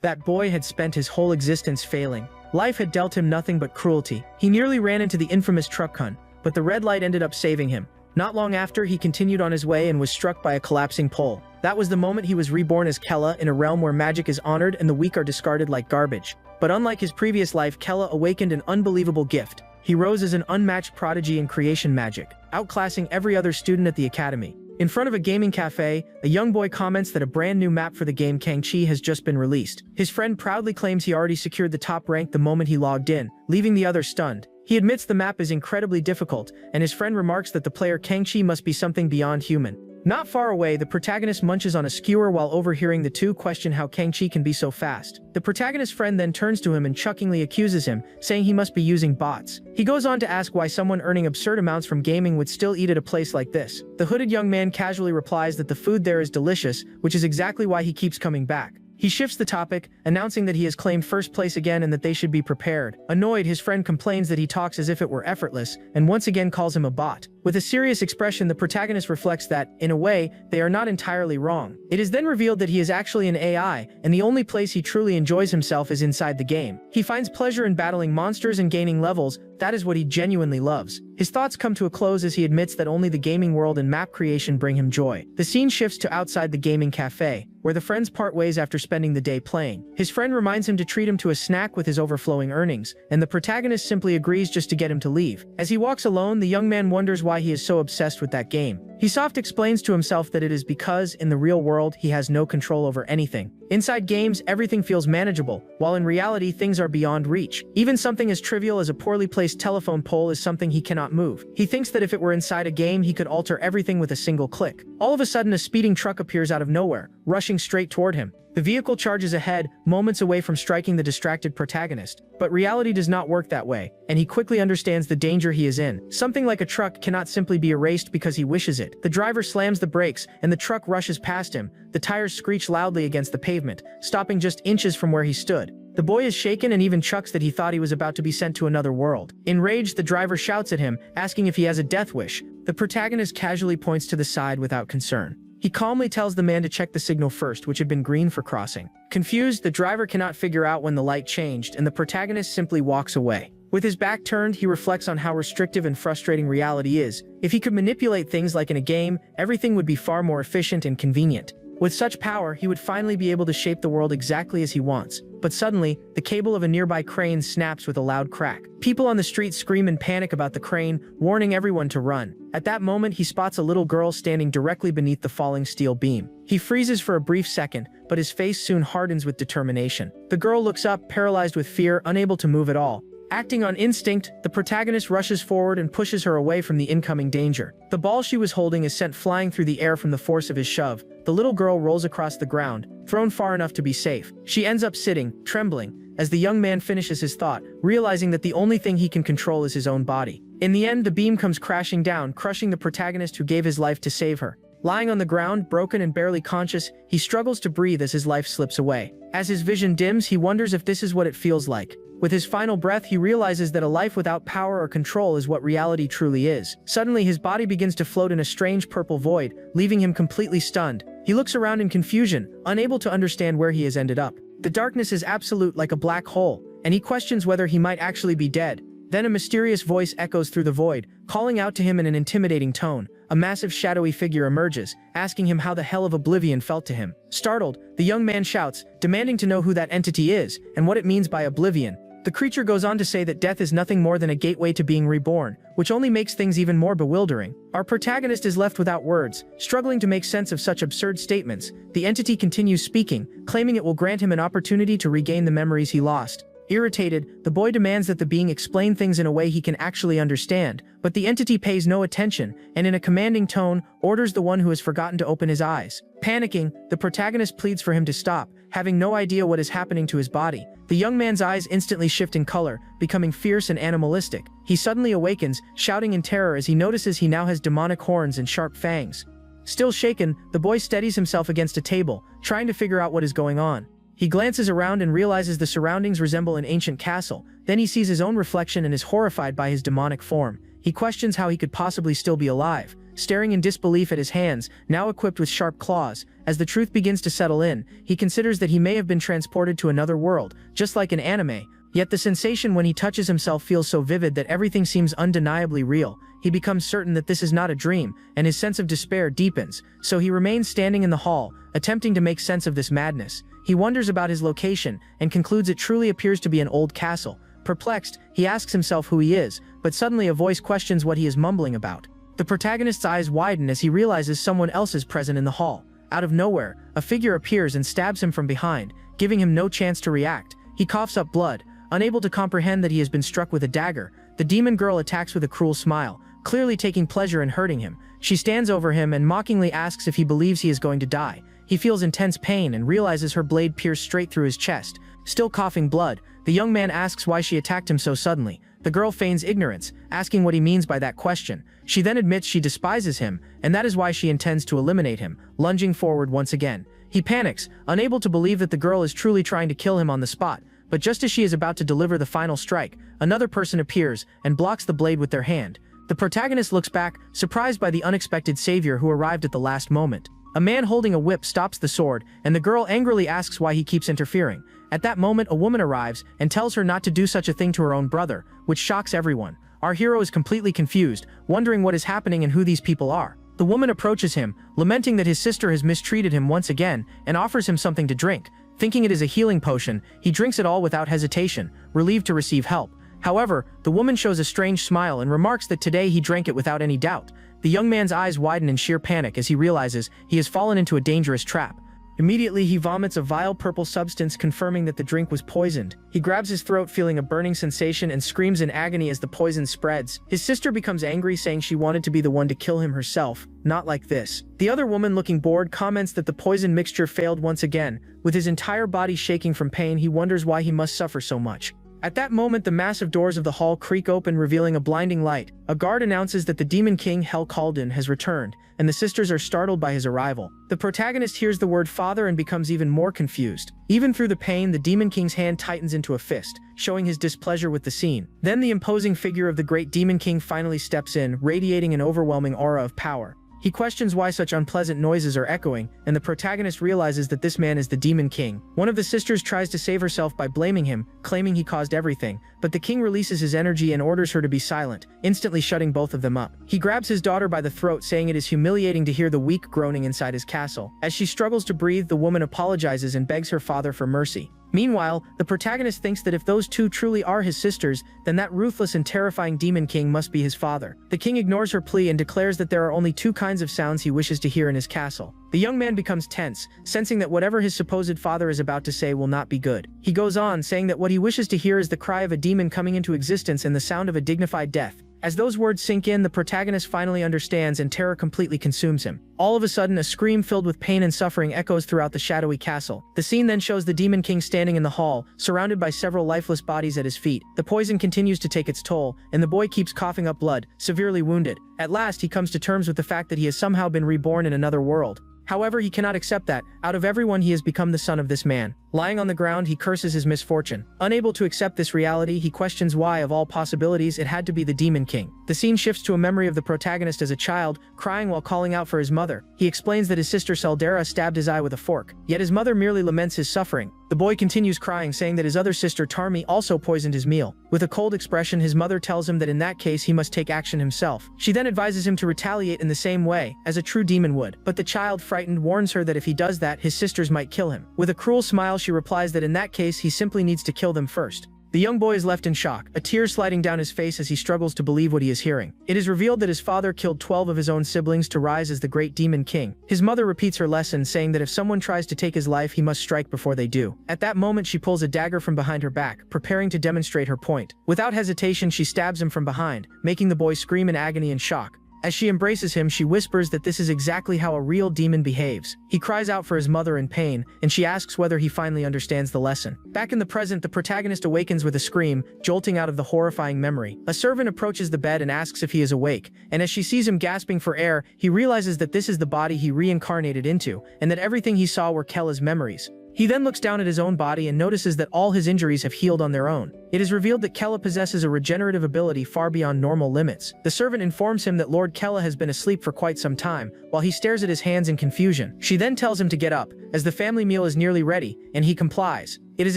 That boy had spent his whole existence failing. Life had dealt him nothing but cruelty. He nearly ran into the infamous truck hunt, but the red light ended up saving him. Not long after, he continued on his way and was struck by a collapsing pole. That was the moment he was reborn as Kella in a realm where magic is honored and the weak are discarded like garbage. But unlike his previous life, Kella awakened an unbelievable gift. He rose as an unmatched prodigy in creation magic, outclassing every other student at the academy. In front of a gaming cafe, a young boy comments that a brand new map for the game Kangchi has just been released. His friend proudly claims he already secured the top rank the moment he logged in, leaving the others stunned. He admits the map is incredibly difficult, and his friend remarks that the player Kangchi must be something beyond human. Not far away, the protagonist munches on a skewer while overhearing the two question how Kangchi can be so fast. The protagonist's friend then turns to him and chuckingly accuses him, saying he must be using bots. He goes on to ask why someone earning absurd amounts from gaming would still eat at a place like this. The hooded young man casually replies that the food there is delicious, which is exactly why he keeps coming back. He shifts the topic, announcing that he has claimed first place again and that they should be prepared. Annoyed, his friend complains that he talks as if it were effortless, and once again calls him a bot. With a serious expression, the protagonist reflects that, in a way, they are not entirely wrong. It is then revealed that he is actually an AI, and the only place he truly enjoys himself is inside the game. He finds pleasure in battling monsters and gaining levels. That is what he genuinely loves. His thoughts come to a close as he admits that only the gaming world and map creation bring him joy. The scene shifts to outside the gaming cafe, where the friends part ways after spending the day playing. His friend reminds him to treat him to a snack with his overflowing earnings, and the protagonist simply agrees just to get him to leave. As he walks alone, the young man wonders why he is so obsessed with that game. He soft explains to himself that it is because, in the real world, he has no control over anything. Inside games, everything feels manageable, while in reality, things are beyond reach. Even something as trivial as a poorly placed telephone pole is something he cannot move. He thinks that if it were inside a game, he could alter everything with a single click. All of a sudden, a speeding truck appears out of nowhere, rushing straight toward him. The vehicle charges ahead, moments away from striking the distracted protagonist. But reality does not work that way, and he quickly understands the danger he is in. Something like a truck cannot simply be erased because he wishes it. The driver slams the brakes, and the truck rushes past him. The tires screech loudly against the pavement, stopping just inches from where he stood. The boy is shaken and even chucks that he thought he was about to be sent to another world. Enraged, the driver shouts at him, asking if he has a death wish. The protagonist casually points to the side without concern. He calmly tells the man to check the signal first, which had been green for crossing. Confused, the driver cannot figure out when the light changed, and the protagonist simply walks away. With his back turned, he reflects on how restrictive and frustrating reality is. If he could manipulate things like in a game, everything would be far more efficient and convenient. With such power, he would finally be able to shape the world exactly as he wants. But suddenly, the cable of a nearby crane snaps with a loud crack. People on the street scream in panic about the crane, warning everyone to run. At that moment, he spots a little girl standing directly beneath the falling steel beam. He freezes for a brief second, but his face soon hardens with determination. The girl looks up, paralyzed with fear, unable to move at all. Acting on instinct, the protagonist rushes forward and pushes her away from the incoming danger. The ball she was holding is sent flying through the air from the force of his shove. The little girl rolls across the ground, thrown far enough to be safe. She ends up sitting, trembling, as the young man finishes his thought, realizing that the only thing he can control is his own body. In the end, the beam comes crashing down, crushing the protagonist who gave his life to save her. Lying on the ground, broken and barely conscious, he struggles to breathe as his life slips away. As his vision dims, he wonders if this is what it feels like. With his final breath, he realizes that a life without power or control is what reality truly is. Suddenly, his body begins to float in a strange purple void, leaving him completely stunned. He looks around in confusion, unable to understand where he has ended up. The darkness is absolute, like a black hole, and he questions whether he might actually be dead. Then a mysterious voice echoes through the void, calling out to him in an intimidating tone. A massive shadowy figure emerges, asking him how the hell of oblivion felt to him. Startled, the young man shouts, demanding to know who that entity is, and what it means by oblivion. The creature goes on to say that death is nothing more than a gateway to being reborn, which only makes things even more bewildering. Our protagonist is left without words, struggling to make sense of such absurd statements. The entity continues speaking, claiming it will grant him an opportunity to regain the memories he lost. Irritated, the boy demands that the being explain things in a way he can actually understand, but the entity pays no attention, and in a commanding tone, orders the one who has forgotten to open his eyes. Panicking, the protagonist pleads for him to stop, having no idea what is happening to his body. The young man's eyes instantly shift in color, becoming fierce and animalistic. He suddenly awakens, shouting in terror as he notices he now has demonic horns and sharp fangs. Still shaken, the boy steadies himself against a table, trying to figure out what is going on. He glances around and realizes the surroundings resemble an ancient castle. Then he sees his own reflection and is horrified by his demonic form. He questions how he could possibly still be alive. staring in disbelief at his hands, now equipped with sharp claws. As the truth begins to settle in, he considers that he may have been transported to another world, just like in anime. Yet the sensation when he touches himself feels so vivid that everything seems undeniably real. He becomes certain that this is not a dream, and his sense of despair deepens, so he remains standing in the hall, attempting to make sense of this madness. He wonders about his location, and concludes it truly appears to be an old castle. Perplexed, he asks himself who he is, but suddenly a voice questions what he is mumbling about. The protagonist's eyes widen as he realizes someone else is present in the hall. Out of nowhere, a figure appears and stabs him from behind, giving him no chance to react. He coughs up blood. Unable to comprehend that he has been struck with a dagger, the demon girl attacks with a cruel smile, clearly taking pleasure in hurting him. She stands over him and mockingly asks if he believes he is going to die. He feels intense pain and realizes her blade pierced straight through his chest. Still coughing blood, the young man asks why she attacked him so suddenly. The girl feigns ignorance, asking what he means by that question. She then admits she despises him, and that is why she intends to eliminate him, lunging forward once again. He panics, unable to believe that the girl is truly trying to kill him on the spot. But just as she is about to deliver the final strike, another person appears and blocks the blade with their hand. The protagonist looks back, surprised by the unexpected savior who arrived at the last moment. A man holding a whip stops the sword, and the girl angrily asks why he keeps interfering. At that moment, a woman arrives and tells her not to do such a thing to her own brother, which shocks everyone. Our hero is completely confused, wondering what is happening and who these people are. The woman approaches him, lamenting that his sister has mistreated him once again, and offers him something to drink. Thinking it is a healing potion, he drinks it all without hesitation, relieved to receive help. However, the woman shows a strange smile and remarks that today he drank it without any doubt. The young man's eyes widen in sheer panic as he realizes he has fallen into a dangerous trap. Immediately, he vomits a vile purple substance, confirming that the drink was poisoned. He grabs his throat, feeling a burning sensation, and screams in agony as the poison spreads. His sister becomes angry, saying she wanted to be the one to kill him herself, not like this. The other woman, looking bored, comments that the poison mixture failed once again. With his entire body shaking from pain, he wonders why he must suffer so much. At that moment, the massive doors of the hall creak open, revealing a blinding light. A guard announces that the demon king Hell Kalden has returned, and the sisters are startled by his arrival. The protagonist hears the word father and becomes even more confused. Even through the pain, the demon king's hand tightens into a fist, showing his displeasure with the scene. Then the imposing figure of the great demon king finally steps in, radiating an overwhelming aura of power. He questions why such unpleasant noises are echoing, and the protagonist realizes that this man is the Demon King. One of the sisters tries to save herself by blaming him, claiming he caused everything, but the king releases his energy and orders her to be silent, instantly shutting both of them up. He grabs his daughter by the throat, saying it is humiliating to hear the weak groaning inside his castle. As she struggles to breathe, the woman apologizes and begs her father for mercy. Meanwhile, the protagonist thinks that if those two truly are his sisters, then that ruthless and terrifying demon king must be his father. The king ignores her plea and declares that there are only two kinds of sounds he wishes to hear in his castle. The young man becomes tense, sensing that whatever his supposed father is about to say will not be good. He goes on, saying that what he wishes to hear is the cry of a demon coming into existence and the sound of a dignified death. As those words sink in, the protagonist finally understands, and terror completely consumes him. All of a sudden, a scream filled with pain and suffering echoes throughout the shadowy castle. The scene then shows the Demon King standing in the hall, surrounded by several lifeless bodies at his feet. The poison continues to take its toll, and the boy keeps coughing up blood, severely wounded. At last, he comes to terms with the fact that he has somehow been reborn in another world. However, he cannot accept that, out of everyone, he has become the son of this man. Lying on the ground, he curses his misfortune. Unable to accept this reality, he questions why, of all possibilities, it had to be the Demon King. The scene shifts to a memory of the protagonist as a child, crying while calling out for his mother. He explains that his sister Seldera stabbed his eye with a fork, yet his mother merely laments his suffering. The boy continues crying, saying that his other sister Tarmi also poisoned his meal. With a cold expression, his mother tells him that in that case he must take action himself. She then advises him to retaliate in the same way as a true demon would, but the child, frightened, warns her that if he does that, his sisters might kill him. With a cruel smile, she replies that in that case he simply needs to kill them first. The young boy is left in shock, a tear sliding down his face as he struggles to believe what he is hearing. It is revealed that his father killed 12 of his own siblings to rise as the great Demon King. His mother repeats her lesson, saying that if someone tries to take his life, he must strike before they do. At that moment, she pulls a dagger from behind her back, preparing to demonstrate her point. Without hesitation, she stabs him from behind, making the boy scream in agony and shock. As she embraces him, she whispers that this is exactly how a real demon behaves. He cries out for his mother in pain, and she asks whether he finally understands the lesson. Back in the present, the protagonist awakens with a scream, jolting out of the horrifying memory. A servant approaches the bed and asks if he is awake, and as she sees him gasping for air, he realizes that this is the body he reincarnated into, and that everything he saw were Kella's memories. He then looks down at his own body and notices that all his injuries have healed on their own. It is revealed that Kella possesses a regenerative ability far beyond normal limits. The servant informs him that Lord Kella has been asleep for quite some time, while he stares at his hands in confusion. She then tells him to get up, as the family meal is nearly ready, and he complies. It is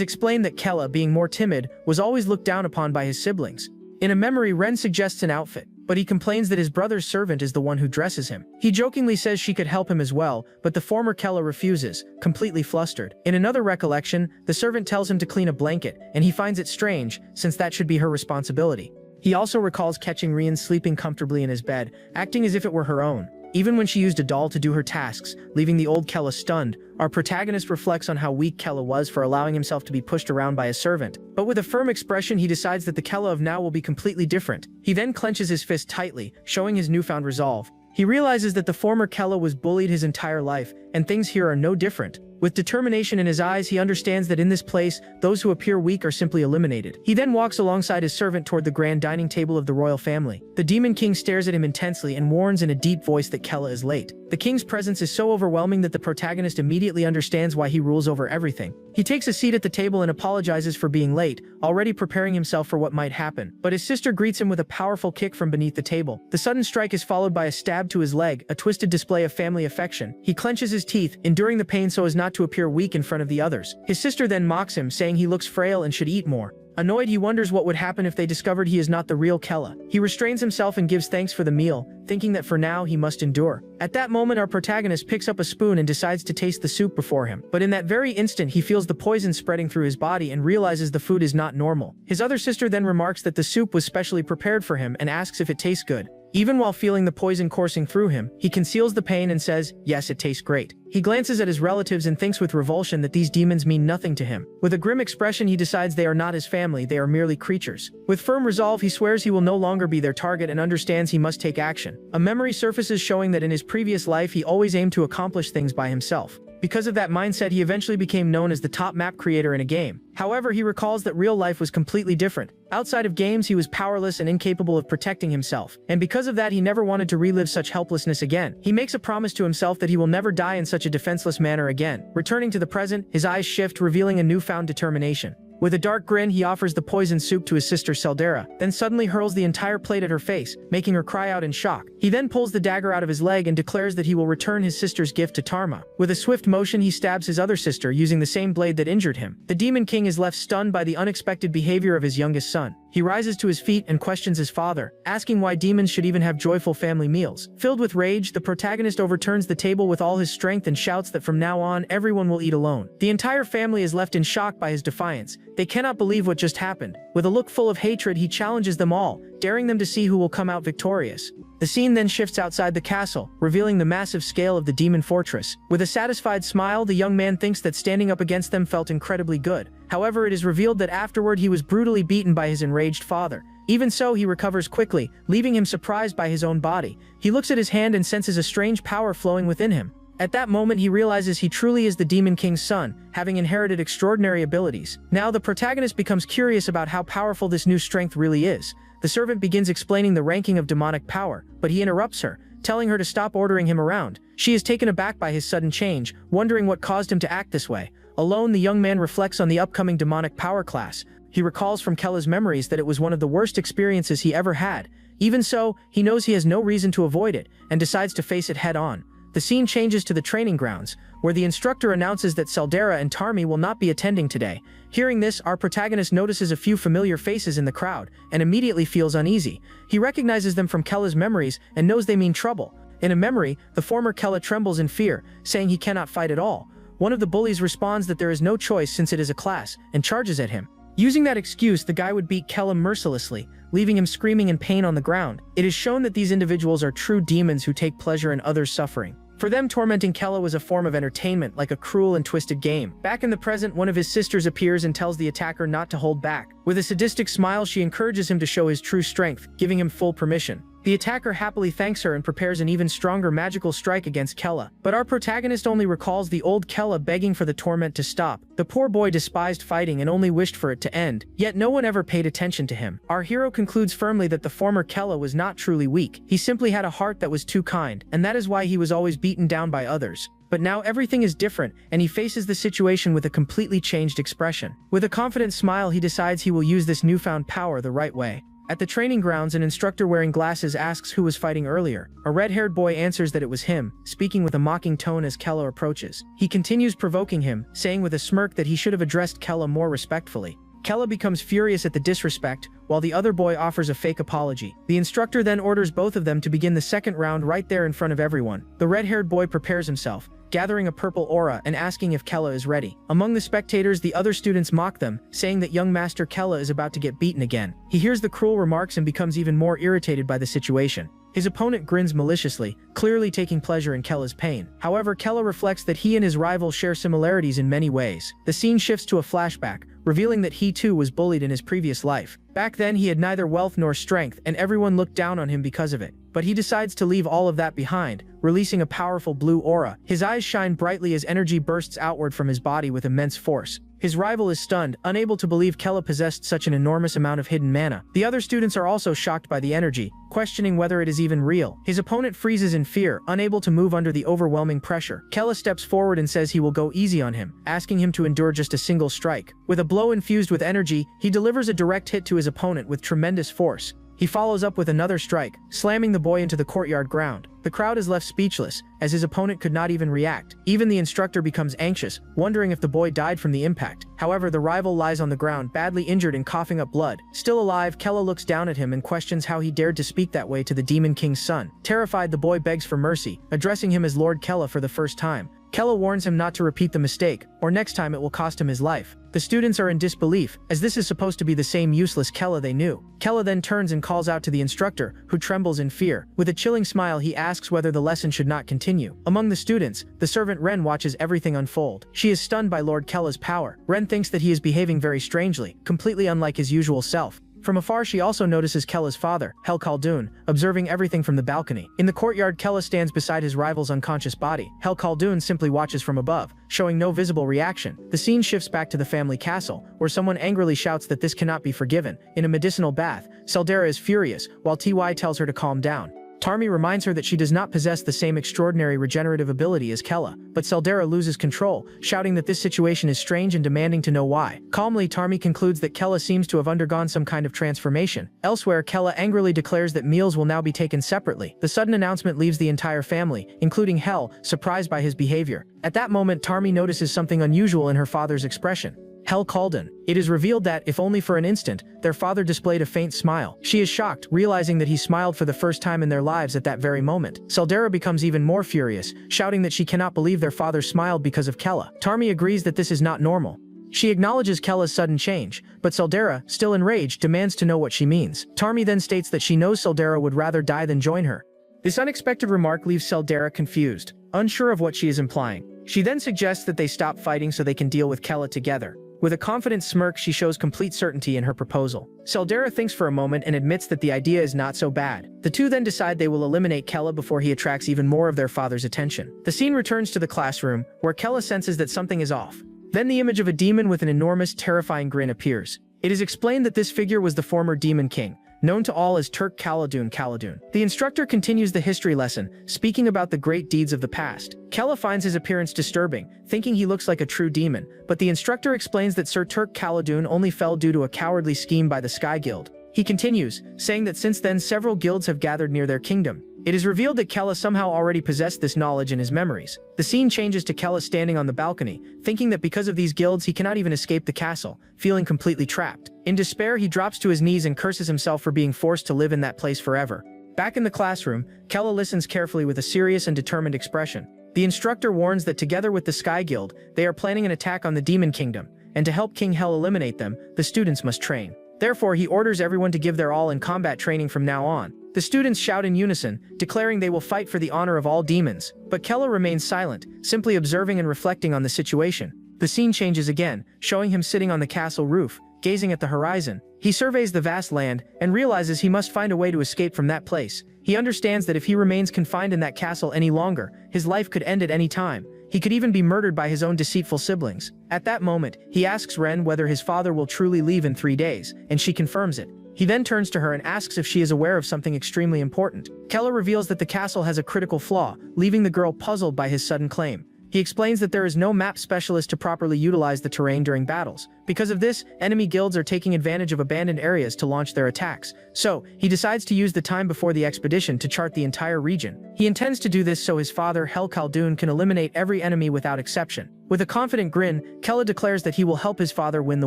explained that Kella, being more timid, was always looked down upon by his siblings. In a memory, Ren suggests an outfit, but he complains that his brother's servant is the one who dresses him. He jokingly says she could help him as well, but the former Kella refuses, completely flustered. In another recollection, the servant tells him to clean a blanket, and he finds it strange, since that should be her responsibility. He also recalls catching Rian sleeping comfortably in his bed, acting as if it were her own. Even when she used a doll to do her tasks, leaving the old Kella stunned, our protagonist reflects on how weak Kella was for allowing himself to be pushed around by a servant. But with a firm expression, he decides that the Kella of now will be completely different. He then clenches his fist tightly, showing his newfound resolve. He realizes that the former Kella was bullied his entire life, and things here are no different. With determination in his eyes, he understands that in this place, those who appear weak are simply eliminated. He then walks alongside his servant toward the grand dining table of the royal family. The Demon King stares at him intensely and warns in a deep voice that Kella is late. The king's presence is so overwhelming that the protagonist immediately understands why he rules over everything. He takes a seat at the table and apologizes for being late, already preparing himself for what might happen. But his sister greets him with a powerful kick from beneath the table. The sudden strike is followed by a stab to his leg, a twisted display of family affection. He clenches his teeth, enduring the pain so as not to appear weak in front of the others. His sister then mocks him, saying he looks frail and should eat more. Annoyed, he wonders what would happen if they discovered he is not the real Kella. He restrains himself and gives thanks for the meal, thinking that for now he must endure. At that moment, our protagonist picks up a spoon and decides to taste the soup before him. But in that very instant, he feels the poison spreading through his body and realizes the food is not normal. His other sister then remarks that the soup was specially prepared for him and asks if it tastes good. Even while feeling the poison coursing through him, he conceals the pain and says, "Yes, it tastes great." He glances at his relatives and thinks with revulsion that these demons mean nothing to him. With a grim expression, he decides they are not his family, they are merely creatures. With firm resolve, he swears he will no longer be their target and understands he must take action. A memory surfaces showing that in his previous life he always aimed to accomplish things by himself. Because of that mindset, he eventually became known as the top map creator in a game. However, he recalls that real life was completely different. Outside of games, he was powerless and incapable of protecting himself. And because of that, he never wanted to relive such helplessness again. He makes a promise to himself that he will never die in such a defenseless manner again. Returning to the present, his eyes shift, revealing a newfound determination. With a dark grin, he offers the poisoned soup to his sister Seldera, then suddenly hurls the entire plate at her face, making her cry out in shock. He then pulls the dagger out of his leg and declares that he will return his sister's gift to Tarma. With a swift motion, he stabs his other sister using the same blade that injured him. The Demon King is left stunned by the unexpected behavior of his youngest son. He rises to his feet and questions his father, asking why demons should even have joyful family meals. Filled with rage, the protagonist overturns the table with all his strength and shouts that from now on, everyone will eat alone. The entire family is left in shock by his defiance. They cannot believe what just happened. With a look full of hatred, he challenges them all, daring them to see who will come out victorious. The scene then shifts outside the castle, revealing the massive scale of the demon fortress. With a satisfied smile, the young man thinks that standing up against them felt incredibly good. However, it is revealed that afterward he was brutally beaten by his enraged father. Even so, he recovers quickly, leaving him surprised by his own body. He looks at his hand and senses a strange power flowing within him. At that moment, he realizes he truly is the Demon King's son, having inherited extraordinary abilities. Now, the protagonist becomes curious about how powerful this new strength really is. The servant begins explaining the ranking of demonic power, but he interrupts her, telling her to stop ordering him around. She is taken aback by his sudden change, wondering what caused him to act this way. Alone, the young man reflects on the upcoming demonic power class. He recalls from Kella's memories that it was one of the worst experiences he ever had. Even so, he knows he has no reason to avoid it, and decides to face it head-on. The scene changes to the training grounds, where the instructor announces that Seldera and Tarmi will not be attending today. Hearing this, our protagonist notices a few familiar faces in the crowd, and immediately feels uneasy. He recognizes them from Kella's memories and knows they mean trouble. In a memory, the former Kella trembles in fear, saying he cannot fight at all. One of the bullies responds that there is no choice since it is a class, and charges at him. Using that excuse, the guy would beat Kella mercilessly, leaving him screaming in pain on the ground. It is shown that these individuals are true demons who take pleasure in others' suffering. For them, tormenting Kella was a form of entertainment, like a cruel and twisted game. Back in the present, one of his sisters appears and tells the attacker not to hold back. With a sadistic smile, she encourages him to show his true strength, giving him full permission. The attacker happily thanks her and prepares an even stronger magical strike against Kella. But our protagonist only recalls the old Kella begging for the torment to stop. The poor boy despised fighting and only wished for it to end, yet no one ever paid attention to him. Our hero concludes firmly that the former Kella was not truly weak. He simply had a heart that was too kind, and that is why he was always beaten down by others. But now everything is different, and he faces the situation with a completely changed expression. With a confident smile, he decides he will use this newfound power the right way. At the training grounds, an instructor wearing glasses asks who was fighting earlier. A red-haired boy answers that it was him, speaking with a mocking tone as Kella approaches. He continues provoking him, saying with a smirk that he should have addressed Kella more respectfully. Kella becomes furious at the disrespect, while the other boy offers a fake apology. The instructor then orders both of them to begin the second round right there in front of everyone. The red-haired boy prepares himself, gathering a purple aura and asking if Kella is ready. Among the spectators, the other students mock them, saying that young Master Kella is about to get beaten again. He hears the cruel remarks and becomes even more irritated by the situation. His opponent grins maliciously, clearly taking pleasure in Kella's pain. However, Kella reflects that he and his rival share similarities in many ways. The scene shifts to a flashback, revealing that he too was bullied in his previous life. Back then, he had neither wealth nor strength, and everyone looked down on him because of it. But he decides to leave all of that behind, releasing a powerful blue aura. His eyes shine brightly as energy bursts outward from his body with immense force. His rival is stunned, unable to believe Kella possessed such an enormous amount of hidden mana. The other students are also shocked by the energy, questioning whether it is even real. His opponent freezes in fear, unable to move under the overwhelming pressure. Kella steps forward and says he will go easy on him, asking him to endure just a single strike. With a blow infused with energy, he delivers a direct hit to his opponent with tremendous force. He follows up with another strike, slamming the boy into the courtyard ground. The crowd is left speechless, as his opponent could not even react. Even the instructor becomes anxious, wondering if the boy died from the impact. However, the rival lies on the ground, badly injured and coughing up blood. Still alive, Kella looks down at him and questions how he dared to speak that way to the Demon King's son. Terrified, the boy begs for mercy, addressing him as Lord Kella for the first time. Kella warns him not to repeat the mistake, or next time it will cost him his life. The students are in disbelief, as this is supposed to be the same useless Kella they knew. Kella then turns and calls out to the instructor, who trembles in fear. With a chilling smile, he asks whether the lesson should not continue. Among the students, the servant Ren watches everything unfold. She is stunned by Lord Kella's power. Ren thinks that he is behaving very strangely, completely unlike his usual self. From afar, she also notices Kella's father, Hel Khaldun, observing everything from the balcony. In the courtyard, Kella stands beside his rival's unconscious body. Hel Khaldun simply watches from above, showing no visible reaction. The scene shifts back to the family castle, where someone angrily shouts that this cannot be forgiven. In a medicinal bath, Seldera is furious, while Ty tells her to calm down. Tarmi reminds her that she does not possess the same extraordinary regenerative ability as Kella, but Seldera loses control, shouting that this situation is strange and demanding to know why. Calmly, Tarmi concludes that Kella seems to have undergone some kind of transformation. Elsewhere, Kella angrily declares that meals will now be taken separately. The sudden announcement leaves the entire family, including Hel, surprised by his behavior. At that moment, Tarmi notices something unusual in her father's expression. Hel Khaldun. It is revealed that, if only for an instant, their father displayed a faint smile. She is shocked, realizing that he smiled for the first time in their lives at that very moment. Seldera becomes even more furious, shouting that she cannot believe their father smiled because of Kella. Tarmi agrees that this is not normal. She acknowledges Kella's sudden change, but Seldera, still enraged, demands to know what she means. Tarmi then states that she knows Seldera would rather die than join her. This unexpected remark leaves Seldera confused, unsure of what she is implying. She then suggests that they stop fighting so they can deal with Kella together. With a confident smirk, she shows complete certainty in her proposal. Seldera thinks for a moment and admits that the idea is not so bad. The two then decide they will eliminate Kella before he attracts even more of their father's attention. The scene returns to the classroom, where Kella senses that something is off. Then the image of a demon with an enormous, terrifying grin appears. It is explained that this figure was the former Demon King, known to all as Turk Khaldun Khaldun. The instructor continues the history lesson, speaking about the great deeds of the past. Kella finds his appearance disturbing, thinking he looks like a true demon, but the instructor explains that Sir Turk Khaldun only fell due to a cowardly scheme by the Sky Guild. He continues, saying that since then several guilds have gathered near their kingdom. It is revealed that Kella somehow already possessed this knowledge in his memories. The scene changes to Kella standing on the balcony, thinking that because of these guilds he cannot even escape the castle, feeling completely trapped. In despair, he drops to his knees and curses himself for being forced to live in that place forever. Back in the classroom, Kella listens carefully with a serious and determined expression. The instructor warns that together with the Sky Guild, they are planning an attack on the Demon Kingdom, and to help King Hel eliminate them, the students must train. Therefore, he orders everyone to give their all in combat training from now on. The students shout in unison, declaring they will fight for the honor of all demons, but Kella remains silent, simply observing and reflecting on the situation. The scene changes again, showing him sitting on the castle roof, gazing at the horizon. He surveys the vast land, and realizes he must find a way to escape from that place. He understands that if he remains confined in that castle any longer, his life could end at any time. He could even be murdered by his own deceitful siblings. At that moment, he asks Ren whether his father will truly leave in 3 days, and she confirms it. He then turns to her and asks if she is aware of something extremely important. Kella reveals that the castle has a critical flaw, leaving the girl puzzled by his sudden claim. He explains that there is no map specialist to properly utilize the terrain during battles. Because of this, enemy guilds are taking advantage of abandoned areas to launch their attacks. So, he decides to use the time before the expedition to chart the entire region. He intends to do this so his father, Hel Khaldun, can eliminate every enemy without exception. With a confident grin, Kella declares that he will help his father win the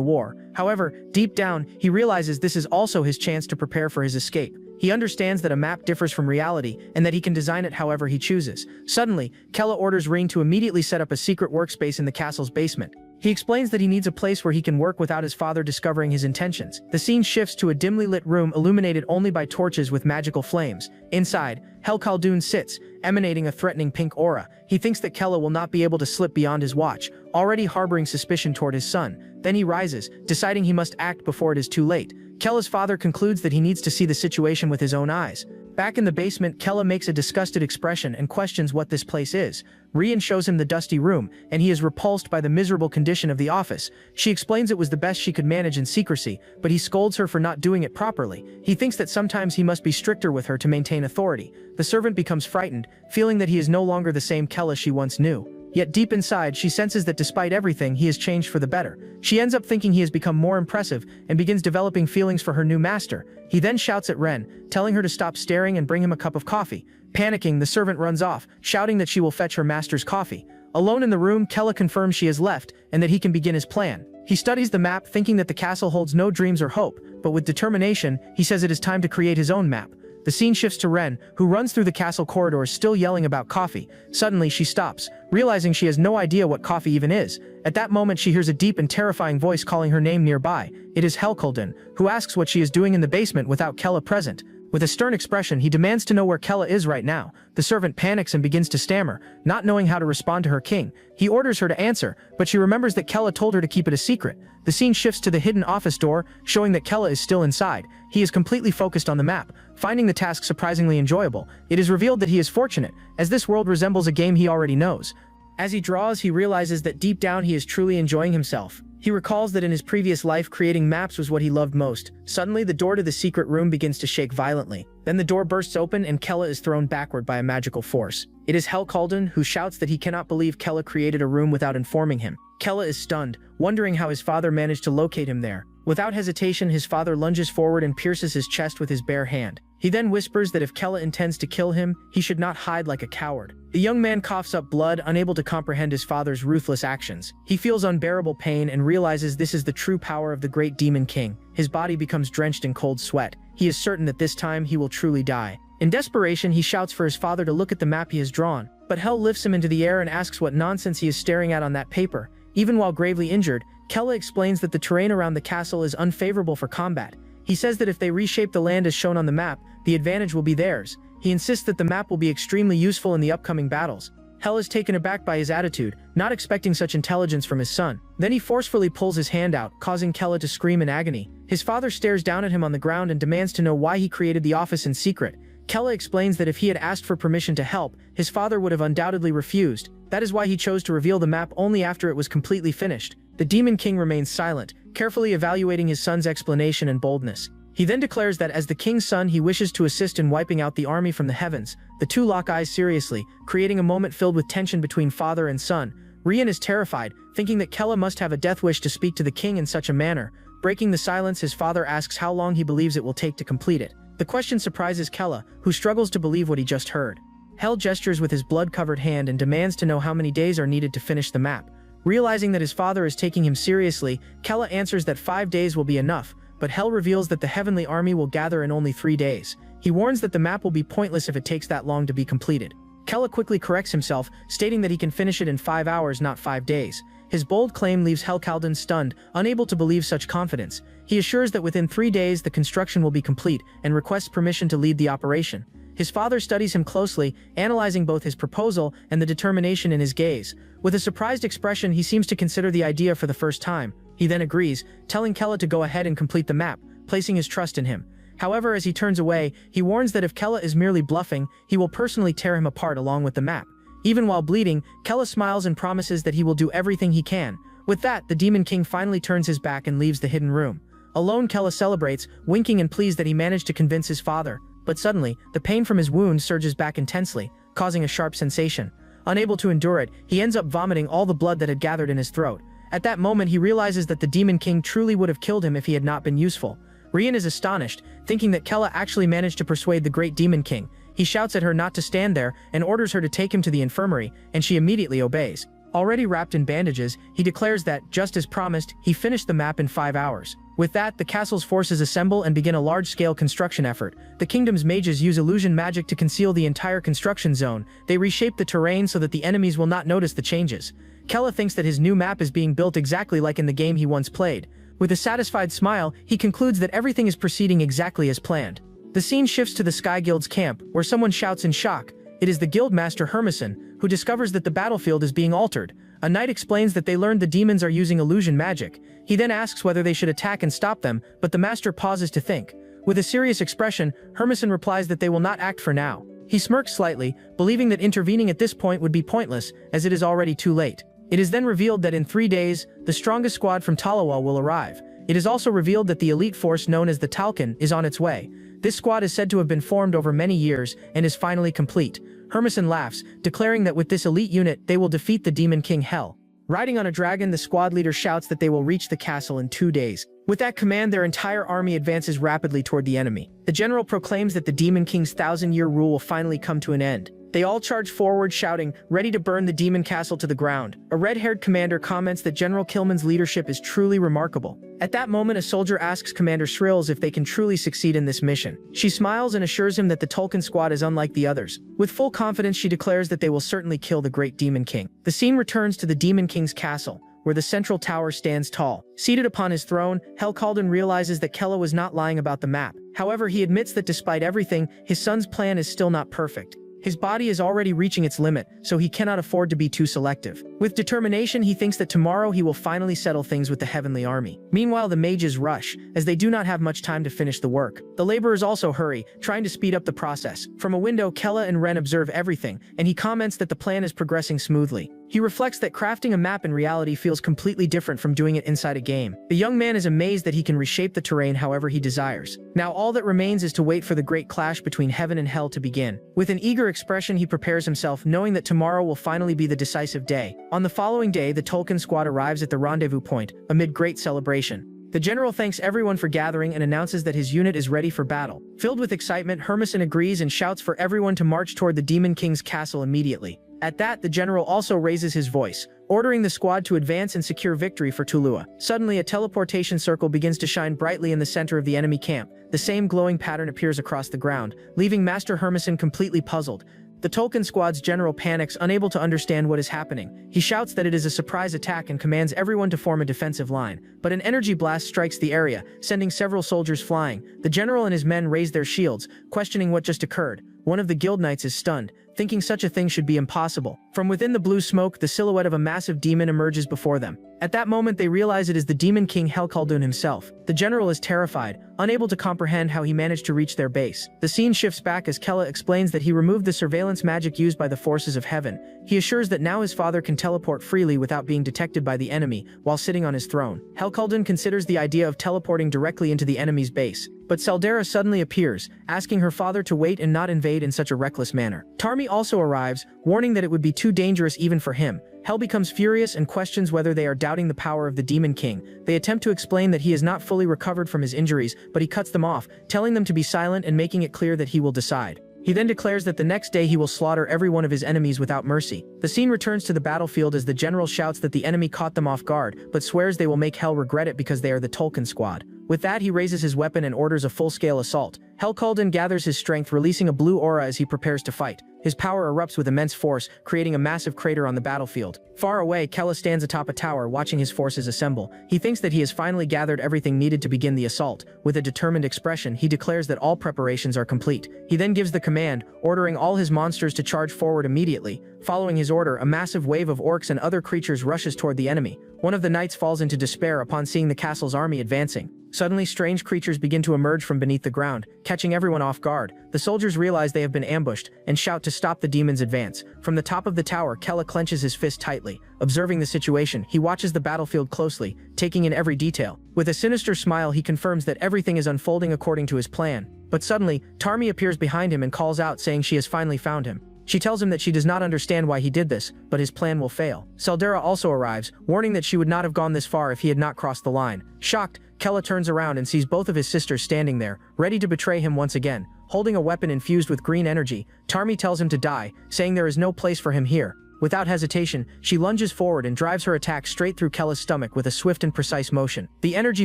war. However, deep down, he realizes this is also his chance to prepare for his escape. He understands that a map differs from reality and that he can design it however he chooses. Suddenly, Kella orders Ring to immediately set up a secret workspace in the castle's basement. He explains that he needs a place where he can work without his father discovering his intentions. The scene shifts to a dimly lit room illuminated only by torches with magical flames. Inside, Hel Khaldun sits, emanating a threatening pink aura. He thinks that Kella will not be able to slip beyond his watch, already harboring suspicion toward his son. Then he rises, deciding he must act before it is too late. Kella's father concludes that he needs to see the situation with his own eyes. Back in the basement, Kella makes a disgusted expression and questions what this place is. Rian shows him the dusty room, and he is repulsed by the miserable condition of the office. She explains it was the best she could manage in secrecy, but he scolds her for not doing it properly. He thinks that sometimes he must be stricter with her to maintain authority. The servant becomes frightened, feeling that he is no longer the same Kella she once knew. Yet deep inside, she senses that despite everything, he has changed for the better. She ends up thinking he has become more impressive and begins developing feelings for her new master. He then shouts at Ren, telling her to stop staring and bring him a cup of coffee. Panicking, the servant runs off, shouting that she will fetch her master's coffee. Alone in the room, Kella confirms she has left and that he can begin his plan. He studies the map, thinking that the castle holds no dreams or hope, but with determination, he says it is time to create his own map. The scene shifts to Ren, who runs through the castle corridors still yelling about coffee. Suddenly, she stops, realizing she has no idea what coffee even is. At that moment, she hears a deep and terrifying voice calling her name nearby. It is Hel Khaldun, who asks what she is doing in the basement without Kella present. With a stern expression, he demands to know where Kella is right now. The servant panics and begins to stammer, not knowing how to respond to her king. He orders her to answer, but she remembers that Kella told her to keep it a secret. The scene shifts to the hidden office door, showing that Kella is still inside. He is completely focused on the map, finding the task surprisingly enjoyable. It is revealed that he is fortunate, as this world resembles a game he already knows. As he draws, he realizes that deep down he is truly enjoying himself. He recalls that in his previous life, creating maps was what he loved most. Suddenly, the door to the secret room begins to shake violently. Then the door bursts open and Kella is thrown backward by a magical force. It is Hel Khaldun, who shouts that he cannot believe Kella created a room without informing him. Kella is stunned, wondering how his father managed to locate him there. Without hesitation, his father lunges forward and pierces his chest with his bare hand. He then whispers that if Kella intends to kill him, he should not hide like a coward. The young man coughs up blood, unable to comprehend his father's ruthless actions. He feels unbearable pain and realizes this is the true power of the great demon king. His body becomes drenched in cold sweat. He is certain that this time he will truly die. In desperation, he shouts for his father to look at the map he has drawn, but Hel lifts him into the air and asks what nonsense he is staring at on that paper. Even while gravely injured, Kella explains that the terrain around the castle is unfavorable for combat. He says that if they reshape the land as shown on the map, the advantage will be theirs. He insists that the map will be extremely useful in the upcoming battles. Hel is taken aback by his attitude, not expecting such intelligence from his son. Then he forcefully pulls his hand out, causing Kella to scream in agony. His father stares down at him on the ground and demands to know why he created the office in secret. Kella explains that if he had asked for permission to help, his father would have undoubtedly refused. That is why he chose to reveal the map only after it was completely finished. The Demon King remains silent, carefully evaluating his son's explanation and boldness. He then declares that as the king's son, he wishes to assist in wiping out the army from the heavens. The two lock eyes seriously, creating a moment filled with tension between father and son. Rian is terrified, thinking that Kella must have a death wish to speak to the king in such a manner. Breaking the silence, his father asks how long he believes it will take to complete it. The question surprises Kella, who struggles to believe what he just heard. Hel gestures with his blood-covered hand and demands to know how many days are needed to finish the map. Realizing that his father is taking him seriously, Kella answers that 5 days will be enough, but Hel reveals that the heavenly army will gather in only 3 days. He warns that the map will be pointless if it takes that long to be completed. Kella quickly corrects himself, stating that he can finish it in 5 hours, not 5 days. His bold claim leaves Hel Khaldun stunned, unable to believe such confidence. He assures that within 3 days the construction will be complete, and requests permission to lead the operation. His father studies him closely, analyzing both his proposal and the determination in his gaze. With a surprised expression, he seems to consider the idea for the first time. He then agrees, telling Kella to go ahead and complete the map, placing his trust in him. However, as he turns away, he warns that if Kella is merely bluffing, he will personally tear him apart along with the map. Even while bleeding, Kella smiles and promises that he will do everything he can. With that, the Demon King finally turns his back and leaves the hidden room. Alone, Kella celebrates, winking and pleased that he managed to convince his father. But suddenly, the pain from his wound surges back intensely, causing a sharp sensation. Unable to endure it, he ends up vomiting all the blood that had gathered in his throat. At that moment, he realizes that the Demon King truly would have killed him if he had not been useful. Rian is astonished, thinking that Kella actually managed to persuade the great Demon King. He shouts at her not to stand there and orders her to take him to the infirmary, and she immediately obeys. Already wrapped in bandages, he declares that, just as promised, he finished the map in 5 hours. With that, the castle's forces assemble and begin a large-scale construction effort. The kingdom's mages use illusion magic to conceal the entire construction zone. They reshape the terrain so that the enemies will not notice the changes. Kella thinks that his new map is being built exactly like in the game he once played. With a satisfied smile, he concludes that everything is proceeding exactly as planned. The scene shifts to the Sky Guild's camp, where someone shouts in shock. It is the guild master Hermison, who discovers that the battlefield is being altered. A knight explains that they learned the demons are using illusion magic. He then asks whether they should attack and stop them, but the master pauses to think. With a serious expression, Hermison replies that they will not act for now. He smirks slightly, believing that intervening at this point would be pointless, as it is already too late. It is then revealed that in 3 days, the strongest squad from Talawa will arrive. It is also revealed that the elite force known as the Talcan is on its way. This squad is said to have been formed over many years and is finally complete. Hermison laughs, declaring that with this elite unit, they will defeat the Demon King Hell. Riding on a dragon, the squad leader shouts that they will reach the castle in 2 days. With that command, their entire army advances rapidly toward the enemy. The general proclaims that the Demon King's 1,000-year rule will finally come to an end. They all charge forward, shouting, ready to burn the demon castle to the ground. A red-haired commander comments that General Killman's leadership is truly remarkable. At that moment, a soldier asks Commander Shrills if they can truly succeed in this mission. She smiles and assures him that the Tulkun squad is unlike the others. With full confidence, she declares that they will certainly kill the great Demon King. The scene returns to the Demon King's castle, where the central tower stands tall. Seated upon his throne, Helcaldan realizes that Kella was not lying about the map. However, he admits that despite everything, his son's plan is still not perfect. His body is already reaching its limit, so he cannot afford to be too selective. With determination, he thinks that tomorrow he will finally settle things with the Heavenly Army. Meanwhile, the mages rush, as they do not have much time to finish the work. The laborers also hurry, trying to speed up the process. From a window, Kella and Ren observe everything, and he comments that the plan is progressing smoothly. He reflects that crafting a map in reality feels completely different from doing it inside a game. The young man is amazed that he can reshape the terrain however he desires. Now all that remains is to wait for the great clash between heaven and hell to begin. With an eager expression, he prepares himself, knowing that tomorrow will finally be the decisive day. On the following day, the Tulkun squad arrives at the rendezvous point, amid great celebration. The general thanks everyone for gathering and announces that his unit is ready for battle. Filled with excitement, Hermison agrees and shouts for everyone to march toward the Demon King's castle immediately. At that, the general also raises his voice, ordering the squad to advance and secure victory for Tulua. Suddenly, a teleportation circle begins to shine brightly in the center of the enemy camp. The same glowing pattern appears across the ground, leaving Master Hermison completely puzzled. The Tulkun squad's general panics, unable to understand what is happening. He shouts that it is a surprise attack and commands everyone to form a defensive line. But an energy blast strikes the area, sending several soldiers flying. The general and his men raise their shields, questioning what just occurred. One of the guild knights is stunned, thinking such a thing should be impossible. From within the blue smoke, the silhouette of a massive demon emerges before them. At that moment, they realize it is the Demon King Helcaldan himself. The general is terrified, unable to comprehend how he managed to reach their base. The scene shifts back as Kella explains that he removed the surveillance magic used by the forces of heaven. He assures that now his father can teleport freely without being detected by the enemy, while sitting on his throne. Helcaldan considers the idea of teleporting directly into the enemy's base. But Saldera suddenly appears, asking her father to wait and not invade in such a reckless manner. Tarmi also arrives, warning that it would be too dangerous even for him. Hel becomes furious and questions whether they are doubting the power of the Demon King. They attempt to explain that he is not fully recovered from his injuries, but he cuts them off, telling them to be silent and making it clear that he will decide. He then declares that the next day he will slaughter every one of his enemies without mercy. The scene returns to the battlefield as the general shouts that the enemy caught them off guard, but swears they will make Hel regret it because they are the Tulkun squad. With that, he raises his weapon and orders a full-scale assault. Helcaldan gathers his strength, releasing a blue aura as he prepares to fight. His power erupts with immense force, creating a massive crater on the battlefield. Far away, Kella stands atop a tower, watching his forces assemble. He thinks that he has finally gathered everything needed to begin the assault. With a determined expression, he declares that all preparations are complete. He then gives the command, ordering all his monsters to charge forward immediately. Following his order, a massive wave of orcs and other creatures rushes toward the enemy. One of the knights falls into despair upon seeing the castle's army advancing. Suddenly, strange creatures begin to emerge from beneath the ground, catching everyone off guard. The soldiers realize they have been ambushed and shout to stop the demon's advance. From the top of the tower, Kella clenches his fist tightly. Observing the situation, he watches the battlefield closely, taking in every detail. With a sinister smile, he confirms that everything is unfolding according to his plan. But suddenly, Tarmi appears behind him and calls out, saying she has finally found him. She tells him that she does not understand why he did this, but his plan will fail. Saldera also arrives, warning that she would not have gone this far if he had not crossed the line. Shocked, Kella turns around and sees both of his sisters standing there, ready to betray him once again. Holding a weapon infused with green energy, Tarmi tells him to die, saying there is no place for him here. Without hesitation, she lunges forward and drives her attack straight through Kella's stomach with a swift and precise motion. The energy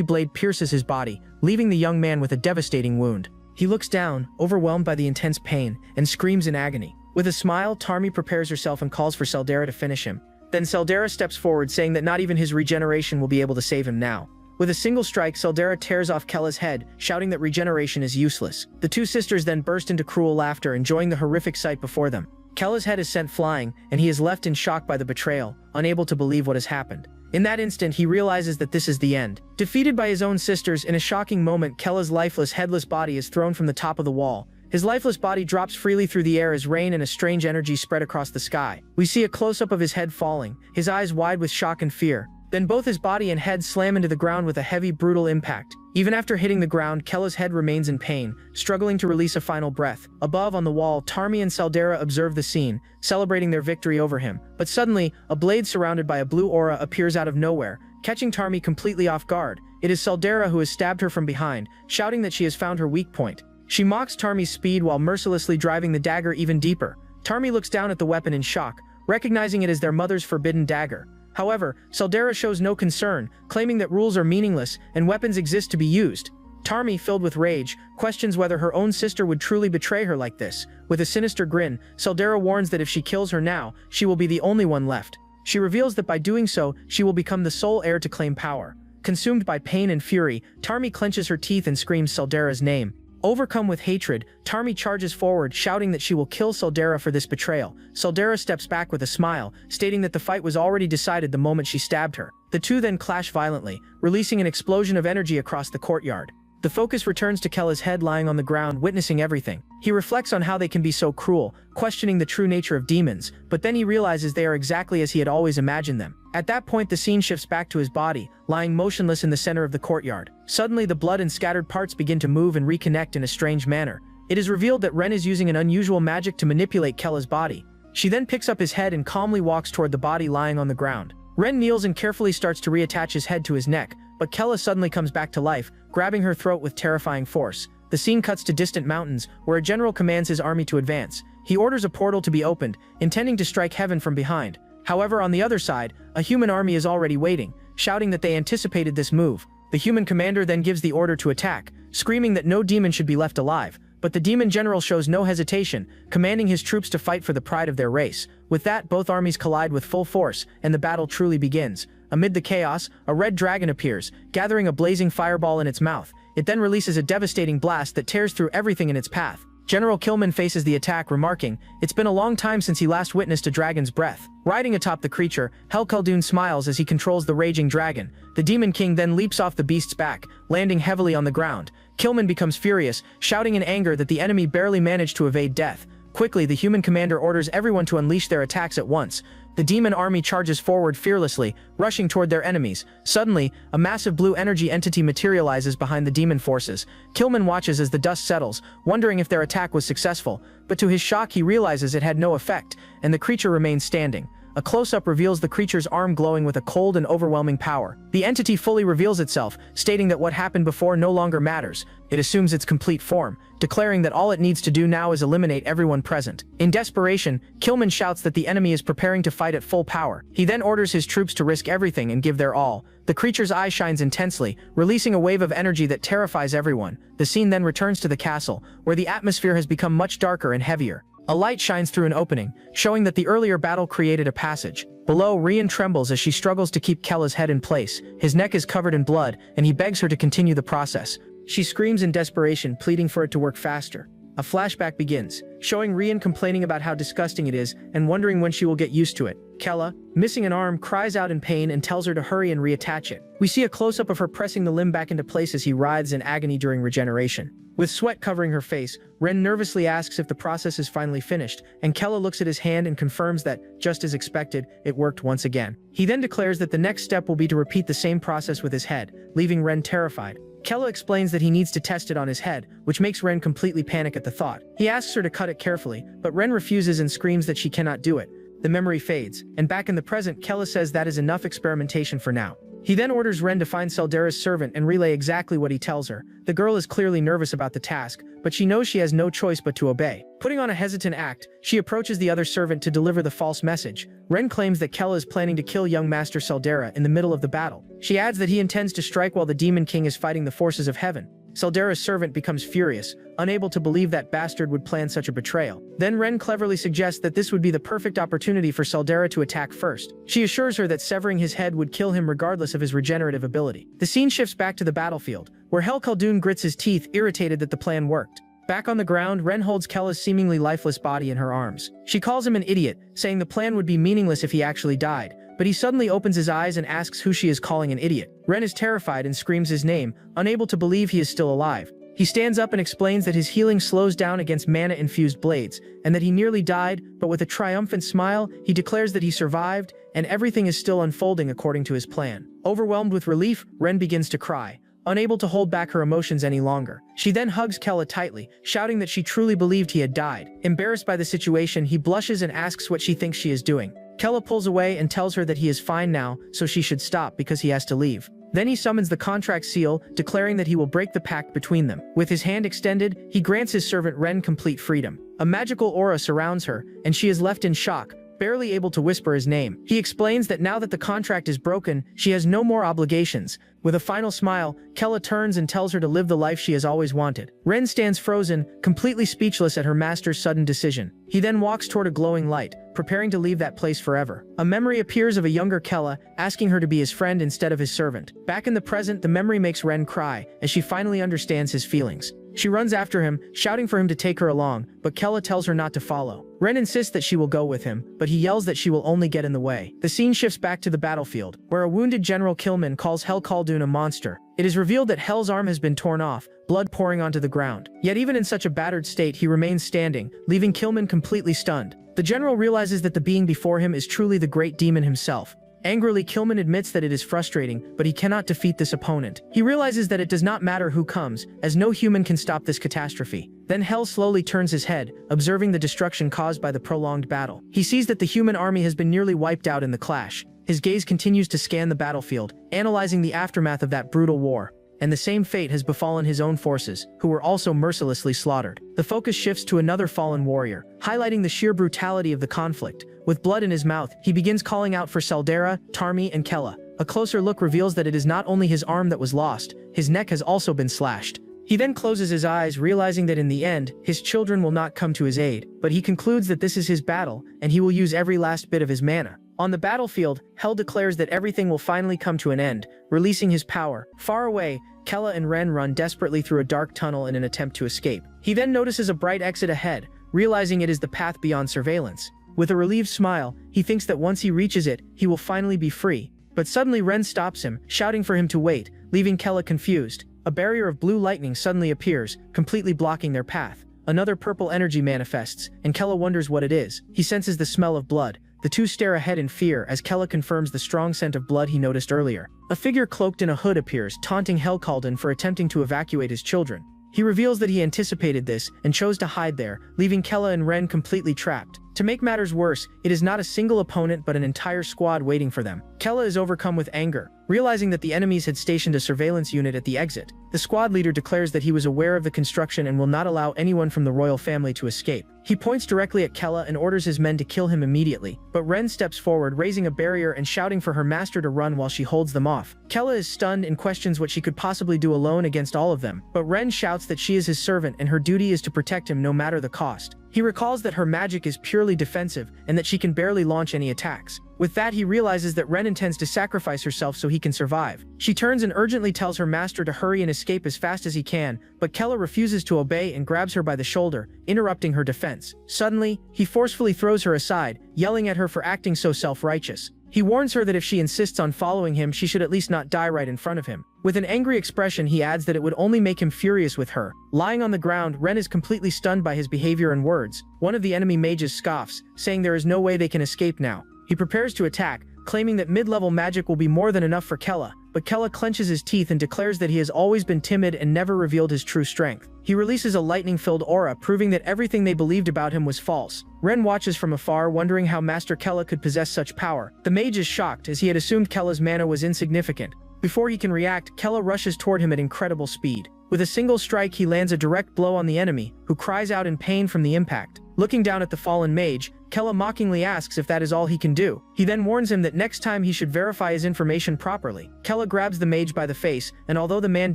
blade pierces his body, leaving the young man with a devastating wound. He looks down, overwhelmed by the intense pain, and screams in agony. With a smile, Tarmi prepares herself and calls for Saldera to finish him. Then Saldera steps forward, saying that not even his regeneration will be able to save him now. With a single strike, Saldera tears off Kella's head, shouting that regeneration is useless. The two sisters then burst into cruel laughter, enjoying the horrific sight before them. Kella's head is sent flying, and he is left in shock by the betrayal, unable to believe what has happened. In that instant, he realizes that this is the end. Defeated by his own sisters, in a shocking moment, Kella's lifeless, headless body is thrown from the top of the wall. His lifeless body drops freely through the air as rain and a strange energy spread across the sky. We see a close-up of his head falling, his eyes wide with shock and fear. Then both his body and head slam into the ground with a heavy, brutal impact. Even after hitting the ground, Kella's head remains in pain, struggling to release a final breath. Above, on the wall, Tarmi and Saldera observe the scene, celebrating their victory over him. But suddenly, a blade surrounded by a blue aura appears out of nowhere, catching Tarmi completely off guard. It is Saldera who has stabbed her from behind, shouting that she has found her weak point. She mocks Tarmi's speed while mercilessly driving the dagger even deeper. Tarmi looks down at the weapon in shock, recognizing it as their mother's forbidden dagger. However, Saldera shows no concern, claiming that rules are meaningless and weapons exist to be used. Tarmi, filled with rage, questions whether her own sister would truly betray her like this. With a sinister grin, Saldera warns that if she kills her now, she will be the only one left. She reveals that by doing so, she will become the sole heir to claim power. Consumed by pain and fury, Tarmi clenches her teeth and screams Saldera's name. Overcome with hatred, Tarmi charges forward, shouting that she will kill Saldera for this betrayal. Saldera steps back with a smile, stating that the fight was already decided the moment she stabbed her. The two then clash violently, releasing an explosion of energy across the courtyard. The focus returns to Kella's head lying on the ground, witnessing everything. He reflects on how they can be so cruel, questioning the true nature of demons, but then he realizes they are exactly as he had always imagined them. At that point, the scene shifts back to his body, lying motionless in the center of the courtyard. Suddenly, the blood and scattered parts begin to move and reconnect in a strange manner. It is revealed that Ren is using an unusual magic to manipulate Kella's body. She then picks up his head and calmly walks toward the body lying on the ground. Ren kneels and carefully starts to reattach his head to his neck, but Kella suddenly comes back to life, grabbing her throat with terrifying force. The scene cuts to distant mountains, where a general commands his army to advance. He orders a portal to be opened, intending to strike heaven from behind. However, on the other side, a human army is already waiting, shouting that they anticipated this move. The human commander then gives the order to attack, screaming that no demon should be left alive. But the demon general shows no hesitation, commanding his troops to fight for the pride of their race. With that, both armies collide with full force, and the battle truly begins. Amid the chaos, a red dragon appears, gathering a blazing fireball in its mouth. It then releases a devastating blast that tears through everything in its path. General Killman faces the attack, remarking, "It's been a long time since he last witnessed a dragon's breath." Riding atop the creature, Helkhaldun smiles as he controls the raging dragon. The Demon King then leaps off the beast's back, landing heavily on the ground. Killman becomes furious, shouting in anger that the enemy barely managed to evade death. Quickly, the human commander orders everyone to unleash their attacks at once. The demon army charges forward fearlessly, rushing toward their enemies. Suddenly, a massive blue energy entity materializes behind the demon forces. Killman watches as the dust settles, wondering if their attack was successful, but to his shock he realizes it had no effect, and the creature remains standing. A close-up reveals the creature's arm glowing with a cold and overwhelming power. The entity fully reveals itself, stating that what happened before no longer matters. It assumes its complete form, declaring that all it needs to do now is eliminate everyone present. In desperation, Killman shouts that the enemy is preparing to fight at full power. He then orders his troops to risk everything and give their all. The creature's eye shines intensely, releasing a wave of energy that terrifies everyone. The scene then returns to the castle, where the atmosphere has become much darker and heavier. A light shines through an opening, showing that the earlier battle created a passage. Below, Rian trembles as she struggles to keep Kella's head in place. His neck is covered in blood, and he begs her to continue the process. She screams in desperation, pleading for it to work faster. A flashback begins, showing Rian complaining about how disgusting it is and wondering when she will get used to it. Kella, missing an arm, cries out in pain and tells her to hurry and reattach it. We see a close-up of her pressing the limb back into place as he writhes in agony during regeneration. With sweat covering her face, Ren nervously asks if the process is finally finished, and Kella looks at his hand and confirms that, just as expected, it worked once again. He then declares that the next step will be to repeat the same process with his head, leaving Ren terrified. Kella explains that he needs to test it on his head, which makes Ren completely panic at the thought. He asks her to cut it carefully, but Ren refuses and screams that she cannot do it. The memory fades, and back in the present, Kella says that is enough experimentation for now. He then orders Ren to find Seldera's servant and relay exactly what he tells her. The girl is clearly nervous about the task, but she knows she has no choice but to obey. Putting on a hesitant act, she approaches the other servant to deliver the false message. Ren claims that Kella is planning to kill young Master Seldera in the middle of the battle. She adds that he intends to strike while the Demon King is fighting the forces of heaven. Seldera's servant becomes furious, unable to believe that bastard would plan such a betrayal. Then Ren cleverly suggests that this would be the perfect opportunity for Seldera to attack first. She assures her that severing his head would kill him regardless of his regenerative ability. The scene shifts back to the battlefield, where Hel Khaldun grits his teeth, irritated that the plan worked. Back on the ground, Ren holds Kella's seemingly lifeless body in her arms. She calls him an idiot, saying the plan would be meaningless if he actually died. But he suddenly opens his eyes and asks who she is calling an idiot. Ren is terrified and screams his name, unable to believe he is still alive. He stands up and explains that his healing slows down against mana-infused blades, and that he nearly died, but with a triumphant smile, he declares that he survived, and everything is still unfolding according to his plan. Overwhelmed with relief, Ren begins to cry, unable to hold back her emotions any longer. She then hugs Kella tightly, shouting that she truly believed he had died. Embarrassed by the situation, he blushes and asks what she thinks she is doing. Kella pulls away and tells her that he is fine now, so she should stop because he has to leave. Then he summons the contract seal, declaring that he will break the pact between them. With his hand extended, he grants his servant Ren complete freedom. A magical aura surrounds her, and she is left in shock, barely able to whisper his name. He explains that now that the contract is broken, she has no more obligations. With a final smile, Kella turns and tells her to live the life she has always wanted. Ren stands frozen, completely speechless at her master's sudden decision. He then walks toward a glowing light, preparing to leave that place forever. A memory appears of a younger Kella, asking her to be his friend instead of his servant. Back in the present, the memory makes Ren cry, as she finally understands his feelings. She runs after him, shouting for him to take her along, but Kella tells her not to follow. Ren insists that she will go with him, but he yells that she will only get in the way. The scene shifts back to the battlefield, where a wounded General Kilman calls Hel Khaldun a monster. It is revealed that Hel's arm has been torn off, blood pouring onto the ground. Yet even in such a battered state, he remains standing, leaving Kilman completely stunned. The general realizes that the being before him is truly the great demon himself. Angrily, Kilman admits that it is frustrating, but he cannot defeat this opponent. He realizes that it does not matter who comes, as no human can stop this catastrophe. Then Hel slowly turns his head, observing the destruction caused by the prolonged battle. He sees that the human army has been nearly wiped out in the clash. His gaze continues to scan the battlefield, analyzing the aftermath of that brutal war. And the same fate has befallen his own forces, who were also mercilessly slaughtered. The focus shifts to another fallen warrior, highlighting the sheer brutality of the conflict. With blood in his mouth, he begins calling out for Seldera, Tarmi, and Kella. A closer look reveals that it is not only his arm that was lost, his neck has also been slashed. He then closes his eyes, realizing that in the end, his children will not come to his aid, but he concludes that this is his battle, and he will use every last bit of his mana. On the battlefield, Hel declares that everything will finally come to an end, releasing his power. Far away, Kella and Ren run desperately through a dark tunnel in an attempt to escape. He then notices a bright exit ahead, realizing it is the path beyond surveillance. With a relieved smile, he thinks that once he reaches it, he will finally be free. But suddenly Ren stops him, shouting for him to wait, leaving Kella confused. A barrier of blue lightning suddenly appears, completely blocking their path. Another purple energy manifests, and Kella wonders what it is. He senses the smell of blood. The two stare ahead in fear as Kella confirms the strong scent of blood he noticed earlier. A figure cloaked in a hood appears, taunting Hel Khaldun for attempting to evacuate his children. He reveals that he anticipated this and chose to hide there, leaving Kella and Ren completely trapped. To make matters worse, it is not a single opponent but an entire squad waiting for them. Kella is overcome with anger, realizing that the enemies had stationed a surveillance unit at the exit. The squad leader declares that he was aware of the construction and will not allow anyone from the royal family to escape. He points directly at Kella and orders his men to kill him immediately, but Ren steps forward, raising a barrier and shouting for her master to run while she holds them off. Kella is stunned and questions what she could possibly do alone against all of them, but Ren shouts that she is his servant and her duty is to protect him no matter the cost. He recalls that her magic is purely defensive and that she can barely launch any attacks. With that, he realizes that Ren intends to sacrifice herself so he can survive. She turns and urgently tells her master to hurry and escape as fast as he can, but Kella refuses to obey and grabs her by the shoulder, interrupting her defense. Suddenly, he forcefully throws her aside, yelling at her for acting so self-righteous. He warns her that if she insists on following him, she should at least not die right in front of him. With an angry expression, he adds that it would only make him furious with her. Lying on the ground, Ren is completely stunned by his behavior and words. One of the enemy mages scoffs, saying there is no way they can escape now. He prepares to attack, claiming that mid-level magic will be more than enough for Kella, but Kella clenches his teeth and declares that he has always been timid and never revealed his true strength. He releases a lightning-filled aura, proving that everything they believed about him was false. Ren watches from afar, wondering how Master Kella could possess such power. The mage is shocked, as he had assumed Kella's mana was insignificant. Before he can react, Kella rushes toward him at incredible speed. With a single strike, he lands a direct blow on the enemy, who cries out in pain from the impact. Looking down at the fallen mage, Kella mockingly asks if that is all he can do. He then warns him that next time he should verify his information properly. Kella grabs the mage by the face, and although the man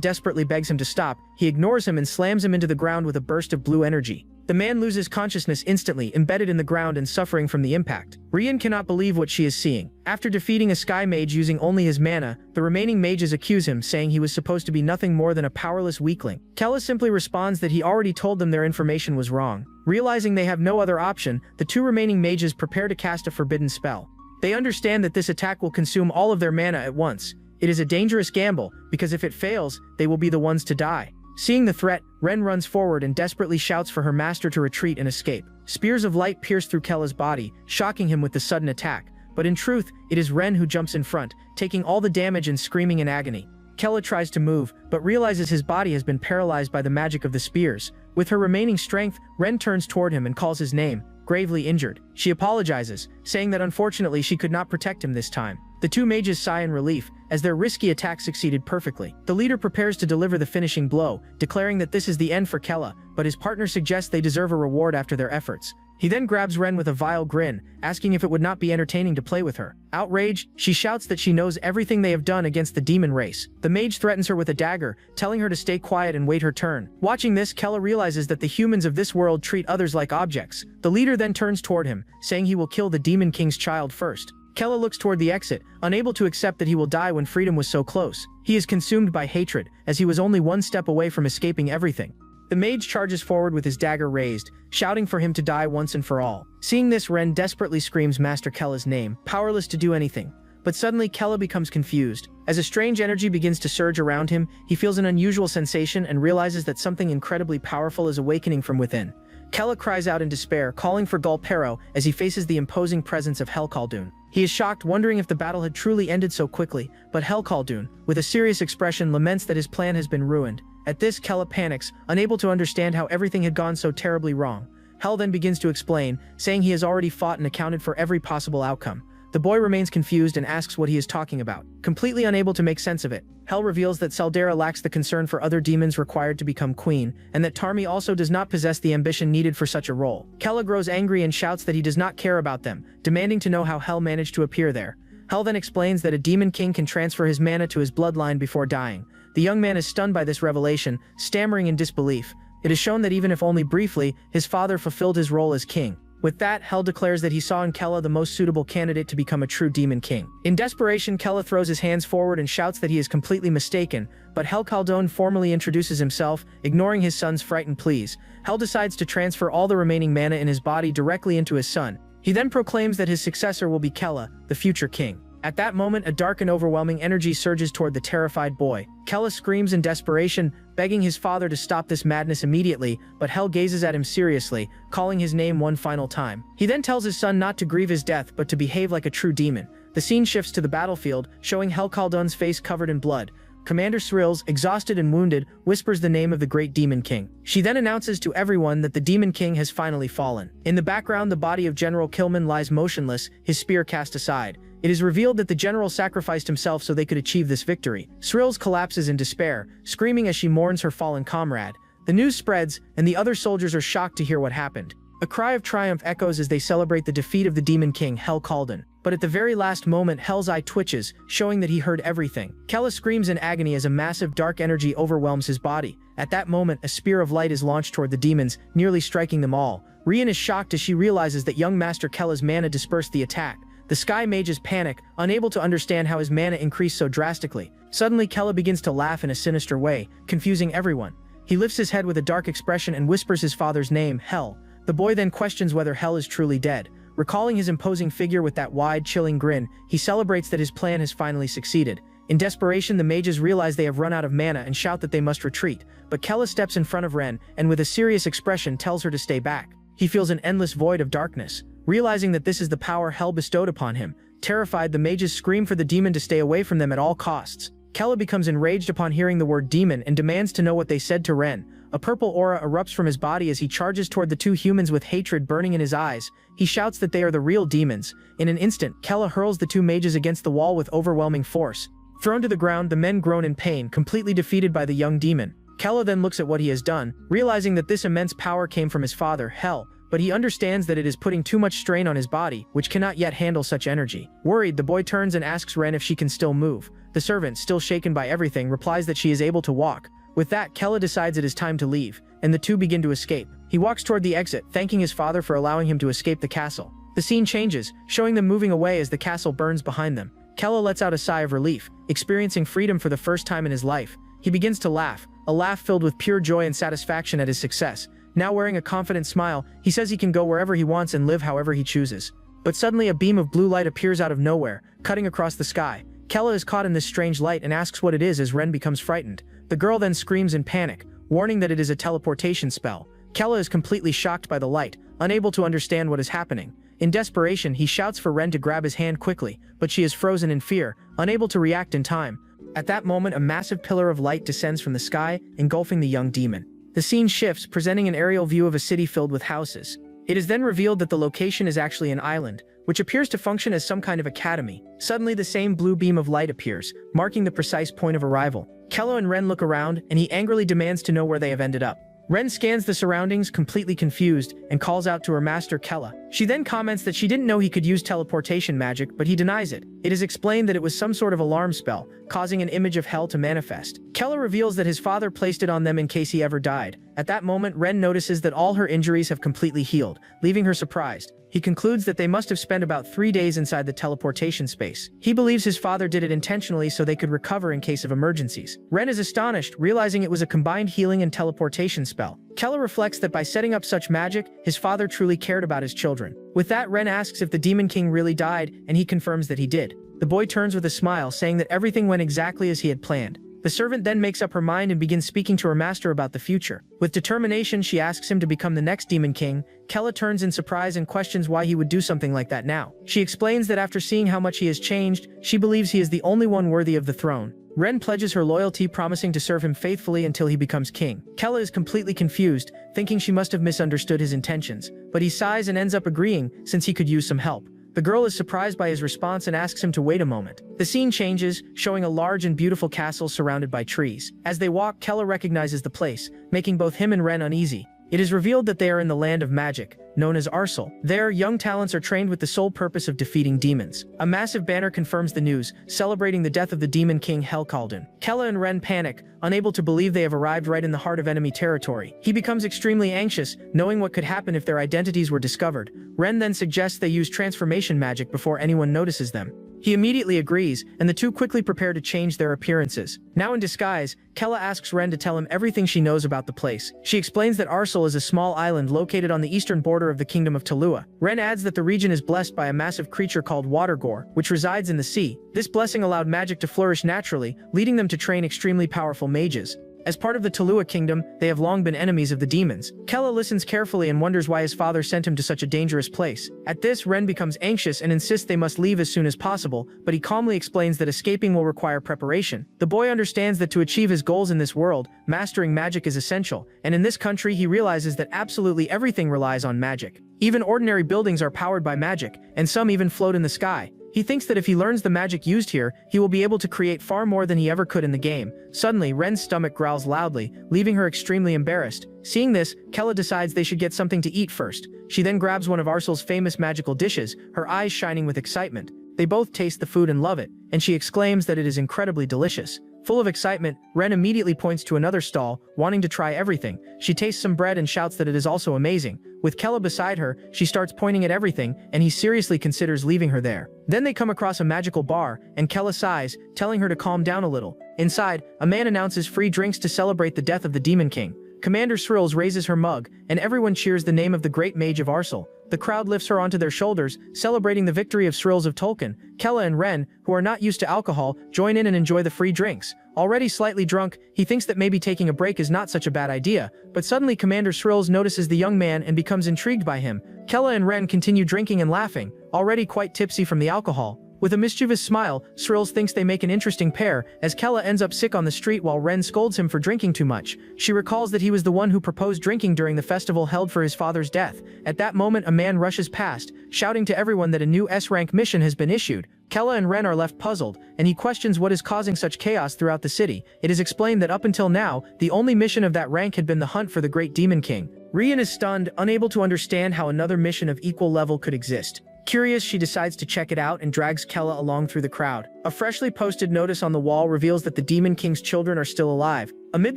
desperately begs him to stop, he ignores him and slams him into the ground with a burst of blue energy. The man loses consciousness instantly, embedded in the ground and suffering from the impact. Rian cannot believe what she is seeing. After defeating a sky mage using only his mana, the remaining mages accuse him, saying he was supposed to be nothing more than a powerless weakling. Kella simply responds that he already told them their information was wrong. Realizing they have no other option, the two remaining mages prepare to cast a forbidden spell. They understand that this attack will consume all of their mana at once. It is a dangerous gamble, because if it fails, they will be the ones to die. Seeing the threat, Ren runs forward and desperately shouts for her master to retreat and escape. Spears of light pierce through Kella's body, shocking him with the sudden attack. But in truth, it is Ren who jumps in front, taking all the damage and screaming in agony. Kella tries to move, but realizes his body has been paralyzed by the magic of the spears. With her remaining strength, Ren turns toward him and calls his name, gravely injured. She apologizes, saying that unfortunately she could not protect him this time. The two mages sigh in relief, as their risky attack succeeded perfectly. The leader prepares to deliver the finishing blow, declaring that this is the end for Kella, but his partner suggests they deserve a reward after their efforts. He then grabs Ren with a vile grin, asking if it would not be entertaining to play with her. Outraged, she shouts that she knows everything they have done against the demon race. The mage threatens her with a dagger, telling her to stay quiet and wait her turn. Watching this, Kella realizes that the humans of this world treat others like objects. The leader then turns toward him, saying he will kill the demon king's child first. Kella looks toward the exit, unable to accept that he will die when freedom was so close. He is consumed by hatred, as he was only one step away from escaping everything. The mage charges forward with his dagger raised, shouting for him to die once and for all. Seeing this, Ren desperately screams Master Kella's name, powerless to do anything. But suddenly, Kella becomes confused. As a strange energy begins to surge around him, he feels an unusual sensation and realizes that something incredibly powerful is awakening from within. Kella cries out in despair, calling for Gulpero as he faces the imposing presence of Khaldun. He is shocked, wondering if the battle had truly ended so quickly, but Khaldun, with a serious expression, laments that his plan has been ruined. At this, Kella panics, unable to understand how everything had gone so terribly wrong. Hel then begins to explain, saying he has already fought and accounted for every possible outcome. The boy remains confused and asks what he is talking about. Completely unable to make sense of it, Hel reveals that Saldera lacks the concern for other demons required to become queen, and that Tarmi also does not possess the ambition needed for such a role. Kella grows angry and shouts that he does not care about them, demanding to know how Hel managed to appear there. Hel then explains that a demon king can transfer his mana to his bloodline before dying. The young man is stunned by this revelation, stammering in disbelief. It is shown that even if only briefly, his father fulfilled his role as king. With that, Hel declares that he saw in Kella the most suitable candidate to become a true demon king. In desperation, Kella throws his hands forward and shouts that he is completely mistaken, but Khaldun formally introduces himself, ignoring his son's frightened pleas. Hel decides to transfer all the remaining mana in his body directly into his son. He then proclaims that his successor will be Kella, the future king. At that moment, a dark and overwhelming energy surges toward the terrified boy. Kella screams in desperation, begging his father to stop this madness immediately, but Hel gazes at him seriously, calling his name one final time. He then tells his son not to grieve his death but to behave like a true demon. The scene shifts to the battlefield, showing Khaldun's face covered in blood. Commander Srills, exhausted and wounded, whispers the name of the great demon king. She then announces to everyone that the demon king has finally fallen. In the background, the body of General Killman lies motionless, his spear cast aside. It is revealed that the general sacrificed himself so they could achieve this victory. Srills collapses in despair, screaming as she mourns her fallen comrade. The news spreads, and the other soldiers are shocked to hear what happened. A cry of triumph echoes as they celebrate the defeat of the demon king, Khaldun. But at the very last moment, Hel's eye twitches, showing that he heard everything. Kella screams in agony as a massive dark energy overwhelms his body. At that moment, a spear of light is launched toward the demons, nearly striking them all. Rian is shocked as she realizes that young Master Kella's mana dispersed the attack. The Sky Mages panic, unable to understand how his mana increased so drastically. Suddenly, Kella begins to laugh in a sinister way, confusing everyone. He lifts his head with a dark expression and whispers his father's name, Hel. The boy then questions whether Hel is truly dead. Recalling his imposing figure with that wide, chilling grin, he celebrates that his plan has finally succeeded. In desperation, the mages realize they have run out of mana and shout that they must retreat, but Kella steps in front of Ren and with a serious expression tells her to stay back. He feels an endless void of darkness. Realizing that this is the power Hel bestowed upon him, terrified, the mages scream for the demon to stay away from them at all costs. Kella becomes enraged upon hearing the word demon and demands to know what they said to Ren. A purple aura erupts from his body as he charges toward the two humans with hatred burning in his eyes. He shouts that they are the real demons. In an instant, Kella hurls the two mages against the wall with overwhelming force. Thrown to the ground, the men groan in pain, completely defeated by the young demon. Kella then looks at what he has done, realizing that this immense power came from his father, Hell, but he understands that it is putting too much strain on his body, which cannot yet handle such energy. Worried, the boy turns and asks Ren if she can still move. The servant, still shaken by everything, replies that she is able to walk. With that, Kella decides it is time to leave, and the two begin to escape. He walks toward the exit, thanking his father for allowing him to escape the castle. The scene changes, showing them moving away as the castle burns behind them. Kella lets out a sigh of relief, experiencing freedom for the first time in his life. He begins to laugh, a laugh filled with pure joy and satisfaction at his success. Now wearing a confident smile, he says he can go wherever he wants and live however he chooses. But suddenly a beam of blue light appears out of nowhere, cutting across the sky. Kella is caught in this strange light and asks what it is as Ren becomes frightened. The girl then screams in panic, warning that it is a teleportation spell. Kella is completely shocked by the light, unable to understand what is happening. In desperation, he shouts for Ren to grab his hand quickly, but she is frozen in fear, unable to react in time. At that moment, a massive pillar of light descends from the sky, engulfing the young demon. The scene shifts, presenting an aerial view of a city filled with houses. It is then revealed that the location is actually an island, which appears to function as some kind of academy. Suddenly, the same blue beam of light appears, marking the precise point of arrival. Kella and Ren look around, and he angrily demands to know where they have ended up. Ren scans the surroundings, completely confused, and calls out to her master Kella. She then comments that she didn't know he could use teleportation magic, but he denies it. It is explained that it was some sort of alarm spell, causing an image of hell to manifest. Kella reveals that his father placed it on them in case he ever died. At that moment, Ren notices that all her injuries have completely healed, leaving her surprised. He concludes that they must have spent about 3 days inside the teleportation space. He believes his father did it intentionally so they could recover in case of emergencies. Ren is astonished, realizing it was a combined healing and teleportation spell. Kella reflects that by setting up such magic, his father truly cared about his children. With that, Ren asks if the Demon King really died, and he confirms that he did. The boy turns with a smile, saying that everything went exactly as he had planned. The servant then makes up her mind and begins speaking to her master about the future. With determination, she asks him to become the next Demon King. Kella turns in surprise and questions why he would do something like that now. She explains that after seeing how much he has changed, she believes he is the only one worthy of the throne. Ren pledges her loyalty, promising to serve him faithfully until he becomes king. Kella is completely confused, thinking she must have misunderstood his intentions, but he sighs and ends up agreeing, since he could use some help. The girl is surprised by his response and asks him to wait a moment. The scene changes, showing a large and beautiful castle surrounded by trees. As they walk, Kella recognizes the place, making both him and Ren uneasy. It is revealed that they are in the land of magic, known as Arsal. There, young talents are trained with the sole purpose of defeating demons. A massive banner confirms the news, celebrating the death of the Demon King Helkalden. Kella and Ren panic, unable to believe they have arrived right in the heart of enemy territory. He becomes extremely anxious, knowing what could happen if their identities were discovered. Ren then suggests they use transformation magic before anyone notices them. He immediately agrees, and the two quickly prepare to change their appearances. Now in disguise, Kella asks Ren to tell him everything she knows about the place. She explains that Arsal is a small island located on the eastern border of the kingdom of Talua. Ren adds that the region is blessed by a massive creature called Watergore, which resides in the sea. This blessing allowed magic to flourish naturally, leading them to train extremely powerful mages. As part of the Talua kingdom, they have long been enemies of the demons. Kella listens carefully and wonders why his father sent him to such a dangerous place. At this, Ren becomes anxious and insists they must leave as soon as possible, but he calmly explains that escaping will require preparation. The boy understands that to achieve his goals in this world, mastering magic is essential, and in this country he realizes that absolutely everything relies on magic. Even ordinary buildings are powered by magic, and some even float in the sky. He thinks that if he learns the magic used here, he will be able to create far more than he ever could in the game. Suddenly, Ren's stomach growls loudly, leaving her extremely embarrassed. Seeing this, Kella decides they should get something to eat first. She then grabs one of Arsal's famous magical dishes, her eyes shining with excitement. They both taste the food and love it, and she exclaims that it is incredibly delicious. Full of excitement, Ren immediately points to another stall, wanting to try everything. She tastes some bread and shouts that it is also amazing. With Kella beside her, she starts pointing at everything, and he seriously considers leaving her there. Then they come across a magical bar, and Kella sighs, telling her to calm down a little. Inside, a man announces free drinks to celebrate the death of the Demon King. Commander Srills raises her mug, and everyone cheers the name of the great mage of Arsal. The crowd lifts her onto their shoulders, celebrating the victory of Srills of Tolkien. Kella and Ren, who are not used to alcohol, join in and enjoy the free drinks. Already slightly drunk, he thinks that maybe taking a break is not such a bad idea, but suddenly Commander Srills notices the young man and becomes intrigued by him. Kella and Ren continue drinking and laughing, already quite tipsy from the alcohol. With a mischievous smile, Srills thinks they make an interesting pair, as Kella ends up sick on the street while Ren scolds him for drinking too much. She recalls that he was the one who proposed drinking during the festival held for his father's death. At that moment, a man rushes past, shouting to everyone that a new S-rank mission has been issued. Kella and Ren are left puzzled, and he questions what is causing such chaos throughout the city. It is explained that up until now, the only mission of that rank had been the hunt for the Great Demon King. Rian is stunned, unable to understand how another mission of equal level could exist. Curious, she decides to check it out and drags Kella along through the crowd. A freshly posted notice on the wall reveals that the Demon King's children are still alive. Amid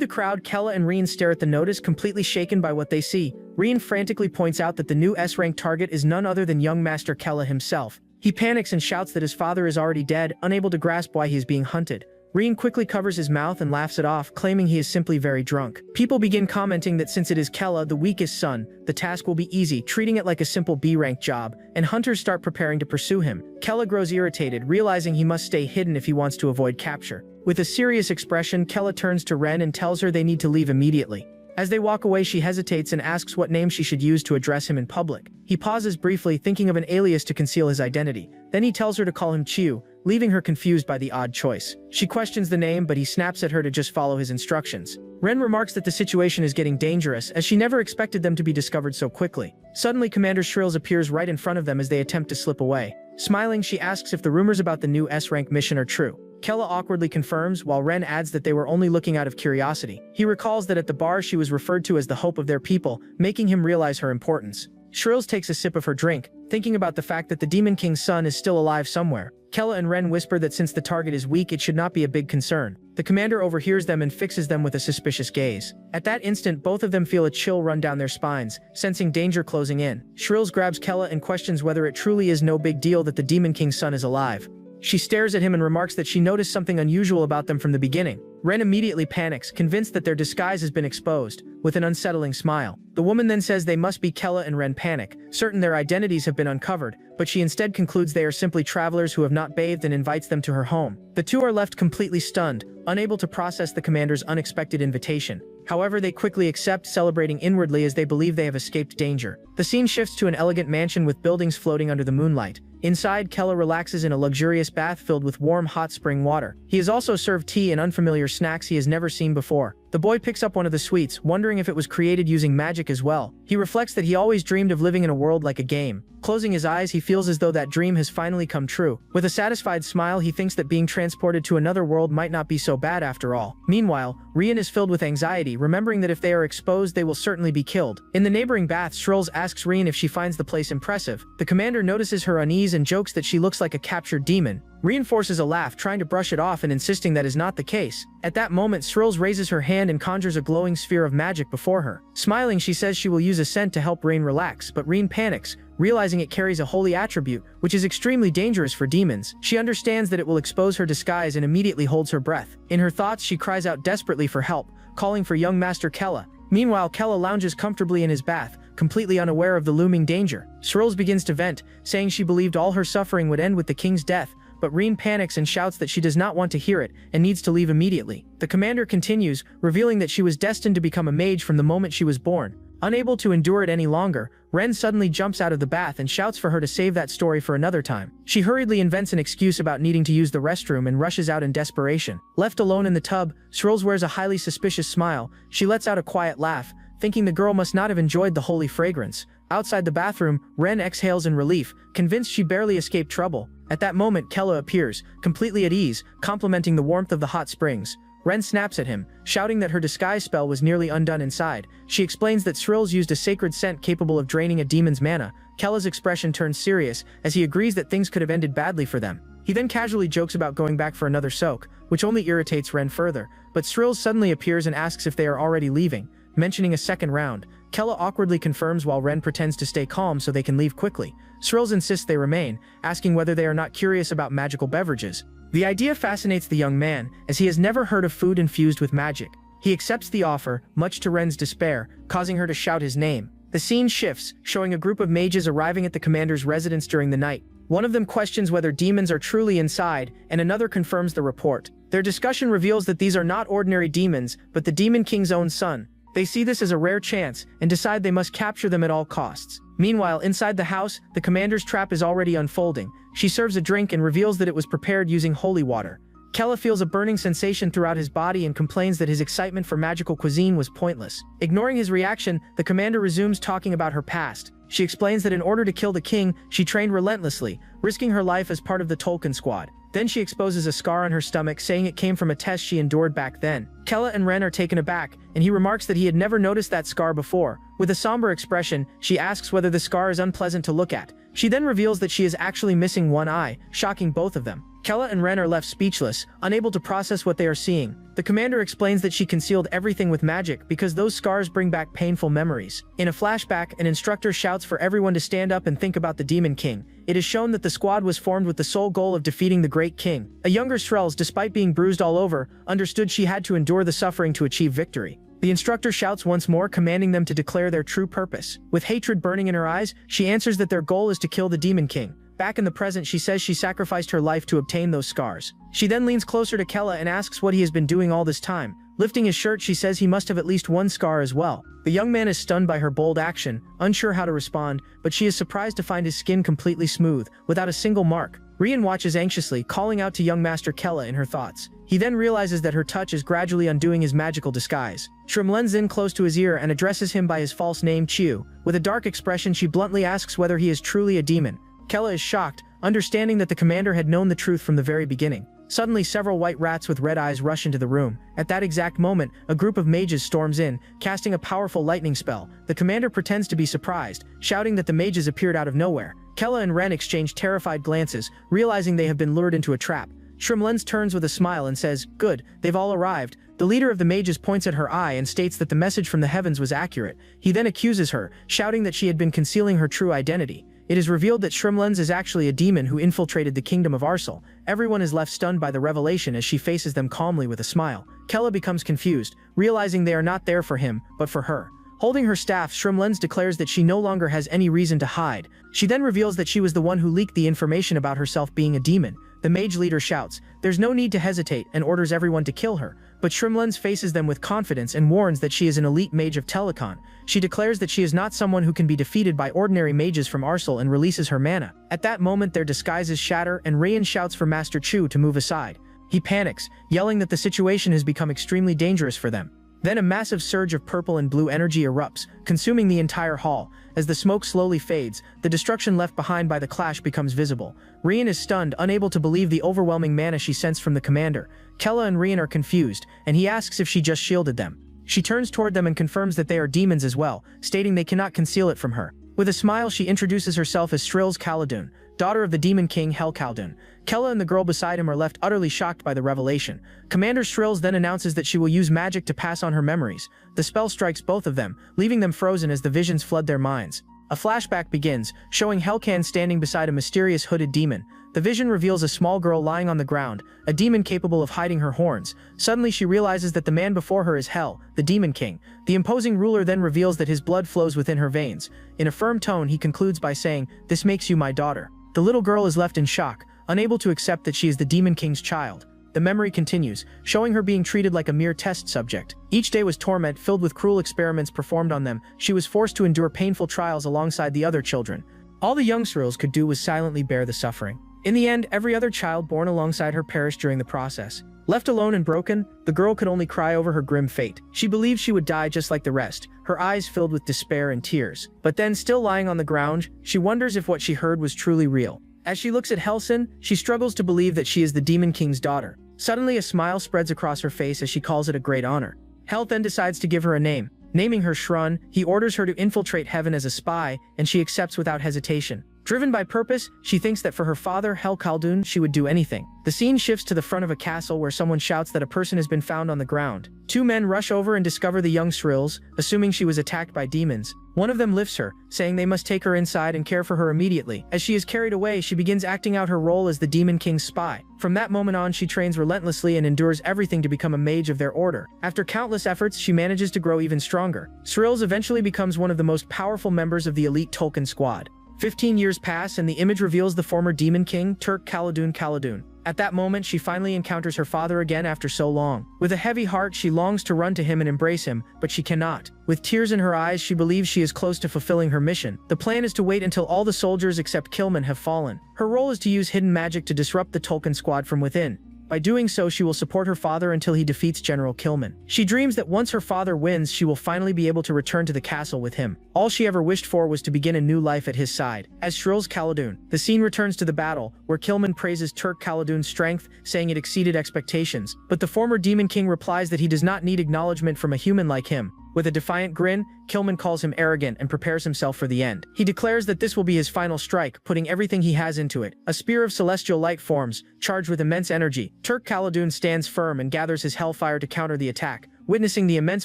the crowd, Kella and Rian stare at the notice, completely shaken by what they see. Rian frantically points out that the new S-rank target is none other than young Master Kella himself. He panics and shouts that his father is already dead, unable to grasp why he is being hunted. Rian quickly covers his mouth and laughs it off, claiming he is simply very drunk. People begin commenting that since it is Kella, the weakest son, the task will be easy, treating it like a simple B-rank job, and hunters start preparing to pursue him. Kella grows irritated, realizing he must stay hidden if he wants to avoid capture. With a serious expression, Kella turns to Ren and tells her they need to leave immediately. As they walk away, she hesitates and asks what name she should use to address him in public. He pauses briefly, thinking of an alias to conceal his identity. Then he tells her to call him Chiu, leaving her confused by the odd choice. She questions the name, but he snaps at her to just follow his instructions. Ren remarks that the situation is getting dangerous, as she never expected them to be discovered so quickly. Suddenly, Commander Shrills appears right in front of them as they attempt to slip away. Smiling, she asks if the rumors about the new S-rank mission are true. Kella awkwardly confirms, while Ren adds that they were only looking out of curiosity. He recalls that at the bar she was referred to as the hope of their people, making him realize her importance. Shrills takes a sip of her drink, thinking about the fact that the Demon King's son is still alive somewhere. Kella and Ren whisper that since the target is weak, it should not be a big concern. The commander overhears them and fixes them with a suspicious gaze. At that instant, both of them feel a chill run down their spines, sensing danger closing in. Shrills grabs Kella and questions whether it truly is no big deal that the Demon King's son is alive. She stares at him and remarks that she noticed something unusual about them from the beginning. Ren immediately panics, convinced that their disguise has been exposed, with an unsettling smile. The woman then says they must be Kella, and Ren panic, certain their identities have been uncovered, but she instead concludes they are simply travelers who have not bathed and invites them to her home. The two are left completely stunned, unable to process the commander's unexpected invitation. However, they quickly accept, celebrating inwardly as they believe they have escaped danger. The scene shifts to an elegant mansion with buildings floating under the moonlight. Inside, Kella relaxes in a luxurious bath filled with warm, hot spring water. He is also served tea and unfamiliar snacks he has never seen before. The boy picks up one of the sweets, wondering if it was created using magic as well. He reflects that he always dreamed of living in a world like a game. Closing his eyes, he feels as though that dream has finally come true. With a satisfied smile, he thinks that being transported to another world might not be so bad after all. Meanwhile, Rian is filled with anxiety, remembering that if they are exposed, they will certainly be killed. In the neighboring bath, Shrills asks Rian if she finds the place impressive. The commander notices her unease and jokes that she looks like a captured demon. Rian forces a laugh, trying to brush it off and insisting that is not the case. At that moment, Shrills raises her hand and conjures a glowing sphere of magic before her. Smiling, she says she will use a scent to help Rian relax, but Rian panics, realizing it carries a holy attribute, which is extremely dangerous for demons. She understands that it will expose her disguise and immediately holds her breath. In her thoughts, she cries out desperately for help, calling for young Master Kella. Meanwhile, Kella lounges comfortably in his bath, completely unaware of the looming danger. Shrills begins to vent, saying she believed all her suffering would end with the king's death, but Rian panics and shouts that she does not want to hear it and needs to leave immediately. The commander continues, revealing that she was destined to become a mage from the moment she was born. Unable to endure it any longer, Ren suddenly jumps out of the bath and shouts for her to save that story for another time. She hurriedly invents an excuse about needing to use the restroom and rushes out in desperation. Left alone in the tub, Shrills wears a highly suspicious smile. She lets out a quiet laugh, thinking the girl must not have enjoyed the holy fragrance. Outside the bathroom, Ren exhales in relief, convinced she barely escaped trouble. At that moment, Kella appears, completely at ease, complimenting the warmth of the hot springs. Ren snaps at him, shouting that her disguise spell was nearly undone inside. She explains that Shrills used a sacred scent capable of draining a demon's mana. Kella's expression turns serious, as he agrees that things could have ended badly for them. He then casually jokes about going back for another soak, which only irritates Ren further, but Shrills suddenly appears and asks if they are already leaving, mentioning a second round. Kella awkwardly confirms while Ren pretends to stay calm so they can leave quickly. Shrills insists they remain, asking whether they are not curious about magical beverages. The idea fascinates the young man, as he has never heard of food infused with magic. He accepts the offer, much to Ren's despair, causing her to shout his name. The scene shifts, showing a group of mages arriving at the commander's residence during the night. One of them questions whether demons are truly inside, and another confirms the report. Their discussion reveals that these are not ordinary demons, but the Demon King's own son. They see this as a rare chance, and decide they must capture them at all costs. Meanwhile, inside the house, the commander's trap is already unfolding. She serves a drink and reveals that it was prepared using holy water. Kella feels a burning sensation throughout his body and complains that his excitement for magical cuisine was pointless. Ignoring his reaction, the commander resumes talking about her past. She explains that in order to kill the king, she trained relentlessly, risking her life as part of the Tolkien squad. Then she exposes a scar on her stomach, saying it came from a test she endured back then. Kella and Ren are taken aback, and he remarks that he had never noticed that scar before. With a somber expression, she asks whether the scar is unpleasant to look at. She then reveals that she is actually missing one eye, shocking both of them. Kella and Ren are left speechless, unable to process what they are seeing. The commander explains that she concealed everything with magic because those scars bring back painful memories. In a flashback, an instructor shouts for everyone to stand up and think about the Demon King. It is shown that the squad was formed with the sole goal of defeating the Great King. A younger Shrells, despite being bruised all over, understood she had to endure the suffering to achieve victory. The instructor shouts once more, commanding them to declare their true purpose. With hatred burning in her eyes, she answers that their goal is to kill the Demon King. Back in the present, she says she sacrificed her life to obtain those scars. She then leans closer to Kella and asks what he has been doing all this time. Lifting his shirt, she says he must have at least one scar as well. The young man is stunned by her bold action, unsure how to respond, but she is surprised to find his skin completely smooth, without a single mark. Rian watches anxiously, calling out to young Master Kella in her thoughts. He then realizes that her touch is gradually undoing his magical disguise. Shrim leans in close to his ear and addresses him by his false name, Chiu. With a dark expression, she bluntly asks whether he is truly a demon. Kella is shocked, understanding that the commander had known the truth from the very beginning. Suddenly, several white rats with red eyes rush into the room. At that exact moment, a group of mages storms in, casting a powerful lightning spell. The commander pretends to be surprised, shouting that the mages appeared out of nowhere. Kella and Ren exchange terrified glances, realizing they have been lured into a trap. Shrimlens turns with a smile and says, "Good, they've all arrived." The leader of the mages points at her eye and states that the message from the heavens was accurate. He then accuses her, shouting that she had been concealing her true identity. It is revealed that Shrimlens is actually a demon who infiltrated the kingdom of Arsal. Everyone is left stunned by the revelation as she faces them calmly with a smile. Kella becomes confused, realizing they are not there for him, but for her. Holding her staff, Shrimlens declares that she no longer has any reason to hide. She then reveals that she was the one who leaked the information about herself being a demon. The mage leader shouts, "There's no need to hesitate," and orders everyone to kill her. But Shrimlens faces them with confidence and warns that she is an elite mage of Telecon. She declares that she is not someone who can be defeated by ordinary mages from Arsal and releases her mana. At that moment, their disguises shatter and Rayan shouts for Master Chu to move aside. He panics, yelling that the situation has become extremely dangerous for them. Then a massive surge of purple and blue energy erupts, consuming the entire hall. As the smoke slowly fades, the destruction left behind by the clash becomes visible. Rian is stunned, unable to believe the overwhelming mana she sensed from the commander. Kella and Rian are confused, and he asks if she just shielded them. She turns toward them and confirms that they are demons as well, stating they cannot conceal it from her. With a smile, she introduces herself as Shrills Khaldun, daughter of the Demon King Hel Khaldun. Kella and the girl beside him are left utterly shocked by the revelation. Commander Shrills then announces that she will use magic to pass on her memories. The spell strikes both of them, leaving them frozen as the visions flood their minds. A flashback begins, showing Helkan standing beside a mysterious hooded demon. The vision reveals a small girl lying on the ground, a demon capable of hiding her horns. Suddenly she realizes that the man before her is Hel, the Demon King. The imposing ruler then reveals that his blood flows within her veins. In a firm tone, he concludes by saying, "This makes you my daughter." The little girl is left in shock, unable to accept that she is the Demon King's child. The memory continues, showing her being treated like a mere test subject. Each day was torment, filled with cruel experiments performed on them. She was forced to endure painful trials alongside the other children. All the young Srills could do was silently bear the suffering. In the end, every other child born alongside her perished during the process. Left alone and broken, the girl could only cry over her grim fate. She believed she would die just like the rest, her eyes filled with despair and tears. But then, still lying on the ground, she wonders if what she heard was truly real. As she looks at Helsin, she struggles to believe that she is the Demon King's daughter. Suddenly, a smile spreads across her face as she calls it a great honor. Hel then decides to give her a name. Naming her Shrun, he orders her to infiltrate heaven as a spy, and she accepts without hesitation. Driven by purpose, she thinks that for her father, Hel Khaldun, she would do anything. The scene shifts to the front of a castle where someone shouts that a person has been found on the ground. Two men rush over and discover the young Srills, assuming she was attacked by demons. One of them lifts her, saying they must take her inside and care for her immediately. As she is carried away, she begins acting out her role as the Demon King's spy. From that moment on, she trains relentlessly and endures everything to become a mage of their order. After countless efforts, she manages to grow even stronger. Srills eventually becomes one of the most powerful members of the elite Tolkien squad. 15 years pass and the image reveals the former Demon King, Turk Khaldun. At that moment, she finally encounters her father again after so long. With a heavy heart, she longs to run to him and embrace him, but she cannot. With tears in her eyes, she believes she is close to fulfilling her mission. The plan is to wait until all the soldiers except Kilman have fallen. Her role is to use hidden magic to disrupt the Tolkien squad from within. By doing so, she will support her father until he defeats General Kilman. She dreams that once her father wins, she will finally be able to return to the castle with him. All she ever wished for was to begin a new life at his side. As Shril's Khaldun, the scene returns to the battle, where Kilman praises Turk Khaldun's strength, saying it exceeded expectations. But the former Demon King replies that he does not need acknowledgement from a human like him. With a defiant grin, Kilman calls him arrogant and prepares himself for the end. He declares that this will be his final strike, putting everything he has into it. A spear of celestial light forms, charged with immense energy. Turk Khaldun stands firm and gathers his hellfire to counter the attack. Witnessing the immense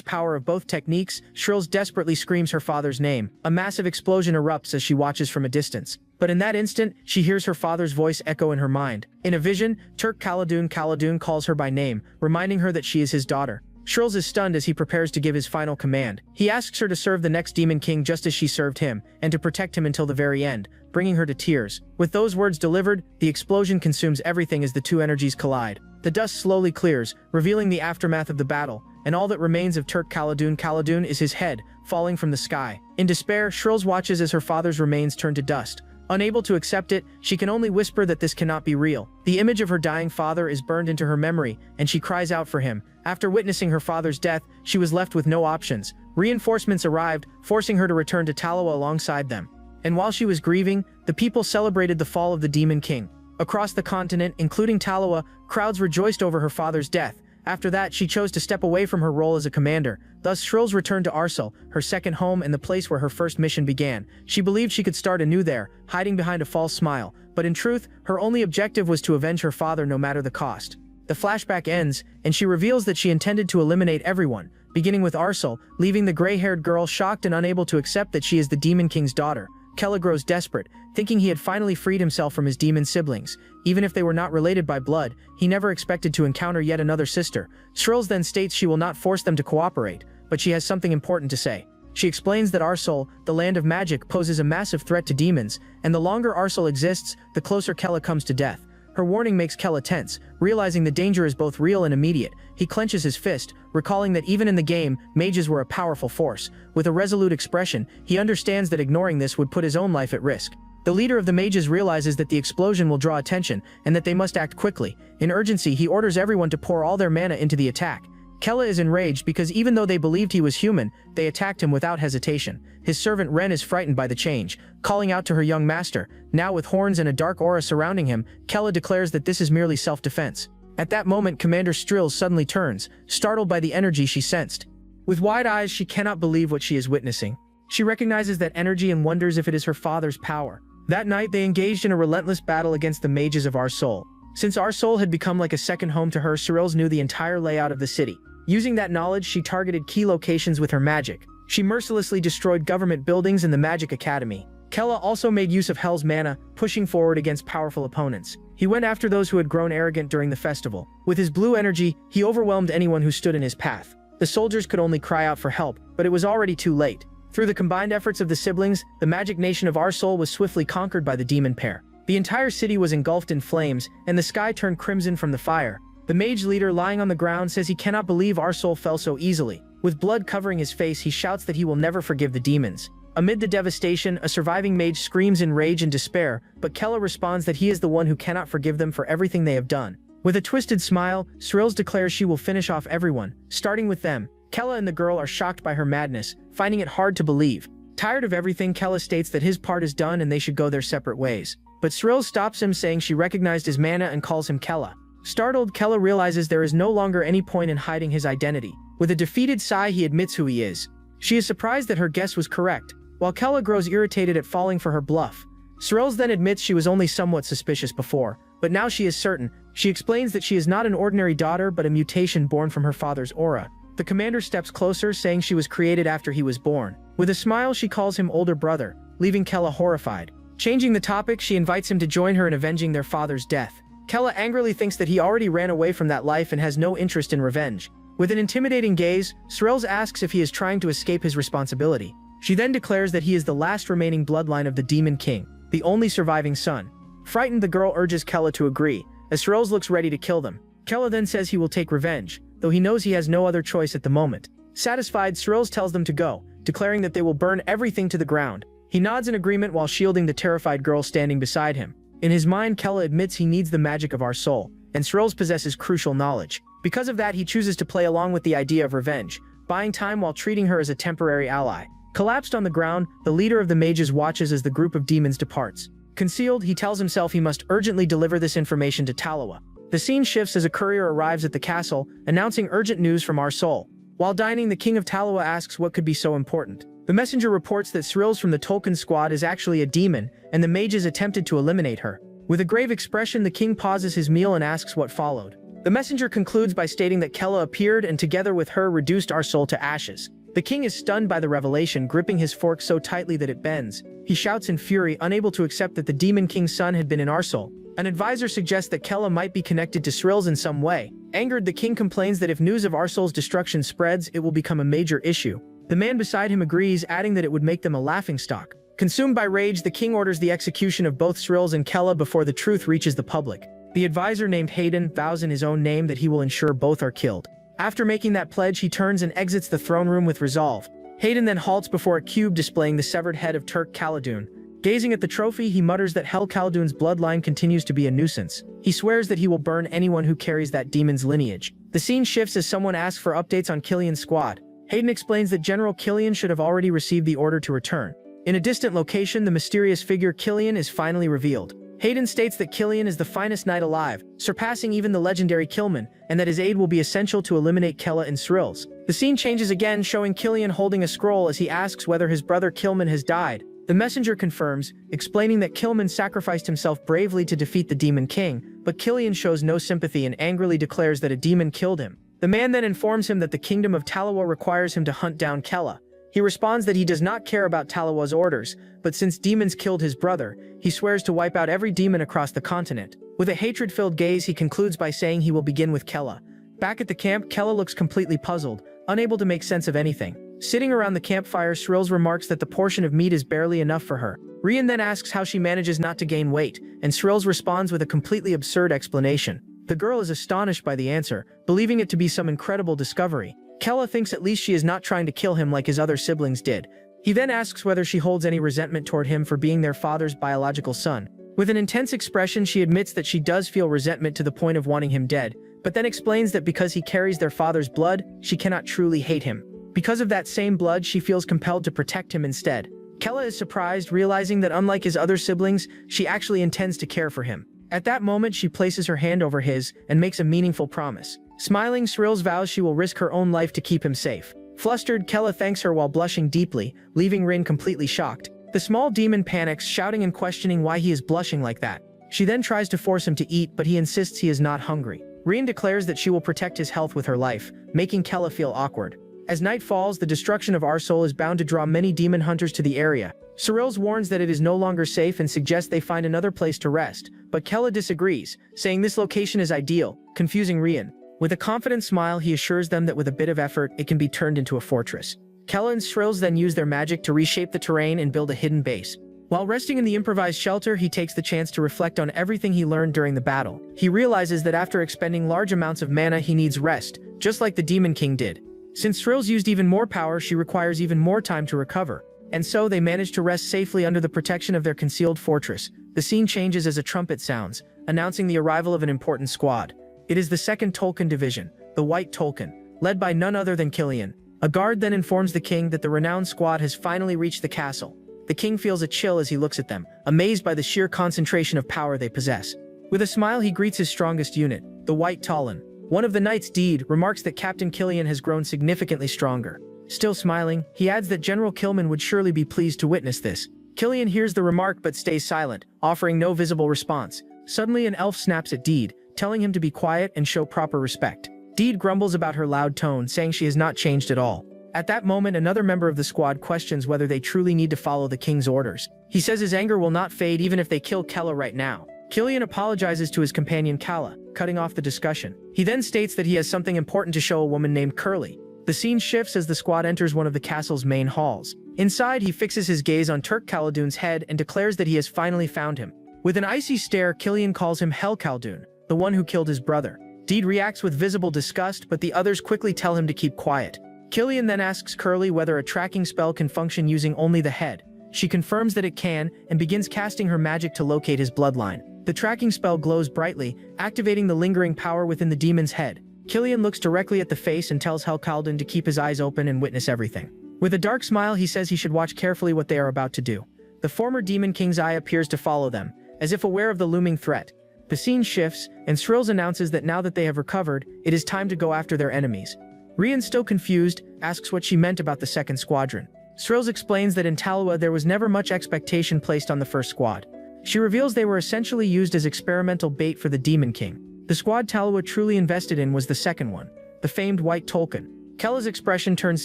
power of both techniques, Shrills desperately screams her father's name. A massive explosion erupts as she watches from a distance. But in that instant, she hears her father's voice echo in her mind. In a vision, Turk Khaldun calls her by name, reminding her that she is his daughter. Shrills is stunned as he prepares to give his final command. He asks her to serve the next Demon King just as she served him, and to protect him until the very end, bringing her to tears. With those words delivered, the explosion consumes everything as the two energies collide. The dust slowly clears, revealing the aftermath of the battle, and all that remains of Turk Khaldun is his head, falling from the sky. In despair, Shrills watches as her father's remains turn to dust. Unable to accept it, she can only whisper that this cannot be real. The image of her dying father is burned into her memory, and she cries out for him. After witnessing her father's death, she was left with no options. Reinforcements arrived, forcing her to return to Taloa alongside them. And while she was grieving, the people celebrated the fall of the Demon King. Across the continent, including Taloa, crowds rejoiced over her father's death. After that, she chose to step away from her role as a commander. Thus, Shrills returned to Arsal, her second home and the place where her first mission began. She believed she could start anew there, hiding behind a false smile. But in truth, her only objective was to avenge her father no matter the cost. The flashback ends, and she reveals that she intended to eliminate everyone, beginning with Arsal, leaving the gray-haired girl shocked and unable to accept that she is the Demon King's daughter. Kella grows desperate, thinking he had finally freed himself from his demon siblings. Even if they were not related by blood, he never expected to encounter yet another sister. Shrills then states she will not force them to cooperate, but she has something important to say. She explains that Arsal, the land of magic, poses a massive threat to demons, and the longer Arsal exists, the closer Kella comes to death. Her warning makes Kella tense, realizing the danger is both real and immediate. He clenches his fist, recalling that even in the game, mages were a powerful force. With a resolute expression, he understands that ignoring this would put his own life at risk. The leader of the mages realizes that the explosion will draw attention, and that they must act quickly. In urgency, he orders everyone to pour all their mana into the attack. Kella is enraged because even though they believed he was human, they attacked him without hesitation. His servant Ren is frightened by the change, calling out to her young master. Now with horns and a dark aura surrounding him, Kella declares that this is merely self-defense. At that moment, Commander Strills suddenly turns, startled by the energy she sensed. With wide eyes, she cannot believe what she is witnessing. She recognizes that energy and wonders if it is her father's power. That night, they engaged in a relentless battle against the mages of Arsal. Since Arsal had become like a second home to her, Strills knew the entire layout of the city. Using that knowledge, she targeted key locations with her magic. She mercilessly destroyed government buildings and the Magic Academy. Kella also made use of Hell's mana, pushing forward against powerful opponents. He went after those who had grown arrogant during the festival. With his blue energy, he overwhelmed anyone who stood in his path. The soldiers could only cry out for help, but it was already too late. Through the combined efforts of the siblings, the magic nation of Arsal was swiftly conquered by the demon pair. The entire city was engulfed in flames, and the sky turned crimson from the fire. The mage leader lying on the ground says he cannot believe Arsal fell so easily. With blood covering his face, he shouts that he will never forgive the demons. Amid the devastation, a surviving mage screams in rage and despair, but Kella responds that he is the one who cannot forgive them for everything they have done. With a twisted smile, Strills declares she will finish off everyone, starting with them. Kella and the girl are shocked by her madness, finding it hard to believe. Tired of everything, Kella states that his part is done and they should go their separate ways. But Strills stops him, saying she recognized his mana and calls him Kella. Startled, Kella realizes there is no longer any point in hiding his identity. With a defeated sigh, he admits who he is. She is surprised that her guess was correct, while Kella grows irritated at falling for her bluff. Strills then admits she was only somewhat suspicious before, but now she is certain. She explains that she is not an ordinary daughter but a mutation born from her father's aura. The commander steps closer, saying she was created after he was born. With a smile, she calls him older brother, leaving Kella horrified. Changing the topic, she invites him to join her in avenging their father's death. Kella angrily thinks that he already ran away from that life and has no interest in revenge. With an intimidating gaze, Strills asks if he is trying to escape his responsibility. She then declares that he is the last remaining bloodline of the Demon King, the only surviving son. Frightened, the girl urges Kella to agree. as Srils looks ready to kill them. Kella then says he will take revenge, though he knows he has no other choice at the moment. Satisfied, Srils tells them to go, declaring that they will burn everything to the ground. He nods in agreement while shielding the terrified girl standing beside him. In his mind, Kella admits he needs the magic of our soul, and Srils possesses crucial knowledge. Because of that, he chooses to play along with the idea of revenge, buying time while treating her as a temporary ally. Collapsed on the ground, the leader of the mages watches as the group of demons departs. Concealed, he tells himself he must urgently deliver this information to Taloa. The scene shifts as a courier arrives at the castle, announcing urgent news from our soul. While dining, the king of Taloa asks what could be so important. The messenger reports that Srils from the Tolkien squad is actually a demon, and the mages attempted to eliminate her. With a grave expression, the king pauses his meal and asks what followed. The messenger concludes by stating that Kella appeared and together with her reduced our soul to ashes. The king is stunned by the revelation, gripping his fork so tightly that it bends. He shouts in fury, unable to accept that the demon king's son had been in our soul. An advisor suggests that Kella might be connected to Srils in some way. Angered, the king complains that if news of Arsol's destruction spreads, it will become a major issue. The man beside him agrees, adding that it would make them a laughingstock. Consumed by rage, the king orders the execution of both Srils and Kella before the truth reaches the public. The advisor, named Hayden, vows in his own name that he will ensure both are killed. After making that pledge, he turns and exits the throne room with resolve. Hayden then halts before a cube displaying the severed head of Turk Khaldun. Gazing at the trophy, he mutters that Hel Khaldun's bloodline continues to be a nuisance. He swears that he will burn anyone who carries that demon's lineage. The scene shifts as someone asks for updates on Killian's squad. Hayden explains that General Killian should have already received the order to return. In a distant location, the mysterious figure Killian is finally revealed. Hayden states that Killian is the finest knight alive, surpassing even the legendary Killman, and that his aid will be essential to eliminate Kella and Srils. The scene changes again, showing Killian holding a scroll as he asks whether his brother Killman has died. The messenger confirms, explaining that Killman sacrificed himself bravely to defeat the Demon King, but Killian shows no sympathy and angrily declares that a demon killed him. The man then informs him that the kingdom of Taloa requires him to hunt down Kella. He responds that he does not care about Taloa's orders, but since demons killed his brother, he swears to wipe out every demon across the continent. With a hatred-filled gaze, he concludes by saying he will begin with Kella. Back at the camp, Kella looks completely puzzled, unable to make sense of anything. Sitting around the campfire, Srils remarks that the portion of meat is barely enough for her. Rian then asks how she manages not to gain weight, and Srils responds with a completely absurd explanation. The girl is astonished by the answer, believing it to be some incredible discovery. Kella thinks at least she is not trying to kill him like his other siblings did. He then asks whether she holds any resentment toward him for being their father's biological son. With an intense expression, she admits that she does feel resentment to the point of wanting him dead, but then explains that because he carries their father's blood, she cannot truly hate him. Because of that same blood, she feels compelled to protect him instead. Kella is surprised, realizing that unlike his other siblings, she actually intends to care for him. At that moment, she places her hand over his and makes a meaningful promise. Smiling, Srils vows she will risk her own life to keep him safe. Flustered, Kella thanks her while blushing deeply, leaving Rin completely shocked. The small demon panics, shouting and questioning why he is blushing like that. She then tries to force him to eat, but he insists he is not hungry. Rin declares that she will protect his health with her life, making Kella feel awkward. As night falls, the destruction of Arsol is bound to draw many demon hunters to the area. Srils warns that it is no longer safe and suggests they find another place to rest, but Kella disagrees, saying this location is ideal, confusing Rian. With a confident smile, he assures them that with a bit of effort, it can be turned into a fortress. Kella and Srils then use their magic to reshape the terrain and build a hidden base. While resting in the improvised shelter, he takes the chance to reflect on everything he learned during the battle. He realizes that after expending large amounts of mana, he needs rest, just like the Demon King did. Since Srils used even more power, she requires even more time to recover. And so they manage to rest safely under the protection of their concealed fortress. The scene changes as a trumpet sounds, announcing the arrival of an important squad. It is the 2nd Tolkien Division, the White Tolkien, led by none other than Killian. A guard then informs the king that the renowned squad has finally reached the castle. The king feels a chill as he looks at them, amazed by the sheer concentration of power they possess. With a smile, he greets his strongest unit, the White Talon. One of the knights, Deed, remarks that Captain Killian has grown significantly stronger. Still smiling, he adds that General Killman would surely be pleased to witness this. Killian hears the remark but stays silent, offering no visible response. Suddenly, an elf snaps at Deed, telling him to be quiet and show proper respect. Deed grumbles about her loud tone, saying she has not changed at all. At that moment, another member of the squad questions whether they truly need to follow the king's orders. He says his anger will not fade even if they kill Kella right now. Killian apologizes to his companion Kalla, cutting off the discussion. He then states that he has something important to show a woman named Curly. The scene shifts as the squad enters one of the castle's main halls. Inside, he fixes his gaze on Turk Khaldun's head and declares that he has finally found him. With an icy stare, Killian calls him Hel Khaldun, the one who killed his brother. Deed reacts with visible disgust, but the others quickly tell him to keep quiet. Killian then asks Curly whether a tracking spell can function using only the head. She confirms that it can, and begins casting her magic to locate his bloodline. The tracking spell glows brightly, activating the lingering power within the demon's head. Killian looks directly at the face and tells Helcaldan to keep his eyes open and witness everything. With a dark smile, he says he should watch carefully what they are about to do. The former Demon King's eye appears to follow them, as if aware of the looming threat. The scene shifts, and Srills announces that now that they have recovered, it is time to go after their enemies. Rian, still confused, asks what she meant about the second squadron. Srills explains that in Talua there was never much expectation placed on the first squad. She reveals they were essentially used as experimental bait for the Demon King. The squad Talua truly invested in was the second one, the famed White Tolkien. Kella's expression turns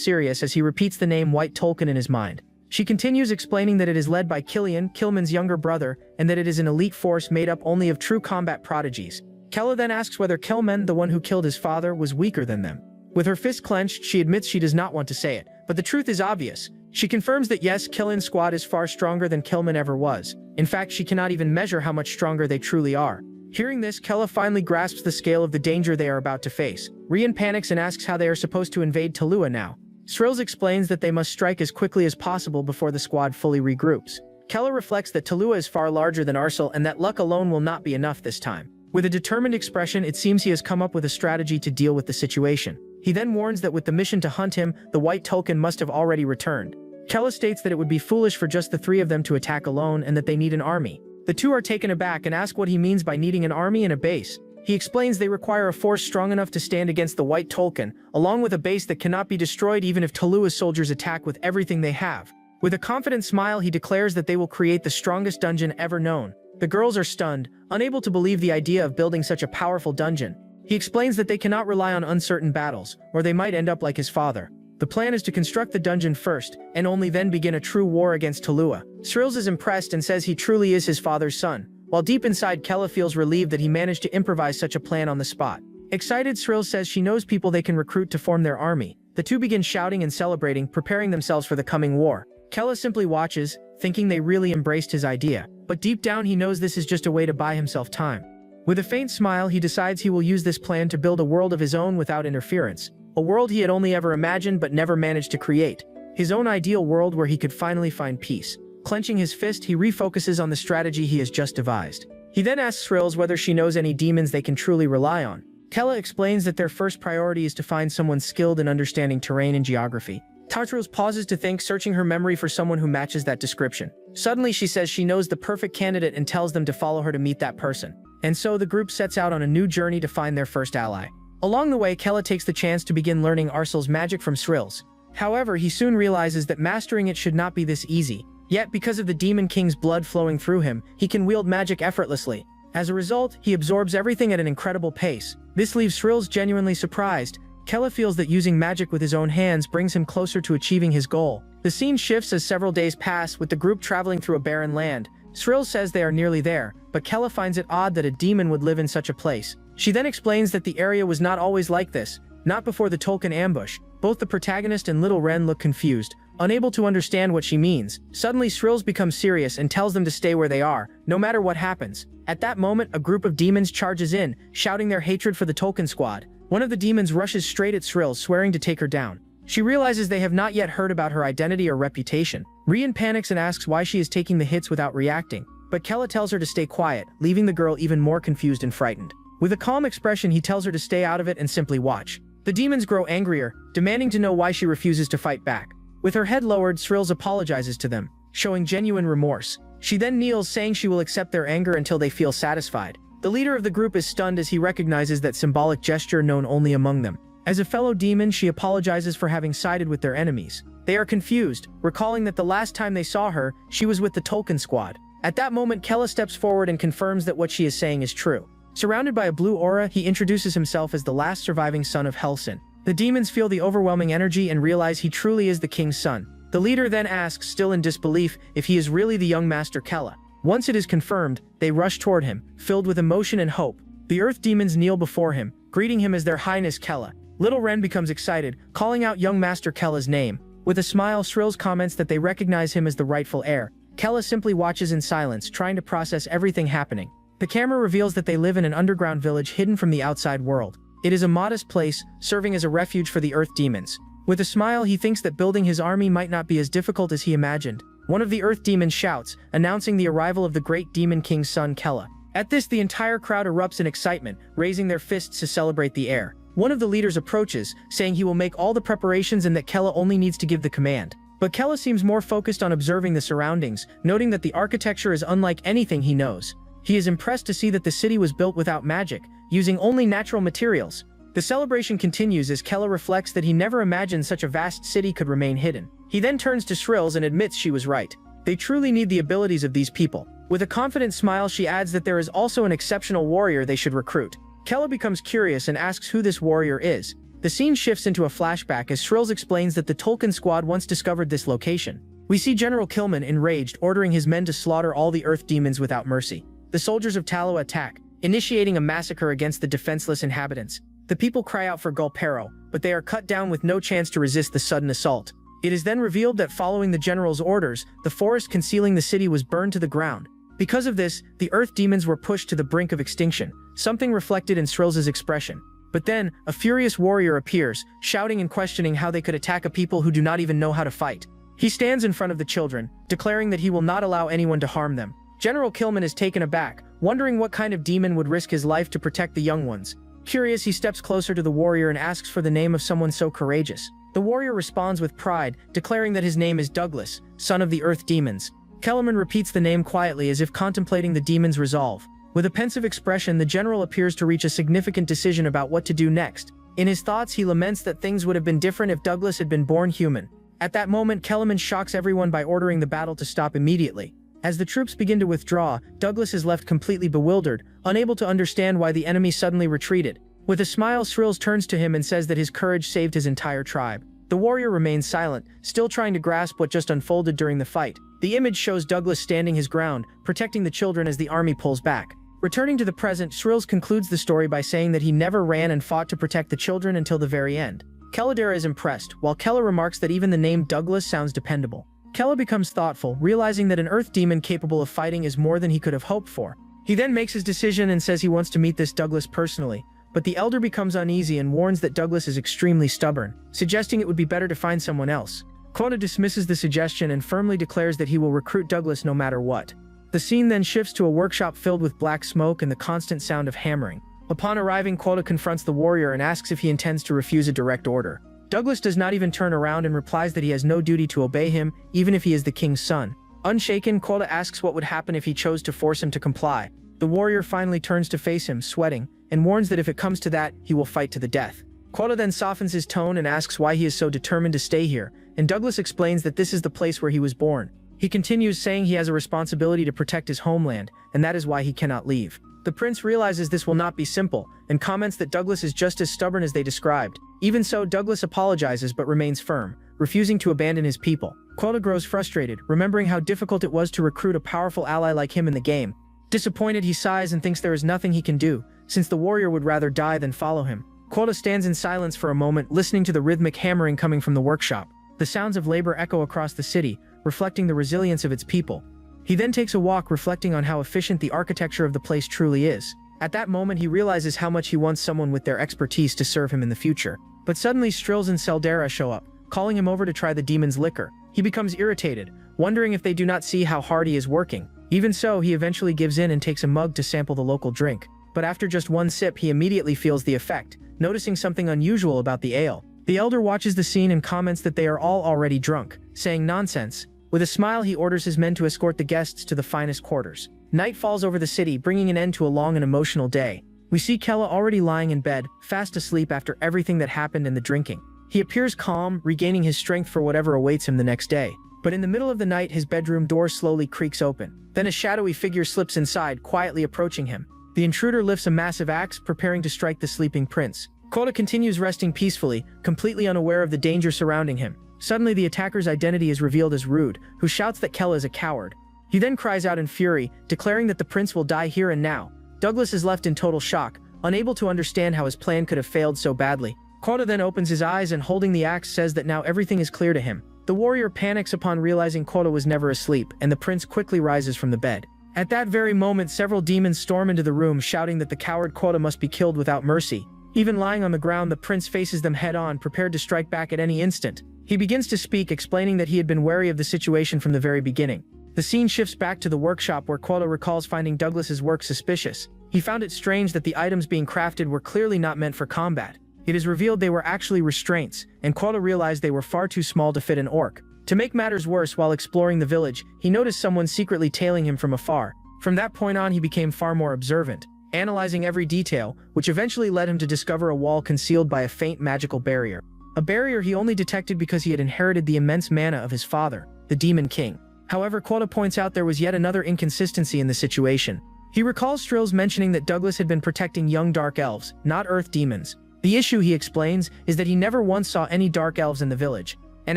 serious as he repeats the name White Tolkien in his mind. She continues explaining that it is led by Killian, Kilman's younger brother, and that it is an elite force made up only of true combat prodigies. Kella then asks whether Kilman, the one who killed his father, was weaker than them. With her fist clenched, she admits she does not want to say it, but the truth is obvious. She confirms that yes, Killan's squad is far stronger than Kilman ever was. In fact, she cannot even measure how much stronger they truly are. Hearing this, Kella finally grasps the scale of the danger they are about to face. Rian panics and asks how they are supposed to invade Talua now. Srills explains that they must strike as quickly as possible before the squad fully regroups. Kella reflects that Talua is far larger than Arsal and that luck alone will not be enough this time. With a determined expression, it seems he has come up with a strategy to deal with the situation. He then warns that with the mission to hunt him, the White Token must have already returned. Kella states that it would be foolish for just the three of them to attack alone and that they need an army. The two are taken aback and ask what he means by needing an army and a base. He explains they require a force strong enough to stand against the White Tolkien, along with a base that cannot be destroyed even if Talua's soldiers attack with everything they have. With a confident smile, he declares that they will create the strongest dungeon ever known. The girls are stunned, unable to believe the idea of building such a powerful dungeon. He explains that they cannot rely on uncertain battles, or they might end up like his father. The plan is to construct the dungeon first, and only then begin a true war against Talua. Srills is impressed and says he truly is his father's son, while deep inside Kella feels relieved that he managed to improvise such a plan on the spot. Excited, Srills says she knows people they can recruit to form their army. The two begin shouting and celebrating, preparing themselves for the coming war. Kella simply watches, thinking they really embraced his idea, but deep down he knows this is just a way to buy himself time. With a faint smile, he decides he will use this plan to build a world of his own without interference, a world he had only ever imagined but never managed to create, his own ideal world where he could finally find peace. Clenching his fist, he refocuses on the strategy he has just devised. He then asks Srills whether she knows any demons they can truly rely on. Kella explains that their first priority is to find someone skilled in understanding terrain and geography. Tartros pauses to think, searching her memory for someone who matches that description. Suddenly she says she knows the perfect candidate and tells them to follow her to meet that person. And so the group sets out on a new journey to find their first ally. Along the way, Kella takes the chance to begin learning Arsal's magic from Srills. However, he soon realizes that mastering it should not be this easy. Yet, because of the Demon King's blood flowing through him, he can wield magic effortlessly. As a result, he absorbs everything at an incredible pace. This leaves Srills genuinely surprised. Kella feels that using magic with his own hands brings him closer to achieving his goal. The scene shifts as several days pass, with the group traveling through a barren land. Srills says they are nearly there, but Kella finds it odd that a demon would live in such a place. She then explains that the area was not always like this, not before the Tolkien ambush. Both the protagonist and Little Wren look confused, unable to understand what she means. Suddenly, Srills becomes serious and tells them to stay where they are, no matter what happens. At that moment, a group of demons charges in, shouting their hatred for the Tolkien squad. One of the demons rushes straight at Srills, swearing to take her down. She realizes they have not yet heard about her identity or reputation. Rian panics and asks why she is taking the hits without reacting, but Kella tells her to stay quiet, leaving the girl even more confused and frightened. With a calm expression, he tells her to stay out of it and simply watch. The demons grow angrier, demanding to know why she refuses to fight back. With her head lowered, Srills apologizes to them, showing genuine remorse. She then kneels, saying she will accept their anger until they feel satisfied. The leader of the group is stunned as he recognizes that symbolic gesture known only among them. As a fellow demon, she apologizes for having sided with their enemies. They are confused, recalling that the last time they saw her, she was with the Tolkien squad. At that moment, Kella steps forward and confirms that what she is saying is true. Surrounded by a blue aura, he introduces himself as the last surviving son of Helsin. The demons feel the overwhelming energy and realize he truly is the king's son. The leader then asks, still in disbelief, if he is really the young master Kella. Once it is confirmed, they rush toward him, filled with emotion and hope. The earth demons kneel before him, greeting him as their highness Kella. Little Wren becomes excited, calling out young master Kella's name. With a smile, Srills comments that they recognize him as the rightful heir. Kella simply watches in silence, trying to process everything happening. The camera reveals that they live in an underground village hidden from the outside world. It is a modest place, serving as a refuge for the earth demons. With a smile, he thinks that building his army might not be as difficult as he imagined. One of the earth demons shouts, announcing the arrival of the great demon king's son Kella. At this, the entire crowd erupts in excitement, raising their fists to celebrate the heir. One of the leaders approaches, saying he will make all the preparations and that Kella only needs to give the command. But Kella seems more focused on observing the surroundings, noting that the architecture is unlike anything he knows. He is impressed to see that the city was built without magic, using only natural materials. The celebration continues as Kella reflects that he never imagined such a vast city could remain hidden. He then turns to Shrills and admits she was right. They truly need the abilities of these people. With a confident smile, she adds that there is also an exceptional warrior they should recruit. Kella becomes curious and asks who this warrior is. The scene shifts into a flashback as Shrills explains that the Tolkien squad once discovered this location. We see General Killman enraged, ordering his men to slaughter all the earth demons without mercy. The soldiers of Talo attack, initiating a massacre against the defenseless inhabitants. The people cry out for Gulpero, but they are cut down with no chance to resist the sudden assault. It is then revealed that following the general's orders, the forest concealing the city was burned to the ground. Because of this, the earth demons were pushed to the brink of extinction, something reflected in Shrills' expression. But then, a furious warrior appears, shouting and questioning how they could attack a people who do not even know how to fight. He stands in front of the children, declaring that he will not allow anyone to harm them. General Killman is taken aback, wondering what kind of demon would risk his life to protect the young ones. Curious, he steps closer to the warrior and asks for the name of someone so courageous. The warrior responds with pride, declaring that his name is Douglas, son of the earth demons. Kellerman repeats the name quietly as if contemplating the demon's resolve. With a pensive expression, the general appears to reach a significant decision about what to do next. In his thoughts, he laments that things would have been different if Douglas had been born human. At that moment, Kellerman shocks everyone by ordering the battle to stop immediately. As the troops begin to withdraw, Douglas is left completely bewildered, unable to understand why the enemy suddenly retreated. With a smile, Shrills turns to him and says that his courage saved his entire tribe. The warrior remains silent, still trying to grasp what just unfolded during the fight. The image shows Douglas standing his ground, protecting the children as the army pulls back. Returning to the present, Shrills concludes the story by saying that he never ran and fought to protect the children until the very end. Kelladera is impressed, while Kella remarks that even the name Douglas sounds dependable. Kella becomes thoughtful, realizing that an earth demon capable of fighting is more than he could have hoped for. He then makes his decision and says he wants to meet this Douglas personally, but the elder becomes uneasy and warns that Douglas is extremely stubborn, suggesting it would be better to find someone else. Quota dismisses the suggestion and firmly declares that he will recruit Douglas no matter what. The scene then shifts to a workshop filled with black smoke and the constant sound of hammering. Upon arriving, Quota confronts the warrior and asks if he intends to refuse a direct order. Douglas does not even turn around and replies that he has no duty to obey him, even if he is the king's son. Unshaken, Quota asks what would happen if he chose to force him to comply. The warrior finally turns to face him, sweating, and warns that if it comes to that, he will fight to the death. Quota then softens his tone and asks why he is so determined to stay here, and Douglas explains that this is the place where he was born. He continues saying he has a responsibility to protect his homeland, and that is why he cannot leave. The prince realizes this will not be simple, and comments that Douglas is just as stubborn as they described. Even so, Douglas apologizes but remains firm, refusing to abandon his people. Quota grows frustrated, remembering how difficult it was to recruit a powerful ally like him in the game. Disappointed, he sighs and thinks there is nothing he can do, since the warrior would rather die than follow him. Quota stands in silence for a moment, listening to the rhythmic hammering coming from the workshop. The sounds of labor echo across the city, reflecting the resilience of its people. He then takes a walk, reflecting on how efficient the architecture of the place truly is. At that moment, he realizes how much he wants someone with their expertise to serve him in the future. But suddenly, Strills and Seldera show up, calling him over to try the demon's liquor. He becomes irritated, wondering if they do not see how hard he is working. Even so, he eventually gives in and takes a mug to sample the local drink. But after just one sip, he immediately feels the effect, noticing something unusual about the ale. The elder watches the scene and comments that they are all already drunk, saying nonsense. With a smile, he orders his men to escort the guests to the finest quarters. Night falls over the city, bringing an end to a long and emotional day. We see Kella already lying in bed, fast asleep after everything that happened and the drinking. He appears calm, regaining his strength for whatever awaits him the next day. But in the middle of the night, his bedroom door slowly creaks open. Then a shadowy figure slips inside, quietly approaching him. The intruder lifts a massive axe, preparing to strike the sleeping prince. Quota continues resting peacefully, completely unaware of the danger surrounding him. Suddenly, the attacker's identity is revealed as Rude, who shouts that Kella is a coward. He then cries out in fury, declaring that the prince will die here and now. Douglas is left in total shock, unable to understand how his plan could have failed so badly. Quota then opens his eyes and, holding the axe, says that now everything is clear to him. The warrior panics upon realizing Quota was never asleep, and the prince quickly rises from the bed. At that very moment, several demons storm into the room, shouting that the coward Quota must be killed without mercy. Even lying on the ground, the prince faces them head-on, prepared to strike back at any instant. He begins to speak, explaining that he had been wary of the situation from the very beginning. The scene shifts back to the workshop, where Quota recalls finding Douglas's work suspicious. He found it strange that the items being crafted were clearly not meant for combat. It is revealed they were actually restraints, and Quota realized they were far too small to fit an orc. To make matters worse, while exploring the village, he noticed someone secretly tailing him from afar. From that point on, he became far more observant, analyzing every detail, which eventually led him to discover a wall concealed by a faint magical barrier. A barrier he only detected because he had inherited the immense mana of his father, the Demon King. However, Quota points out there was yet another inconsistency in the situation. He recalls Strills mentioning that Douglas had been protecting young dark elves, not earth demons. The issue, he explains, is that he never once saw any dark elves in the village. And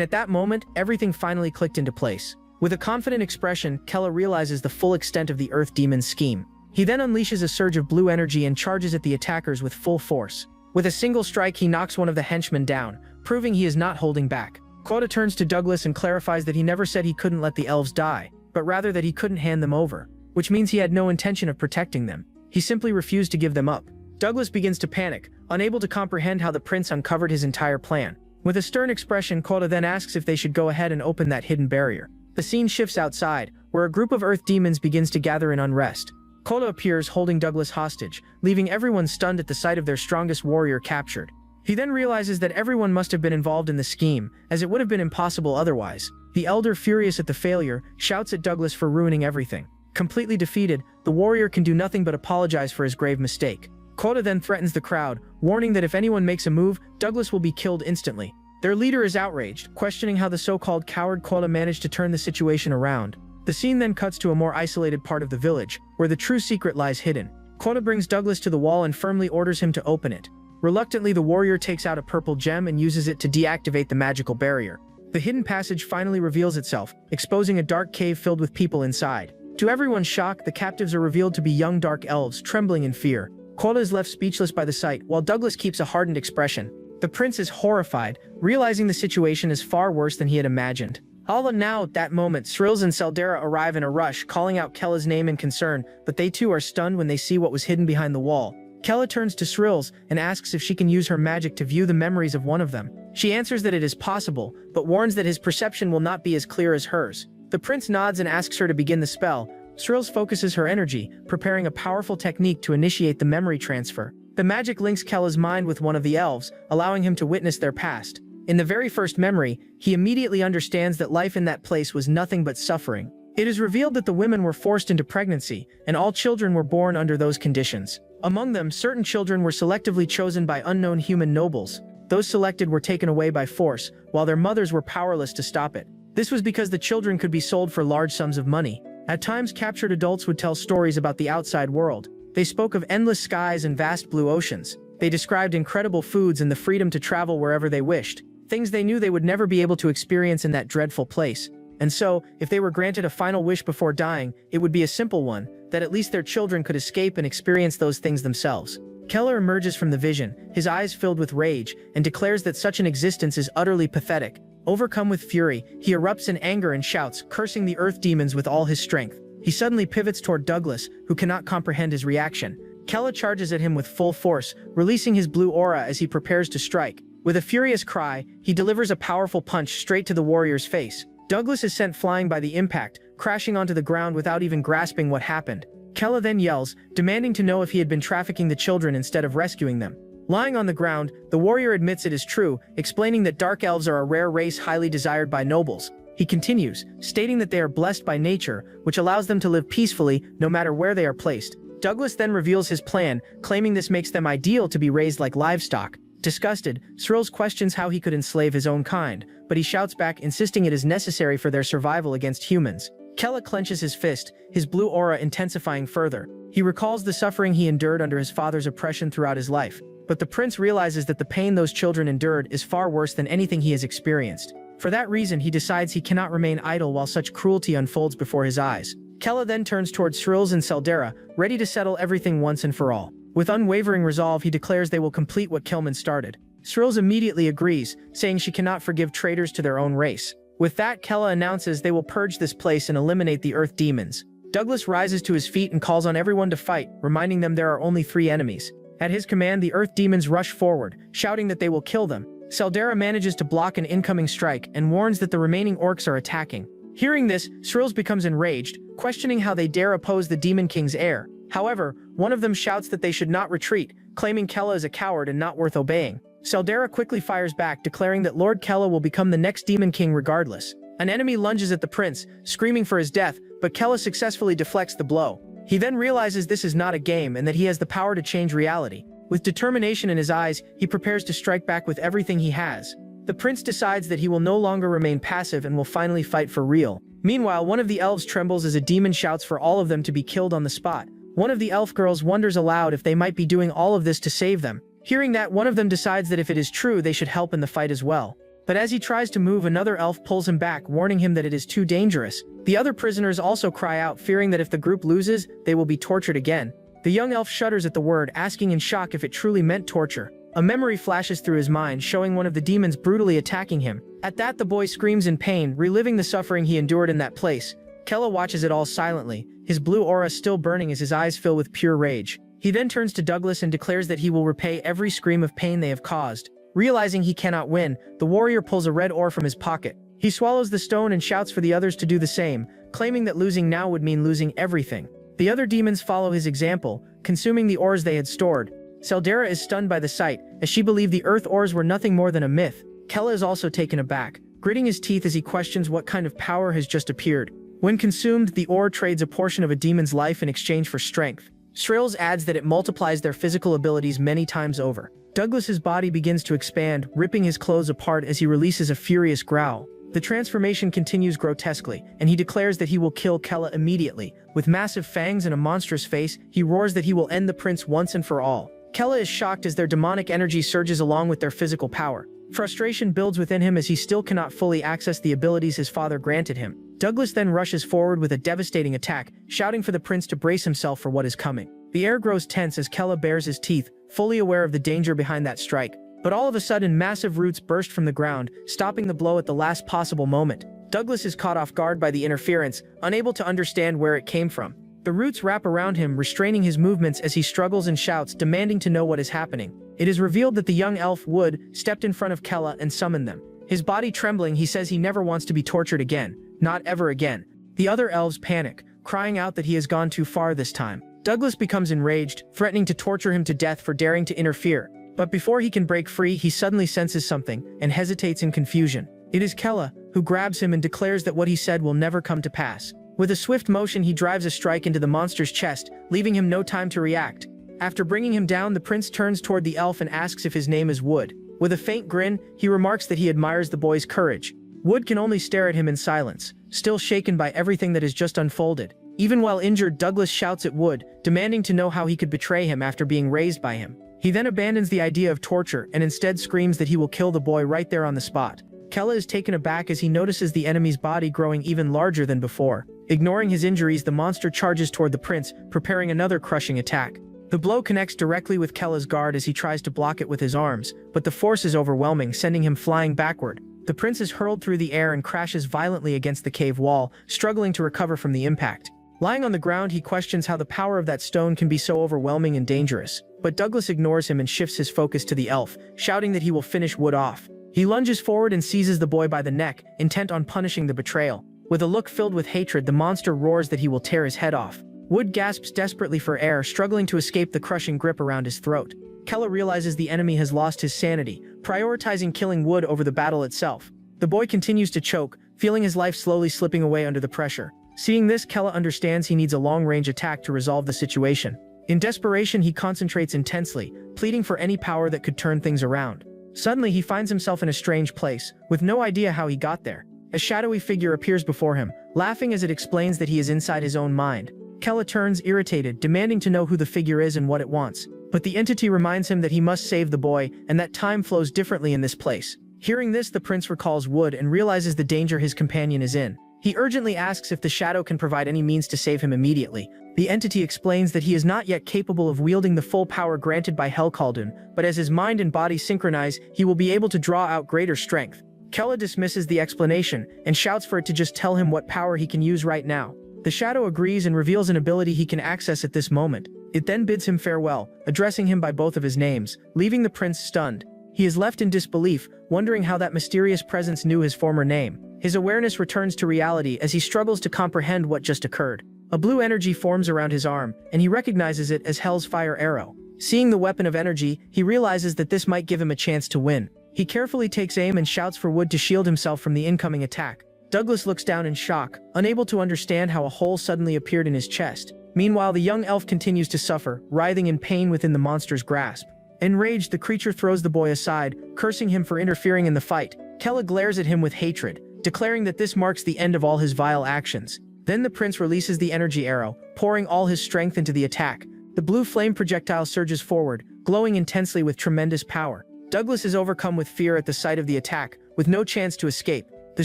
at that moment, everything finally clicked into place. With a confident expression, Kella realizes the full extent of the Earth Demon's scheme. He then unleashes a surge of blue energy and charges at the attackers with full force. With a single strike, he knocks one of the henchmen down, proving he is not holding back. Quota turns to Douglas and clarifies that he never said he couldn't let the elves die, but rather that he couldn't hand them over, which means he had no intention of protecting them. He simply refused to give them up. Douglas begins to panic, unable to comprehend how the prince uncovered his entire plan. With a stern expression, Quota then asks if they should go ahead and open that hidden barrier. The scene shifts outside, where a group of earth demons begins to gather in unrest. Quota appears holding Douglas hostage, leaving everyone stunned at the sight of their strongest warrior captured. He then realizes that everyone must have been involved in the scheme, as it would have been impossible otherwise. The elder, furious at the failure, shouts at Douglas for ruining everything. Completely defeated, the warrior can do nothing but apologize for his grave mistake. Quota then threatens the crowd, warning that if anyone makes a move, Douglas will be killed instantly. Their leader is outraged, questioning how the so-called coward Quota managed to turn the situation around. The scene then cuts to a more isolated part of the village, where the true secret lies hidden. Quota brings Douglas to the wall and firmly orders him to open it. Reluctantly, the warrior takes out a purple gem and uses it to deactivate the magical barrier. The hidden passage finally reveals itself, exposing a dark cave filled with people inside. To everyone's shock, the captives are revealed to be young dark elves, trembling in fear. Quota is left speechless by the sight, while Douglas keeps a hardened expression. The prince is horrified, realizing the situation is far worse than he had imagined. All now, at that moment, Srills and Seldera arrive in a rush, calling out Kella's name in concern, but they too are stunned when they see what was hidden behind the wall. Kella turns to Srills and asks if she can use her magic to view the memories of one of them. She answers that it is possible, but warns that his perception will not be as clear as hers. The prince nods and asks her to begin the spell. Srills focuses her energy, preparing a powerful technique to initiate the memory transfer. The magic links Kella's mind with one of the elves, allowing him to witness their past. In the very first memory, he immediately understands that life in that place was nothing but suffering. It is revealed that the women were forced into pregnancy, and all children were born under those conditions. Among them, certain children were selectively chosen by unknown human nobles. Those selected were taken away by force, while their mothers were powerless to stop it. This was because the children could be sold for large sums of money. At times, captured adults would tell stories about the outside world. They spoke of endless skies and vast blue oceans. They described incredible foods and the freedom to travel wherever they wished, things they knew they would never be able to experience in that dreadful place. And so, if they were granted a final wish before dying, it would be a simple one, that at least their children could escape and experience those things themselves. Keller emerges from the vision, his eyes filled with rage, and declares that such an existence is utterly pathetic. Overcome with fury, he erupts in anger and shouts, cursing the earth demons with all his strength. He suddenly pivots toward Douglas, who cannot comprehend his reaction. Kella charges at him with full force, releasing his blue aura as he prepares to strike. With a furious cry, he delivers a powerful punch straight to the warrior's face. Douglas is sent flying by the impact, crashing onto the ground without even grasping what happened. Kella then yells, demanding to know if he had been trafficking the children instead of rescuing them. Lying on the ground, the warrior admits it is true, explaining that dark elves are a rare race highly desired by nobles. He continues, stating that they are blessed by nature, which allows them to live peacefully no matter where they are placed. Douglas then reveals his plan, claiming this makes them ideal to be raised like livestock. Disgusted, Srills questions how he could enslave his own kind, but he shouts back, insisting it is necessary for their survival against humans. Kella clenches his fist, his blue aura intensifying further. He recalls the suffering he endured under his father's oppression throughout his life, but the prince realizes that the pain those children endured is far worse than anything he has experienced. For that reason, he decides he cannot remain idle while such cruelty unfolds before his eyes. Kella then turns towards Srills and Seldera, ready to settle everything once and for all. With unwavering resolve, he declares they will complete what Kilman started. Srills immediately agrees, saying she cannot forgive traitors to their own race. With that, Kella announces they will purge this place and eliminate the earth demons. Douglas rises to his feet and calls on everyone to fight, reminding them there are only 3 enemies. At his command, the Earth Demons rush forward, shouting that they will kill them. Seldera manages to block an incoming strike and warns that the remaining orcs are attacking. Hearing this, Srills becomes enraged, questioning how they dare oppose the Demon King's heir. However, one of them shouts that they should not retreat, claiming Kella is a coward and not worth obeying. Seldera quickly fires back, declaring that Lord Kella will become the next Demon King regardless. An enemy lunges at the prince, screaming for his death, but Kella successfully deflects the blow. He then realizes this is not a game and that he has the power to change reality. With determination in his eyes, he prepares to strike back with everything he has. The prince decides that he will no longer remain passive and will finally fight for real. Meanwhile, one of the elves trembles as a demon shouts for all of them to be killed on the spot. One of the elf girls wonders aloud if they might be doing all of this to save them. Hearing that, one of them decides that if it is true, they should help in the fight as well. But as he tries to move, another elf pulls him back, warning him that it is too dangerous. The other prisoners also cry out, fearing that if the group loses, they will be tortured again. The young elf shudders at the word, asking in shock if it truly meant torture. A memory flashes through his mind, showing one of the demons brutally attacking him. At that, the boy screams in pain, reliving the suffering he endured in that place. Kella watches it all silently, his blue aura still burning as his eyes fill with pure rage. He then turns to Douglas and declares that he will repay every scream of pain they have caused. Realizing he cannot win, the warrior pulls a red ore from his pocket. He swallows the stone and shouts for the others to do the same, claiming that losing now would mean losing everything. The other demons follow his example, consuming the ores they had stored. Seldera is stunned by the sight, as she believed the earth ores were nothing more than a myth. Kella is also taken aback, gritting his teeth as he questions what kind of power has just appeared. When consumed, the ore trades a portion of a demon's life in exchange for strength. Srills adds that it multiplies their physical abilities many times over. Douglas's body begins to expand, ripping his clothes apart as he releases a furious growl. The transformation continues grotesquely, and he declares that he will kill Kella immediately. With massive fangs and a monstrous face, he roars that he will end the prince once and for all. Kella is shocked as their demonic energy surges along with their physical power. Frustration builds within him as he still cannot fully access the abilities his father granted him. Douglas then rushes forward with a devastating attack, shouting for the prince to brace himself for what is coming. The air grows tense as Kella bares his teeth, fully aware of the danger behind that strike. But all of a sudden, massive roots burst from the ground, stopping the blow at the last possible moment. Douglas is caught off guard by the interference, unable to understand where it came from. The roots wrap around him, restraining his movements as he struggles and shouts, demanding to know what is happening. It is revealed that the young elf Wood stepped in front of Kella and summoned them. His body trembling, he says he never wants to be tortured again. Not ever again. The other elves panic, crying out that he has gone too far this time. Douglas becomes enraged, threatening to torture him to death for daring to interfere. But before he can break free, he suddenly senses something and hesitates in confusion. It is Kella, who grabs him and declares that what he said will never come to pass. With a swift motion, he drives a strike into the monster's chest, leaving him no time to react. After bringing him down, the prince turns toward the elf and asks if his name is Wood. With a faint grin, he remarks that he admires the boy's courage. Wood can only stare at him in silence, still shaken by everything that has just unfolded. Even while injured, Douglas shouts at Wood, demanding to know how he could betray him after being raised by him. He then abandons the idea of torture and instead screams that he will kill the boy right there on the spot. Kella is taken aback as he notices the enemy's body growing even larger than before. Ignoring his injuries, the monster charges toward the prince, preparing another crushing attack. The blow connects directly with Kella's guard as he tries to block it with his arms, but the force is overwhelming, sending him flying backward. The prince is hurled through the air and crashes violently against the cave wall, struggling to recover from the impact. Lying on the ground, he questions how the power of that stone can be so overwhelming and dangerous. But Douglas ignores him and shifts his focus to the elf, shouting that he will finish Wood off. He lunges forward and seizes the boy by the neck, intent on punishing the betrayal. With a look filled with hatred, the monster roars that he will tear his head off. Wood gasps desperately for air, struggling to escape the crushing grip around his throat. Kella realizes the enemy has lost his sanity, prioritizing killing Wood over the battle itself. The boy continues to choke, feeling his life slowly slipping away under the pressure. Seeing this, Kella understands he needs a long-range attack to resolve the situation. In desperation, he concentrates intensely, pleading for any power that could turn things around. Suddenly, he finds himself in a strange place, with no idea how he got there. A shadowy figure appears before him, laughing as it explains that he is inside his own mind. Kella turns, irritated, demanding to know who the figure is and what it wants. But the entity reminds him that he must save the boy, and that time flows differently in this place. Hearing this, the prince recalls Wood and realizes the danger his companion is in. He urgently asks if the shadow can provide any means to save him immediately. The entity explains that he is not yet capable of wielding the full power granted by Helkaldun, but as his mind and body synchronize, he will be able to draw out greater strength. Kella dismisses the explanation and shouts for it to just tell him what power he can use right now. The shadow agrees and reveals an ability he can access at this moment. It then bids him farewell, addressing him by both of his names, leaving the prince stunned. He is left in disbelief, wondering how that mysterious presence knew his former name. His awareness returns to reality as he struggles to comprehend what just occurred. A blue energy forms around his arm, and he recognizes it as Hell's fire arrow. Seeing the weapon of energy, he realizes that this might give him a chance to win. He carefully takes aim and shouts for Wood to shield himself from the incoming attack. Douglas looks down in shock, unable to understand how a hole suddenly appeared in his chest. Meanwhile, the young elf continues to suffer, writhing in pain within the monster's grasp. Enraged, the creature throws the boy aside, cursing him for interfering in the fight. Kella glares at him with hatred, declaring that this marks the end of all his vile actions. Then the prince releases the energy arrow, pouring all his strength into the attack. The blue flame projectile surges forward, glowing intensely with tremendous power. Douglas is overcome with fear at the sight of the attack, with no chance to escape. The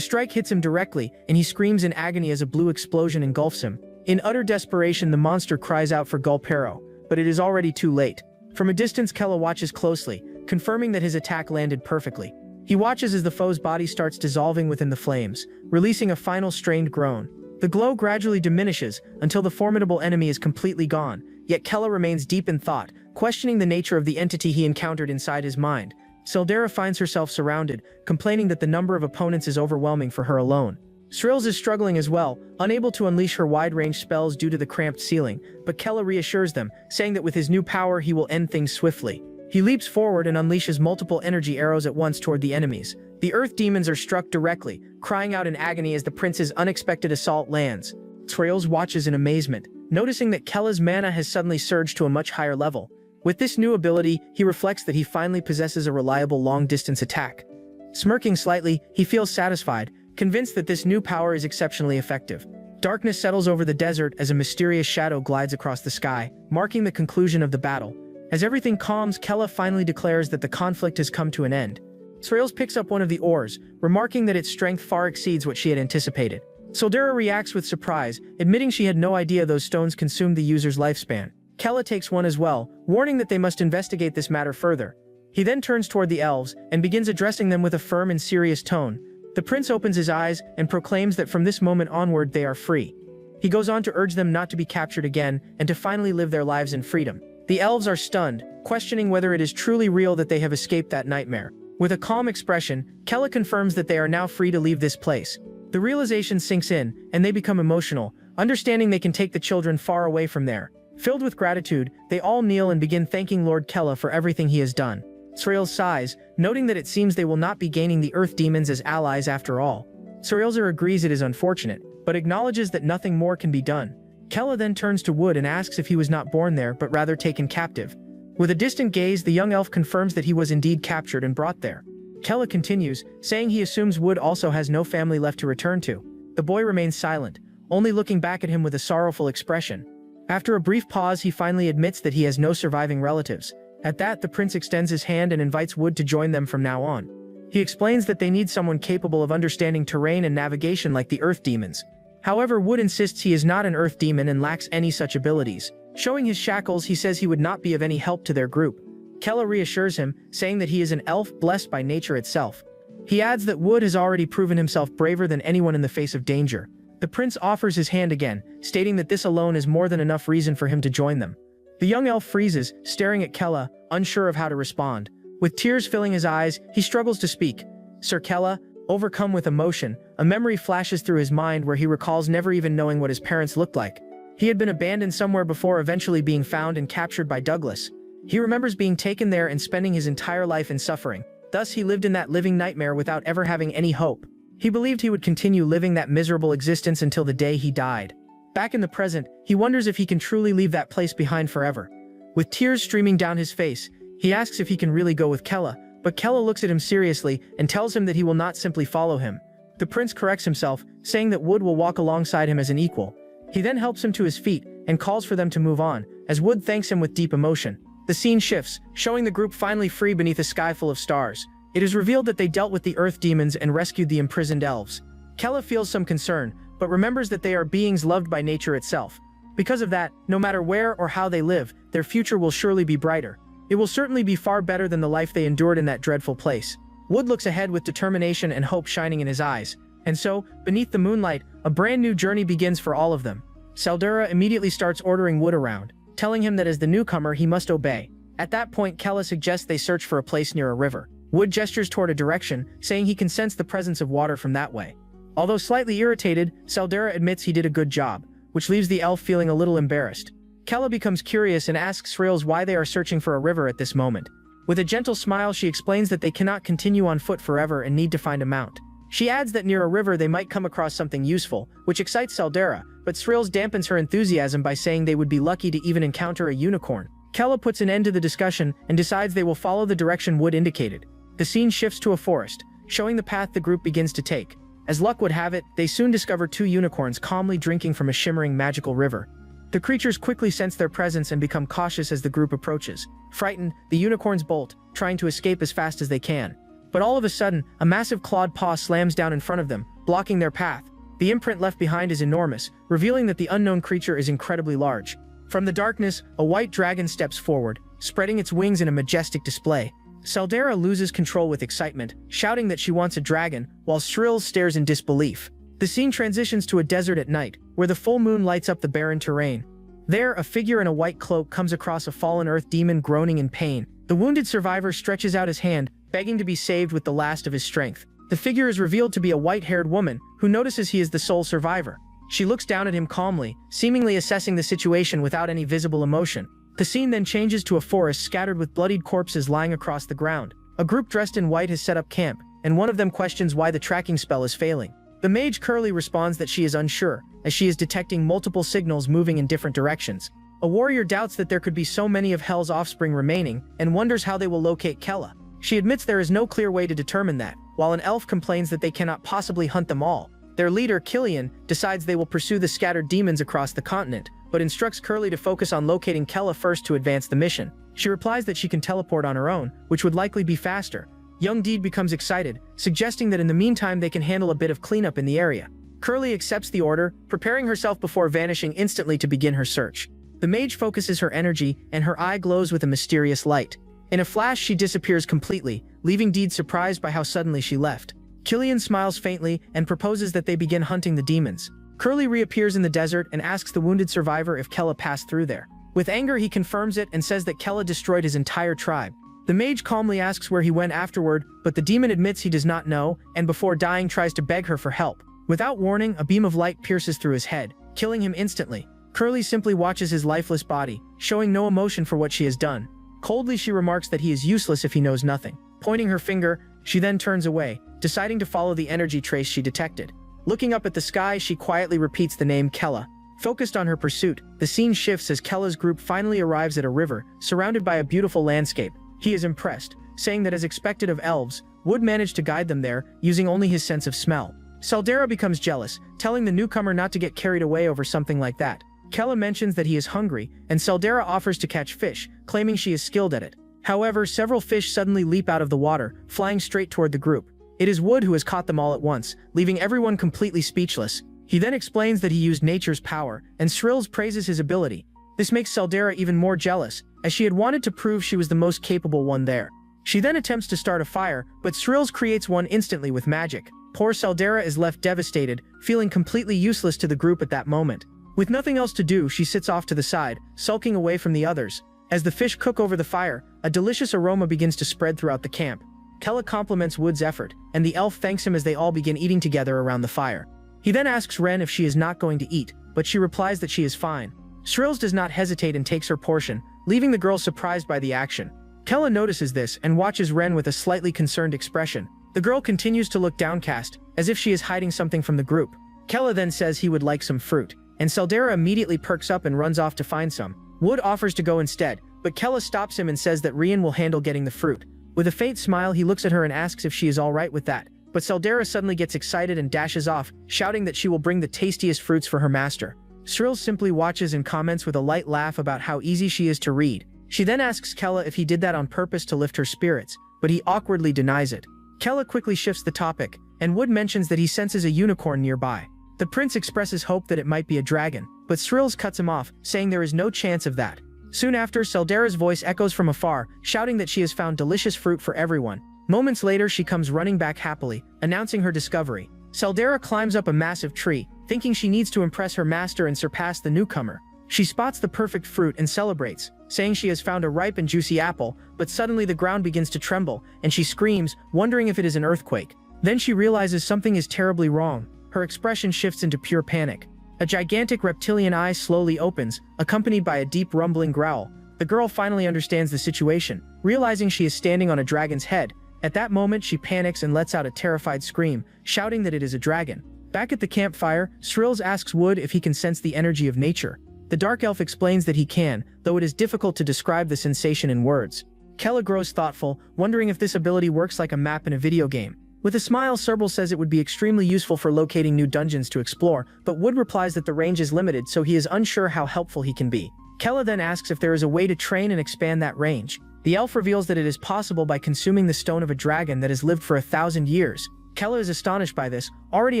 strike hits him directly, and he screams in agony as a blue explosion engulfs him. In utter desperation, the monster cries out for Gulpero, but it is already too late. From a distance, Kella watches closely, confirming that his attack landed perfectly. He watches as the foe's body starts dissolving within the flames, releasing a final strained groan. The glow gradually diminishes until the formidable enemy is completely gone, yet Kella remains deep in thought, questioning the nature of the entity he encountered inside his mind. Sildera finds herself surrounded, complaining that the number of opponents is overwhelming for her alone. Srills is struggling as well, unable to unleash her wide-range spells due to the cramped ceiling, but Kella reassures them, saying that with his new power he will end things swiftly. He leaps forward and unleashes multiple energy arrows at once toward the enemies. The earth demons are struck directly, crying out in agony as the prince's unexpected assault lands. Srills watches in amazement, noticing that Kella's mana has suddenly surged to a much higher level. With this new ability, he reflects that he finally possesses a reliable long-distance attack. Smirking slightly, he feels satisfied, convinced that this new power is exceptionally effective. Darkness settles over the desert as a mysterious shadow glides across the sky, marking the conclusion of the battle. As everything calms, Kella finally declares that the conflict has come to an end. Srills picks up one of the oars, remarking that its strength far exceeds what she had anticipated. Sildera reacts with surprise, admitting she had no idea those stones consumed the user's lifespan. Kella takes one as well, warning that they must investigate this matter further. He then turns toward the elves and begins addressing them with a firm and serious tone. The prince opens his eyes and proclaims that from this moment onward they are free. He goes on to urge them not to be captured again and to finally live their lives in freedom. The elves are stunned, questioning whether it is truly real that they have escaped that nightmare. With a calm expression, Kella confirms that they are now free to leave this place. The realization sinks in, and they become emotional, understanding they can take the children far away from there. Filled with gratitude, they all kneel and begin thanking Lord Kella for everything he has done. Srills sighs, noting that it seems they will not be gaining the earth demons as allies after all. Srilzer agrees it is unfortunate, but acknowledges that nothing more can be done. Kella then turns to Wood and asks if he was not born there but rather taken captive. With a distant gaze, the young elf confirms that he was indeed captured and brought there. Kella continues, saying he assumes Wood also has no family left to return to. The boy remains silent, only looking back at him with a sorrowful expression. After a brief pause, he finally admits that he has no surviving relatives. At that, the prince extends his hand and invites Wood to join them from now on. He explains that they need someone capable of understanding terrain and navigation like the earth demons. However, Wood insists he is not an earth demon and lacks any such abilities. Showing his shackles, he says he would not be of any help to their group. Kella reassures him, saying that he is an elf blessed by nature itself. He adds that Wood has already proven himself braver than anyone in the face of danger. The prince offers his hand again, stating that this alone is more than enough reason for him to join them. The young elf freezes, staring at Kella, unsure of how to respond. With tears filling his eyes, he struggles to speak. Sir Kella, overcome with emotion, a memory flashes through his mind where he recalls never even knowing what his parents looked like. He had been abandoned somewhere before eventually being found and captured by Douglas. He remembers being taken there and spending his entire life in suffering. Thus he lived in that living nightmare without ever having any hope. He believed he would continue living that miserable existence until the day he died. Back in the present, he wonders if he can truly leave that place behind forever. With tears streaming down his face, he asks if he can really go with Kella, but Kella looks at him seriously and tells him that he will not simply follow him. The prince corrects himself, saying that Wood will walk alongside him as an equal. He then helps him to his feet and calls for them to move on, as Wood thanks him with deep emotion. The scene shifts, showing the group finally free beneath a sky full of stars. It is revealed that they dealt with the earth demons and rescued the imprisoned elves. Kella feels some concern, but remembers that they are beings loved by nature itself. Because of that, no matter where or how they live, their future will surely be brighter. It will certainly be far better than the life they endured in that dreadful place. Wood looks ahead with determination and hope shining in his eyes. And so, beneath the moonlight, a brand new journey begins for all of them. Saldura immediately starts ordering Wood around, telling him that as the newcomer he must obey. At that point, Kella suggests they search for a place near a river. Wood gestures toward a direction, saying he can sense the presence of water from that way. Although slightly irritated, Saldura admits he did a good job, which leaves the elf feeling a little embarrassed. Kella becomes curious and asks Srills why they are searching for a river at this moment. With a gentle smile, she explains that they cannot continue on foot forever and need to find a mount. She adds that near a river they might come across something useful, which excites Saldura, but Srills dampens her enthusiasm by saying they would be lucky to even encounter a unicorn. Kella puts an end to the discussion and decides they will follow the direction Wood indicated. The scene shifts to a forest, showing the path the group begins to take. As luck would have it, they soon discover two unicorns calmly drinking from a shimmering magical river. The creatures quickly sense their presence and become cautious as the group approaches. Frightened, the unicorns bolt, trying to escape as fast as they can. But all of a sudden, a massive clawed paw slams down in front of them, blocking their path. The imprint left behind is enormous, revealing that the unknown creature is incredibly large. From the darkness, a white dragon steps forward, spreading its wings in a majestic display. Saldura loses control with excitement, shouting that she wants a dragon, while Shrill stares in disbelief. The scene transitions to a desert at night, where the full moon lights up the barren terrain. There, a figure in a white cloak comes across a fallen earth demon groaning in pain. The wounded survivor stretches out his hand, begging to be saved with the last of his strength. The figure is revealed to be a white-haired woman, who notices he is the sole survivor. She looks down at him calmly, seemingly assessing the situation without any visible emotion. The scene then changes to a forest scattered with bloodied corpses lying across the ground. A group dressed in white has set up camp, and one of them questions why the tracking spell is failing. The mage Curly responds that she is unsure, as she is detecting multiple signals moving in different directions. A warrior doubts that there could be so many of Hell's offspring remaining, and wonders how they will locate Kella. She admits there is no clear way to determine that, while an elf complains that they cannot possibly hunt them all. Their leader, Killian, decides they will pursue the scattered demons across the continent, but instructs Curly to focus on locating Kella first to advance the mission. She replies that she can teleport on her own, which would likely be faster. Young Deed becomes excited, suggesting that in the meantime they can handle a bit of cleanup in the area. Curly accepts the order, preparing herself before vanishing instantly to begin her search. The mage focuses her energy, and her eye glows with a mysterious light. In a flash, she disappears completely, leaving Deed surprised by how suddenly she left. Killian smiles faintly and proposes that they begin hunting the demons. Curly reappears in the desert and asks the wounded survivor if Kella passed through there. With anger, he confirms it and says that Kella destroyed his entire tribe. The mage calmly asks where he went afterward, but the demon admits he does not know, and before dying tries to beg her for help. Without warning, a beam of light pierces through his head, killing him instantly. Curly simply watches his lifeless body, showing no emotion for what she has done. Coldly, she remarks that he is useless if he knows nothing. Pointing her finger, she then turns away, deciding to follow the energy trace she detected. Looking up at the sky, she quietly repeats the name Kella. Focused on her pursuit, the scene shifts as Kella's group finally arrives at a river, surrounded by a beautiful landscape. He is impressed, saying that as expected of elves, Wood managed to guide them there, using only his sense of smell. Saldura becomes jealous, telling the newcomer not to get carried away over something like that. Kella mentions that he is hungry, and Saldura offers to catch fish, claiming she is skilled at it. However, several fish suddenly leap out of the water, flying straight toward the group. It is Wood who has caught them all at once, leaving everyone completely speechless. He then explains that he used nature's power, and Shrills praises his ability. This makes Saldura even more jealous, as she had wanted to prove she was the most capable one there. She then attempts to start a fire, but Shrills creates one instantly with magic. Poor Saldura is left devastated, feeling completely useless to the group at that moment. With nothing else to do, she sits off to the side, sulking away from the others. As the fish cook over the fire, a delicious aroma begins to spread throughout the camp. Kella compliments Wood's effort, and the elf thanks him as they all begin eating together around the fire. He then asks Ren if she is not going to eat, but she replies that she is fine. Shrills does not hesitate and takes her portion, leaving the girl surprised by the action. Kella notices this and watches Ren with a slightly concerned expression. The girl continues to look downcast, as if she is hiding something from the group. Kella then says he would like some fruit, and Saldura immediately perks up and runs off to find some. Wood offers to go instead, but Kella stops him and says that Rian will handle getting the fruit. With a faint smile, he looks at her and asks if she is alright with that. But Saldura suddenly gets excited and dashes off, shouting that she will bring the tastiest fruits for her master. Shrill simply watches and comments with a light laugh about how easy she is to read. She then asks Kella if he did that on purpose to lift her spirits, but he awkwardly denies it. Kella quickly shifts the topic, and Wood mentions that he senses a unicorn nearby. The prince expresses hope that it might be a dragon, but Shrills cuts him off, saying there is no chance of that. Soon after, Saldura's voice echoes from afar, shouting that she has found delicious fruit for everyone. Moments later, she comes running back happily, announcing her discovery. Saldura climbs up a massive tree, thinking she needs to impress her master and surpass the newcomer. She spots the perfect fruit and celebrates, saying she has found a ripe and juicy apple, but suddenly the ground begins to tremble, and she screams, wondering if it is an earthquake. Then she realizes something is terribly wrong. Her expression shifts into pure panic. A gigantic reptilian eye slowly opens, accompanied by a deep rumbling growl. The girl finally understands the situation, realizing she is standing on a dragon's head. At that moment she panics and lets out a terrified scream, shouting that it is a dragon. Back at the campfire, Srills asks Wood if he can sense the energy of nature. The dark elf explains that he can, though it is difficult to describe the sensation in words. Kella grows thoughtful, wondering if this ability works like a map in a video game. With a smile, Serbil says it would be extremely useful for locating new dungeons to explore, but Wood replies that the range is limited, so he is unsure how helpful he can be. Kella then asks if there is a way to train and expand that range. The elf reveals that it is possible by consuming the stone of a dragon that has lived for 1,000 years. Kella is astonished by this, already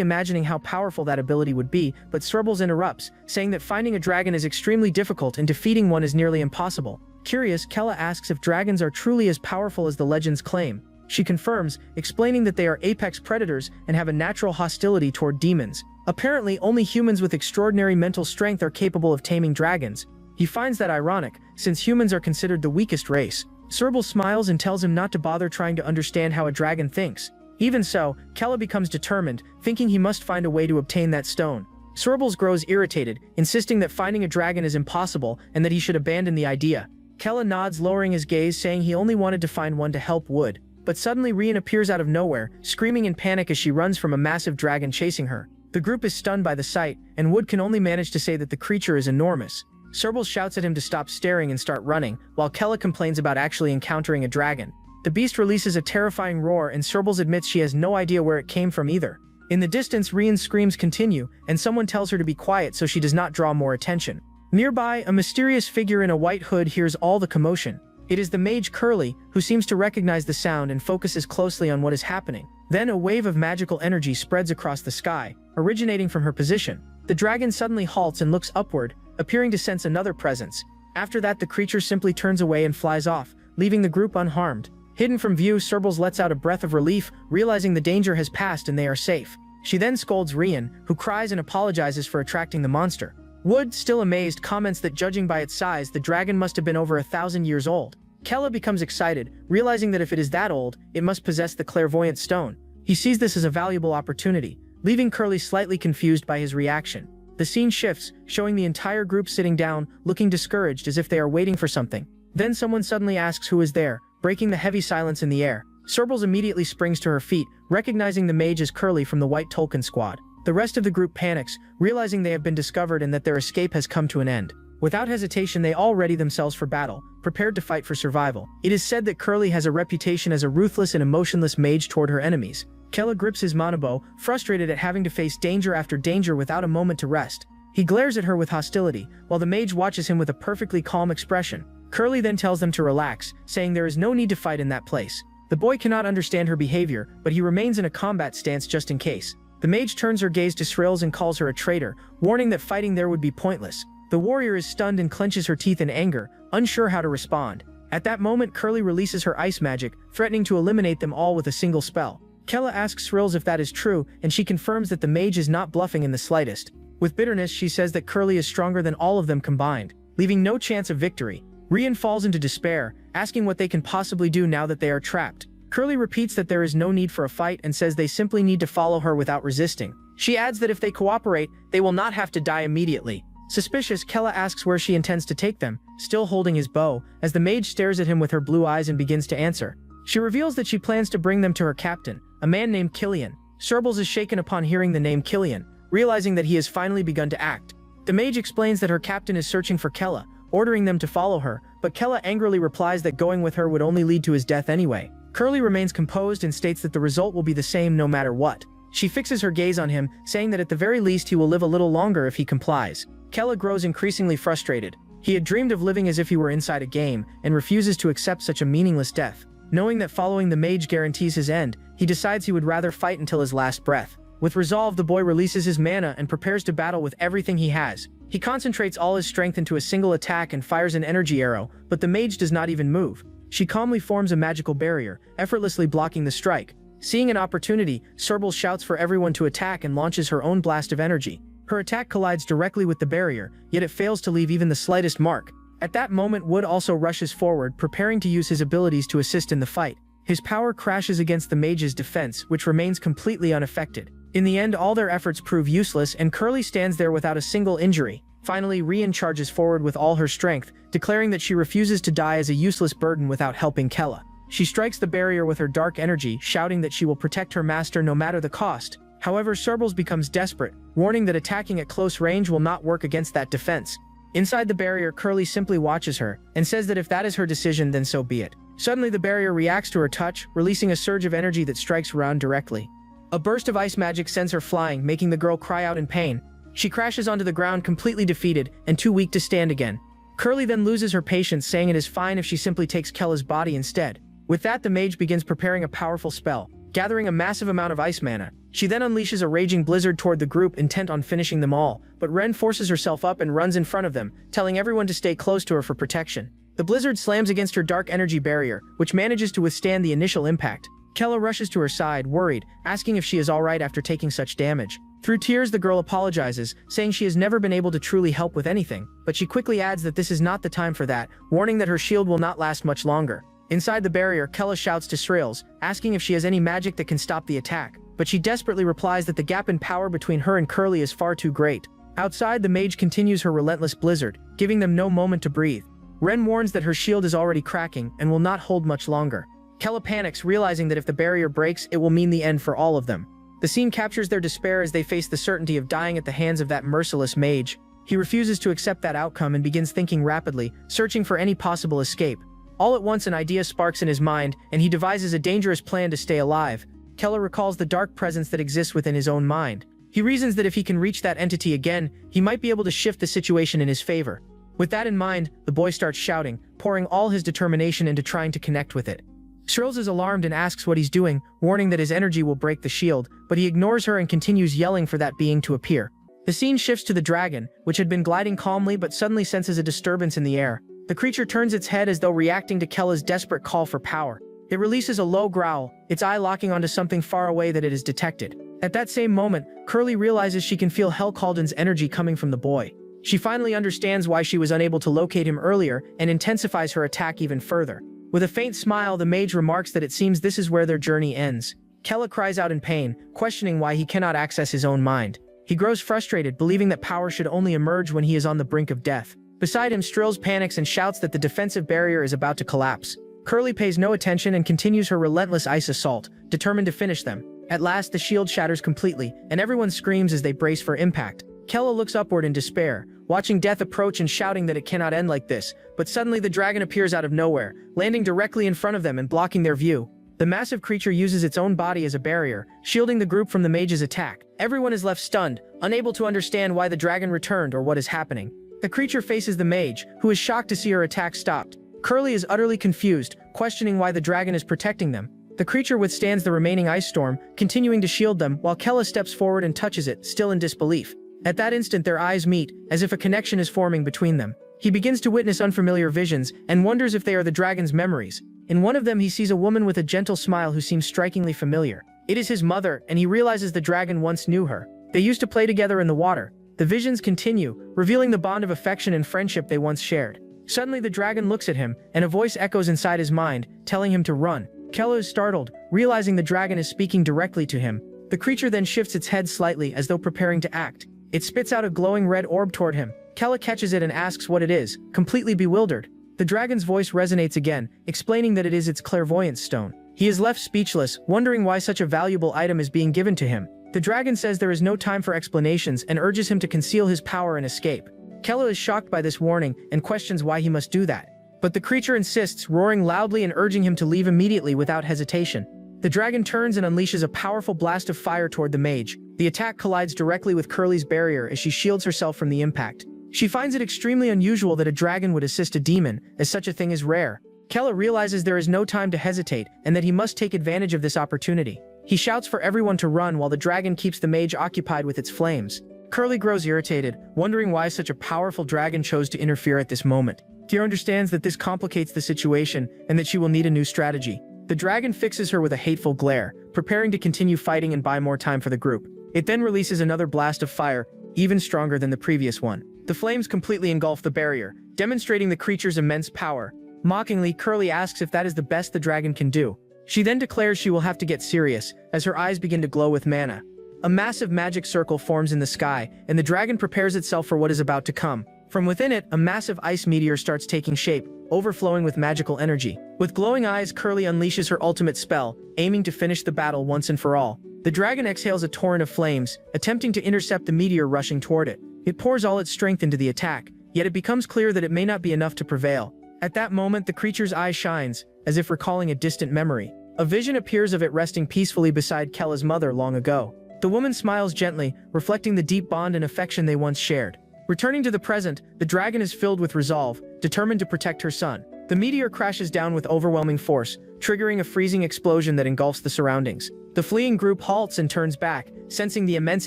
imagining how powerful that ability would be, but Serbil interrupts, saying that finding a dragon is extremely difficult and defeating one is nearly impossible. Curious, Kella asks if dragons are truly as powerful as the legends claim. She confirms, explaining that they are apex predators and have a natural hostility toward demons. Apparently, only humans with extraordinary mental strength are capable of taming dragons. He finds that ironic, since humans are considered the weakest race. Serbil smiles and tells him not to bother trying to understand how a dragon thinks. Even so, Kella becomes determined, thinking he must find a way to obtain that stone. Serbil grows irritated, insisting that finding a dragon is impossible and that he should abandon the idea. Kella nods, lowering his gaze, saying he only wanted to find one to help Wood. But suddenly Rian appears out of nowhere, screaming in panic as she runs from a massive dragon chasing her. The group is stunned by the sight, and Wood can only manage to say that the creature is enormous. Serbil shouts at him to stop staring and start running, while Kella complains about actually encountering a dragon. The beast releases a terrifying roar, and Serbil admits she has no idea where it came from either. In the distance, Rian's screams continue, and someone tells her to be quiet so she does not draw more attention. Nearby, a mysterious figure in a white hood hears all the commotion. It is the mage Curly, who seems to recognize the sound and focuses closely on what is happening. Then a wave of magical energy spreads across the sky, originating from her position. The dragon suddenly halts and looks upward, appearing to sense another presence. After that, the creature simply turns away and flies off, leaving the group unharmed. Hidden from view, Serbil lets out a breath of relief, realizing the danger has passed and they are safe. She then scolds Rian, who cries and apologizes for attracting the monster. Wood, still amazed, comments that judging by its size, the dragon must have been over 1,000 years old. Kella becomes excited, realizing that if it is that old, it must possess the clairvoyant stone. He sees this as a valuable opportunity, leaving Curly slightly confused by his reaction. The scene shifts, showing the entire group sitting down, looking discouraged as if they are waiting for something. Then someone suddenly asks who is there, breaking the heavy silence in the air. Serbil immediately springs to her feet, recognizing the mage as Curly from the White Tolkien squad. The rest of the group panics, realizing they have been discovered and that their escape has come to an end. Without hesitation, they all ready themselves for battle, prepared to fight for survival. It is said that Curly has a reputation as a ruthless and emotionless mage toward her enemies. Kella grips his monobow, frustrated at having to face danger after danger without a moment to rest. He glares at her with hostility, while the mage watches him with a perfectly calm expression. Curly then tells them to relax, saying there is no need to fight in that place. The boy cannot understand her behavior, but he remains in a combat stance just in case. The mage turns her gaze to Srills and calls her a traitor, warning that fighting there would be pointless. The warrior is stunned and clenches her teeth in anger, unsure how to respond. At that moment, Curly releases her ice magic, threatening to eliminate them all with a single spell. Kella asks Srills if that is true, and she confirms that the mage is not bluffing in the slightest. With bitterness, she says that Curly is stronger than all of them combined, leaving no chance of victory. Rian falls into despair, asking what they can possibly do now that they are trapped. Curly repeats that there is no need for a fight and says they simply need to follow her without resisting. She adds that if they cooperate, they will not have to die immediately. Suspicious, Kella asks where she intends to take them, still holding his bow, as the mage stares at him with her blue eyes and begins to answer. She reveals that she plans to bring them to her captain, a man named Killian. Serbil is shaken upon hearing the name Killian, realizing that he has finally begun to act. The mage explains that her captain is searching for Kella, ordering them to follow her, but Kella angrily replies that going with her would only lead to his death anyway. Curly remains composed and states that the result will be the same no matter what. She fixes her gaze on him, saying that at the very least he will live a little longer if he complies. Kella grows increasingly frustrated. He had dreamed of living as if he were inside a game, and refuses to accept such a meaningless death. Knowing that following the mage guarantees his end, he decides he would rather fight until his last breath. With resolve, the boy releases his mana and prepares to battle with everything he has. He concentrates all his strength into a single attack and fires an energy arrow, but the mage does not even move. She calmly forms a magical barrier, effortlessly blocking the strike. Seeing an opportunity, Serbil shouts for everyone to attack and launches her own blast of energy. Her attack collides directly with the barrier, yet it fails to leave even the slightest mark. At that moment, Wood also rushes forward, preparing to use his abilities to assist in the fight. His power crashes against the mage's defense, which remains completely unaffected. In the end, all their efforts prove useless, and Curly stands there without a single injury. Finally, Rian charges forward with all her strength, declaring that she refuses to die as a useless burden without helping Kella. She strikes the barrier with her dark energy, shouting that she will protect her master no matter the cost. However, Serbles becomes desperate, warning that attacking at close range will not work against that defense. Inside the barrier, Curly simply watches her, and says that if that is her decision, then so be it. Suddenly, the barrier reacts to her touch, releasing a surge of energy that strikes Ran directly. A burst of ice magic sends her flying, making the girl cry out in pain. She crashes onto the ground completely defeated and too weak to stand again. Curly then loses her patience, saying it is fine if she simply takes Kella's body instead. With that, the mage begins preparing a powerful spell, gathering a massive amount of ice mana. She then unleashes a raging blizzard toward the group, intent on finishing them all, but Ren forces herself up and runs in front of them, telling everyone to stay close to her for protection. The blizzard slams against her dark energy barrier, which manages to withstand the initial impact. Kella rushes to her side, worried, asking if she is alright after taking such damage. Through tears, the girl apologizes, saying she has never been able to truly help with anything, but she quickly adds that this is not the time for that, warning that her shield will not last much longer. Inside the barrier, Kella shouts to Srails, asking if she has any magic that can stop the attack, but she desperately replies that the gap in power between her and Curly is far too great. Outside, the mage continues her relentless blizzard, giving them no moment to breathe. Ren warns that her shield is already cracking and will not hold much longer. Kella panics, realizing that if the barrier breaks, it will mean the end for all of them. The scene captures their despair as they face the certainty of dying at the hands of that merciless mage. He refuses to accept that outcome and begins thinking rapidly, searching for any possible escape. All at once, an idea sparks in his mind, and he devises a dangerous plan to stay alive. Kella recalls the dark presence that exists within his own mind. He reasons that if he can reach that entity again, he might be able to shift the situation in his favor. With that in mind, the boy starts shouting, pouring all his determination into trying to connect with it. Srills is alarmed and asks what he's doing, warning that his energy will break the shield, but he ignores her and continues yelling for that being to appear. The scene shifts to the dragon, which had been gliding calmly but suddenly senses a disturbance in the air. The creature turns its head as though reacting to Kella's desperate call for power. It releases a low growl, its eye locking onto something far away that it has detected. At that same moment, Curly realizes she can feel Hellcalden's energy coming from the boy. She finally understands why she was unable to locate him earlier and intensifies her attack even further. With a faint smile, the mage remarks that it seems this is where their journey ends. Kella cries out in pain, questioning why he cannot access his own mind. He grows frustrated, believing that power should only emerge when he is on the brink of death. Beside him, Strills panics and shouts that the defensive barrier is about to collapse. Curly pays no attention and continues her relentless ice assault, determined to finish them. At last, the shield shatters completely, and everyone screams as they brace for impact. Kella looks upward in despair, watching death approach and shouting that it cannot end like this, but suddenly the dragon appears out of nowhere, landing directly in front of them and blocking their view. The massive creature uses its own body as a barrier, shielding the group from the mage's attack. Everyone is left stunned, unable to understand why the dragon returned or what is happening. The creature faces the mage, who is shocked to see her attack stopped. Curly is utterly confused, questioning why the dragon is protecting them. The creature withstands the remaining ice storm, continuing to shield them, while Kella steps forward and touches it, still in disbelief. At that instant, their eyes meet, as if a connection is forming between them. He begins to witness unfamiliar visions, and wonders if they are the dragon's memories. In one of them, he sees a woman with a gentle smile who seems strikingly familiar. It is his mother, and he realizes the dragon once knew her. They used to play together in the water. The visions continue, revealing the bond of affection and friendship they once shared. Suddenly, the dragon looks at him, and a voice echoes inside his mind, telling him to run. Kella is startled, realizing the dragon is speaking directly to him. The creature then shifts its head slightly as though preparing to act. It spits out a glowing red orb toward him. Kella catches it and asks what it is, completely bewildered. The dragon's voice resonates again, explaining that it is its clairvoyance stone. He is left speechless, wondering why such a valuable item is being given to him. The dragon says there is no time for explanations and urges him to conceal his power and escape. Kella is shocked by this warning and questions why he must do that. But the creature insists, roaring loudly and urging him to leave immediately without hesitation. The dragon turns and unleashes a powerful blast of fire toward the mage. The attack collides directly with Curly's barrier as she shields herself from the impact. She finds it extremely unusual that a dragon would assist a demon, as such a thing is rare. Kella realizes there is no time to hesitate and that he must take advantage of this opportunity. He shouts for everyone to run while the dragon keeps the mage occupied with its flames. Curly grows irritated, wondering why such a powerful dragon chose to interfere at this moment. Tyr understands that this complicates the situation and that she will need a new strategy. The dragon fixes her with a hateful glare, preparing to continue fighting and buy more time for the group. It then releases another blast of fire, even stronger than the previous one. The flames completely engulf the barrier, demonstrating the creature's immense power. Mockingly, Curly asks if that is the best the dragon can do. She then declares she will have to get serious, as her eyes begin to glow with mana. A massive magic circle forms in the sky, and the dragon prepares itself for what is about to come. From within it, a massive ice meteor starts taking shape, overflowing with magical energy. With glowing eyes, Curly unleashes her ultimate spell, aiming to finish the battle once and for all. The dragon exhales a torrent of flames, attempting to intercept the meteor rushing toward it. It pours all its strength into the attack, yet it becomes clear that it may not be enough to prevail. At that moment, the creature's eye shines, as if recalling a distant memory. A vision appears of it resting peacefully beside Kella's mother long ago. The woman smiles gently, reflecting the deep bond and affection they once shared. Returning to the present, the dragon is filled with resolve, determined to protect her son. The meteor crashes down with overwhelming force, triggering a freezing explosion that engulfs the surroundings. The fleeing group halts and turns back, sensing the immense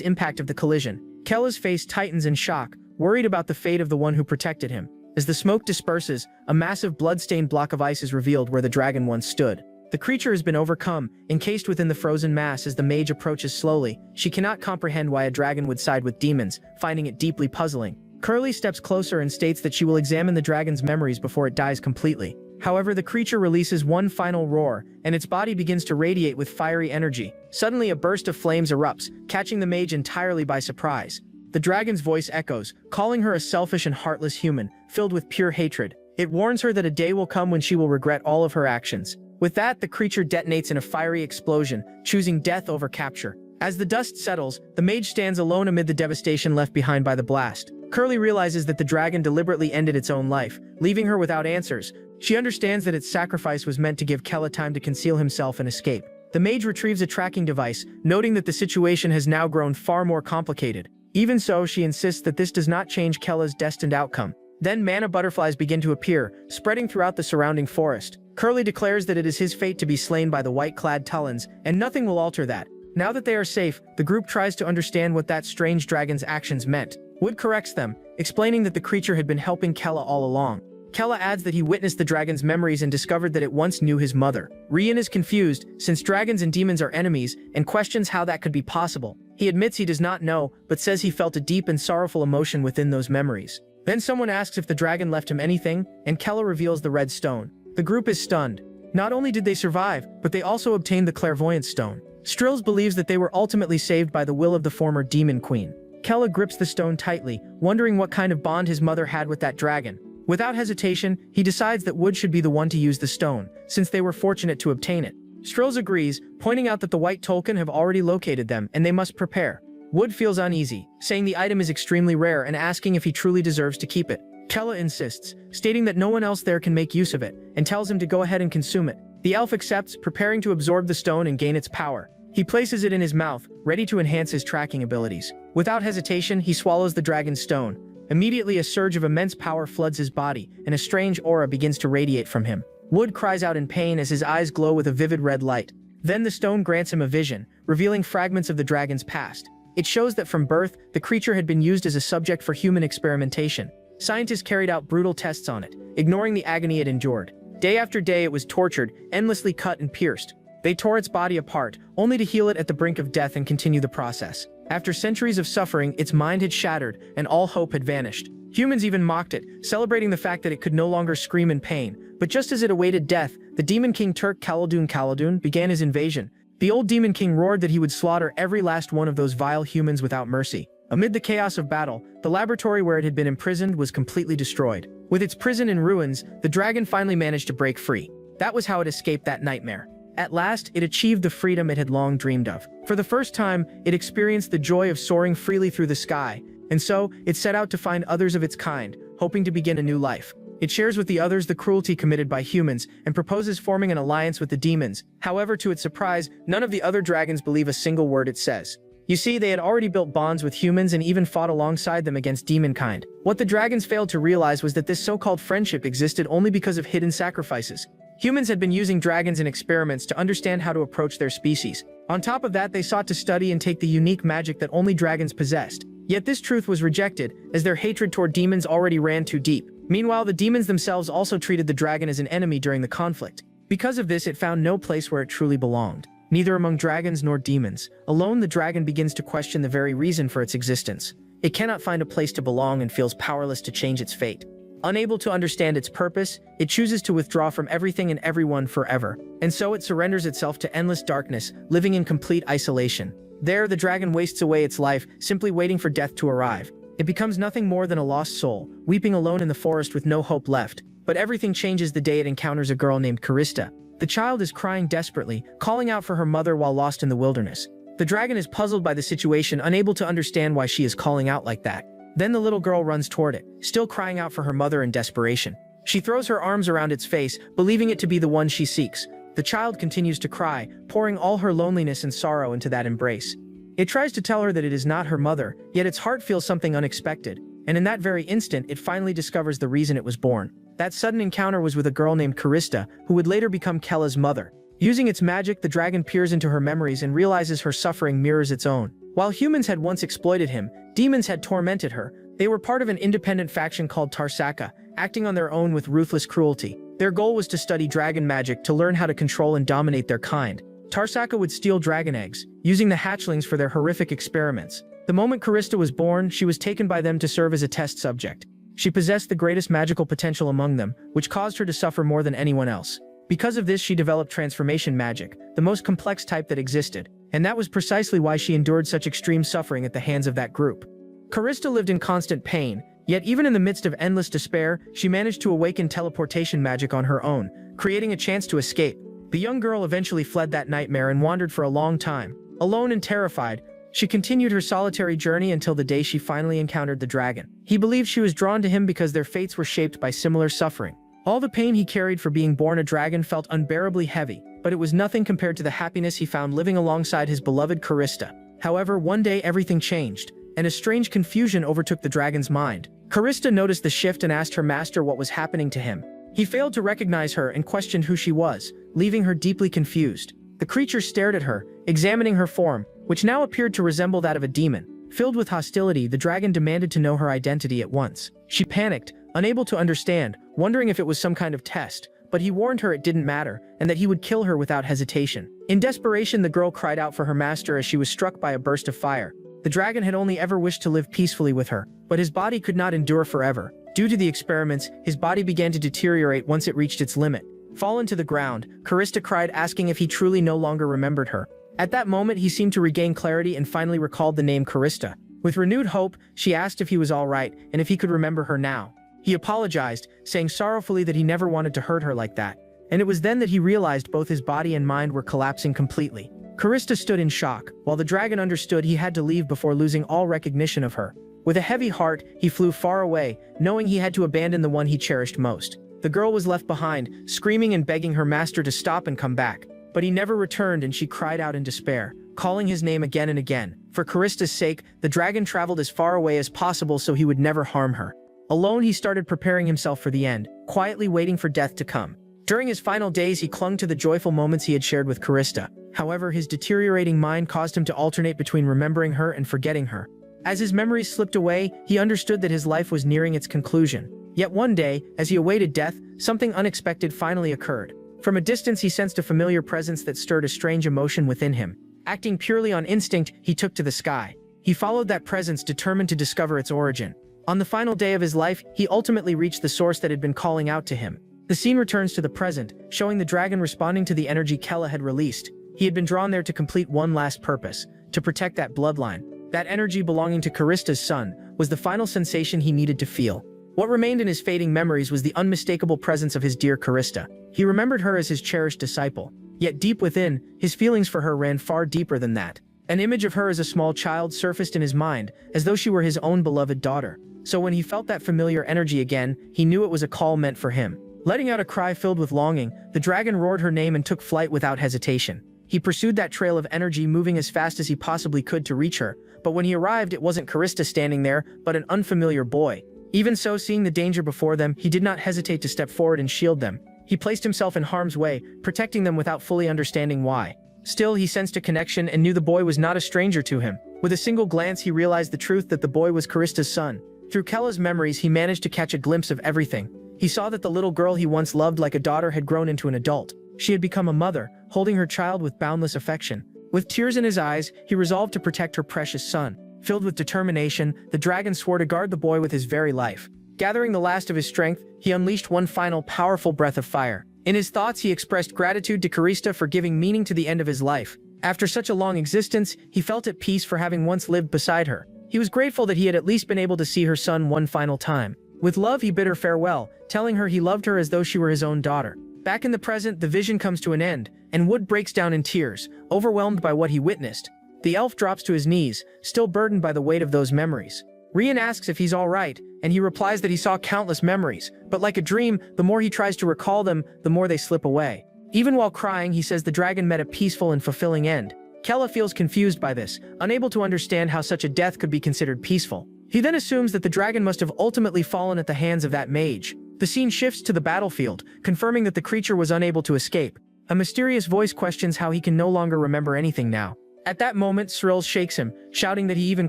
impact of the collision. Kella's face tightens in shock, worried about the fate of the one who protected him. As the smoke disperses, a massive blood-stained block of ice is revealed where the dragon once stood. The creature has been overcome, encased within the frozen mass as the mage approaches slowly. She cannot comprehend why a dragon would side with demons, finding it deeply puzzling. Curly steps closer and states that she will examine the dragon's memories before it dies completely. However, the creature releases one final roar, and its body begins to radiate with fiery energy. Suddenly, a burst of flames erupts, catching the mage entirely by surprise. The dragon's voice echoes, calling her a selfish and heartless human, filled with pure hatred. It warns her that a day will come when she will regret all of her actions. With that, the creature detonates in a fiery explosion, choosing death over capture. As the dust settles, the mage stands alone amid the devastation left behind by the blast. Curly realizes that the dragon deliberately ended its own life, leaving her without answers. She understands that its sacrifice was meant to give Kella time to conceal himself and escape. The mage retrieves a tracking device, noting that the situation has now grown far more complicated. Even so, she insists that this does not change Kella's destined outcome. Then mana butterflies begin to appear, spreading throughout the surrounding forest. Curly declares that it is his fate to be slain by the white-clad Tullens, and nothing will alter that. Now that they are safe, the group tries to understand what that strange dragon's actions meant. Wood corrects them, explaining that the creature had been helping Kella all along. Kella adds that he witnessed the dragon's memories and discovered that it once knew his mother. Rian is confused, since dragons and demons are enemies, and questions how that could be possible. He admits he does not know, but says he felt a deep and sorrowful emotion within those memories. Then someone asks if the dragon left him anything, and Kella reveals the red stone. The group is stunned. Not only did they survive, but they also obtained the clairvoyance stone. Strills believes that they were ultimately saved by the will of the former demon queen. Kella grips the stone tightly, wondering what kind of bond his mother had with that dragon. Without hesitation, he decides that Wood should be the one to use the stone, since they were fortunate to obtain it. Strills agrees, pointing out that the White Tolkien have already located them, and they must prepare. Wood feels uneasy, saying the item is extremely rare and asking if he truly deserves to keep it. Kella insists, stating that no one else there can make use of it, and tells him to go ahead and consume it. The elf accepts, preparing to absorb the stone and gain its power. He places it in his mouth, ready to enhance his tracking abilities. Without hesitation, he swallows the dragon's stone. Immediately, a surge of immense power floods his body, and a strange aura begins to radiate from him. Wood cries out in pain as his eyes glow with a vivid red light. Then the stone grants him a vision, revealing fragments of the dragon's past. It shows that from birth, the creature had been used as a subject for human experimentation. Scientists carried out brutal tests on it, ignoring the agony it endured. Day after day it was tortured, endlessly cut and pierced. They tore its body apart, only to heal it at the brink of death and continue the process. After centuries of suffering, its mind had shattered, and all hope had vanished. Humans even mocked it, celebrating the fact that it could no longer scream in pain. But just as it awaited death, the Demon King Turk Khaldun began his invasion. The old Demon King roared that he would slaughter every last one of those vile humans without mercy. Amid the chaos of battle, the laboratory where it had been imprisoned was completely destroyed. With its prison in ruins, the dragon finally managed to break free. That was how it escaped that nightmare. At last, it achieved the freedom it had long dreamed of. For the first time, it experienced the joy of soaring freely through the sky, and so, it set out to find others of its kind, hoping to begin a new life. It shares with the others the cruelty committed by humans, and proposes forming an alliance with the demons. However, to its surprise, none of the other dragons believe a single word it says. You see, they had already built bonds with humans and even fought alongside them against demonkind. What the dragons failed to realize was that this so-called friendship existed only because of hidden sacrifices. Humans had been using dragons in experiments to understand how to approach their species. On top of that, they sought to study and take the unique magic that only dragons possessed. Yet this truth was rejected, as their hatred toward demons already ran too deep. Meanwhile, the demons themselves also treated the dragon as an enemy during the conflict. Because of this, it found no place where it truly belonged. Neither among dragons nor demons. Alone, the dragon begins to question the very reason for its existence. It cannot find a place to belong and feels powerless to change its fate. Unable to understand its purpose, it chooses to withdraw from everything and everyone forever. And so it surrenders itself to endless darkness, living in complete isolation. There, the dragon wastes away its life, simply waiting for death to arrive. It becomes nothing more than a lost soul, weeping alone in the forest with no hope left. But everything changes the day it encounters a girl named Karista. The child is crying desperately, calling out for her mother while lost in the wilderness. The dragon is puzzled by the situation, unable to understand why she is calling out like that. Then the little girl runs toward it, still crying out for her mother in desperation. She throws her arms around its face, believing it to be the one she seeks. The child continues to cry, pouring all her loneliness and sorrow into that embrace. It tries to tell her that it is not her mother, yet its heart feels something unexpected, and in that very instant it finally discovers the reason it was born. That sudden encounter was with a girl named Karista, who would later become Kella's mother. Using its magic, the dragon peers into her memories and realizes her suffering mirrors its own. While humans had once exploited him, demons had tormented her. They were part of an independent faction called Tarsaka, acting on their own with ruthless cruelty. Their goal was to study dragon magic to learn how to control and dominate their kind. Tarsaka would steal dragon eggs, using the hatchlings for their horrific experiments. The moment Karista was born, she was taken by them to serve as a test subject. She possessed the greatest magical potential among them, which caused her to suffer more than anyone else. Because of this, she developed transformation magic, the most complex type that existed, and that was precisely why she endured such extreme suffering at the hands of that group. Karista lived in constant pain, yet even in the midst of endless despair, she managed to awaken teleportation magic on her own, creating a chance to escape. The young girl eventually fled that nightmare and wandered for a long time. Alone and terrified, she continued her solitary journey until the day she finally encountered the dragon. He believed she was drawn to him because their fates were shaped by similar suffering. All the pain he carried for being born a dragon felt unbearably heavy, but it was nothing compared to the happiness he found living alongside his beloved Karista. However, one day everything changed, and a strange confusion overtook the dragon's mind. Karista noticed the shift and asked her master what was happening to him. He failed to recognize her and questioned who she was, leaving her deeply confused. The creature stared at her, examining her form, which now appeared to resemble that of a demon. Filled with hostility, the dragon demanded to know her identity at once. She panicked, unable to understand, wondering if it was some kind of test, but he warned her it didn't matter, and that he would kill her without hesitation. In desperation, the girl cried out for her master as she was struck by a burst of fire. The dragon had only ever wished to live peacefully with her, but his body could not endure forever. Due to the experiments, his body began to deteriorate once it reached its limit. Fallen to the ground, Karista cried, asking if he truly no longer remembered her. At that moment, he seemed to regain clarity and finally recalled the name Karista. With renewed hope, she asked if he was all right and if he could remember her now. He apologized, saying sorrowfully that he never wanted to hurt her like that. And it was then that he realized both his body and mind were collapsing completely. Karista stood in shock, while the dragon understood he had to leave before losing all recognition of her. With a heavy heart, he flew far away, knowing he had to abandon the one he cherished most. The girl was left behind, screaming and begging her master to stop and come back. But he never returned, and she cried out in despair, calling his name again and again. For Karista's sake, the dragon traveled as far away as possible so he would never harm her. Alone, he started preparing himself for the end, quietly waiting for death to come. During his final days, he clung to the joyful moments he had shared with Karista. However, his deteriorating mind caused him to alternate between remembering her and forgetting her. As his memories slipped away, he understood that his life was nearing its conclusion. Yet one day, as he awaited death, something unexpected finally occurred. From a distance, he sensed a familiar presence that stirred a strange emotion within him. Acting purely on instinct, he took to the sky. He followed that presence, determined to discover its origin. On the final day of his life, he ultimately reached the source that had been calling out to him. The scene returns to the present, showing the dragon responding to the energy Kella had released. He had been drawn there to complete one last purpose, to protect that bloodline. That energy belonging to Karista's son was the final sensation he needed to feel. What remained in his fading memories was the unmistakable presence of his dear Karista. He remembered her as his cherished disciple. Yet deep within, his feelings for her ran far deeper than that. An image of her as a small child surfaced in his mind, as though she were his own beloved daughter. So when he felt that familiar energy again, he knew it was a call meant for him. Letting out a cry filled with longing, the dragon roared her name and took flight without hesitation. He pursued that trail of energy, moving as fast as he possibly could to reach her. But when he arrived, it wasn't Karista standing there, but an unfamiliar boy. Even so, seeing the danger before them, he did not hesitate to step forward and shield them. He placed himself in harm's way, protecting them without fully understanding why. Still, he sensed a connection and knew the boy was not a stranger to him. With a single glance, he realized the truth that the boy was Karista's son. Through Kella's memories, he managed to catch a glimpse of everything. He saw that the little girl he once loved like a daughter had grown into an adult. She had become a mother, holding her child with boundless affection. With tears in his eyes, he resolved to protect her precious son. Filled with determination, the dragon swore to guard the boy with his very life. Gathering the last of his strength, he unleashed one final powerful breath of fire. In his thoughts, he expressed gratitude to Karista for giving meaning to the end of his life. After such a long existence, he felt at peace for having once lived beside her. He was grateful that he had at least been able to see her son one final time. With love, he bid her farewell, telling her he loved her as though she were his own daughter. Back in the present, the vision comes to an end, and Wood breaks down in tears, overwhelmed by what he witnessed. The elf drops to his knees, still burdened by the weight of those memories. Rian asks if he's alright, and he replies that he saw countless memories, but like a dream, the more he tries to recall them, the more they slip away. Even while crying, he says the dragon met a peaceful and fulfilling end. Kella feels confused by this, unable to understand how such a death could be considered peaceful. He then assumes that the dragon must have ultimately fallen at the hands of that mage. The scene shifts to the battlefield, confirming that the creature was unable to escape. A mysterious voice questions how he can no longer remember anything now. At that moment, Cyril shakes him, shouting that he even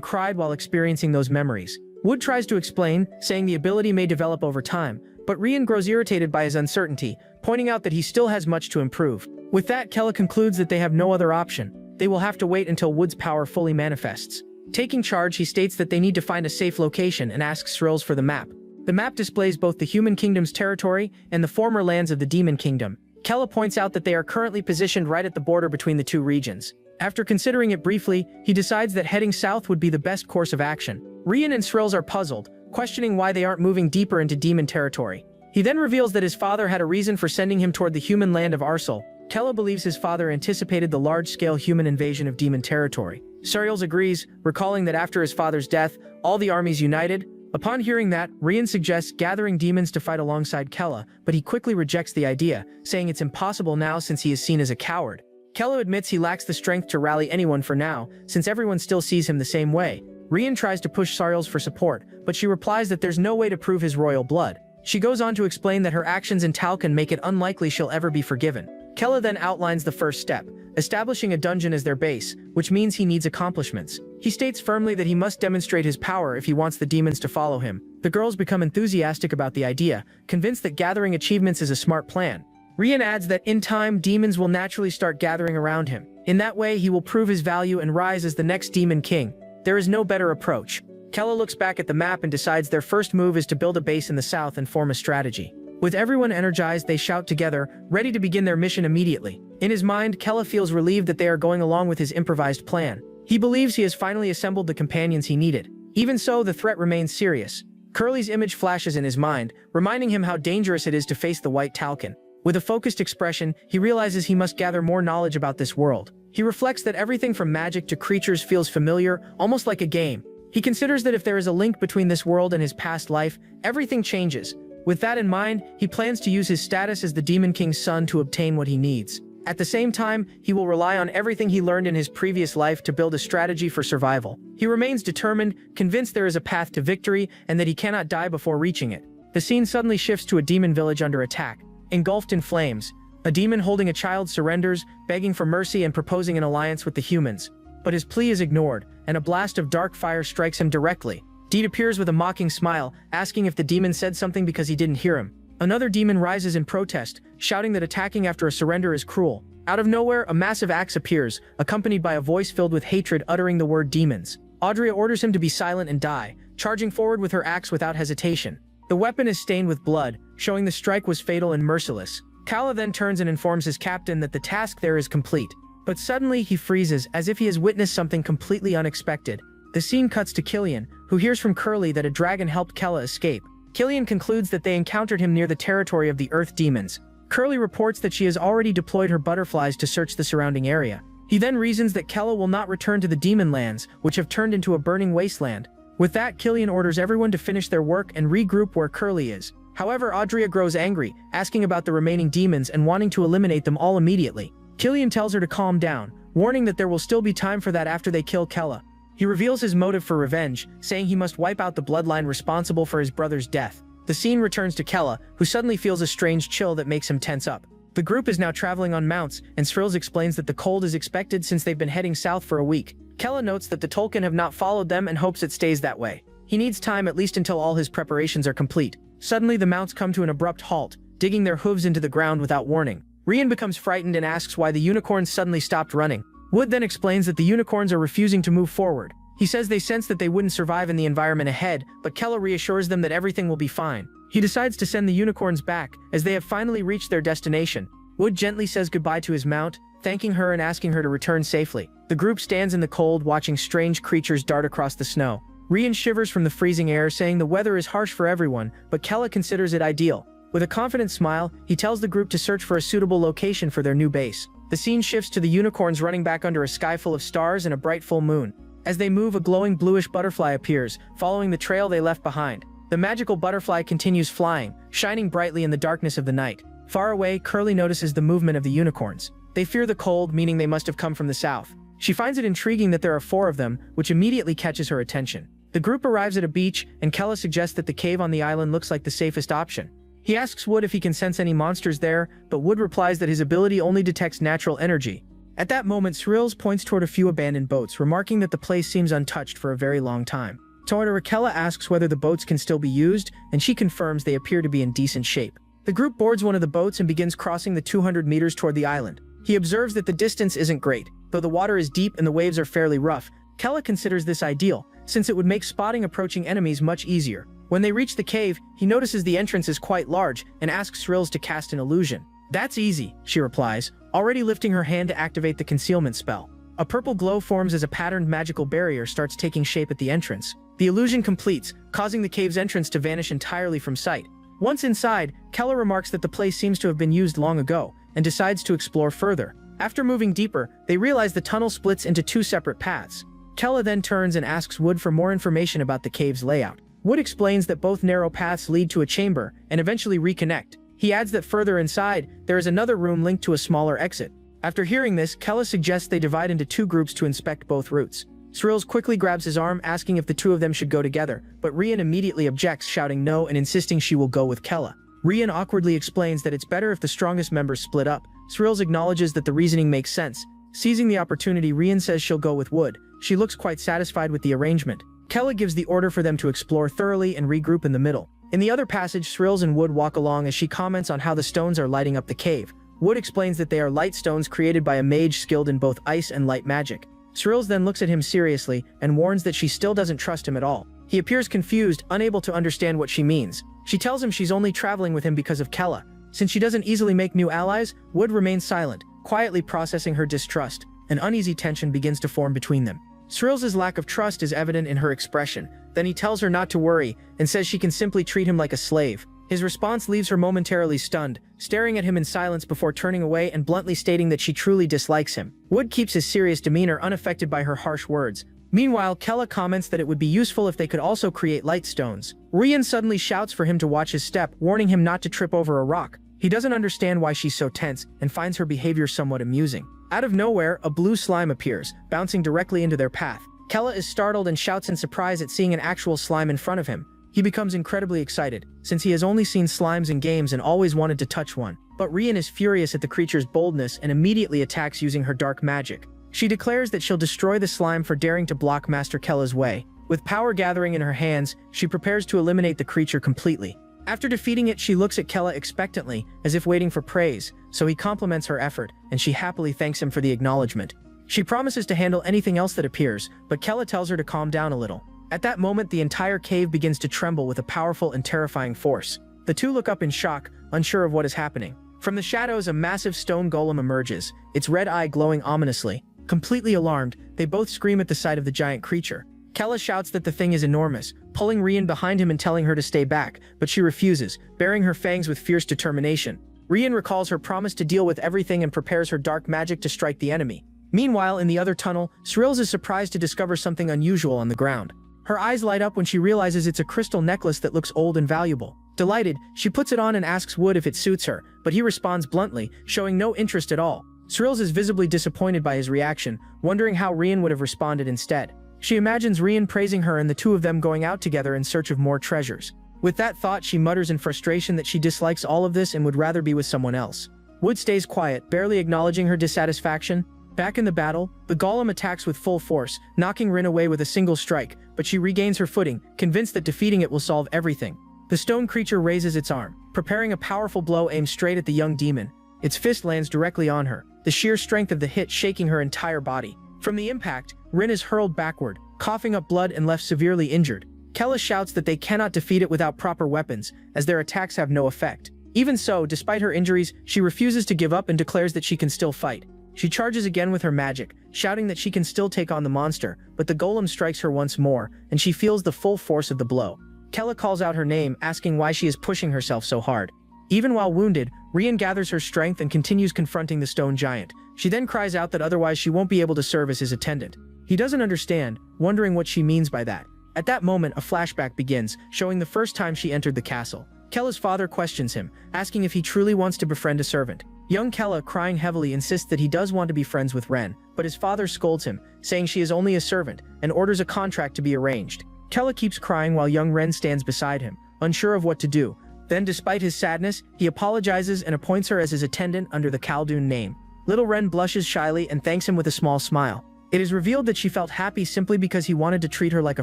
cried while experiencing those memories. Wood tries to explain, saying the ability may develop over time, but Rian grows irritated by his uncertainty, pointing out that he still has much to improve. With that, Kella concludes that they have no other option. They will have to wait until Wood's power fully manifests. Taking charge, he states that they need to find a safe location and asks Cyril's for the map. The map displays both the Human Kingdom's territory and the former lands of the Demon Kingdom. Kella points out that they are currently positioned right at the border between the two regions. After considering it briefly, he decides that heading south would be the best course of action. Rian and Cyrils are puzzled, questioning why they aren't moving deeper into demon territory. He then reveals that his father had a reason for sending him toward the human land of Arsal. Kella believes his father anticipated the large-scale human invasion of demon territory. Cyrils agrees, recalling that after his father's death, all the armies united. Upon hearing that, Rian suggests gathering demons to fight alongside Kella, but he quickly rejects the idea, saying it's impossible now since he is seen as a coward. Kella admits he lacks the strength to rally anyone for now, since everyone still sees him the same way. Rian tries to push Cyrils for support, but she replies that there's no way to prove his royal blood. She goes on to explain that her actions in Talcan make it unlikely she'll ever be forgiven. Kella then outlines the first step, establishing a dungeon as their base, which means he needs accomplishments. He states firmly that he must demonstrate his power if he wants the demons to follow him. The girls become enthusiastic about the idea, convinced that gathering achievements is a smart plan. Rian adds that in time, demons will naturally start gathering around him. In that way, he will prove his value and rise as the next demon king. There is no better approach. Kella looks back at the map and decides their first move is to build a base in the south and form a strategy. With everyone energized, they shout together, ready to begin their mission immediately. In his mind, Kella feels relieved that they are going along with his improvised plan. He believes he has finally assembled the companions he needed. Even so, the threat remains serious. Curly's image flashes in his mind, reminding him how dangerous it is to face the White Talcan. With a focused expression, he realizes he must gather more knowledge about this world. He reflects that everything from magic to creatures feels familiar, almost like a game. He considers that if there is a link between this world and his past life, everything changes. With that in mind, he plans to use his status as the Demon King's son to obtain what he needs. At the same time, he will rely on everything he learned in his previous life to build a strategy for survival. He remains determined, convinced there is a path to victory, and that he cannot die before reaching it. The scene suddenly shifts to a demon village under attack. Engulfed in flames, a demon holding a child surrenders, begging for mercy and proposing an alliance with the humans. But his plea is ignored, and a blast of dark fire strikes him directly. Deed appears with a mocking smile, asking if the demon said something because he didn't hear him. Another demon rises in protest, shouting that attacking after a surrender is cruel. Out of nowhere, a massive axe appears, accompanied by a voice filled with hatred uttering the word demons. Audrey orders him to be silent and die, charging forward with her axe without hesitation. The weapon is stained with blood, showing the strike was fatal and merciless. Kala then turns and informs his captain that the task there is complete. But suddenly he freezes, as if he has witnessed something completely unexpected. The scene cuts to Killian, who hears from Curly that a dragon helped Kella escape. Killian concludes that they encountered him near the territory of the Earth Demons. Curly reports that she has already deployed her butterflies to search the surrounding area. He then reasons that Kella will not return to the demon lands, which have turned into a burning wasteland. With that, Killian orders everyone to finish their work and regroup where Curly is. However, Audrey grows angry, asking about the remaining demons and wanting to eliminate them all immediately. Killian tells her to calm down, warning that there will still be time for that after they kill Kella. He reveals his motive for revenge, saying he must wipe out the bloodline responsible for his brother's death. The scene returns to Kella, who suddenly feels a strange chill that makes him tense up. The group is now traveling on mounts, and Srills explains that the cold is expected since they've been heading south for a week. Kella notes that the Tolkien have not followed them and hopes it stays that way. He needs time at least until all his preparations are complete. Suddenly, the mounts come to an abrupt halt, digging their hooves into the ground without warning. Rian becomes frightened and asks why the unicorns suddenly stopped running. Wood then explains that the unicorns are refusing to move forward. He says they sense that they wouldn't survive in the environment ahead, but Kella reassures them that everything will be fine. He decides to send the unicorns back, as they have finally reached their destination. Wood gently says goodbye to his mount, thanking her and asking her to return safely. The group stands in the cold, watching strange creatures dart across the snow. Rian shivers from the freezing air, saying the weather is harsh for everyone, but Kella considers it ideal. With a confident smile, he tells the group to search for a suitable location for their new base. The scene shifts to the unicorns running back under a sky full of stars and a bright full moon. As they move, a glowing bluish butterfly appears, following the trail they left behind. The magical butterfly continues flying, shining brightly in the darkness of the night. Far away, Curly notices the movement of the unicorns. They fear the cold, meaning they must have come from the south. She finds it intriguing that there are 4 of them, which immediately catches her attention. The group arrives at a beach, and Kella suggests that the cave on the island looks like the safest option. He asks Wood if he can sense any monsters there, but Wood replies that his ability only detects natural energy. At that moment, Srills points toward a few abandoned boats, remarking that the place seems untouched for a very long time. Kella asks whether the boats can still be used, and she confirms they appear to be in decent shape. The group boards one of the boats and begins crossing the 200 meters toward the island. He observes that the distance isn't great, though the water is deep and the waves are fairly rough. Kella considers this ideal, since it would make spotting approaching enemies much easier. When they reach the cave, he notices the entrance is quite large and asks Srills to cast an illusion. "That's easy," she replies, already lifting her hand to activate the concealment spell. A purple glow forms as a patterned magical barrier starts taking shape at the entrance. The illusion completes, causing the cave's entrance to vanish entirely from sight. Once inside, Kella remarks that the place seems to have been used long ago, and decides to explore further. After moving deeper, they realize the tunnel splits into 2 separate paths. Kella then turns and asks Wood for more information about the cave's layout. Wood explains that both narrow paths lead to a chamber, and eventually reconnect. He adds that further inside, there is another room linked to a smaller exit. After hearing this, Kella suggests they divide into 2 groups to inspect both routes. Srills quickly grabs his arm, asking if the 2 of them should go together, but Rian immediately objects, shouting no and insisting she will go with Kella. Rian awkwardly explains that it's better if the strongest members split up. Srills acknowledges that the reasoning makes sense. Seizing the opportunity, Rian says she'll go with Wood. She looks quite satisfied with the arrangement. Kella gives the order for them to explore thoroughly and regroup in the middle. In the other passage, Srills and Wood walk along as she comments on how the stones are lighting up the cave. Wood explains that they are light stones created by a mage skilled in both ice and light magic. Srills then looks at him seriously and warns that she still doesn't trust him at all. He appears confused, unable to understand what she means. She tells him she's only traveling with him because of Kella. Since she doesn't easily make new allies, Wood remains silent, quietly processing her distrust. An uneasy tension begins to form between them. Srills' lack of trust is evident in her expression. Then he tells her not to worry, and says she can simply treat him like a slave. His response leaves her momentarily stunned, staring at him in silence before turning away and bluntly stating that she truly dislikes him. Wood keeps his serious demeanor unaffected by her harsh words. Meanwhile, Kella comments that it would be useful if they could also create light stones. Rian suddenly shouts for him to watch his step, warning him not to trip over a rock. He doesn't understand why she's so tense, and finds her behavior somewhat amusing. Out of nowhere, a blue slime appears, bouncing directly into their path. Kella is startled and shouts in surprise at seeing an actual slime in front of him. He becomes incredibly excited, since he has only seen slimes in games and always wanted to touch one. But Rian is furious at the creature's boldness and immediately attacks using her dark magic. She declares that she'll destroy the slime for daring to block Master Kella's way. With power gathering in her hands, she prepares to eliminate the creature completely. After defeating it, she looks at Kella expectantly, as if waiting for praise, so he compliments her effort, and she happily thanks him for the acknowledgement. She promises to handle anything else that appears, but Kella tells her to calm down a little. At that moment, the entire cave begins to tremble with a powerful and terrifying force. The 2 look up in shock, unsure of what is happening. From the shadows, a massive stone golem emerges, its red eye glowing ominously. Completely alarmed, they both scream at the sight of the giant creature. Kella shouts that the thing is enormous, pulling Rian behind him and telling her to stay back, but she refuses, baring her fangs with fierce determination. Rian recalls her promise to deal with everything and prepares her dark magic to strike the enemy. Meanwhile, in the other tunnel, Srills is surprised to discover something unusual on the ground. Her eyes light up when she realizes it's a crystal necklace that looks old and valuable. Delighted, she puts it on and asks Wood if it suits her, but he responds bluntly, showing no interest at all. Srills is visibly disappointed by his reaction, wondering how Rian would have responded instead. She imagines Rian praising her and the 2 of them going out together in search of more treasures. With that thought, she mutters in frustration that she dislikes all of this and would rather be with someone else. Wood stays quiet, barely acknowledging her dissatisfaction. Back in the battle, the golem attacks with full force, knocking Rin away with a single strike, but she regains her footing, convinced that defeating it will solve everything. The stone creature raises its arm, preparing a powerful blow aimed straight at the young demon. Its fist lands directly on her, the sheer strength of the hit shaking her entire body. From the impact, Rin is hurled backward, coughing up blood and left severely injured. Kella shouts that they cannot defeat it without proper weapons, as their attacks have no effect. Even so, despite her injuries, she refuses to give up and declares that she can still fight. She charges again with her magic, shouting that she can still take on the monster, but the golem strikes her once more, and she feels the full force of the blow. Kella calls out her name, asking why she is pushing herself so hard. Even while wounded, Rian gathers her strength and continues confronting the stone giant. She then cries out that otherwise she won't be able to serve as his attendant. He doesn't understand, wondering what she means by that. At that moment, a flashback begins, showing the first time she entered the castle. Kella's father questions him, asking if he truly wants to befriend a servant. Young Kella, crying heavily, insists that he does want to be friends with Ren, but his father scolds him, saying she is only a servant, and orders a contract to be arranged. Kella keeps crying while young Ren stands beside him, unsure of what to do. Then, despite his sadness, he apologizes and appoints her as his attendant under the Khaldun name. Little Ren blushes shyly and thanks him with a small smile. It is revealed that she felt happy simply because he wanted to treat her like a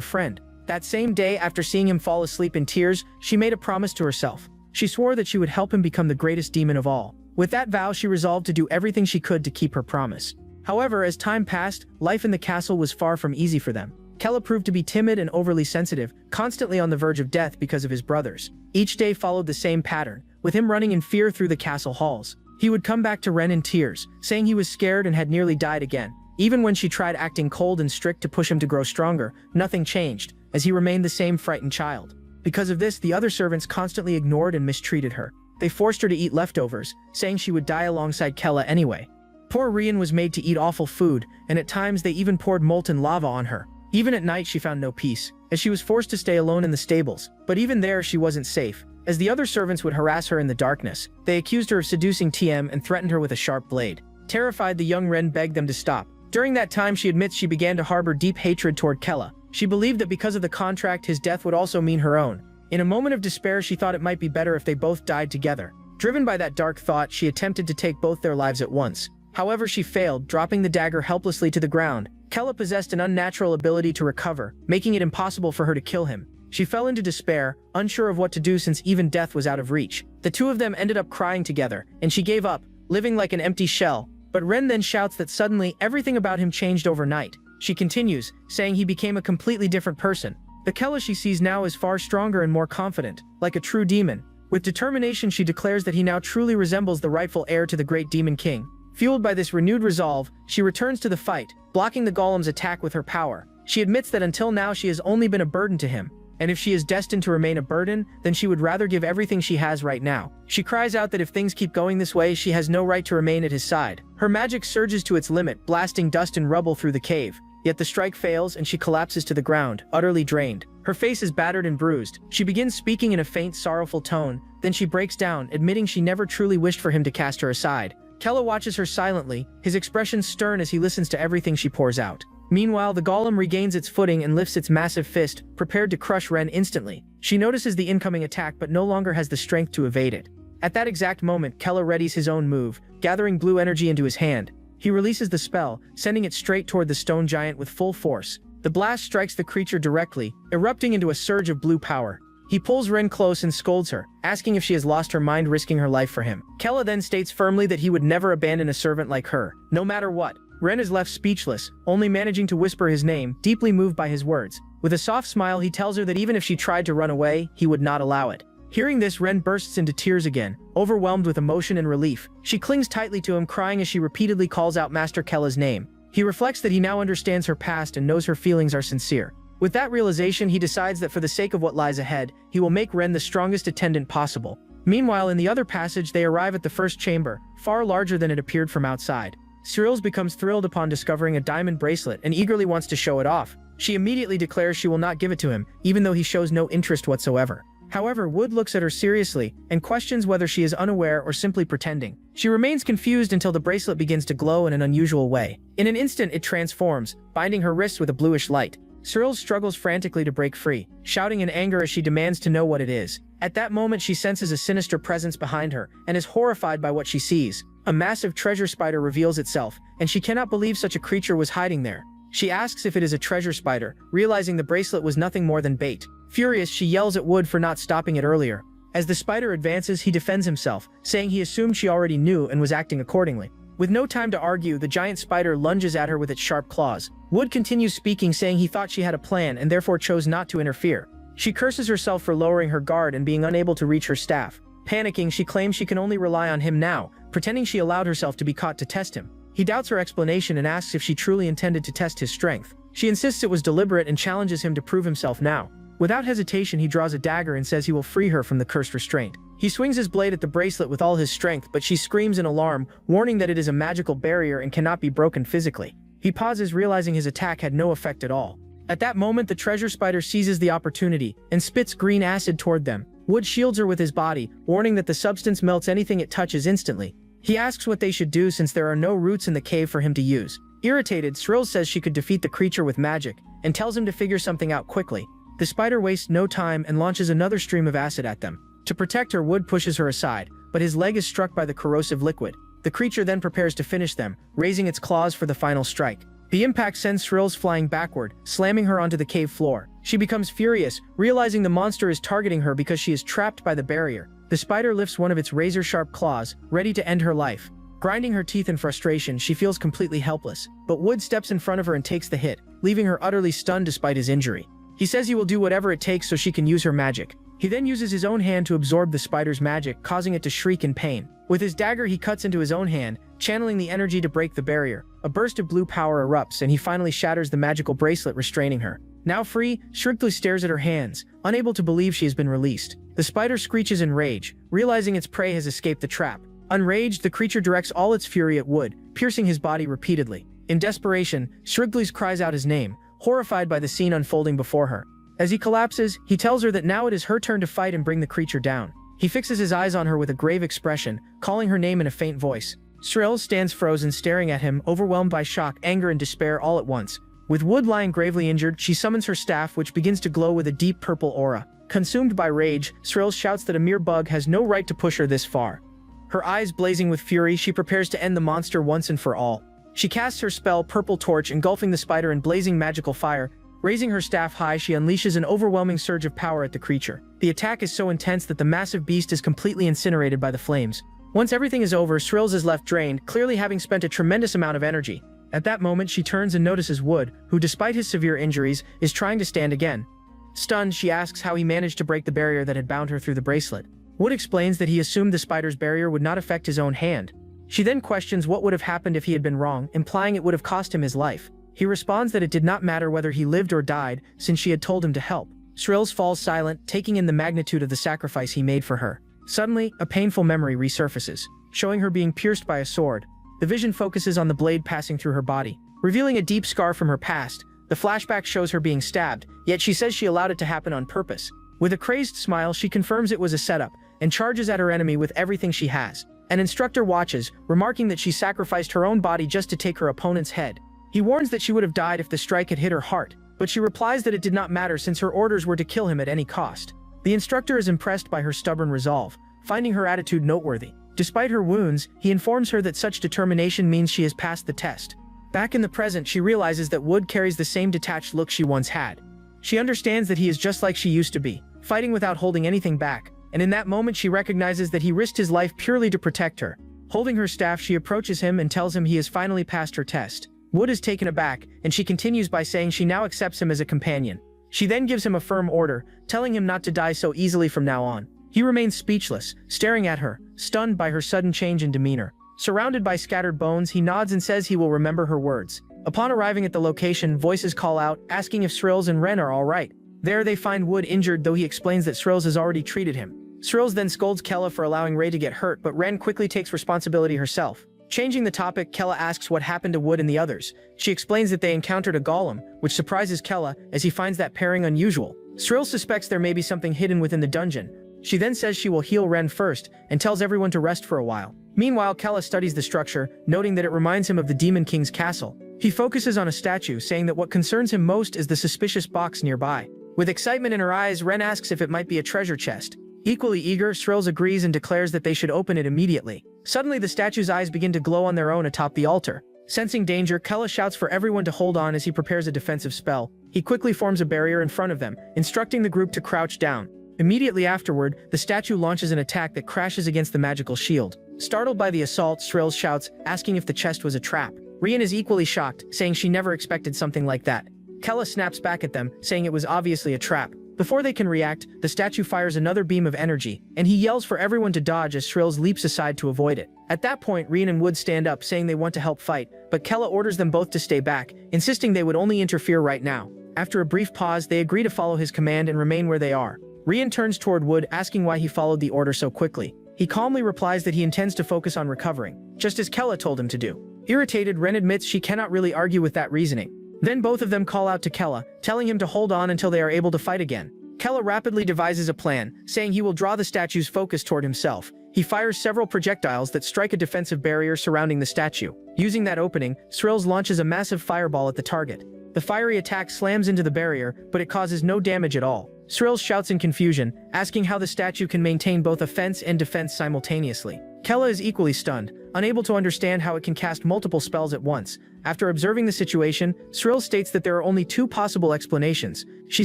friend. That same day, after seeing him fall asleep in tears, she made a promise to herself. She swore that she would help him become the greatest demon of all. With that vow, she resolved to do everything she could to keep her promise. However, as time passed, life in the castle was far from easy for them. Kella proved to be timid and overly sensitive, constantly on the verge of death because of his brothers. Each day followed the same pattern, with him running in fear through the castle halls. He would come back to Ren in tears, saying he was scared and had nearly died again. Even when she tried acting cold and strict to push him to grow stronger, nothing changed, as he remained the same frightened child. Because of this, the other servants constantly ignored and mistreated her. They forced her to eat leftovers, saying she would die alongside Kella anyway. Poor Rian was made to eat awful food, and at times they even poured molten lava on her. Even at night she found no peace, as she was forced to stay alone in the stables. But even there she wasn't safe, as the other servants would harass her in the darkness. They accused her of seducing TM and threatened her with a sharp blade. Terrified, the young Ren begged them to stop. During that time, she admits she began to harbor deep hatred toward Kella. She believed that because of the contract, his death would also mean her own. In a moment of despair, she thought it might be better if they both died together. Driven by that dark thought, she attempted to take both their lives at once. However, she failed, dropping the dagger helplessly to the ground. Kella possessed an unnatural ability to recover, making it impossible for her to kill him. She fell into despair, unsure of what to do since even death was out of reach. The two of them ended up crying together, and she gave up, living like an empty shell. But Ren then shouts that suddenly everything about him changed overnight. She continues, saying he became a completely different person. The Kella she sees now is far stronger and more confident, like a true demon. With determination, she declares that he now truly resembles the rightful heir to the great demon king. Fueled by this renewed resolve, she returns to the fight, blocking the golem's attack with her power. She admits that until now she has only been a burden to him, and if she is destined to remain a burden, then she would rather give everything she has right now. She cries out that if things keep going this way, she has no right to remain at his side. Her magic surges to its limit, blasting dust and rubble through the cave. Yet the strike fails and she collapses to the ground, utterly drained. Her face is battered and bruised. She begins speaking in a faint, sorrowful tone, then she breaks down, admitting she never truly wished for him to cast her aside. Kella watches her silently, his expression stern as he listens to everything she pours out. Meanwhile, the golem regains its footing and lifts its massive fist, prepared to crush Ren instantly. She notices the incoming attack but no longer has the strength to evade it. At that exact moment, Kella readies his own move, gathering blue energy into his hand. He releases the spell, sending it straight toward the stone giant with full force. The blast strikes the creature directly, erupting into a surge of blue power. He pulls Ren close and scolds her, asking if she has lost her mind, risking her life for him. Kella then states firmly that he would never abandon a servant like her, no matter what. Ren is left speechless, only managing to whisper his name, deeply moved by his words. With a soft smile, he tells her that even if she tried to run away, he would not allow it. Hearing this, Ren bursts into tears again, overwhelmed with emotion and relief. She clings tightly to him, crying as she repeatedly calls out Master Kella's name. He reflects that he now understands her past and knows her feelings are sincere. With that realization, he decides that for the sake of what lies ahead, he will make Ren the strongest attendant possible. Meanwhile, in the other passage, they arrive at the first chamber, far larger than it appeared from outside. Cyrils becomes thrilled upon discovering a diamond bracelet and eagerly wants to show it off. She immediately declares she will not give it to him, even though he shows no interest whatsoever. However, Wood looks at her seriously and questions whether she is unaware or simply pretending. She remains confused until the bracelet begins to glow in an unusual way. In an instant, it transforms, binding her wrists with a bluish light. Cyril struggles frantically to break free, shouting in anger as she demands to know what it is. At that moment, she senses a sinister presence behind her and is horrified by what she sees. A massive treasure spider reveals itself, and she cannot believe such a creature was hiding there. She asks if it is a treasure spider, realizing the bracelet was nothing more than bait. Furious, she yells at Wood for not stopping it earlier. As the spider advances, he defends himself, saying he assumed she already knew and was acting accordingly. With no time to argue, the giant spider lunges at her with its sharp claws. Wood continues speaking, saying he thought she had a plan and therefore chose not to interfere. She curses herself for lowering her guard and being unable to reach her staff. Panicking, she claims she can only rely on him now, pretending she allowed herself to be caught to test him. He doubts her explanation and asks if she truly intended to test his strength. She insists it was deliberate and challenges him to prove himself now. Without hesitation, he draws a dagger and says he will free her from the cursed restraint. He swings his blade at the bracelet with all his strength, but she screams in alarm, warning that it is a magical barrier and cannot be broken physically. He pauses, realizing his attack had no effect at all. At that moment, the treasure spider seizes the opportunity and spits green acid toward them. Wood shields her with his body, warning that the substance melts anything it touches instantly. He asks what they should do since there are no roots in the cave for him to use. Irritated, Srills says she could defeat the creature with magic, and tells him to figure something out quickly. The spider wastes no time and launches another stream of acid at them. To protect her, Wood pushes her aside, but his leg is struck by the corrosive liquid. The creature then prepares to finish them, raising its claws for the final strike. The impact sends Srills flying backward, slamming her onto the cave floor. She becomes furious, realizing the monster is targeting her because she is trapped by the barrier. The spider lifts one of its razor-sharp claws, ready to end her life. Grinding her teeth in frustration, she feels completely helpless. But Wood steps in front of her and takes the hit, leaving her utterly stunned despite his injury. He says he will do whatever it takes so she can use her magic. He then uses his own hand to absorb the spider's magic, causing it to shriek in pain. With his dagger, he cuts into his own hand, channeling the energy to break the barrier. A burst of blue power erupts, and he finally shatters the magical bracelet restraining her. Now free, Shrigtly stares at her hands, unable to believe she has been released. The spider screeches in rage, realizing its prey has escaped the trap. Enraged, the creature directs all its fury at Wood, piercing his body repeatedly. In desperation, Shrigtly cries out his name, horrified by the scene unfolding before her. As he collapses, he tells her that now it is her turn to fight and bring the creature down. He fixes his eyes on her with a grave expression, calling her name in a faint voice. Srills stands frozen, staring at him, overwhelmed by shock, anger, and despair all at once. With Wood lying gravely injured, she summons her staff, which begins to glow with a deep purple aura. Consumed by rage, Srills shouts that a mere bug has no right to push her this far. Her eyes blazing with fury, she prepares to end the monster once and for all. She casts her spell, Purple Torch, engulfing the spider in blazing magical fire. Raising her staff high, she unleashes an overwhelming surge of power at the creature. The attack is so intense that the massive beast is completely incinerated by the flames. Once everything is over, Srills is left drained, clearly having spent a tremendous amount of energy. At that moment, she turns and notices Wood, who despite his severe injuries, is trying to stand again. Stunned, she asks how he managed to break the barrier that had bound her through the bracelet. Wood explains that he assumed the spider's barrier would not affect his own hand. She then questions what would have happened if he had been wrong, implying it would have cost him his life. He responds that it did not matter whether he lived or died, since she had told him to help. Srills falls silent, taking in the magnitude of the sacrifice he made for her. Suddenly, a painful memory resurfaces, showing her being pierced by a sword. The vision focuses on the blade passing through her body, revealing a deep scar from her past. The flashback shows her being stabbed, yet she says she allowed it to happen on purpose. With a crazed smile, she confirms it was a setup, and charges at her enemy with everything she has. An instructor watches, remarking that she sacrificed her own body just to take her opponent's head. He warns that she would have died if the strike had hit her heart, but she replies that it did not matter since her orders were to kill him at any cost. The instructor is impressed by her stubborn resolve, finding her attitude noteworthy. Despite her wounds, he informs her that such determination means she has passed the test. Back in the present, she realizes that Wood carries the same detached look she once had. She understands that he is just like she used to be, fighting without holding anything back, and in that moment she recognizes that he risked his life purely to protect her. Holding her staff, she approaches him and tells him he has finally passed her test. Wood is taken aback, and she continues by saying she now accepts him as a companion. She then gives him a firm order, telling him not to die so easily from now on. He remains speechless, staring at her, stunned by her sudden change in demeanor. Surrounded by scattered bones, he nods and says he will remember her words. Upon arriving at the location, voices call out, asking if Srills and Ren are alright. There they find Wood injured, though he explains that Srills has already treated him. Srills then scolds Kella for allowing Ray to get hurt, but Ren quickly takes responsibility herself. Changing the topic, Kella asks what happened to Wood and the others. She explains that they encountered a golem, which surprises Kella as he finds that pairing unusual. Srills suspects there may be something hidden within the dungeon. She then says she will heal Ren first, and tells everyone to rest for a while. Meanwhile, Kella studies the structure, noting that it reminds him of the Demon King's castle. He focuses on a statue, saying that what concerns him most is the suspicious box nearby. With excitement in her eyes, Ren asks if it might be a treasure chest. Equally eager, Srills agrees and declares that they should open it immediately. Suddenly, the statue's eyes begin to glow on their own atop the altar. Sensing danger, Kella shouts for everyone to hold on as he prepares a defensive spell. He quickly forms a barrier in front of them, instructing the group to crouch down. Immediately afterward, the statue launches an attack that crashes against the magical shield. Startled by the assault, Shrills shouts, asking if the chest was a trap. Rian is equally shocked, saying she never expected something like that. Kella snaps back at them, saying it was obviously a trap. Before they can react, the statue fires another beam of energy, and he yells for everyone to dodge as Shrills leaps aside to avoid it. At that point, Rian and Wood stand up, saying they want to help fight, but Kella orders them both to stay back, insisting they would only interfere right now. After a brief pause, they agree to follow his command and remain where they are. Rian turns toward Wood, asking why he followed the order so quickly. He calmly replies that he intends to focus on recovering, just as Kella told him to do. Irritated, Ren admits she cannot really argue with that reasoning. Then both of them call out to Kella, telling him to hold on until they are able to fight again. Kella rapidly devises a plan, saying he will draw the statue's focus toward himself. He fires several projectiles that strike a defensive barrier surrounding the statue. Using that opening, Shrills launches a massive fireball at the target. The fiery attack slams into the barrier, but it causes no damage at all. Shrills shouts in confusion, asking how the statue can maintain both offense and defense simultaneously. Kella is equally stunned, unable to understand how it can cast multiple spells at once. After observing the situation, Shrill states that there are only two possible explanations. She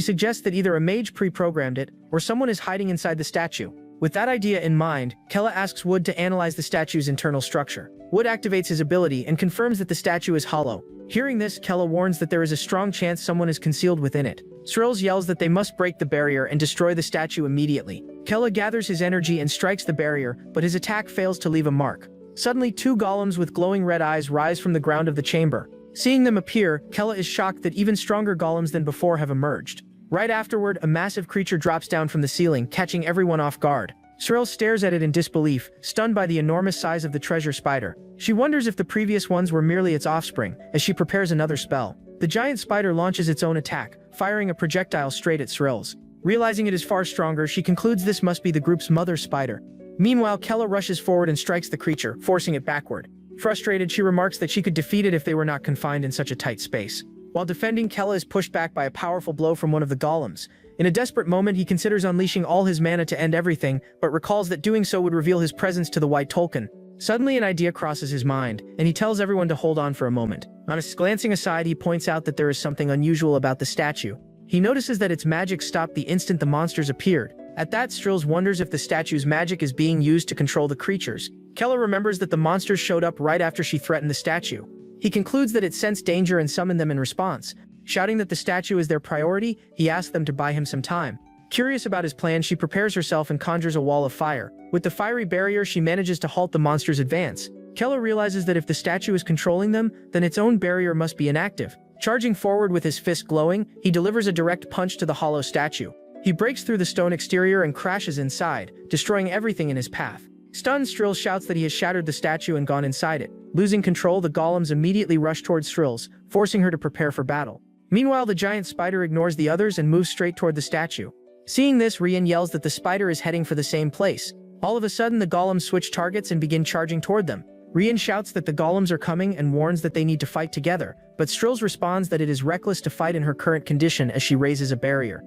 suggests that either a mage pre-programmed it, or someone is hiding inside the statue. With that idea in mind, Kella asks Wood to analyze the statue's internal structure. Wood activates his ability and confirms that the statue is hollow. Hearing this, Kella warns that there is a strong chance someone is concealed within it. Shrills yells that they must break the barrier and destroy the statue immediately. Kella gathers his energy and strikes the barrier, but his attack fails to leave a mark. Suddenly, two golems with glowing red eyes rise from the ground of the chamber. Seeing them appear, Kella is shocked that even stronger golems than before have emerged. Right afterward, a massive creature drops down from the ceiling, catching everyone off guard. Shrill stares at it in disbelief, stunned by the enormous size of the treasure spider. She wonders if the previous ones were merely its offspring, as she prepares another spell. The giant spider launches its own attack, firing a projectile straight at Shrills. Realizing it is far stronger, she concludes this must be the group's mother spider. Meanwhile, Kella rushes forward and strikes the creature, forcing it backward. Frustrated, she remarks that she could defeat it if they were not confined in such a tight space. While defending, Kella is pushed back by a powerful blow from one of the golems. In a desperate moment, he considers unleashing all his mana to end everything, but recalls that doing so would reveal his presence to the White Tolkien. Suddenly, an idea crosses his mind, and he tells everyone to hold on for a moment. Glancing aside, he points out that there is something unusual about the statue. He notices that its magic stopped the instant the monsters appeared. At that, Shrills wonders if the statue's magic is being used to control the creatures. Kella remembers that the monsters showed up right after she threatened the statue. He concludes that it sensed danger and summoned them in response. Shouting that the statue is their priority, he asks them to buy him some time. Curious about his plan, she prepares herself and conjures a wall of fire. With the fiery barrier, she manages to halt the monster's advance. Kella realizes that if the statue is controlling them, then its own barrier must be inactive. Charging forward with his fist glowing, he delivers a direct punch to the hollow statue. He breaks through the stone exterior and crashes inside, destroying everything in his path. Stunned, Shrills shouts that he has shattered the statue and gone inside it. Losing control, the golems immediately rush towards Shrills, forcing her to prepare for battle. Meanwhile, the giant spider ignores the others and moves straight toward the statue. Seeing this, Rian yells that the spider is heading for the same place. All of a sudden, the golems switch targets and begin charging toward them. Rian shouts that the golems are coming and warns that they need to fight together, but Shrills responds that it is reckless to fight in her current condition as she raises a barrier.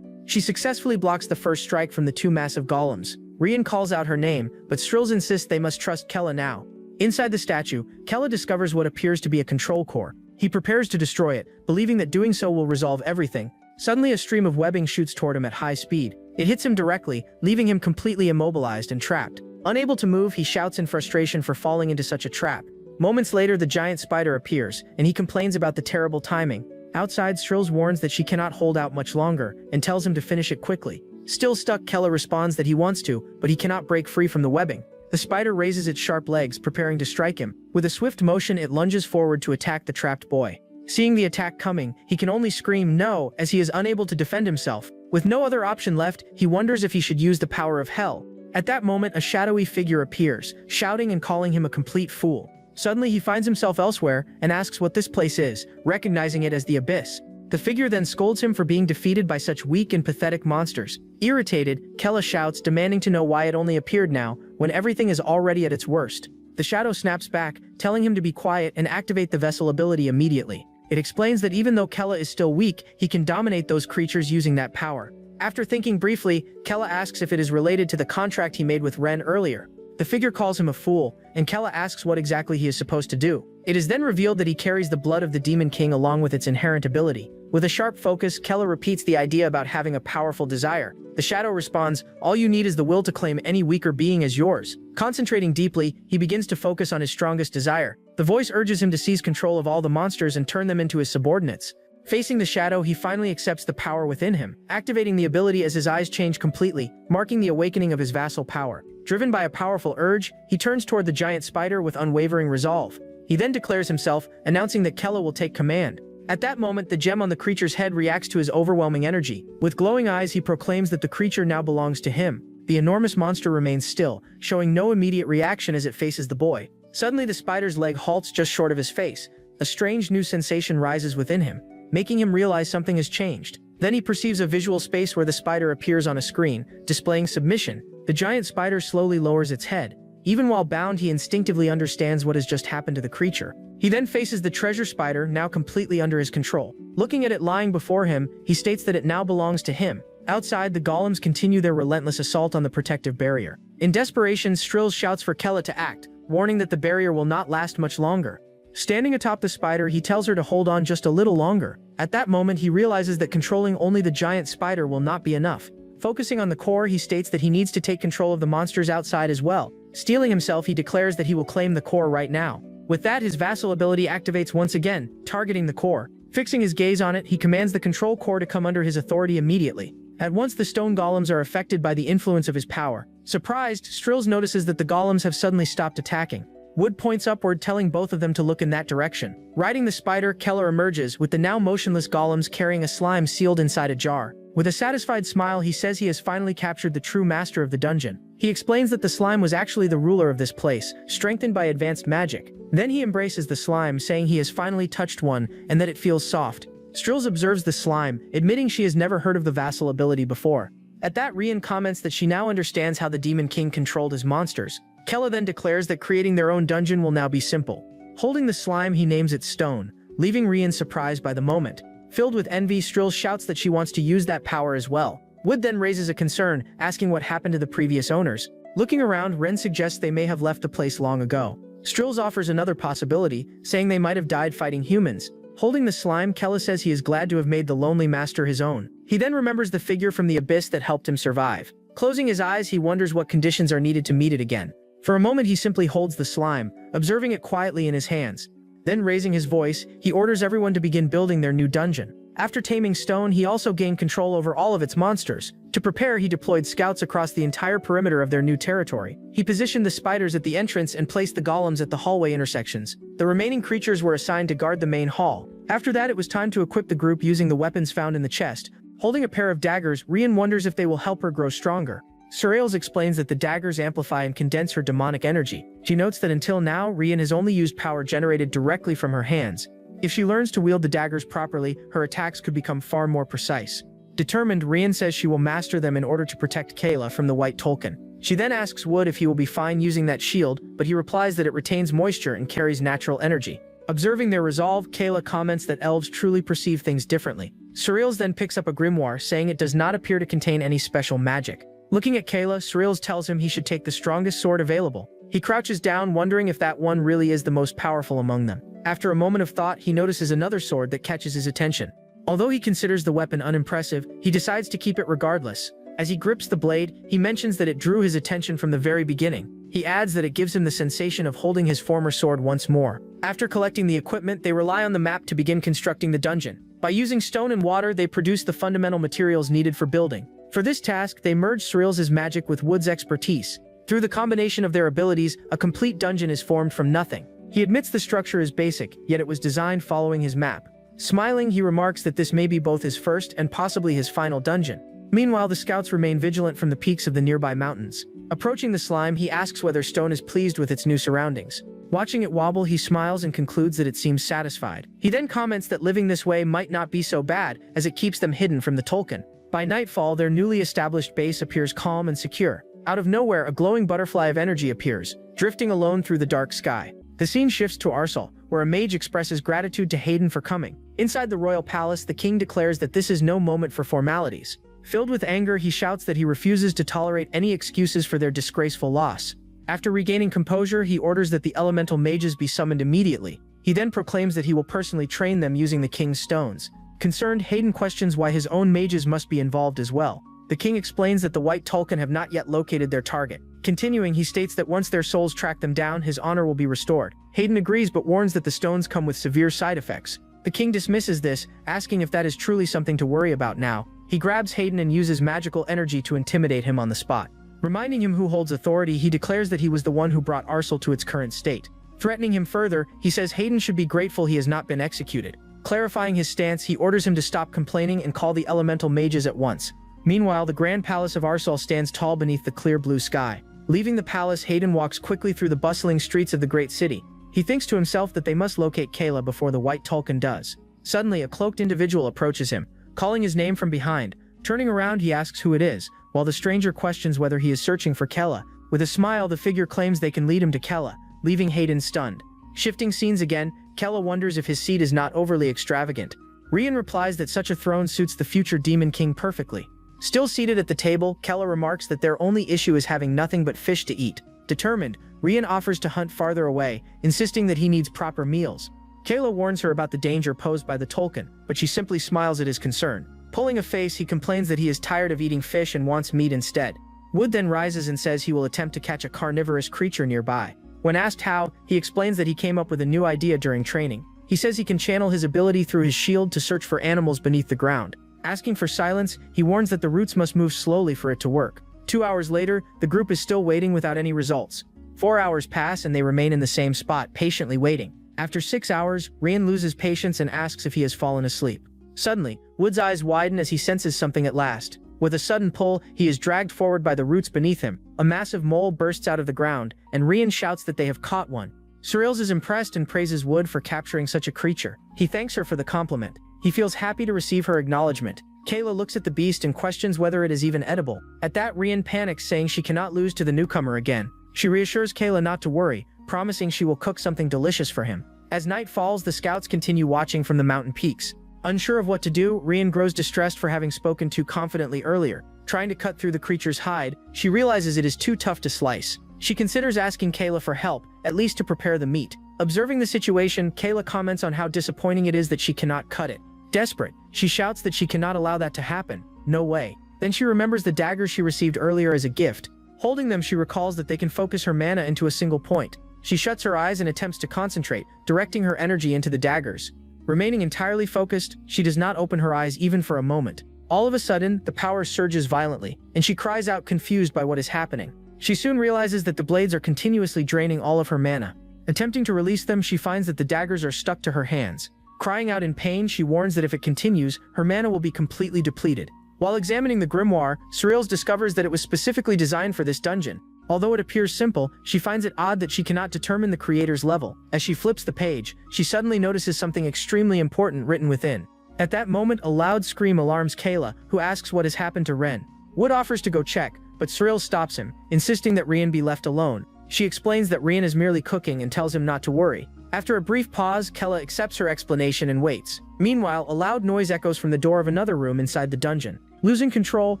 She successfully blocks the first strike from the two massive golems. Rian calls out her name, but Shrills insists they must trust Kella now. Inside the statue, Kella discovers what appears to be a control core. He prepares to destroy it, believing that doing so will resolve everything. Suddenly, a stream of webbing shoots toward him at high speed. It hits him directly, leaving him completely immobilized and trapped. Unable to move, he shouts in frustration for falling into such a trap. Moments later, the giant spider appears, and he complains about the terrible timing. Outside, Shrills warns that she cannot hold out much longer, and tells him to finish it quickly. Still stuck, Kella responds that he wants to, but he cannot break free from the webbing. The spider raises its sharp legs, preparing to strike him. With a swift motion, it lunges forward to attack the trapped boy. Seeing the attack coming, he can only scream no, as he is unable to defend himself. With no other option left, he wonders if he should use the power of hell. At that moment, a shadowy figure appears, shouting and calling him a complete fool. Suddenly, he finds himself elsewhere and asks what this place is, recognizing it as the Abyss. The figure then scolds him for being defeated by such weak and pathetic monsters. Irritated, Kella shouts, demanding to know why it only appeared now, when everything is already at its worst. The shadow snaps back, telling him to be quiet and activate the vessel ability immediately. It explains that even though Kella is still weak, he can dominate those creatures using that power. After thinking briefly, Kella asks if it is related to the contract he made with Ren earlier. The figure calls him a fool, and Kella asks what exactly he is supposed to do. It is then revealed that he carries the blood of the Demon King along with its inherent ability. With a sharp focus, Kella repeats the idea about having a powerful desire. The shadow responds, "All you need is the will to claim any weaker being as yours." Concentrating deeply, he begins to focus on his strongest desire. The voice urges him to seize control of all the monsters and turn them into his subordinates. Facing the shadow, he finally accepts the power within him, activating the ability as his eyes change completely, marking the awakening of his vassal power. Driven by a powerful urge, he turns toward the giant spider with unwavering resolve. He then declares himself, announcing that Kella will take command. At that moment, the gem on the creature's head reacts to his overwhelming energy. With glowing eyes, he proclaims that the creature now belongs to him. The enormous monster remains still, showing no immediate reaction as it faces the boy. Suddenly, the spider's leg halts just short of his face. A strange new sensation rises within him, making him realize something has changed. Then he perceives a visual space where the spider appears on a screen, displaying submission. The giant spider slowly lowers its head. Even while bound, he instinctively understands what has just happened to the creature. He then faces the treasure spider, now completely under his control. Looking at it lying before him, he states that it now belongs to him. Outside, the golems continue their relentless assault on the protective barrier. In desperation, Strills shouts for Kella to act, warning that the barrier will not last much longer. Standing atop the spider, he tells her to hold on just a little longer. At that moment, he realizes that controlling only the giant spider will not be enough. Focusing on the core, he states that he needs to take control of the monsters outside as well. Steeling himself, he declares that he will claim the core right now. With that, his vassal ability activates once again, targeting the core. Fixing his gaze on it, he commands the control core to come under his authority immediately. At once, the stone golems are affected by the influence of his power. Surprised, Strills notices that the golems have suddenly stopped attacking. Wood points upward, telling both of them to look in that direction. Riding the spider, Kella emerges, with the now motionless golems carrying a slime sealed inside a jar. With a satisfied smile, he says he has finally captured the true master of the dungeon. He explains that the slime was actually the ruler of this place, strengthened by advanced magic. Then he embraces the slime, saying he has finally touched one, and that it feels soft. Strills observes the slime, admitting she has never heard of the vassal ability before. At that, Rian comments that she now understands how the Demon King controlled his monsters. Kella then declares that creating their own dungeon will now be simple. Holding the slime, he names it Stone, leaving Rian surprised by the moment. Filled with envy, Strills shouts that she wants to use that power as well. Wood then raises a concern, asking what happened to the previous owners. Looking around, Ren suggests they may have left the place long ago. Strills offers another possibility, saying they might have died fighting humans. Holding the slime, Kella says he is glad to have made the lonely master his own. He then remembers the figure from the abyss that helped him survive. Closing his eyes, he wonders what conditions are needed to meet it again. For a moment, he simply holds the slime, observing it quietly in his hands. Then, raising his voice, he orders everyone to begin building their new dungeon. After taming Stone, he also gained control over all of its monsters. To prepare, he deployed scouts across the entire perimeter of their new territory. He positioned the spiders at the entrance and placed the golems at the hallway intersections. The remaining creatures were assigned to guard the main hall. After that, it was time to equip the group using the weapons found in the chest. Holding a pair of daggers, Rian wonders if they will help her grow stronger. Surreals explains that the daggers amplify and condense her demonic energy. She notes that until now, Rian has only used power generated directly from her hands. If she learns to wield the daggers properly, her attacks could become far more precise. Determined, Rian says she will master them in order to protect Kayla from the White Tolkien. She then asks Wood if he will be fine using that shield, but he replies that it retains moisture and carries natural energy. Observing their resolve, Kayla comments that elves truly perceive things differently. Surreals then picks up a grimoire, saying it does not appear to contain any special magic. Looking at Kayla, Surreals tells him he should take the strongest sword available. He crouches down, wondering if that one really is the most powerful among them. After a moment of thought, he notices another sword that catches his attention. Although he considers the weapon unimpressive, he decides to keep it regardless. As he grips the blade, he mentions that it drew his attention from the very beginning. He adds that it gives him the sensation of holding his former sword once more. After collecting the equipment, they rely on the map to begin constructing the dungeon. By using stone and water, they produce the fundamental materials needed for building. For this task, they merge Surreals' magic with Wood's expertise. Through the combination of their abilities, a complete dungeon is formed from nothing. He admits the structure is basic, yet it was designed following his map. Smiling, he remarks that this may be both his first and possibly his final dungeon. Meanwhile, the scouts remain vigilant from the peaks of the nearby mountains. Approaching the slime, he asks whether Stone is pleased with its new surroundings. Watching it wobble, he smiles and concludes that it seems satisfied. He then comments that living this way might not be so bad, as it keeps them hidden from the Tolkien. By nightfall, their newly established base appears calm and secure. Out of nowhere, a glowing butterfly of energy appears, drifting alone through the dark sky. The scene shifts to Arsal, where a mage expresses gratitude to Hayden for coming. Inside the royal palace, the king declares that this is no moment for formalities. Filled with anger, he shouts that he refuses to tolerate any excuses for their disgraceful loss. After regaining composure, he orders that the elemental mages be summoned immediately. He then proclaims that he will personally train them using the king's stones. Concerned, Hayden questions why his own mages must be involved as well. The king explains that the White Tulkun have not yet located their target. Continuing, he states that once their souls track them down, his honor will be restored. Hayden agrees but warns that the stones come with severe side effects. The king dismisses this, asking if that is truly something to worry about now. He grabs Hayden and uses magical energy to intimidate him on the spot. Reminding him who holds authority, he declares that he was the one who brought Arsel to its current state. Threatening him further, he says Hayden should be grateful he has not been executed. Clarifying his stance, he orders him to stop complaining and call the elemental mages at once. Meanwhile, the Grand Palace of Arsel stands tall beneath the clear blue sky. Leaving the palace, Hayden walks quickly through the bustling streets of the great city. He thinks to himself that they must locate Kayla before the White Tulkun does. Suddenly, a cloaked individual approaches him, calling his name from behind. Turning around, he asks who it is, while the stranger questions whether he is searching for Kella. With a smile, the figure claims they can lead him to Kella, leaving Hayden stunned. Shifting scenes again, Kella wonders if his seat is not overly extravagant. Rian replies that such a throne suits the future Demon King perfectly. Still seated at the table, Kella remarks that their only issue is having nothing but fish to eat. Determined, Rian offers to hunt farther away, insisting that he needs proper meals. Kayla warns her about the danger posed by the Tulkun, but she simply smiles at his concern. Pulling a face, he complains that he is tired of eating fish and wants meat instead. Wood then rises and says he will attempt to catch a carnivorous creature nearby. When asked how, he explains that he came up with a new idea during training. He says he can channel his ability through his shield to search for animals beneath the ground. Asking for silence, he warns that the roots must move slowly for it to work. 2 hours later, the group is still waiting without any results. 4 hours pass and they remain in the same spot, patiently waiting. After 6 hours, Rian loses patience and asks if he has fallen asleep. Suddenly, Wood's eyes widen as he senses something at last. With a sudden pull, he is dragged forward by the roots beneath him. A massive mole bursts out of the ground, and Rian shouts that they have caught one. Surreals is impressed and praises Wood for capturing such a creature. He thanks her for the compliment. He feels happy to receive her acknowledgement. Kayla looks at the beast and questions whether it is even edible. At that, Rian panics, saying she cannot lose to the newcomer again. She reassures Kayla not to worry, promising she will cook something delicious for him. As night falls, the scouts continue watching from the mountain peaks. Unsure of what to do, Rian grows distressed for having spoken too confidently earlier. Trying to cut through the creature's hide, she realizes it is too tough to slice. She considers asking Kayla for help, at least to prepare the meat. Observing the situation, Kayla comments on how disappointing it is that she cannot cut it. Desperate, she shouts that she cannot allow that to happen. No way. Then she remembers the daggers she received earlier as a gift. Holding them, she recalls that they can focus her mana into a single point. She shuts her eyes and attempts to concentrate, directing her energy into the daggers. Remaining entirely focused, she does not open her eyes even for a moment. All of a sudden, the power surges violently, and she cries out, confused by what is happening. She soon realizes that the blades are continuously draining all of her mana. Attempting to release them, she finds that the daggers are stuck to her hands. Crying out in pain, she warns that if it continues, her mana will be completely depleted. While examining the grimoire, Surreals discovers that it was specifically designed for this dungeon. Although it appears simple, she finds it odd that she cannot determine the creator's level. As she flips the page, she suddenly notices something extremely important written within. At that moment, a loud scream alarms Kayla, who asks what has happened to Ren. Wood offers to go check, but Surreal stops him, insisting that Rian be left alone. She explains that Rian is merely cooking and tells him not to worry. After a brief pause, Kayla accepts her explanation and waits. Meanwhile, a loud noise echoes from the door of another room inside the dungeon. Losing control,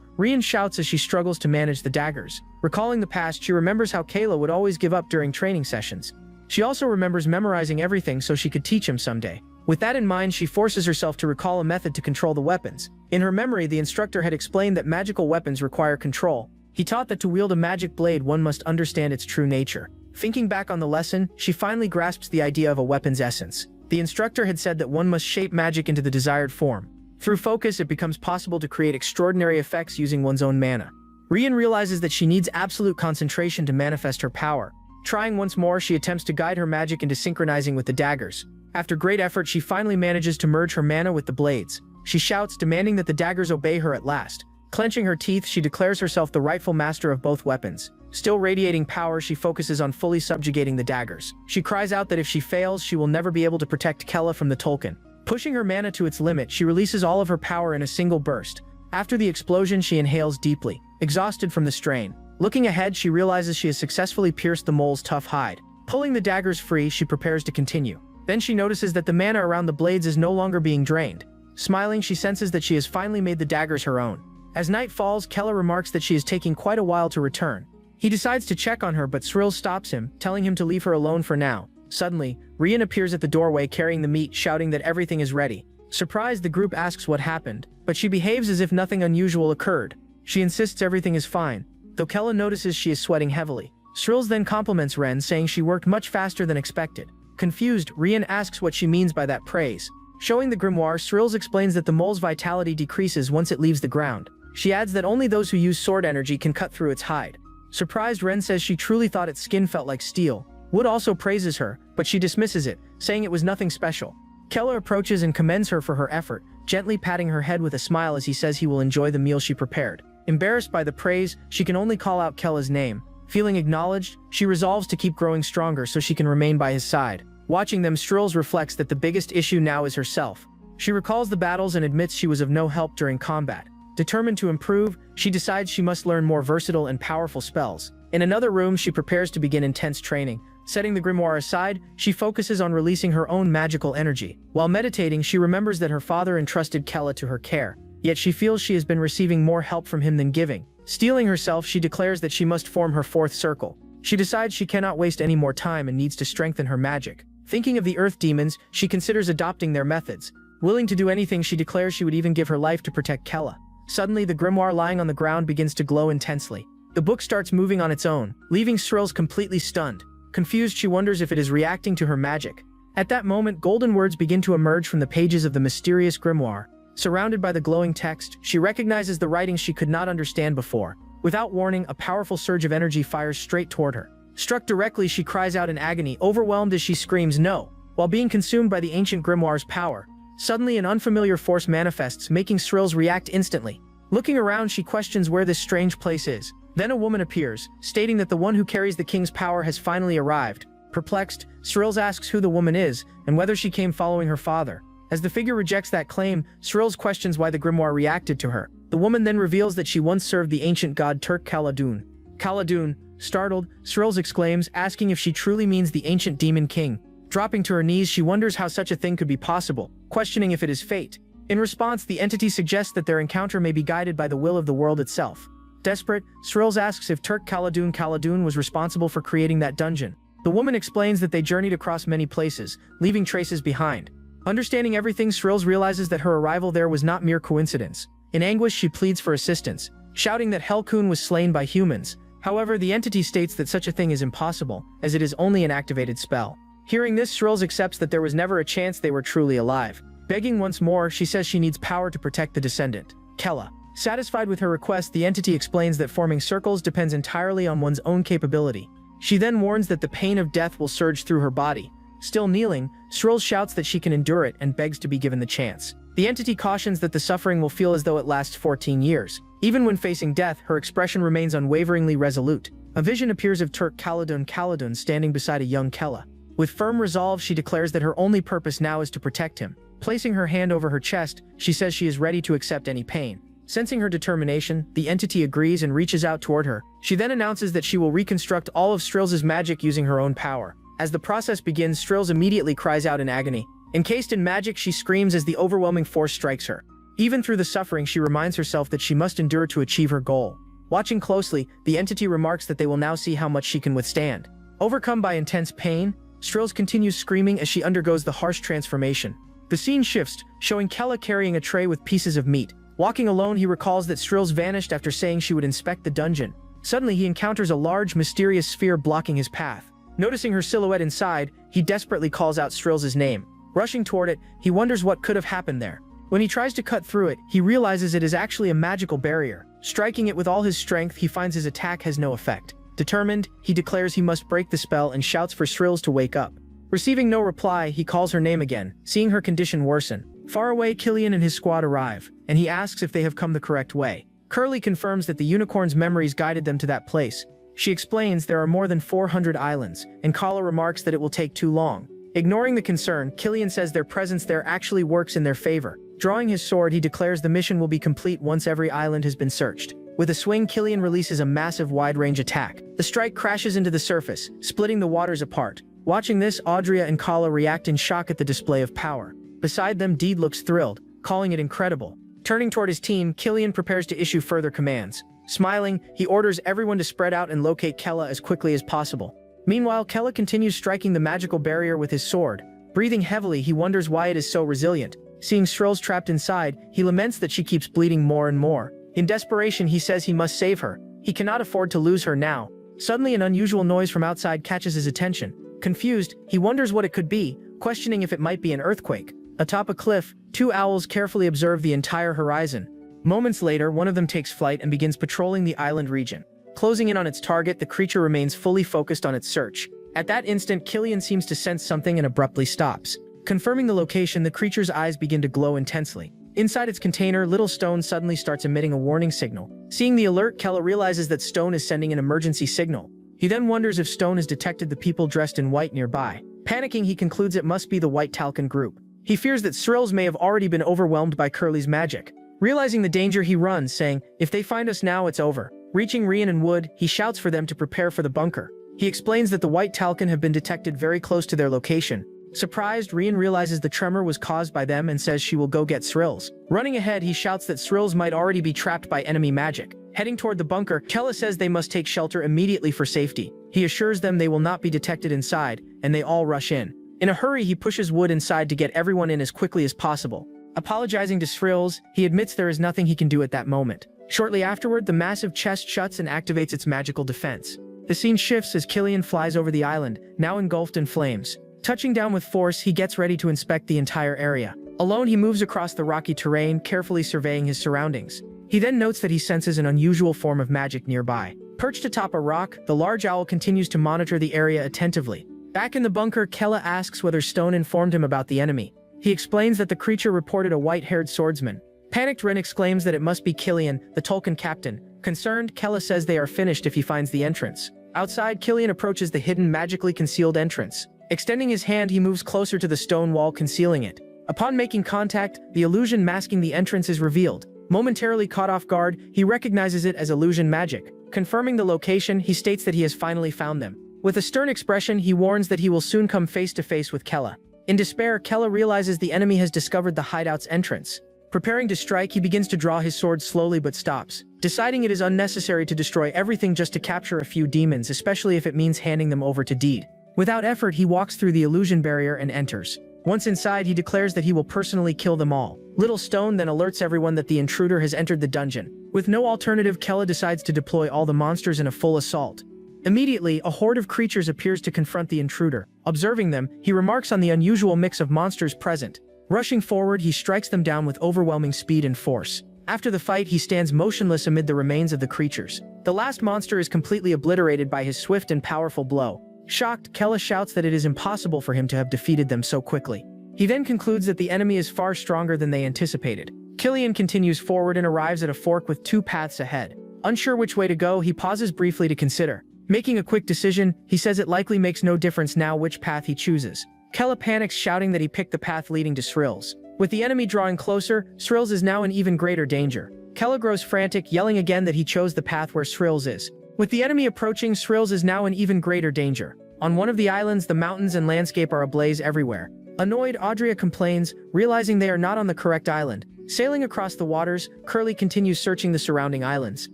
Rian shouts as she struggles to manage the daggers. Recalling the past, she remembers how Kayla would always give up during training sessions. She also remembers memorizing everything so she could teach him someday. With that in mind, she forces herself to recall a method to control the weapons. In her memory, the instructor had explained that magical weapons require control. He taught that to wield a magic blade, one must understand its true nature. Thinking back on the lesson, she finally grasps the idea of a weapon's essence. The instructor had said that one must shape magic into the desired form. Through focus, it becomes possible to create extraordinary effects using one's own mana. Rian realizes that she needs absolute concentration to manifest her power. Trying once more, she attempts to guide her magic into synchronizing with the daggers. After great effort, she finally manages to merge her mana with the blades. She shouts, demanding that the daggers obey her at last. Clenching her teeth, she declares herself the rightful master of both weapons. Still radiating power, she focuses on fully subjugating the daggers. She cries out that if she fails, she will never be able to protect Kella from the Tulkun. Pushing her mana to its limit, she releases all of her power in a single burst. After the explosion, she inhales deeply, exhausted from the strain. Looking ahead, she realizes she has successfully pierced the mole's tough hide. Pulling the daggers free, she prepares to continue. Then she notices that the mana around the blades is no longer being drained. Smiling, she senses that she has finally made the daggers her own. As night falls, Kella remarks that she is taking quite a while to return. He decides to check on her, but Srill stops him, telling him to leave her alone for now. Suddenly, Rian appears at the doorway carrying the meat, shouting that everything is ready. Surprised, the group asks what happened, but she behaves as if nothing unusual occurred. She insists everything is fine, though Kella notices she is sweating heavily. Srills then compliments Ren, saying she worked much faster than expected. Confused, Rian asks what she means by that praise. Showing the grimoire, Srills explains that the mole's vitality decreases once it leaves the ground. She adds that only those who use sword energy can cut through its hide. Surprised, Ren says she truly thought its skin felt like steel. Wood also praises her, but she dismisses it, saying it was nothing special. Kella approaches and commends her for her effort, gently patting her head with a smile as he says he will enjoy the meal she prepared. Embarrassed by the praise, she can only call out Kella's name. Feeling acknowledged, she resolves to keep growing stronger so she can remain by his side. Watching them, Strills reflects that the biggest issue now is herself. She recalls the battles and admits she was of no help during combat. Determined to improve, she decides she must learn more versatile and powerful spells. In another room, she prepares to begin intense training. Setting the grimoire aside, she focuses on releasing her own magical energy. While meditating, she remembers that her father entrusted Kella to her care, yet she feels she has been receiving more help from him than giving. Steeling herself, she declares that she must form her fourth circle. She decides she cannot waste any more time and needs to strengthen her magic. Thinking of the earth demons, she considers adopting their methods. Willing to do anything, she declares she would even give her life to protect Kella. Suddenly, the grimoire lying on the ground begins to glow intensely. The book starts moving on its own, leaving Strills completely stunned. Confused, she wonders if it is reacting to her magic. At that moment, golden words begin to emerge from the pages of the mysterious grimoire. Surrounded by the glowing text, she recognizes the writings she could not understand before. Without warning, a powerful surge of energy fires straight toward her. Struck directly, she cries out in agony, overwhelmed as she screams no, while being consumed by the ancient grimoire's power. Suddenly, an unfamiliar force manifests, making Strills react instantly. Looking around, she questions where this strange place is. Then a woman appears, stating that the one who carries the king's power has finally arrived. Perplexed, Strills asks who the woman is, and whether she came following her father. As the figure rejects that claim, Strills questions why the grimoire reacted to her. The woman then reveals that she once served the ancient god Turk Khaldun. Khaldun. Startled, Strills exclaims, asking if she truly means the ancient demon king. Dropping to her knees, she wonders how such a thing could be possible, questioning if it is fate. In response, the entity suggests that their encounter may be guided by the will of the world itself. Desperate, Strills asks if Turk Khaldun was responsible for creating that dungeon. The woman explains that they journeyed across many places, leaving traces behind. Understanding everything, Strills realizes that her arrival there was not mere coincidence. In anguish, she pleads for assistance, shouting that Helkun was slain by humans. However, the entity states that such a thing is impossible, as it is only an activated spell. Hearing this, Strills accepts that there was never a chance they were truly alive. Begging once more, she says she needs power to protect the descendant, Kella. Satisfied with her request, the entity explains that forming circles depends entirely on one's own capability. She then warns that the pain of death will surge through her body. Still kneeling, Strills shouts that she can endure it and begs to be given the chance. The entity cautions that the suffering will feel as though it lasts 14 years. Even when facing death, her expression remains unwaveringly resolute. A vision appears of Turk Khaldun standing beside a young Kella. With firm resolve, she declares that her only purpose now is to protect him. Placing her hand over her chest, she says she is ready to accept any pain. Sensing her determination, the entity agrees and reaches out toward her. She then announces that she will reconstruct all of Strills' magic using her own power. As the process begins, Strills immediately cries out in agony. Encased in magic, she screams as the overwhelming force strikes her. Even through the suffering, she reminds herself that she must endure to achieve her goal. Watching closely, the entity remarks that they will now see how much she can withstand. Overcome by intense pain, Strills continues screaming as she undergoes the harsh transformation. The scene shifts, showing Kella carrying a tray with pieces of meat. Walking alone, he recalls that Strills vanished after saying she would inspect the dungeon. Suddenly, he encounters a large, mysterious sphere blocking his path. Noticing her silhouette inside, he desperately calls out Strills' name. Rushing toward it, he wonders what could have happened there. When he tries to cut through it, he realizes it is actually a magical barrier. Striking it with all his strength, he finds his attack has no effect. Determined, he declares he must break the spell and shouts for Strills to wake up. Receiving no reply, he calls her name again, seeing her condition worsen. Far away, Killian and his squad arrive, and he asks if they have come the correct way. Curly confirms that the unicorn's memories guided them to that place. She explains there are more than 400 islands, and Kala remarks that it will take too long. Ignoring the concern, Killian says their presence there actually works in their favor. Drawing his sword, he declares the mission will be complete once every island has been searched. With a swing, Killian releases a massive wide-range attack. The strike crashes into the surface, splitting the waters apart. Watching this, Audria and Kala react in shock at the display of power. Beside them, Deed looks thrilled, calling it incredible. Turning toward his team, Killian prepares to issue further commands. Smiling, he orders everyone to spread out and locate Kella as quickly as possible. Meanwhile, Kella continues striking the magical barrier with his sword. Breathing heavily, he wonders why it is so resilient. Seeing Strills trapped inside, he laments that she keeps bleeding more and more. In desperation, he says he must save her. He cannot afford to lose her now. Suddenly, an unusual noise from outside catches his attention. Confused, he wonders what it could be, questioning if it might be an earthquake. Atop a cliff, two owls carefully observe the entire horizon. Moments later, one of them takes flight and begins patrolling the island region. Closing in on its target, the creature remains fully focused on its search. At that instant, Killian seems to sense something and abruptly stops. Confirming the location, the creature's eyes begin to glow intensely. Inside its container, Little Stone suddenly starts emitting a warning signal. Seeing the alert, Kella realizes that Stone is sending an emergency signal. He then wonders if Stone has detected the people dressed in white nearby. Panicking, he concludes it must be the White Talcon group. He fears that Strills may have already been overwhelmed by Curly's magic. Realizing the danger, he runs, saying, "If they find us now, it's over." Reaching Rian and Wood, he shouts for them to prepare for the bunker. He explains that the White Talcon have been detected very close to their location. Surprised, Rian realizes the tremor was caused by them and says she will go get Strills. Running ahead, he shouts that Strills might already be trapped by enemy magic. Heading toward the bunker, Kella says they must take shelter immediately for safety. He assures them they will not be detected inside, and they all rush in. In a hurry, he pushes Wood inside to get everyone in as quickly as possible. Apologizing to Strills, he admits there is nothing he can do at that moment. Shortly afterward, the massive chest shuts and activates its magical defense. The scene shifts as Killian flies over the island, now engulfed in flames. Touching down with force, he gets ready to inspect the entire area. Alone, he moves across the rocky terrain, carefully surveying his surroundings. He then notes that he senses an unusual form of magic nearby. Perched atop a rock, the large owl continues to monitor the area attentively. Back in the bunker, Kella asks whether Stone informed him about the enemy. He explains that the creature reported a white-haired swordsman. Panicked, Ren exclaims that it must be Killian, the Tolkien captain. Concerned, Kella says they are finished if he finds the entrance. Outside, Killian approaches the hidden, magically concealed entrance. Extending his hand, he moves closer to the stone wall, concealing it. Upon making contact, the illusion masking the entrance is revealed. Momentarily caught off guard, he recognizes it as illusion magic. Confirming the location, he states that he has finally found them. With a stern expression, he warns that he will soon come face to face with Kella. In despair, Kella realizes the enemy has discovered the hideout's entrance. Preparing to strike, he begins to draw his sword slowly but stops, deciding it is unnecessary to destroy everything just to capture a few demons, especially if it means handing them over to Deed. Without effort, he walks through the illusion barrier and enters. Once inside, he declares that he will personally kill them all. Little Stone then alerts everyone that the intruder has entered the dungeon. With no alternative, Kella decides to deploy all the monsters in a full assault. Immediately, a horde of creatures appears to confront the intruder. Observing them, he remarks on the unusual mix of monsters present. Rushing forward, he strikes them down with overwhelming speed and force. After the fight, he stands motionless amid the remains of the creatures. The last monster is completely obliterated by his swift and powerful blow. Shocked, Kella shouts that it is impossible for him to have defeated them so quickly. He then concludes that the enemy is far stronger than they anticipated. Killian continues forward and arrives at a fork with two paths ahead. Unsure which way to go, he pauses briefly to consider. Making a quick decision, he says it likely makes no difference now which path he chooses. Kella panics, shouting that he picked the path leading to Strills. With the enemy drawing closer, Strills is now in even greater danger. Kella grows frantic, yelling again that he chose the path where Strills is. With the enemy approaching, Strills is now in even greater danger. On one of the islands, the mountains and landscape are ablaze everywhere. Annoyed, Audrea complains, realizing they are not on the correct island. Sailing across the waters, Curly continues searching the surrounding islands.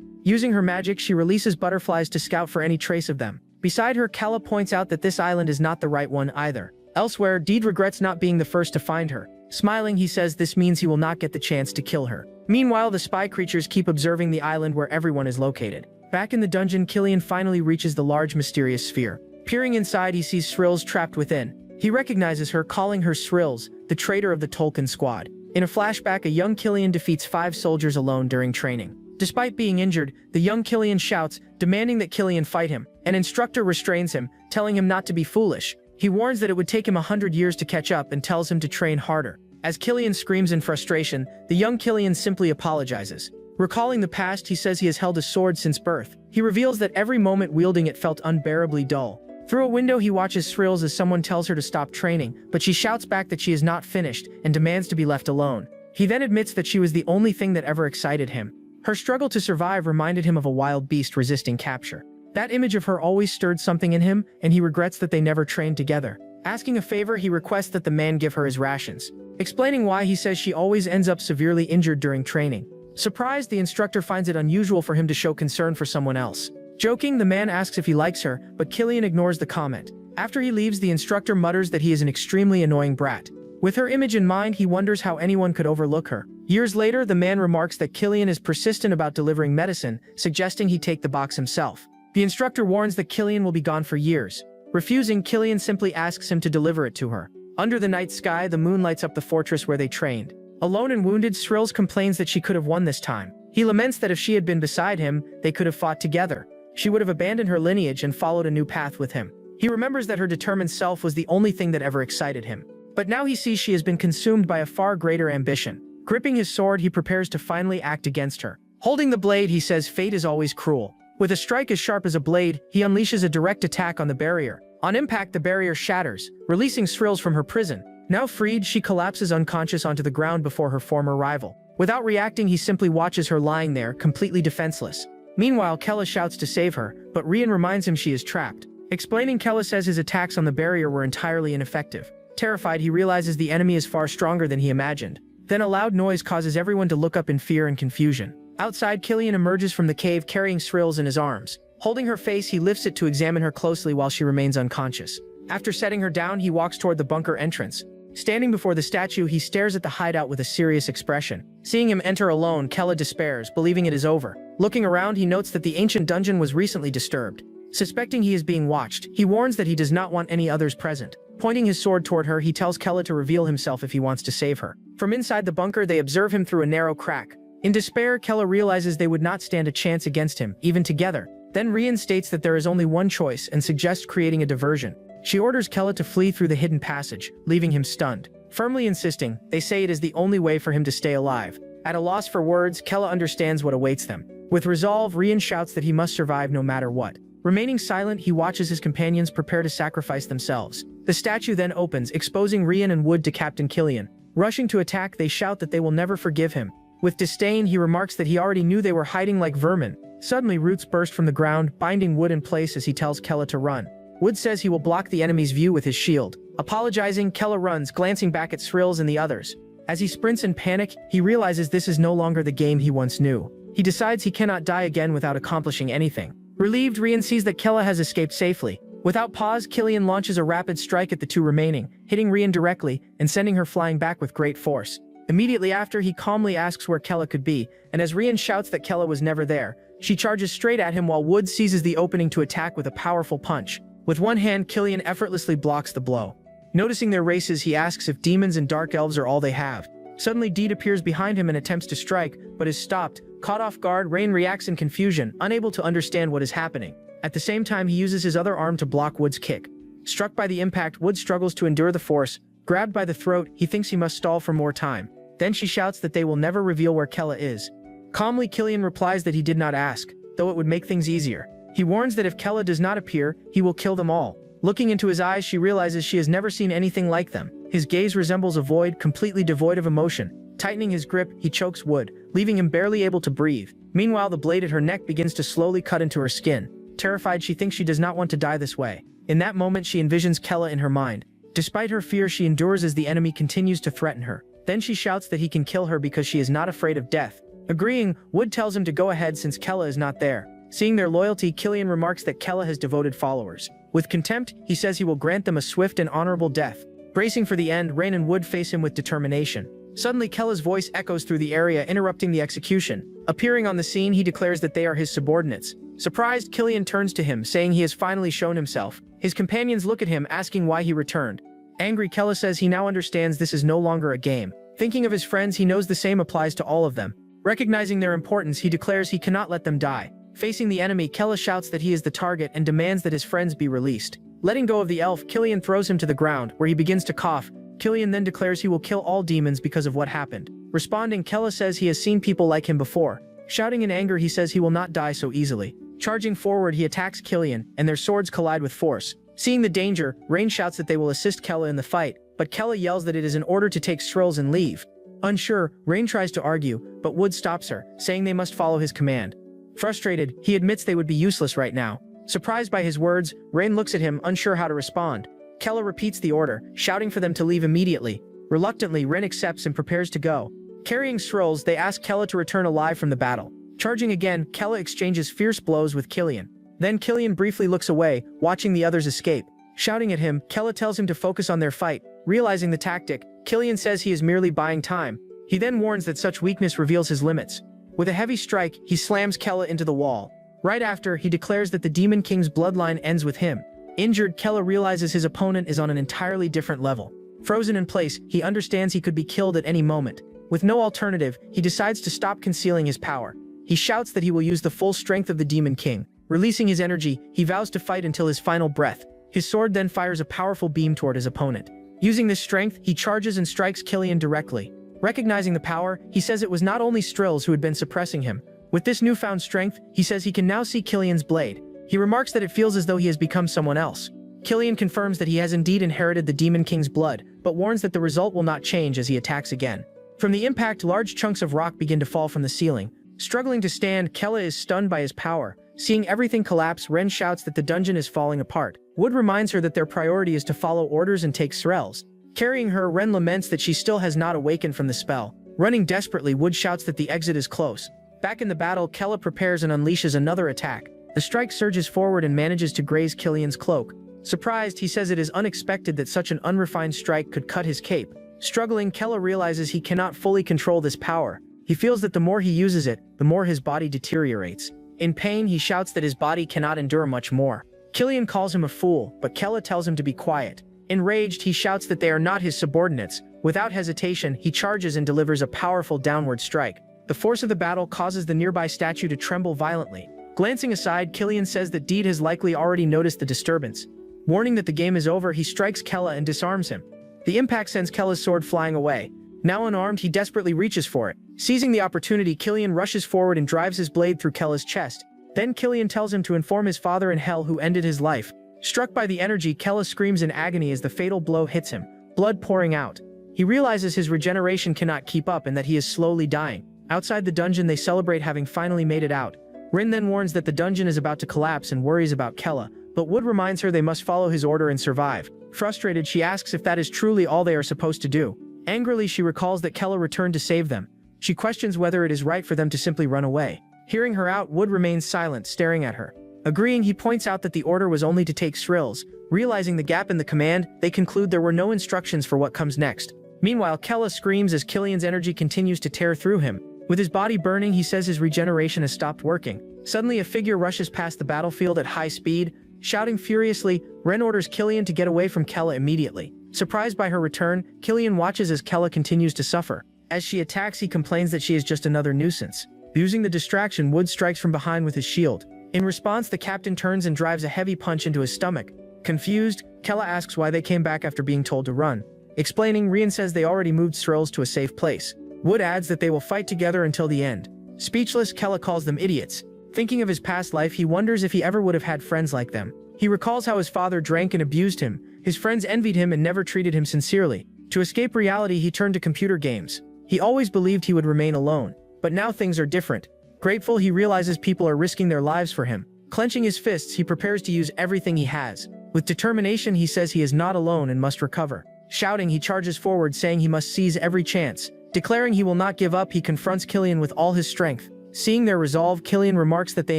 Using her magic, she releases butterflies to scout for any trace of them. Beside her, Kella points out that this island is not the right one either. Elsewhere, Deed regrets not being the first to find her. Smiling, he says this means he will not get the chance to kill her. Meanwhile, the spy creatures keep observing the island where everyone is located. Back in the dungeon, Killian finally reaches the large mysterious sphere. Peering inside, he sees Strills trapped within. He recognizes her, calling her Strills, the traitor of the Tolkien squad. In a flashback, a young Killian defeats 5 soldiers alone during training. Despite being injured, the young Killian shouts, demanding that Killian fight him. An instructor restrains him, telling him not to be foolish. He warns that it would take him 100 years to catch up and tells him to train harder. As Killian screams in frustration, the young Killian simply apologizes. Recalling the past, he says he has held a sword since birth. He reveals that every moment wielding it felt unbearably dull. Through a window, he watches Strills as someone tells her to stop training, but she shouts back that she is not finished and demands to be left alone. He then admits that she was the only thing that ever excited him. Her struggle to survive reminded him of a wild beast resisting capture. That image of her always stirred something in him, and he regrets that they never trained together. Asking a favor, he requests that the man give her his rations. Explaining why, he says she always ends up severely injured during training. Surprised, the instructor finds it unusual for him to show concern for someone else. Joking, the man asks if he likes her, but Killian ignores the comment. After he leaves, the instructor mutters that he is an extremely annoying brat. With her image in mind, he wonders how anyone could overlook her. Years later, the man remarks that Killian is persistent about delivering medicine, suggesting he take the box himself. The instructor warns that Killian will be gone for years. Refusing, Killian simply asks him to deliver it to her. Under the night sky, the moon lights up the fortress where they trained. Alone and wounded, Srills complains that she could have won this time. He laments that if she had been beside him, they could have fought together. She would have abandoned her lineage and followed a new path with him. He remembers that her determined self was the only thing that ever excited him. But now he sees she has been consumed by a far greater ambition. Gripping his sword, he prepares to finally act against her. Holding the blade, he says fate is always cruel. With a strike as sharp as a blade, he unleashes a direct attack on the barrier. On impact, the barrier shatters, releasing Srills from her prison. Now freed, she collapses unconscious onto the ground before her former rival. Without reacting, he simply watches her lying there, completely defenseless. Meanwhile, Kella shouts to save her, but Rian reminds him she is trapped. Explaining, Kella says his attacks on the barrier were entirely ineffective. Terrified, he realizes the enemy is far stronger than he imagined. Then a loud noise causes everyone to look up in fear and confusion. Outside, Killian emerges from the cave carrying Srills in his arms. Holding her face, he lifts it to examine her closely while she remains unconscious. After setting her down, he walks toward the bunker entrance. Standing before the statue, he stares at the hideout with a serious expression. Seeing him enter alone, Kella despairs, believing it is over. Looking around, he notes that the ancient dungeon was recently disturbed. Suspecting he is being watched, he warns that he does not want any others present. Pointing his sword toward her, he tells Kella to reveal himself if he wants to save her. From inside the bunker, they observe him through a narrow crack. In despair, Kella realizes they would not stand a chance against him, even together. Then Rian states that there is only one choice and suggests creating a diversion. She orders Kella to flee through the hidden passage, leaving him stunned. Firmly insisting, they say it is the only way for him to stay alive. At a loss for words, Kella understands what awaits them. With resolve, Rian shouts that he must survive no matter what. Remaining silent, he watches his companions prepare to sacrifice themselves. The statue then opens, exposing Rian and Wood to Captain Killian. Rushing to attack, they shout that they will never forgive him. With disdain, he remarks that he already knew they were hiding like vermin. Suddenly, roots burst from the ground, binding Wood in place as he tells Kella to run. Wood says he will block the enemy's view with his shield. Apologizing, Kella runs, glancing back at Srills and the others. As he sprints in panic, he realizes this is no longer the game he once knew. He decides he cannot die again without accomplishing anything. Relieved, Rian sees that Kella has escaped safely. Without pause, Killian launches a rapid strike at the two remaining, hitting Rian directly and sending her flying back with great force. Immediately after, he calmly asks where Kella could be, and as Rian shouts that Kella was never there, she charges straight at him while Wood seizes the opening to attack with a powerful punch. With one hand, Killian effortlessly blocks the blow. Noticing their races, he asks if demons and dark elves are all they have. Suddenly, Deed appears behind him and attempts to strike, but is stopped. Caught off guard, Rain reacts in confusion, unable to understand what is happening. At the same time, he uses his other arm to block Wood's kick. Struck by the impact, Wood struggles to endure the force. Grabbed by the throat, he thinks he must stall for more time. Then she shouts that they will never reveal where Kella is. Calmly, Killian replies that he did not ask, though it would make things easier. He warns that if Kella does not appear, he will kill them all. Looking into his eyes, she realizes she has never seen anything like them. His gaze resembles a void, completely devoid of emotion. Tightening his grip, he chokes Wood, leaving him barely able to breathe. Meanwhile, the blade at her neck begins to slowly cut into her skin. Terrified, she thinks she does not want to die this way. In that moment, she envisions Kella in her mind. Despite her fear, she endures as the enemy continues to threaten her. Then she shouts that he can kill her because she is not afraid of death. Agreeing, Wood tells him to go ahead since Kella is not there. Seeing their loyalty, Killian remarks that Kella has devoted followers. With contempt, he says he will grant them a swift and honorable death. Bracing for the end, Rain and Wood face him with determination. Suddenly, Kella's voice echoes through the area, interrupting the execution. Appearing on the scene, he declares that they are his subordinates. Surprised, Killian turns to him, saying he has finally shown himself. His companions look at him, asking why he returned. Angry, Kella says he now understands this is no longer a game. Thinking of his friends, he knows the same applies to all of them. Recognizing their importance, he declares he cannot let them die. Facing the enemy, Kella shouts that he is the target and demands that his friends be released. Letting go of the elf, Killian throws him to the ground, where he begins to cough. Killian then declares he will kill all demons because of what happened. Responding, Kella says he has seen people like him before. Shouting in anger, he says he will not die so easily. Charging forward, he attacks Killian, and their swords collide with force. Seeing the danger, Rain shouts that they will assist Kella in the fight, but Kella yells that it is in order to take Srills and leave. Unsure, Rain tries to argue, but Wood stops her, saying they must follow his command. Frustrated, he admits they would be useless right now. Surprised by his words, Rain looks at him, unsure how to respond. Kella repeats the order, shouting for them to leave immediately. Reluctantly, Ren accepts and prepares to go. Carrying Srills, they ask Kella to return alive from the battle. Charging again, Kella exchanges fierce blows with Killian. Then Killian briefly looks away, watching the others escape. Shouting at him, Kella tells him to focus on their fight. Realizing the tactic, Killian says he is merely buying time. He then warns that such weakness reveals his limits. With a heavy strike, he slams Kella into the wall. Right after, he declares that the Demon King's bloodline ends with him. Injured, Kella realizes his opponent is on an entirely different level. Frozen in place, he understands he could be killed at any moment. With no alternative, he decides to stop concealing his power. He shouts that he will use the full strength of the Demon King. Releasing his energy, he vows to fight until his final breath. His sword then fires a powerful beam toward his opponent. Using this strength, he charges and strikes Killian directly. Recognizing the power, he says it was not only Strills who had been suppressing him. With this newfound strength, he says he can now see Killian's blade. He remarks that it feels as though he has become someone else. Killian confirms that he has indeed inherited the Demon King's blood, but warns that the result will not change as he attacks again. From the impact, large chunks of rock begin to fall from the ceiling. Struggling to stand, Kella is stunned by his power. Seeing everything collapse, Ren shouts that the dungeon is falling apart. Wood reminds her that their priority is to follow orders and take Srills. Carrying her, Ren laments that she still has not awakened from the spell. Running desperately, Wood shouts that the exit is close. Back in the battle, Kella prepares and unleashes another attack. The strike surges forward and manages to graze Killian's cloak. Surprised, he says it is unexpected that such an unrefined strike could cut his cape. Struggling, Kella realizes he cannot fully control this power. He feels that the more he uses it, the more his body deteriorates. In pain, he shouts that his body cannot endure much more. Killian calls him a fool, but Kella tells him to be quiet. Enraged, he shouts that they are not his subordinates. Without hesitation, he charges and delivers a powerful downward strike. The force of the battle causes the nearby statue to tremble violently. Glancing aside, Killian says that Deed has likely already noticed the disturbance. Warning that the game is over, he strikes Kella and disarms him. The impact sends Kella's sword flying away. Now unarmed, he desperately reaches for it. Seizing the opportunity, Killian rushes forward and drives his blade through Kella's chest. Then Killian tells him to inform his father in hell who ended his life. Struck by the energy, Kella screams in agony as the fatal blow hits him, blood pouring out. He realizes his regeneration cannot keep up and that he is slowly dying. Outside the dungeon, they celebrate having finally made it out. Rin then warns that the dungeon is about to collapse and worries about Kella, but Wood reminds her they must follow his order and survive. Frustrated, she asks if that is truly all they are supposed to do. Angrily, she recalls that Kella returned to save them. She questions whether it is right for them to simply run away. Hearing her out, Wood remains silent, staring at her. Agreeing, he points out that the order was only to take Srills. Realizing the gap in the command, they conclude there were no instructions for what comes next. Meanwhile, Kella screams as Killian's energy continues to tear through him. With his body burning, he says his regeneration has stopped working. Suddenly, a figure rushes past the battlefield at high speed. Shouting furiously, Ren orders Killian to get away from Kella immediately. Surprised by her return, Killian watches as Kella continues to suffer. As she attacks, he complains that she is just another nuisance. Using the distraction, Wood strikes from behind with his shield. In response, the captain turns and drives a heavy punch into his stomach. Confused, Kella asks why they came back after being told to run. Explaining, Rian says they already moved Srills to a safe place. Wood adds that they will fight together until the end. Speechless, Kella calls them idiots. Thinking of his past life, he wonders if he ever would have had friends like them. He recalls how his father drank and abused him. His friends envied him and never treated him sincerely. To escape reality, he turned to computer games. He always believed he would remain alone. But now things are different. Grateful, he realizes people are risking their lives for him. Clenching his fists, he prepares to use everything he has. With determination, he says he is not alone and must recover. Shouting, he charges forward, saying he must seize every chance. Declaring he will not give up, he confronts Killian with all his strength. Seeing their resolve, Killian remarks that they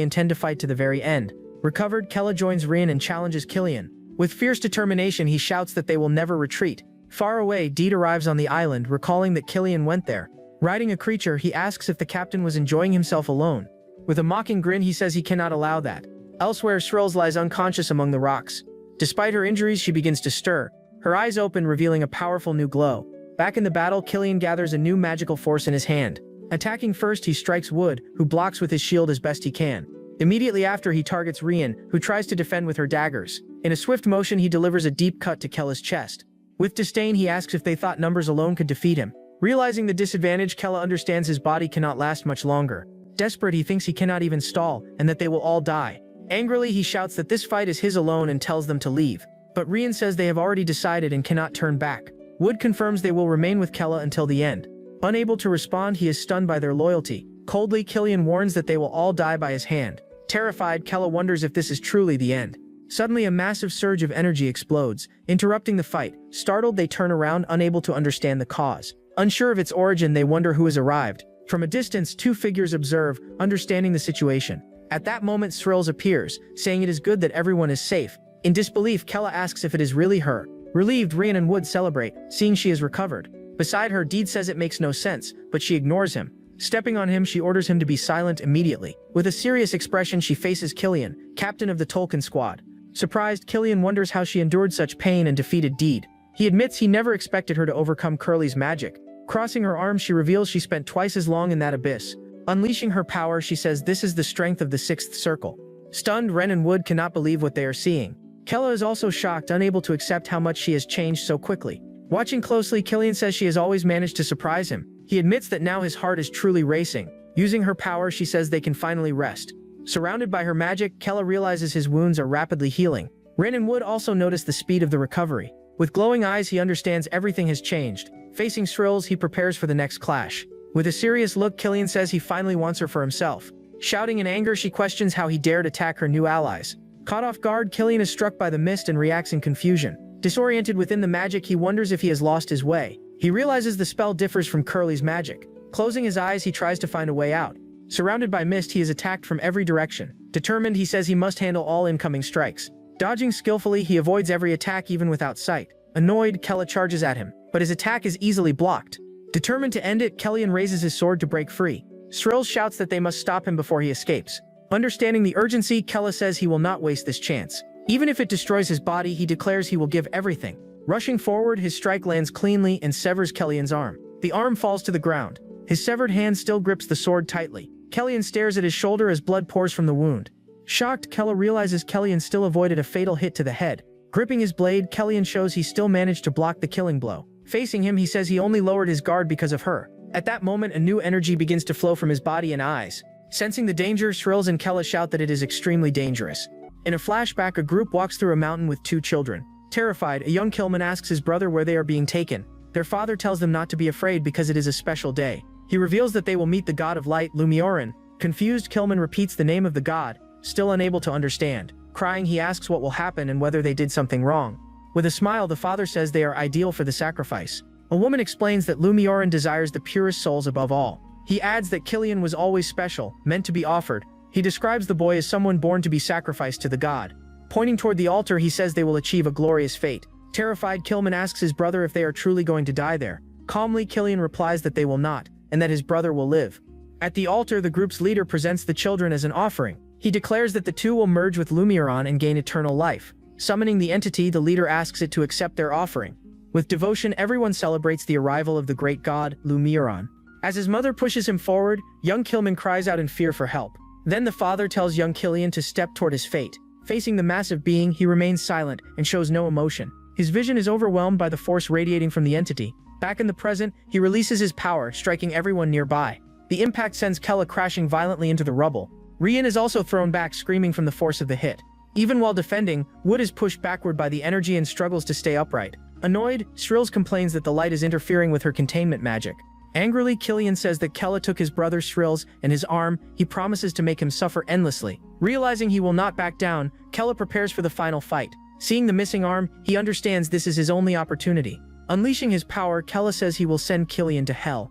intend to fight to the very end. Recovered, Kella joins Rian and challenges Killian. With fierce determination, he shouts that they will never retreat. Far away, Deed arrives on the island, recalling that Killian went there. Riding a creature, he asks if the captain was enjoying himself alone. With a mocking grin, he says he cannot allow that. Elsewhere, Srills lies unconscious among the rocks. Despite her injuries, she begins to stir. Her eyes open, revealing a powerful new glow. Back in the battle, Killian gathers a new magical force in his hand. Attacking first, he strikes Wood, who blocks with his shield as best he can. Immediately after, he targets Rian, who tries to defend with her daggers. In a swift motion, he delivers a deep cut to Kella's chest. With disdain, he asks if they thought numbers alone could defeat him. Realizing the disadvantage, Kella understands his body cannot last much longer. Desperate, he thinks he cannot even stall, and that they will all die. Angrily, he shouts that this fight is his alone and tells them to leave. But Rian says they have already decided and cannot turn back. Wood confirms they will remain with Kella until the end. Unable to respond, he is stunned by their loyalty. Coldly, Killian warns that they will all die by his hand. Terrified, Kella wonders if this is truly the end. Suddenly, a massive surge of energy explodes, interrupting the fight. Startled, they turn around, unable to understand the cause. Unsure of its origin, they wonder who has arrived. From a distance, two figures observe, understanding the situation. At that moment, Srills appears, saying it is good that everyone is safe. In disbelief, Kella asks if it is really her. Relieved, Rian and Wood celebrate, seeing she has recovered. Beside her, Deed says it makes no sense, but she ignores him. Stepping on him, she orders him to be silent immediately. With a serious expression, she faces Killian, captain of the Tolkien squad. Surprised, Killian wonders how she endured such pain and defeated Deed. He admits he never expected her to overcome Curly's magic. Crossing her arms, she reveals she spent twice as long in that abyss. Unleashing her power, she says this is the strength of the sixth circle. Stunned, Ren and Wood cannot believe what they are seeing. Kella is also shocked, unable to accept how much she has changed so quickly. Watching closely, Killian says she has always managed to surprise him. He admits that now his heart is truly racing. Using her power, she says they can finally rest. Surrounded by her magic, Kella realizes his wounds are rapidly healing. Ren and Wood also notice the speed of the recovery. With glowing eyes, he understands everything has changed. Facing Srills, he prepares for the next clash. With a serious look, Killian says he finally wants her for himself. Shouting in anger, she questions how he dared attack her new allies. Caught off guard, Killian is struck by the mist and reacts in confusion. Disoriented within the magic, he wonders if he has lost his way. He realizes the spell differs from Curly's magic. Closing his eyes, he tries to find a way out. Surrounded by mist, he is attacked from every direction. Determined, he says he must handle all incoming strikes. Dodging skillfully, he avoids every attack even without sight. Annoyed, Kella charges at him, but his attack is easily blocked. Determined to end it, Killian raises his sword to break free. Srills shouts that they must stop him before he escapes. Understanding the urgency, Kella says he will not waste this chance. Even if it destroys his body, he declares he will give everything. Rushing forward, his strike lands cleanly and severs Killian's arm. The arm falls to the ground. His severed hand still grips the sword tightly. Killian stares at his shoulder as blood pours from the wound. Shocked, Kella realizes Killian still avoided a fatal hit to the head. Gripping his blade, Killian shows he still managed to block the killing blow. Facing him, he says he only lowered his guard because of her. At that moment, a new energy begins to flow from his body and eyes. Sensing the danger, Srills and Kella shout that it is extremely dangerous. In a flashback, a group walks through a mountain with two children. Terrified, a young Killman asks his brother where they are being taken. Their father tells them not to be afraid because it is a special day. He reveals that they will meet the god of light, Lumioran. Confused, Killman repeats the name of the god, still unable to understand. Crying, he asks what will happen and whether they did something wrong. With a smile, the father says they are ideal for the sacrifice. A woman explains that Lumioran desires the purest souls above all. He adds that Killian was always special, meant to be offered. He describes the boy as someone born to be sacrificed to the god. Pointing toward the altar, he says they will achieve a glorious fate. Terrified, Killman asks his brother if they are truly going to die there. Calmly, Killian replies that they will not, and that his brother will live. At the altar, the group's leader presents the children as an offering. He declares that the two will merge with Lumioran and gain eternal life. Summoning the entity, the leader asks it to accept their offering. With devotion, everyone celebrates the arrival of the great god, Lumioran. As his mother pushes him forward, young Killman cries out in fear for help. Then the father tells young Killian to step toward his fate. Facing the massive being, he remains silent and shows no emotion. His vision is overwhelmed by the force radiating from the entity. Back in the present, he releases his power, striking everyone nearby. The impact sends Kella crashing violently into the rubble. Rian is also thrown back, screaming from the force of the hit. Even while defending, Wood is pushed backward by the energy and struggles to stay upright. Annoyed, Srills complains that the light is interfering with her containment magic. Angrily, Killian says that Kella took his brother Srills and his arm. He promises to make him suffer endlessly. Realizing he will not back down, Kella prepares for the final fight. Seeing the missing arm, he understands this is his only opportunity. Unleashing his power, Kella says he will send Killian to hell.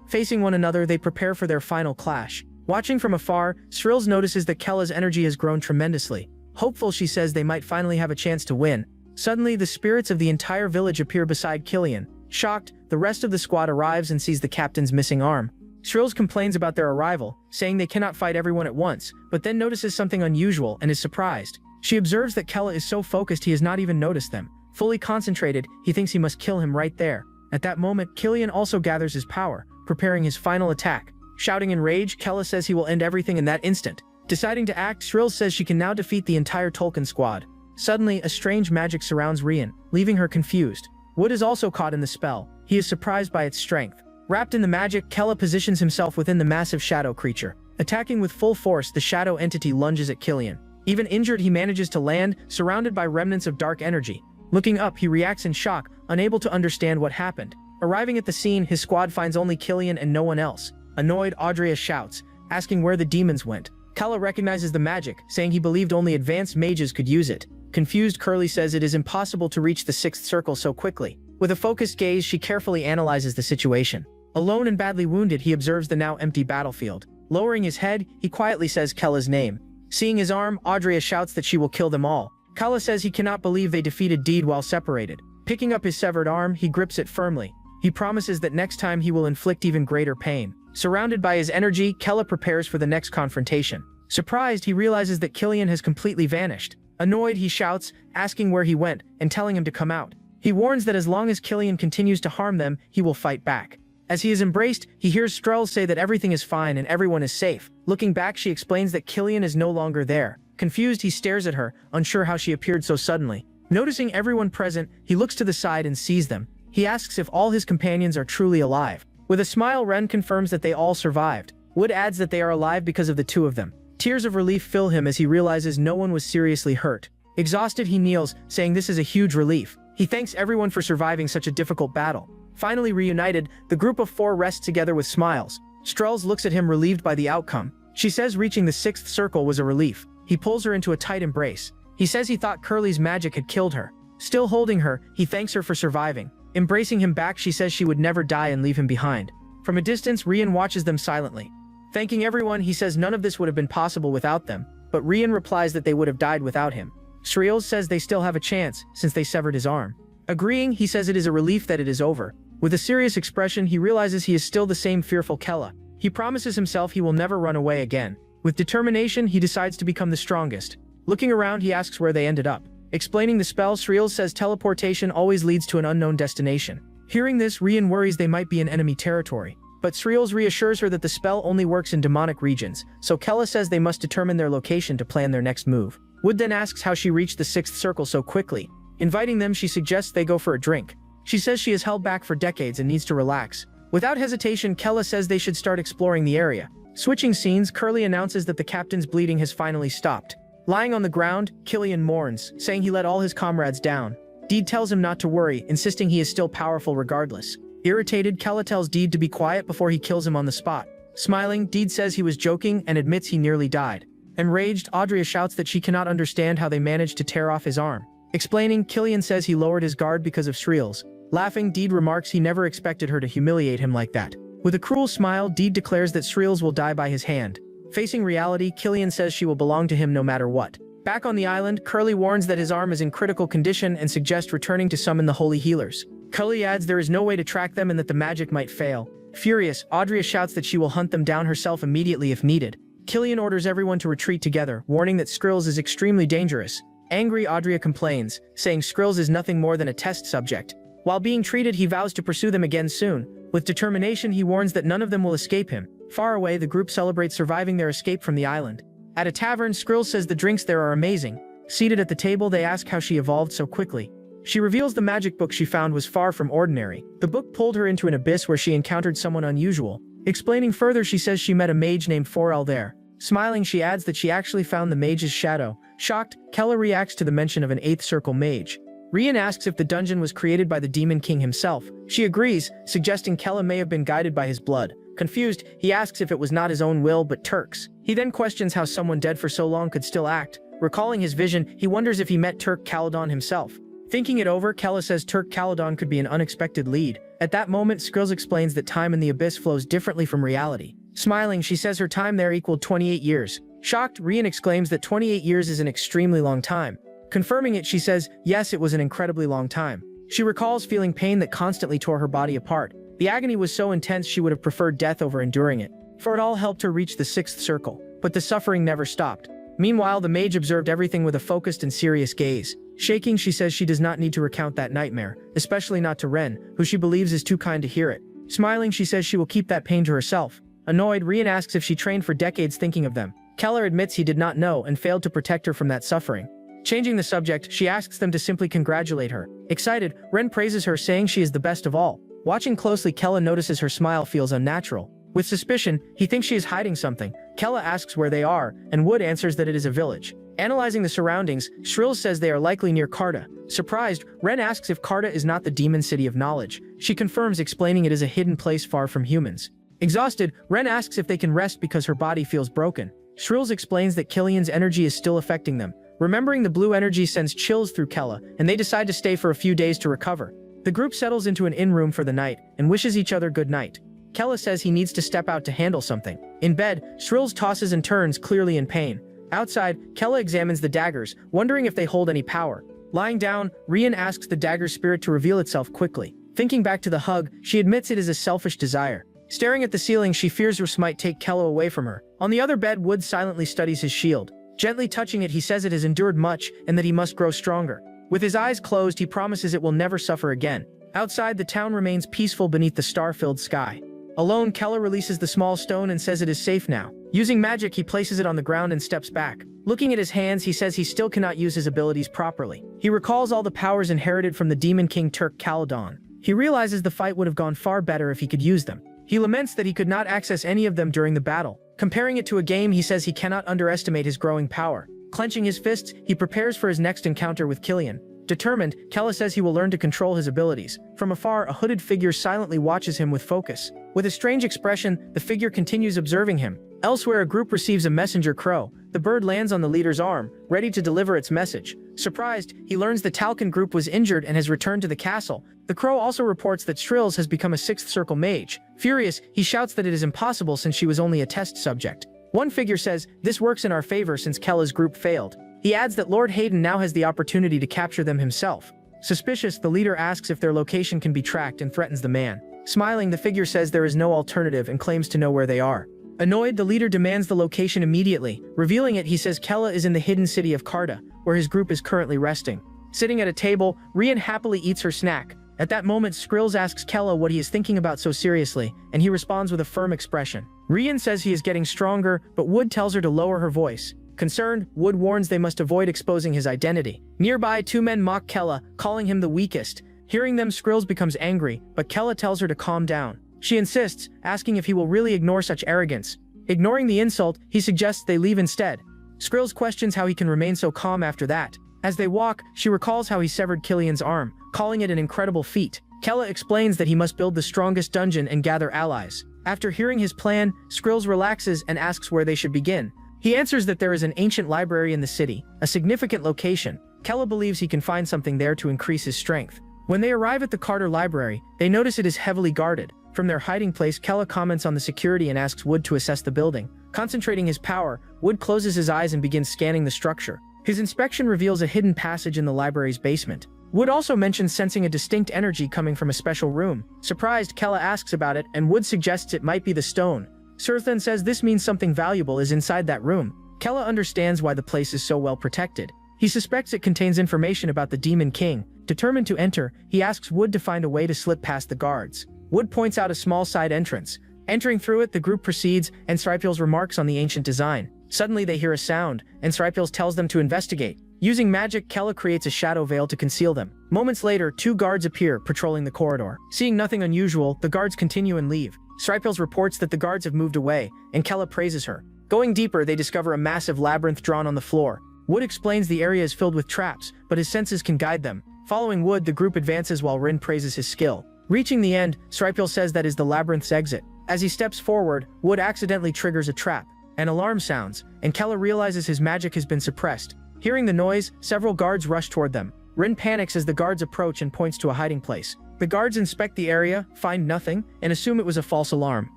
Facing one another, they prepare for their final clash. Watching from afar, Srills notices that Kella's energy has grown tremendously. Hopeful, she says they might finally have a chance to win. Suddenly, the spirits of the entire village appear beside Killian. Shocked, the rest of the squad arrives and sees the captain's missing arm. Srills complains about their arrival, saying they cannot fight everyone at once, but then notices something unusual and is surprised. She observes that Kella is so focused he has not even noticed them. Fully concentrated, he thinks he must kill him right there. At that moment, Killian also gathers his power, preparing his final attack. Shouting in rage, Kella says he will end everything in that instant. Deciding to act, Srills says she can now defeat the entire Tolkien squad. Suddenly, a strange magic surrounds Rian, leaving her confused. Wood is also caught in the spell. He is surprised by its strength. Wrapped in the magic, Kella positions himself within the massive shadow creature. Attacking with full force, the shadow entity lunges at Killian. Even injured, he manages to land, surrounded by remnants of dark energy. Looking up, he reacts in shock, unable to understand what happened. Arriving at the scene, his squad finds only Killian and no one else. Annoyed, Audrea shouts, asking where the demons went. Kella recognizes the magic, saying he believed only advanced mages could use it. Confused, Curly says it is impossible to reach the sixth circle so quickly. With a focused gaze, she carefully analyzes the situation. Alone and badly wounded, he observes the now empty battlefield. Lowering his head, he quietly says Kella's name. Seeing his arm, Audrey shouts that she will kill them all. Kella says he cannot believe they defeated Deed while separated. Picking up his severed arm, he grips it firmly. He promises that next time he will inflict even greater pain. Surrounded by his energy, Kella prepares for the next confrontation. Surprised, he realizes that Killian has completely vanished. Annoyed, he shouts, asking where he went, and telling him to come out. He warns that as long as Killian continues to harm them, he will fight back. As he is embraced, he hears Strells say that everything is fine and everyone is safe. Looking back, she explains that Killian is no longer there. Confused, he stares at her, unsure how she appeared so suddenly. Noticing everyone present, he looks to the side and sees them. He asks if all his companions are truly alive. With a smile, Ren confirms that they all survived. Wood adds that they are alive because of the two of them. Tears of relief fill him as he realizes no one was seriously hurt. Exhausted, he kneels, saying this is a huge relief. He thanks everyone for surviving such a difficult battle. Finally reunited, the group of four rests together with smiles. Strells looks at him, relieved by the outcome. She says reaching the sixth circle was a relief. He pulls her into a tight embrace. He says he thought Curly's magic had killed her. Still holding her, he thanks her for surviving. Embracing him back, she says she would never die and leave him behind. From a distance, Rian watches them silently. Thanking everyone, he says none of this would have been possible without them, but Rian replies that they would have died without him. Sriel says they still have a chance, since they severed his arm. Agreeing, he says it is a relief that it is over. With a serious expression, he realizes he is still the same fearful Kella. He promises himself he will never run away again. With determination, he decides to become the strongest. Looking around, he asks where they ended up. Explaining the spell, Sriel says teleportation always leads to an unknown destination. Hearing this, Rian worries they might be in enemy territory. But Sriel reassures her that the spell only works in demonic regions, so Kella says they must determine their location to plan their next move. Wood then asks how she reached the sixth circle so quickly. Inviting them, she suggests they go for a drink. She says she is held back for decades and needs to relax. Without hesitation, Kella says they should start exploring the area. Switching scenes, Curly announces that the captain's bleeding has finally stopped. Lying on the ground, Killian mourns, saying he let all his comrades down. Deed tells him not to worry, insisting he is still powerful regardless. Irritated, Kella tells Deed to be quiet before he kills him on the spot. Smiling, Deed says he was joking and admits he nearly died. Enraged, Audrey shouts that she cannot understand how they managed to tear off his arm. Explaining, Killian says he lowered his guard because of Sriel's. Laughing, Deed remarks he never expected her to humiliate him like that. With a cruel smile, Deed declares that Sriel's will die by his hand. Facing reality, Killian says she will belong to him no matter what. Back on the island, Curly warns that his arm is in critical condition and suggests returning to summon the holy healers. Curly adds there is no way to track them and that the magic might fail. Furious, Audrey shouts that she will hunt them down herself immediately if needed. Killian orders everyone to retreat together, warning that Skrills is extremely dangerous. Angry, Audrey complains, saying Skrills is nothing more than a test subject. While being treated, he vows to pursue them again soon. With determination, he warns that none of them will escape him. Far away, the group celebrates surviving their escape from the island. At a tavern, Skrills says the drinks there are amazing. Seated at the table, they ask how she evolved so quickly. She reveals the magic book she found was far from ordinary. The book pulled her into an abyss where she encountered someone unusual. Explaining further, she says she met a mage named Forel there. Smiling, she adds that she actually found the mage's shadow. Shocked, Kella reacts to the mention of an 8th circle mage. Rian asks if the dungeon was created by the Demon King himself. She agrees, suggesting Kella may have been guided by his blood. Confused, he asks if it was not his own will but Turk's. He then questions how someone dead for so long could still act. Recalling his vision, he wonders if he met Turk Caledon himself. Thinking it over, Kella says Turk Caledon could be an unexpected lead. At that moment, Skrills explains that time in the abyss flows differently from reality. Smiling, she says her time there equaled 28 years. Shocked, Rian exclaims that 28 years is an extremely long time. Confirming it, she says, yes, it was an incredibly long time. She recalls feeling pain that constantly tore her body apart. The agony was so intense she would have preferred death over enduring it, for it all helped her reach the 6th circle. But the suffering never stopped. Meanwhile, the mage observed everything with a focused and serious gaze. Shaking, she says she does not need to recount that nightmare, especially not to Ren, who she believes is too kind to hear it. Smiling, she says she will keep that pain to herself. Annoyed, Rian asks if she trained for decades thinking of them. Keller admits he did not know and failed to protect her from that suffering. Changing the subject, she asks them to simply congratulate her. Excited, Ren praises her, saying she is the best of all. Watching closely, Kella notices her smile feels unnatural. With suspicion, he thinks she is hiding something. Kella asks where they are, and Wood answers that it is a village. Analyzing the surroundings, Shrill says they are likely near Karta. Surprised, Ren asks if Karta is not the demon city of knowledge. She confirms, explaining it is a hidden place far from humans. Exhausted, Ren asks if they can rest because her body feels broken. Shrills explains that Killian's energy is still affecting them. Remembering the blue energy sends chills through Kella, and they decide to stay for a few days to recover. The group settles into an inn room for the night and wishes each other good night. Kella says he needs to step out to handle something. In bed, Shrills tosses and turns, clearly in pain. Outside, Kella examines the daggers, wondering if they hold any power. Lying down, Rian asks the dagger's spirit to reveal itself quickly. Thinking back to the hug, she admits it is a selfish desire. Staring at the ceiling, she fears Rus might take Kella away from her. On the other bed, Wood silently studies his shield. Gently touching it, he says it has endured much and that he must grow stronger. With his eyes closed, he promises it will never suffer again. Outside, the town remains peaceful beneath the star-filled sky. Alone, Kella releases the small stone and says it is safe now. Using magic, he places it on the ground and steps back. Looking at his hands, he says he still cannot use his abilities properly. He recalls all the powers inherited from the Demon King Turk Caledon. He realizes the fight would have gone far better if he could use them. He laments that he could not access any of them during the battle. Comparing it to a game, he says he cannot underestimate his growing power. Clenching his fists, he prepares for his next encounter with Killian. Determined, Kella says he will learn to control his abilities. From afar, a hooded figure silently watches him with focus. With a strange expression, the figure continues observing him. Elsewhere, a group receives a messenger crow. The bird lands on the leader's arm, ready to deliver its message. Surprised, he learns the Talcon group was injured and has returned to the castle. The crow also reports that Shrills has become a sixth circle mage. Furious, he shouts that it is impossible since she was only a test subject. One figure says, "This works in our favor since Kella's group failed." He adds that Lord Hayden now has the opportunity to capture them himself. Suspicious, the leader asks if their location can be tracked and threatens the man. Smiling, the figure says there is no alternative and claims to know where they are. Annoyed, the leader demands the location immediately. Revealing it, he says Kella is in the hidden city of Karta, where his group is currently resting. Sitting at a table, Rian happily eats her snack. At that moment, Skrills asks Kella what he is thinking about so seriously, and he responds with a firm expression. Rian says he is getting stronger, but Wood tells her to lower her voice. Concerned, Wood warns they must avoid exposing his identity. Nearby, two men mock Kella, calling him the weakest. Hearing them, Skrills becomes angry, but Kella tells her to calm down. She insists, asking if he will really ignore such arrogance. Ignoring the insult, he suggests they leave instead. Skrills questions how he can remain so calm after that. As they walk, she recalls how he severed Killian's arm, calling it an incredible feat. Kella explains that he must build the strongest dungeon and gather allies. After hearing his plan, Skrills relaxes and asks where they should begin. He answers that there is an ancient library in the city, a significant location. Kella believes he can find something there to increase his strength. When they arrive at the Carter Library, they notice it is heavily guarded. From their hiding place, Kella comments on the security and asks Wood to assess the building. Concentrating his power, Wood closes his eyes and begins scanning the structure. His inspection reveals a hidden passage in the library's basement. Wood also mentions sensing a distinct energy coming from a special room. Surprised, Kella asks about it, and Wood suggests it might be the stone. Surthan says this means something valuable is inside that room. Kella understands why the place is so well protected. He suspects it contains information about the Demon King. Determined to enter, he asks Wood to find a way to slip past the guards. Wood points out a small side entrance. Entering through it, the group proceeds, and Sripils remarks on the ancient design. Suddenly they hear a sound, and Sripils tells them to investigate. Using magic, Kella creates a shadow veil to conceal them. Moments later, two guards appear, patrolling the corridor. Seeing nothing unusual, the guards continue and leave. Sripils reports that the guards have moved away, and Kella praises her. Going deeper, they discover a massive labyrinth drawn on the floor. Wood explains the area is filled with traps, but his senses can guide them. Following Wood, the group advances while Rin praises his skill. Reaching the end, Sripil says that is the labyrinth's exit. As he steps forward, Wood accidentally triggers a trap. An alarm sounds, and Kella realizes his magic has been suppressed. Hearing the noise, several guards rush toward them. Rin panics as the guards approach and points to a hiding place. The guards inspect the area, find nothing, and assume it was a false alarm.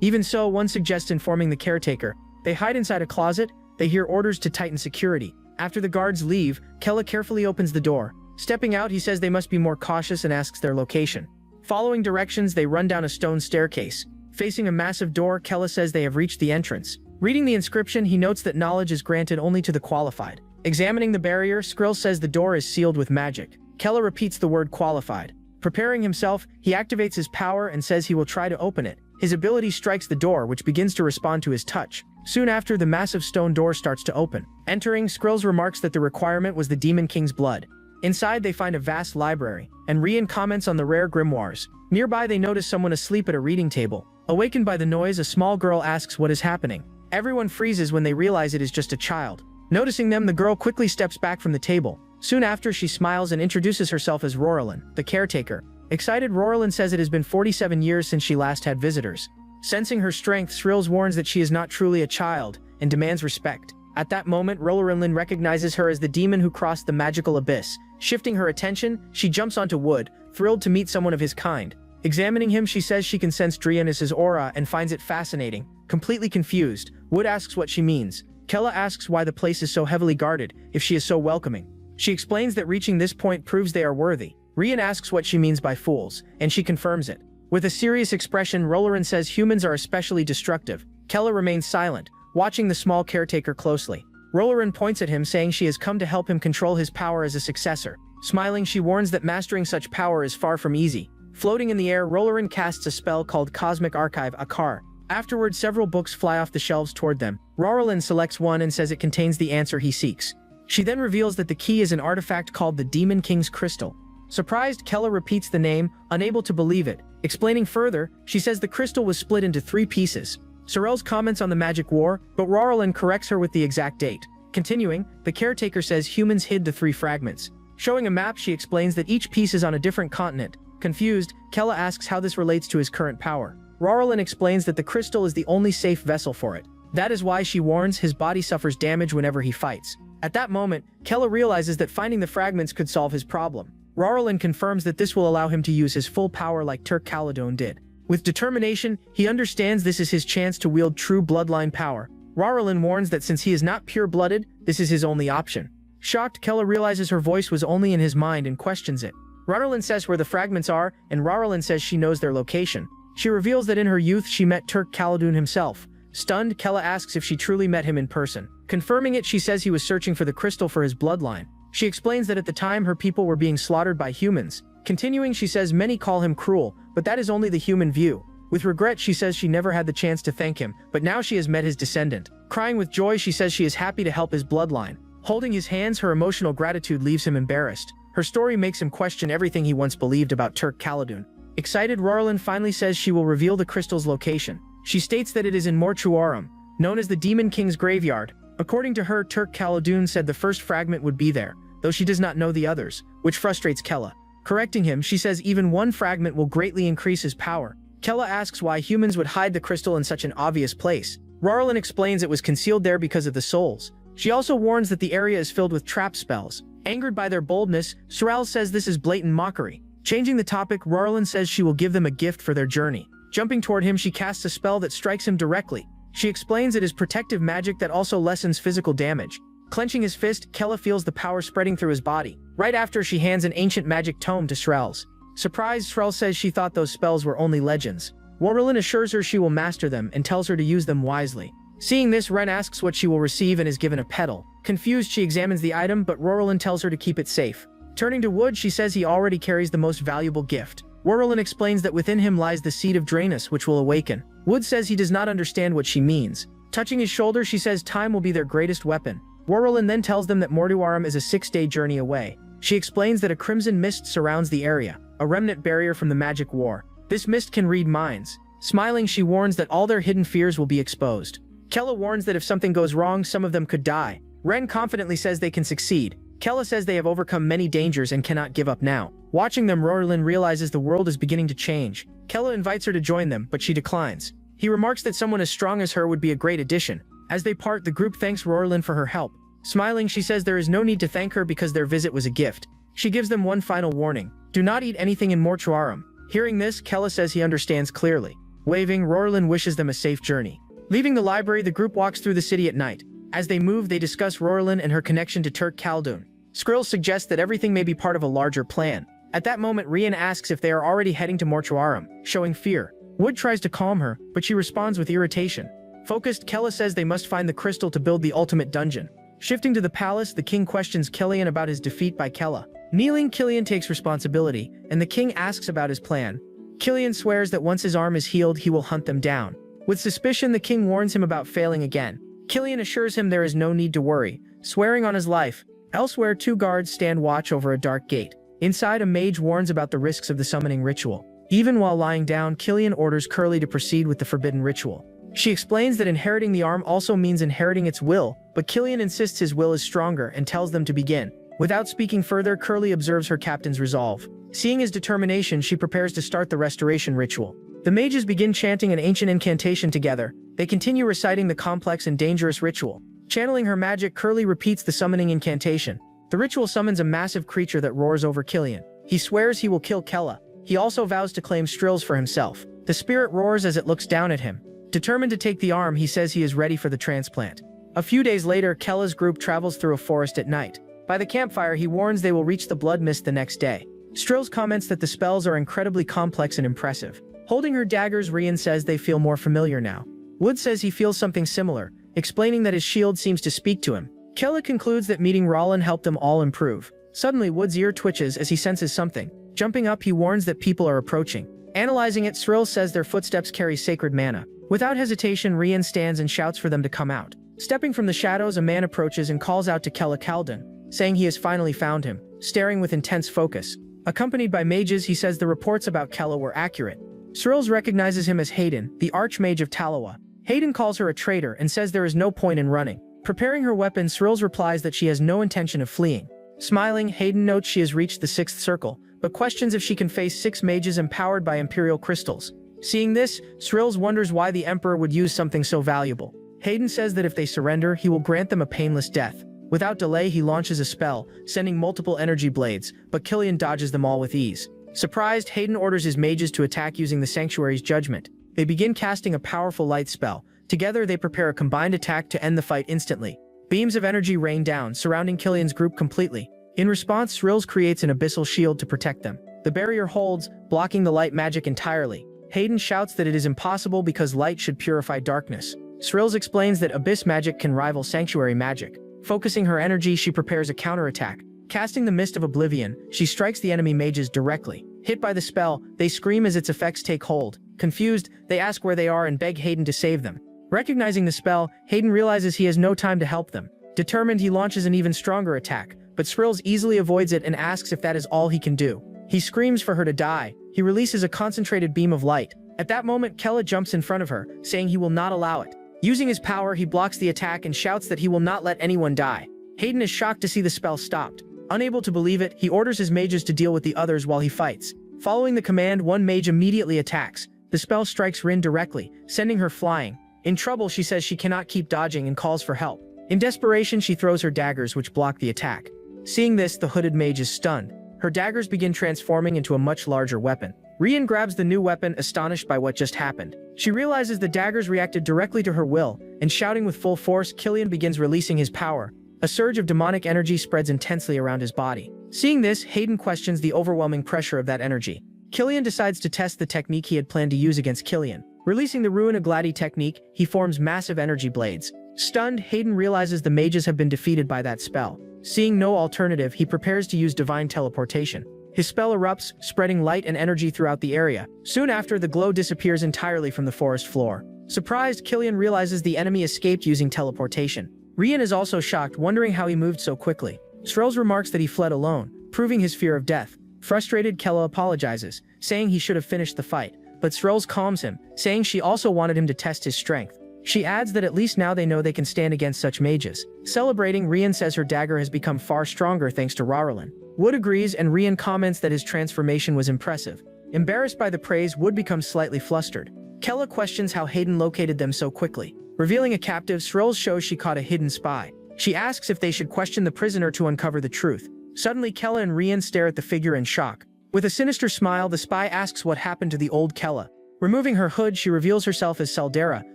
Even so, one suggests informing the caretaker. They hide inside a closet. They hear orders to tighten security. After the guards leave, Kella carefully opens the door. Stepping out, he says they must be more cautious and asks their location. Following directions, they run down a stone staircase. Facing a massive door, Kella says they have reached the entrance. Reading the inscription, he notes that knowledge is granted only to the qualified. Examining the barrier, Skrill says the door is sealed with magic. Kella repeats the word qualified. Preparing himself, he activates his power and says he will try to open it. His ability strikes the door, which begins to respond to his touch. Soon after, the massive stone door starts to open. Entering, Skrills remarks that the requirement was the Demon King's blood. Inside, they find a vast library, and Rian comments on the rare grimoires. Nearby, they notice someone asleep at a reading table. Awakened by the noise, a small girl asks what is happening. Everyone freezes when they realize it is just a child. Noticing them, the girl quickly steps back from the table. Soon after, she smiles and introduces herself as Roralyn, the caretaker. Excited, Roralyn says it has been 47 years since she last had visitors. Sensing her strength, Shrills warns that she is not truly a child and demands respect. At that moment, Roralyn recognizes her as the demon who crossed the magical abyss. Shifting her attention, she jumps onto Wood, thrilled to meet someone of his kind. Examining him, she says she can sense Drianus's aura and finds it fascinating. Completely confused, Wood asks what she means. Kella asks why the place is so heavily guarded, if she is so welcoming. She explains that reaching this point proves they are worthy. Rian asks what she means by fools, and she confirms it. With a serious expression, Rolarin says humans are especially destructive. Kella remains silent, watching the small caretaker closely. Rolarin points at him, saying she has come to help him control his power as a successor. Smiling, she warns that mastering such power is far from easy. Floating in the air, Rolarin casts a spell called Cosmic Archive Akar. Afterward, several books fly off the shelves toward them. Rolarin selects one and says it contains the answer he seeks. She then reveals that the key is an artifact called the Demon King's Crystal. Surprised, Kella repeats the name, unable to believe it. Explaining further, she says the crystal was split into 3 pieces. Sorrel's comments on the magic war, but Rolarin corrects her with the exact date. Continuing, the caretaker says humans hid the 3 fragments. Showing a map, she explains that each piece is on a different continent. Confused, Kella asks how this relates to his current power. Rolarin explains that the crystal is the only safe vessel for it. That is why she warns his body suffers damage whenever he fights. At that moment, Kella realizes that finding the fragments could solve his problem. Rolarin confirms that this will allow him to use his full power like Turk Caledon did. With determination, he understands this is his chance to wield true bloodline power. Rolarin warns that since he is not pure-blooded, this is his only option. Shocked, Kella realizes her voice was only in his mind and questions it. Rolarin says where the fragments are, and Rolarin says she knows their location. She reveals that in her youth she met Turk Caledon himself. Stunned, Kella asks if she truly met him in person. Confirming it, she says he was searching for the crystal for his bloodline. She explains that at the time her people were being slaughtered by humans. Continuing, she says many call him cruel, but that is only the human view. With regret, she says she never had the chance to thank him, but now she has met his descendant. Crying with joy, she says she is happy to help his bloodline. Holding his hands, her emotional gratitude leaves him embarrassed. Her story makes him question everything he once believed about Turk Caledon. Excited, Rolarin finally says she will reveal the crystal's location. She states that it is in Mortuarum, known as the Demon King's Graveyard. According to her, Turk Caledon said the first fragment would be there, though she does not know the others, which frustrates Kella. Correcting him, she says even one fragment will greatly increase his power. Kella asks why humans would hide the crystal in such an obvious place. Rolarin explains it was concealed there because of the souls. She also warns that the area is filled with trap spells. Angered by their boldness, Sorrel says this is blatant mockery. Changing the topic, Rolarin says she will give them a gift for their journey. Jumping toward him, she casts a spell that strikes him directly. She explains it is protective magic that also lessens physical damage. Clenching his fist, Kella feels the power spreading through his body. Right after, she hands an ancient magic tome to Sorrel's. Surprised, Sorrel says she thought those spells were only legends. Rolarin assures her she will master them and tells her to use them wisely. Seeing this, Ren asks what she will receive and is given a petal. Confused, she examines the item, but Rolarin tells her to keep it safe. Turning to Wood, she says he already carries the most valuable gift. Rolarin explains that within him lies the seed of Draenus, which will awaken. Wood says he does not understand what she means. Touching his shoulder, she says time will be their greatest weapon. Rolarin then tells them that Mortuarum is a 6-day journey away. She explains that a crimson mist surrounds the area, a remnant barrier from the magic war. This mist can read minds. Smiling, she warns that all their hidden fears will be exposed. Kella warns that if something goes wrong, some of them could die. Ren confidently says they can succeed. Kella says they have overcome many dangers and cannot give up now. Watching them, Rolarin realizes the world is beginning to change. Kella invites her to join them, but she declines. He remarks that someone as strong as her would be a great addition. As they part, the group thanks Rolarin for her help. Smiling, she says there is no need to thank her because their visit was a gift. She gives them one final warning. Do not eat anything in Mortuarum. Hearing this, Kella says he understands clearly. Waving, Rolarin wishes them a safe journey. Leaving the library, the group walks through the city at night. As they move, they discuss Rolarin and her connection to Turk Caledon. Skrill suggests that everything may be part of a larger plan. At that moment, Rian asks if they are already heading to Mortuarum, showing fear. Wood tries to calm her, but she responds with irritation. Focused, Kella says they must find the crystal to build the ultimate dungeon. Shifting to the palace, the king questions Killian about his defeat by Kella. Kneeling, Killian takes responsibility, and the king asks about his plan. Killian swears that once his arm is healed, he will hunt them down. With suspicion, the king warns him about failing again. Killian assures him there is no need to worry, swearing on his life. Elsewhere, 2 guards stand watch over a dark gate. Inside, a mage warns about the risks of the summoning ritual. Even while lying down, Killian orders Curly to proceed with the forbidden ritual. She explains that inheriting the arm also means inheriting its will, but Killian insists his will is stronger and tells them to begin. Without speaking further, Curly observes her captain's resolve. Seeing his determination, she prepares to start the restoration ritual. The mages begin chanting an ancient incantation together. They continue reciting the complex and dangerous ritual. Channeling her magic, Curly repeats the summoning incantation. The ritual summons a massive creature that roars over Killian. He swears he will kill Kella. He also vows to claim Strills for himself. The spirit roars as it looks down at him. Determined to take the arm, he says he is ready for the transplant. A few days later, Kella's group travels through a forest at night. By the campfire, he warns they will reach the blood mist the next day. Strills comments that the spells are incredibly complex and impressive. Holding her daggers, Rian says they feel more familiar now. Wood says he feels something similar, explaining that his shield seems to speak to him. Kella concludes that meeting Rollin helped them all improve. Suddenly, Wood's ear twitches as he senses something. Jumping up, he warns that people are approaching. Analyzing it, Thrill says their footsteps carry sacred mana. Without hesitation, Rian stands and shouts for them to come out. Stepping from the shadows, a man approaches and calls out to Kella Kaldun, saying he has finally found him, staring with intense focus. Accompanied by mages, he says the reports about Kella were accurate. Thrills recognizes him as Hayden, the Archmage of Talawa. Hayden calls her a traitor and says there is no point in running. Preparing her weapon, Thrills replies that she has no intention of fleeing. Smiling, Hayden notes she has reached the 6th circle, but questions if she can face 6 mages empowered by Imperial crystals. Seeing this, Thrills wonders why the Emperor would use something so valuable. Hayden says that if they surrender, he will grant them a painless death. Without delay, he launches a spell, sending multiple energy blades, but Killian dodges them all with ease. Surprised, Hayden orders his mages to attack using the Sanctuary's judgment. They begin casting a powerful light spell. Together, they prepare a combined attack to end the fight instantly. Beams of energy rain down, surrounding Killian's group completely. In response, Thrills creates an abyssal shield to protect them. The barrier holds, blocking the light magic entirely. Hayden shouts that it is impossible because light should purify darkness. Thrills explains that abyss magic can rival sanctuary magic. Focusing her energy, she prepares a counterattack. Casting the Mist of Oblivion, she strikes the enemy mages directly. Hit by the spell, they scream as its effects take hold. Confused, they ask where they are and beg Hayden to save them. Recognizing the spell, Hayden realizes he has no time to help them. Determined, he launches an even stronger attack, but Thrills easily avoids it and asks if that is all he can do. He screams for her to die. He releases a concentrated beam of light. At that moment, Kella jumps in front of her, saying he will not allow it. Using his power, he blocks the attack and shouts that he will not let anyone die. Hayden is shocked to see the spell stopped. Unable to believe it, he orders his mages to deal with the others while he fights. Following the command, one mage immediately attacks. The spell strikes Rin directly, sending her flying. In trouble, she says she cannot keep dodging and calls for help. In desperation, she throws her daggers, which block the attack. Seeing this, the hooded mage is stunned. Her daggers begin transforming into a much larger weapon. Rian grabs the new weapon, astonished by what just happened. She realizes the daggers reacted directly to her will, and shouting with full force, Killian begins releasing his power. A surge of demonic energy spreads intensely around his body. Seeing this, Hayden questions the overwhelming pressure of that energy. Killian decides to test the technique he had planned to use against Killian. Releasing the Ruin Agladi technique, he forms massive energy blades. Stunned, Hayden realizes the mages have been defeated by that spell. Seeing no alternative, he prepares to use divine teleportation. His spell erupts, spreading light and energy throughout the area. Soon after, the glow disappears entirely from the forest floor. Surprised, Killian realizes the enemy escaped using teleportation. Rian is also shocked, wondering how he moved so quickly. Thrills remarks that he fled alone, proving his fear of death. Frustrated, Kella apologizes, saying he should have finished the fight, but Thrills calms him, saying she also wanted him to test his strength. She adds that at least now they know they can stand against such mages. Celebrating, Rian says her dagger has become far stronger thanks to Raralin. Wood agrees, and Rian comments that his transformation was impressive. Embarrassed by the praise, Wood becomes slightly flustered. Kella questions how Hayden located them so quickly. Revealing a captive, Thrills shows she caught a hidden spy. She asks if they should question the prisoner to uncover the truth. Suddenly, Kella and Rian stare at the figure in shock. With a sinister smile, the spy asks what happened to the old Kella. Removing her hood, she reveals herself as Saldera,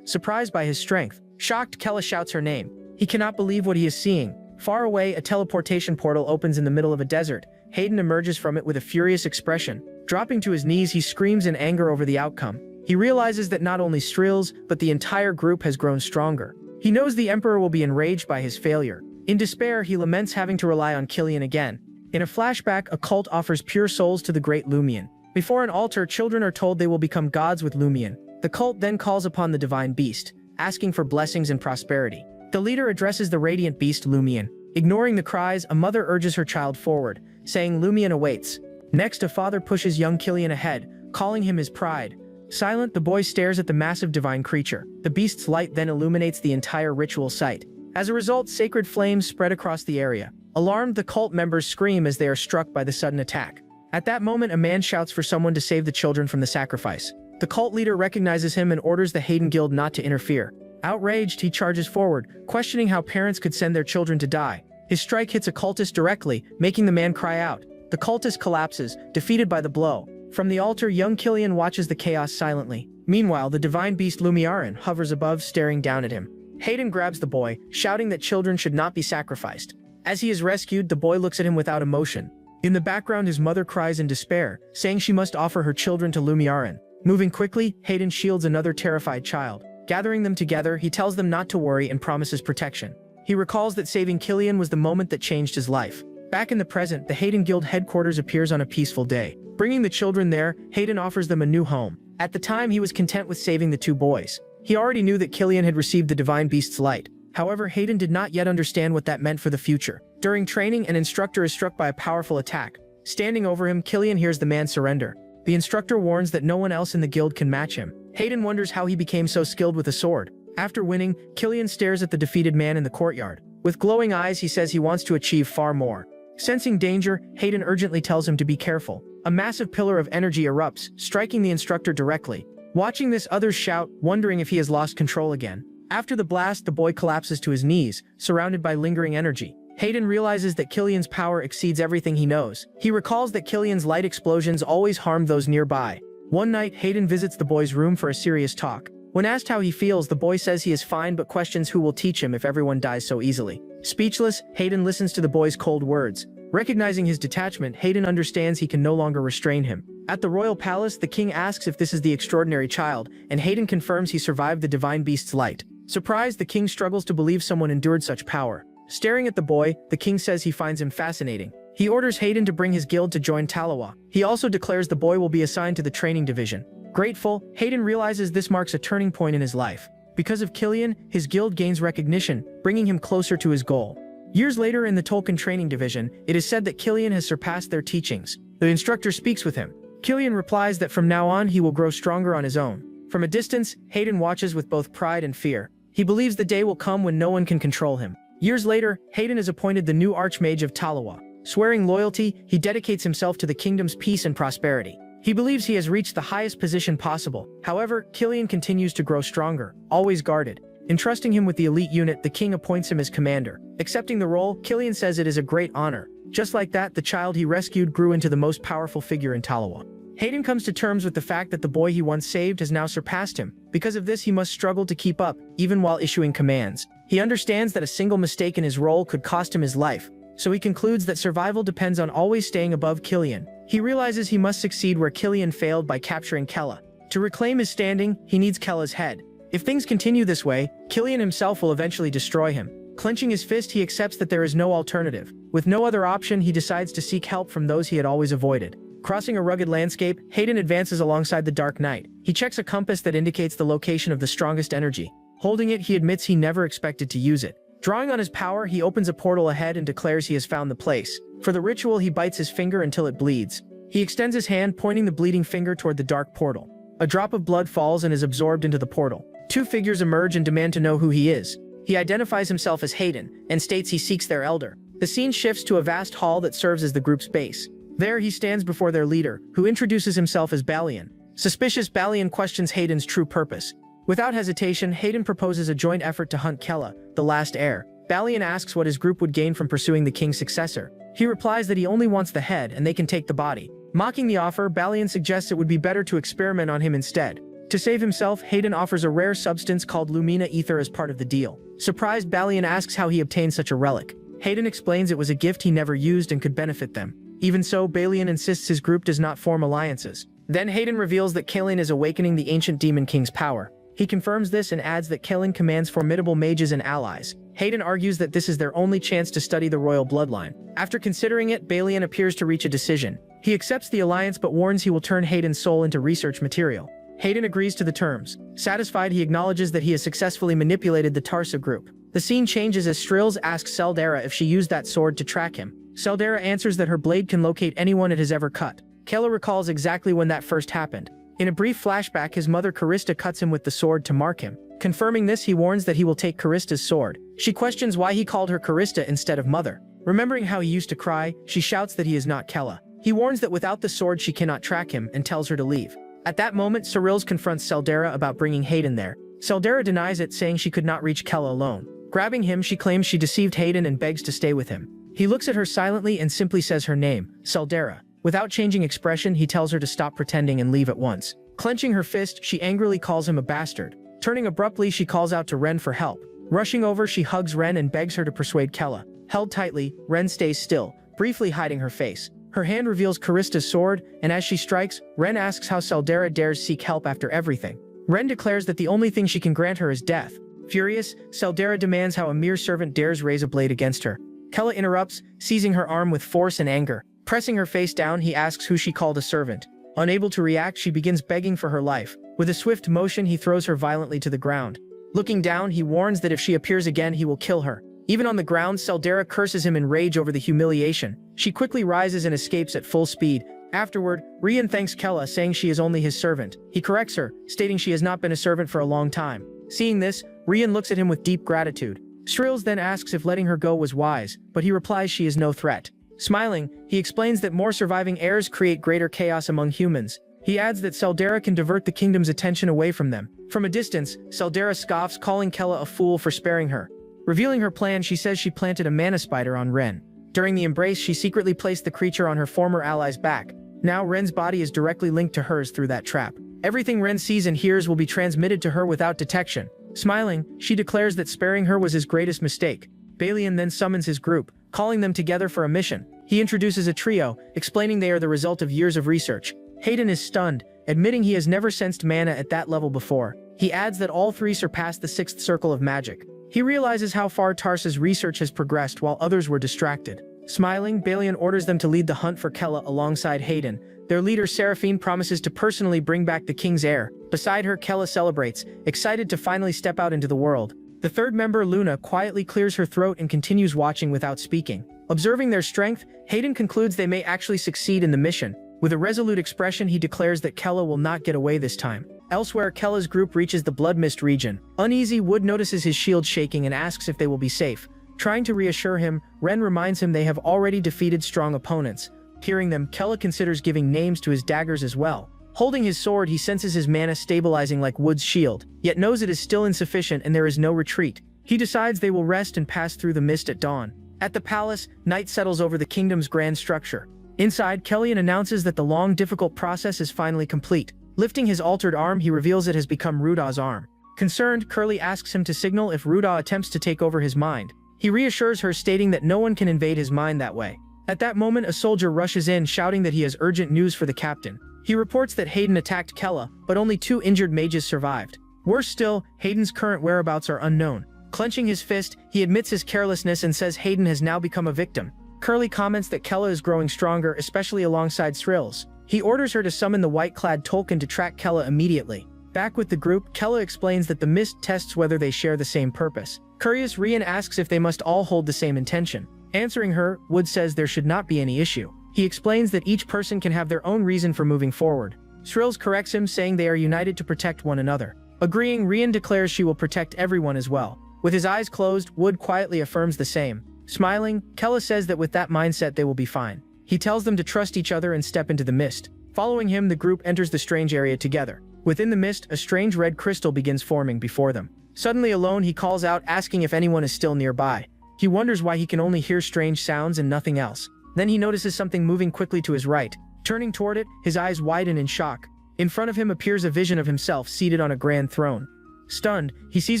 surprised by his strength. Shocked, Kella shouts her name. He cannot believe what he is seeing. Far away, a teleportation portal opens in the middle of a desert. Hayden emerges from it with a furious expression. Dropping to his knees, he screams in anger over the outcome. He realizes that not only Strills, but the entire group has grown stronger. He knows the Emperor will be enraged by his failure. In despair, he laments having to rely on Killian again. In a flashback, a cult offers pure souls to the great Lumion. Before an altar, children are told they will become gods with Lumion. The cult then calls upon the divine beast, asking for blessings and prosperity. The leader addresses the radiant beast Lumion. Ignoring the cries, a mother urges her child forward, saying Lumion awaits. Next, a father pushes young Killian ahead, calling him his pride. Silent, the boy stares at the massive divine creature. The beast's light then illuminates the entire ritual site. As a result, sacred flames spread across the area. Alarmed, the cult members scream as they are struck by the sudden attack. At that moment, a man shouts for someone to save the children from the sacrifice. The cult leader recognizes him and orders the Hayden Guild not to interfere. Outraged, he charges forward, questioning how parents could send their children to die. His strike hits a cultist directly, making the man cry out. The cultist collapses, defeated by the blow. From the altar, young Killian watches the chaos silently. Meanwhile, the divine beast Lumiarin hovers above, staring down at him. Hayden grabs the boy, shouting that children should not be sacrificed. As he is rescued, the boy looks at him without emotion. In the background, his mother cries in despair, saying she must offer her children to Lumiarin. Moving quickly, Hayden shields another terrified child. Gathering them together, he tells them not to worry and promises protection. He recalls that saving Killian was the moment that changed his life. Back in the present, the Hayden Guild headquarters appears on a peaceful day. Bringing the children there, Hayden offers them a new home. At the time, he was content with saving the two boys. He already knew that Killian had received the divine beast's light. However, Hayden did not yet understand what that meant for the future. During training, an instructor is struck by a powerful attack. Standing over him, Killian hears the man surrender. The instructor warns that no one else in the guild can match him. Hayden wonders how he became so skilled with a sword. After winning, Killian stares at the defeated man in the courtyard. With glowing eyes, he says he wants to achieve far more. Sensing danger, Hayden urgently tells him to be careful. A massive pillar of energy erupts, striking the instructor directly. Watching this, others shout, wondering if he has lost control again. After the blast, the boy collapses to his knees, surrounded by lingering energy. Hayden realizes that Killian's power exceeds everything he knows. He recalls that Killian's light explosions always harmed those nearby. One night, Hayden visits the boy's room for a serious talk. When asked how he feels, the boy says he is fine but questions who will teach him if everyone dies so easily. Speechless, Hayden listens to the boy's cold words. Recognizing his detachment, Hayden understands he can no longer restrain him. At the royal palace, the king asks if this is the extraordinary child, and Hayden confirms he survived the divine beast's light. Surprised, the king struggles to believe someone endured such power. Staring at the boy, the king says he finds him fascinating. He orders Hayden to bring his guild to join Talawa. He also declares the boy will be assigned to the training division. Grateful, Hayden realizes this marks a turning point in his life. Because of Killian, his guild gains recognition, bringing him closer to his goal. Years later in the Tolkien training division, it is said that Killian has surpassed their teachings. The instructor speaks with him. Killian replies that from now on he will grow stronger on his own. From a distance, Hayden watches with both pride and fear. He believes the day will come when no one can control him. Years later, Hayden is appointed the new Archmage of Talawa. Swearing loyalty, he dedicates himself to the kingdom's peace and prosperity. He believes he has reached the highest position possible. However, Killian continues to grow stronger, always guarded. Entrusting him with the elite unit, the king appoints him as commander. Accepting the role, Killian says it is a great honor. Just like that, the child he rescued grew into the most powerful figure in Talawa. Hayden comes to terms with the fact that the boy he once saved has now surpassed him. Because of this, he must struggle to keep up, even while issuing commands. He understands that a single mistake in his role could cost him his life. So he concludes that survival depends on always staying above Killian. He realizes he must succeed where Killian failed by capturing Kella. To reclaim his standing, he needs Kella's head. If things continue this way, Killian himself will eventually destroy him. Clenching his fist, he accepts that there is no alternative. With no other option, he decides to seek help from those he had always avoided. Crossing a rugged landscape, Hayden advances alongside the dark night. He checks a compass that indicates the location of the strongest energy. Holding it, he admits he never expected to use it. Drawing on his power, he opens a portal ahead and declares he has found the place. For the ritual, he bites his finger until it bleeds. He extends his hand, pointing the bleeding finger toward the dark portal. A drop of blood falls and is absorbed into the portal. Two figures emerge and demand to know who he is. He identifies himself as Hayden, and states he seeks their elder. The scene shifts to a vast hall that serves as the group's base. There he stands before their leader, who introduces himself as Balian. Suspicious, Balian questions Hayden's true purpose. Without hesitation, Hayden proposes a joint effort to hunt Kella, the last heir. Balian asks what his group would gain from pursuing the king's successor. He replies that he only wants the head and they can take the body. Mocking the offer, Balian suggests it would be better to experiment on him instead. To save himself, Hayden offers a rare substance called Lumina Ether as part of the deal. Surprised, Balian asks how he obtained such a relic. Hayden explains it was a gift he never used and could benefit them. Even so, Balian insists his group does not form alliances. Then Hayden reveals that Killian is awakening the ancient demon king's power. He confirms this and adds that Killian commands formidable mages and allies. Hayden argues that this is their only chance to study the royal bloodline. After considering it, Balian appears to reach a decision. He accepts the alliance but warns he will turn Hayden's soul into research material. Hayden agrees to the terms. Satisfied, he acknowledges that he has successfully manipulated the Tarsa group. The scene changes as Strills asks Seldara if she used that sword to track him. Seldara answers that her blade can locate anyone it has ever cut. Kella recalls exactly when that first happened. In a brief flashback, his mother Carista cuts him with the sword to mark him. Confirming this, he warns that he will take Carista's sword. She questions why he called her Carista instead of mother. Remembering how he used to cry, she shouts that he is not Kella. He warns that without the sword she cannot track him and tells her to leave. At that moment, Cyrils confronts Seldara about bringing Hayden there. Seldara denies it, saying she could not reach Kella alone. Grabbing him, she claims she deceived Hayden and begs to stay with him. He looks at her silently and simply says her name, Seldera. Without changing expression, he tells her to stop pretending and leave at once. Clenching her fist, she angrily calls him a bastard. Turning abruptly, she calls out to Ren for help. Rushing over, she hugs Ren and begs her to persuade Kella. Held tightly, Ren stays still, briefly hiding her face. Her hand reveals Karista's sword, and as she strikes, Ren asks how Seldera dares seek help after everything. Ren declares that the only thing she can grant her is death. Furious, Seldera demands how a mere servant dares raise a blade against her. Kella interrupts, seizing her arm with force and anger. Pressing her face down, he asks who she called a servant. Unable to react, she begins begging for her life. With a swift motion, he throws her violently to the ground. Looking down, he warns that if she appears again, he will kill her. Even on the ground, Seldera curses him in rage over the humiliation. She quickly rises and escapes at full speed. Afterward, Rian thanks Kella, saying she is only his servant. He corrects her, stating she has not been a servant for a long time. Seeing this, Rian looks at him with deep gratitude. Shrills then asks if letting her go was wise, but he replies she is no threat. Smiling, he explains that more surviving heirs create greater chaos among humans. He adds that Seldera can divert the kingdom's attention away from them. From a distance, Seldera scoffs, calling Kella a fool for sparing her. Revealing her plan, she says she planted a mana spider on Ren. During the embrace, she secretly placed the creature on her former ally's back. Now Ren's body is directly linked to hers through that trap. Everything Ren sees and hears will be transmitted to her without detection. Smiling, she declares that sparing her was his greatest mistake. Balian then summons his group, calling them together for a mission. He introduces a trio, explaining they are the result of years of research. Hayden is stunned, admitting he has never sensed mana at that level before. He adds that all three surpassed the sixth circle of magic. He realizes how far Tarsa's research has progressed while others were distracted. Smiling, Balian orders them to lead the hunt for Kella alongside Hayden. Their leader Seraphine promises to personally bring back the king's heir. Beside her, Kella celebrates, excited to finally step out into the world. The third member, Luna, quietly clears her throat and continues watching without speaking. Observing their strength, Hayden concludes they may actually succeed in the mission. With a resolute expression, he declares that Kella will not get away this time. Elsewhere, Kella's group reaches the Blood Mist region. Uneasy, Wood notices his shield shaking and asks if they will be safe. Trying to reassure him, Ren reminds him they have already defeated strong opponents. Hearing them, Kella considers giving names to his daggers as well. Holding his sword, he senses his mana stabilizing like Wood's shield, yet knows it is still insufficient and there is no retreat. He decides they will rest and pass through the mist at dawn. At the palace, night settles over the kingdom's grand structure. Inside, Kellyan announces that the long, difficult process is finally complete. Lifting his altered arm, he reveals it has become Rudah's arm. Concerned, Curly asks him to signal if Rudah attempts to take over his mind. He reassures her, stating that no one can invade his mind that way. At that moment, a soldier rushes in, shouting that he has urgent news for the captain. He reports that Hayden attacked Kella, but only 2 injured mages survived. Worse still, Hayden's current whereabouts are unknown. Clenching his fist, he admits his carelessness and says Hayden has now become a victim. Curly comments that Kella is growing stronger, especially alongside Srills. He orders her to summon the white-clad Tolkien to track Kella immediately. Back with the group, Kella explains that the mist tests whether they share the same purpose. Curious, Rian asks if they must all hold the same intention. Answering her, Wood says there should not be any issue. He explains that each person can have their own reason for moving forward. Srills corrects him, saying they are united to protect one another. Agreeing, Rian declares she will protect everyone as well. With his eyes closed, Wood quietly affirms the same. Smiling, Kella says that with that mindset they will be fine. He tells them to trust each other and step into the mist. Following him, the group enters the strange area together. Within the mist, a strange red crystal begins forming before them. Suddenly alone, he calls out, asking if anyone is still nearby. He wonders why he can only hear strange sounds and nothing else. Then he notices something moving quickly to his right. Turning toward it, his eyes widen in shock. In front of him appears a vision of himself seated on a grand throne. Stunned, he sees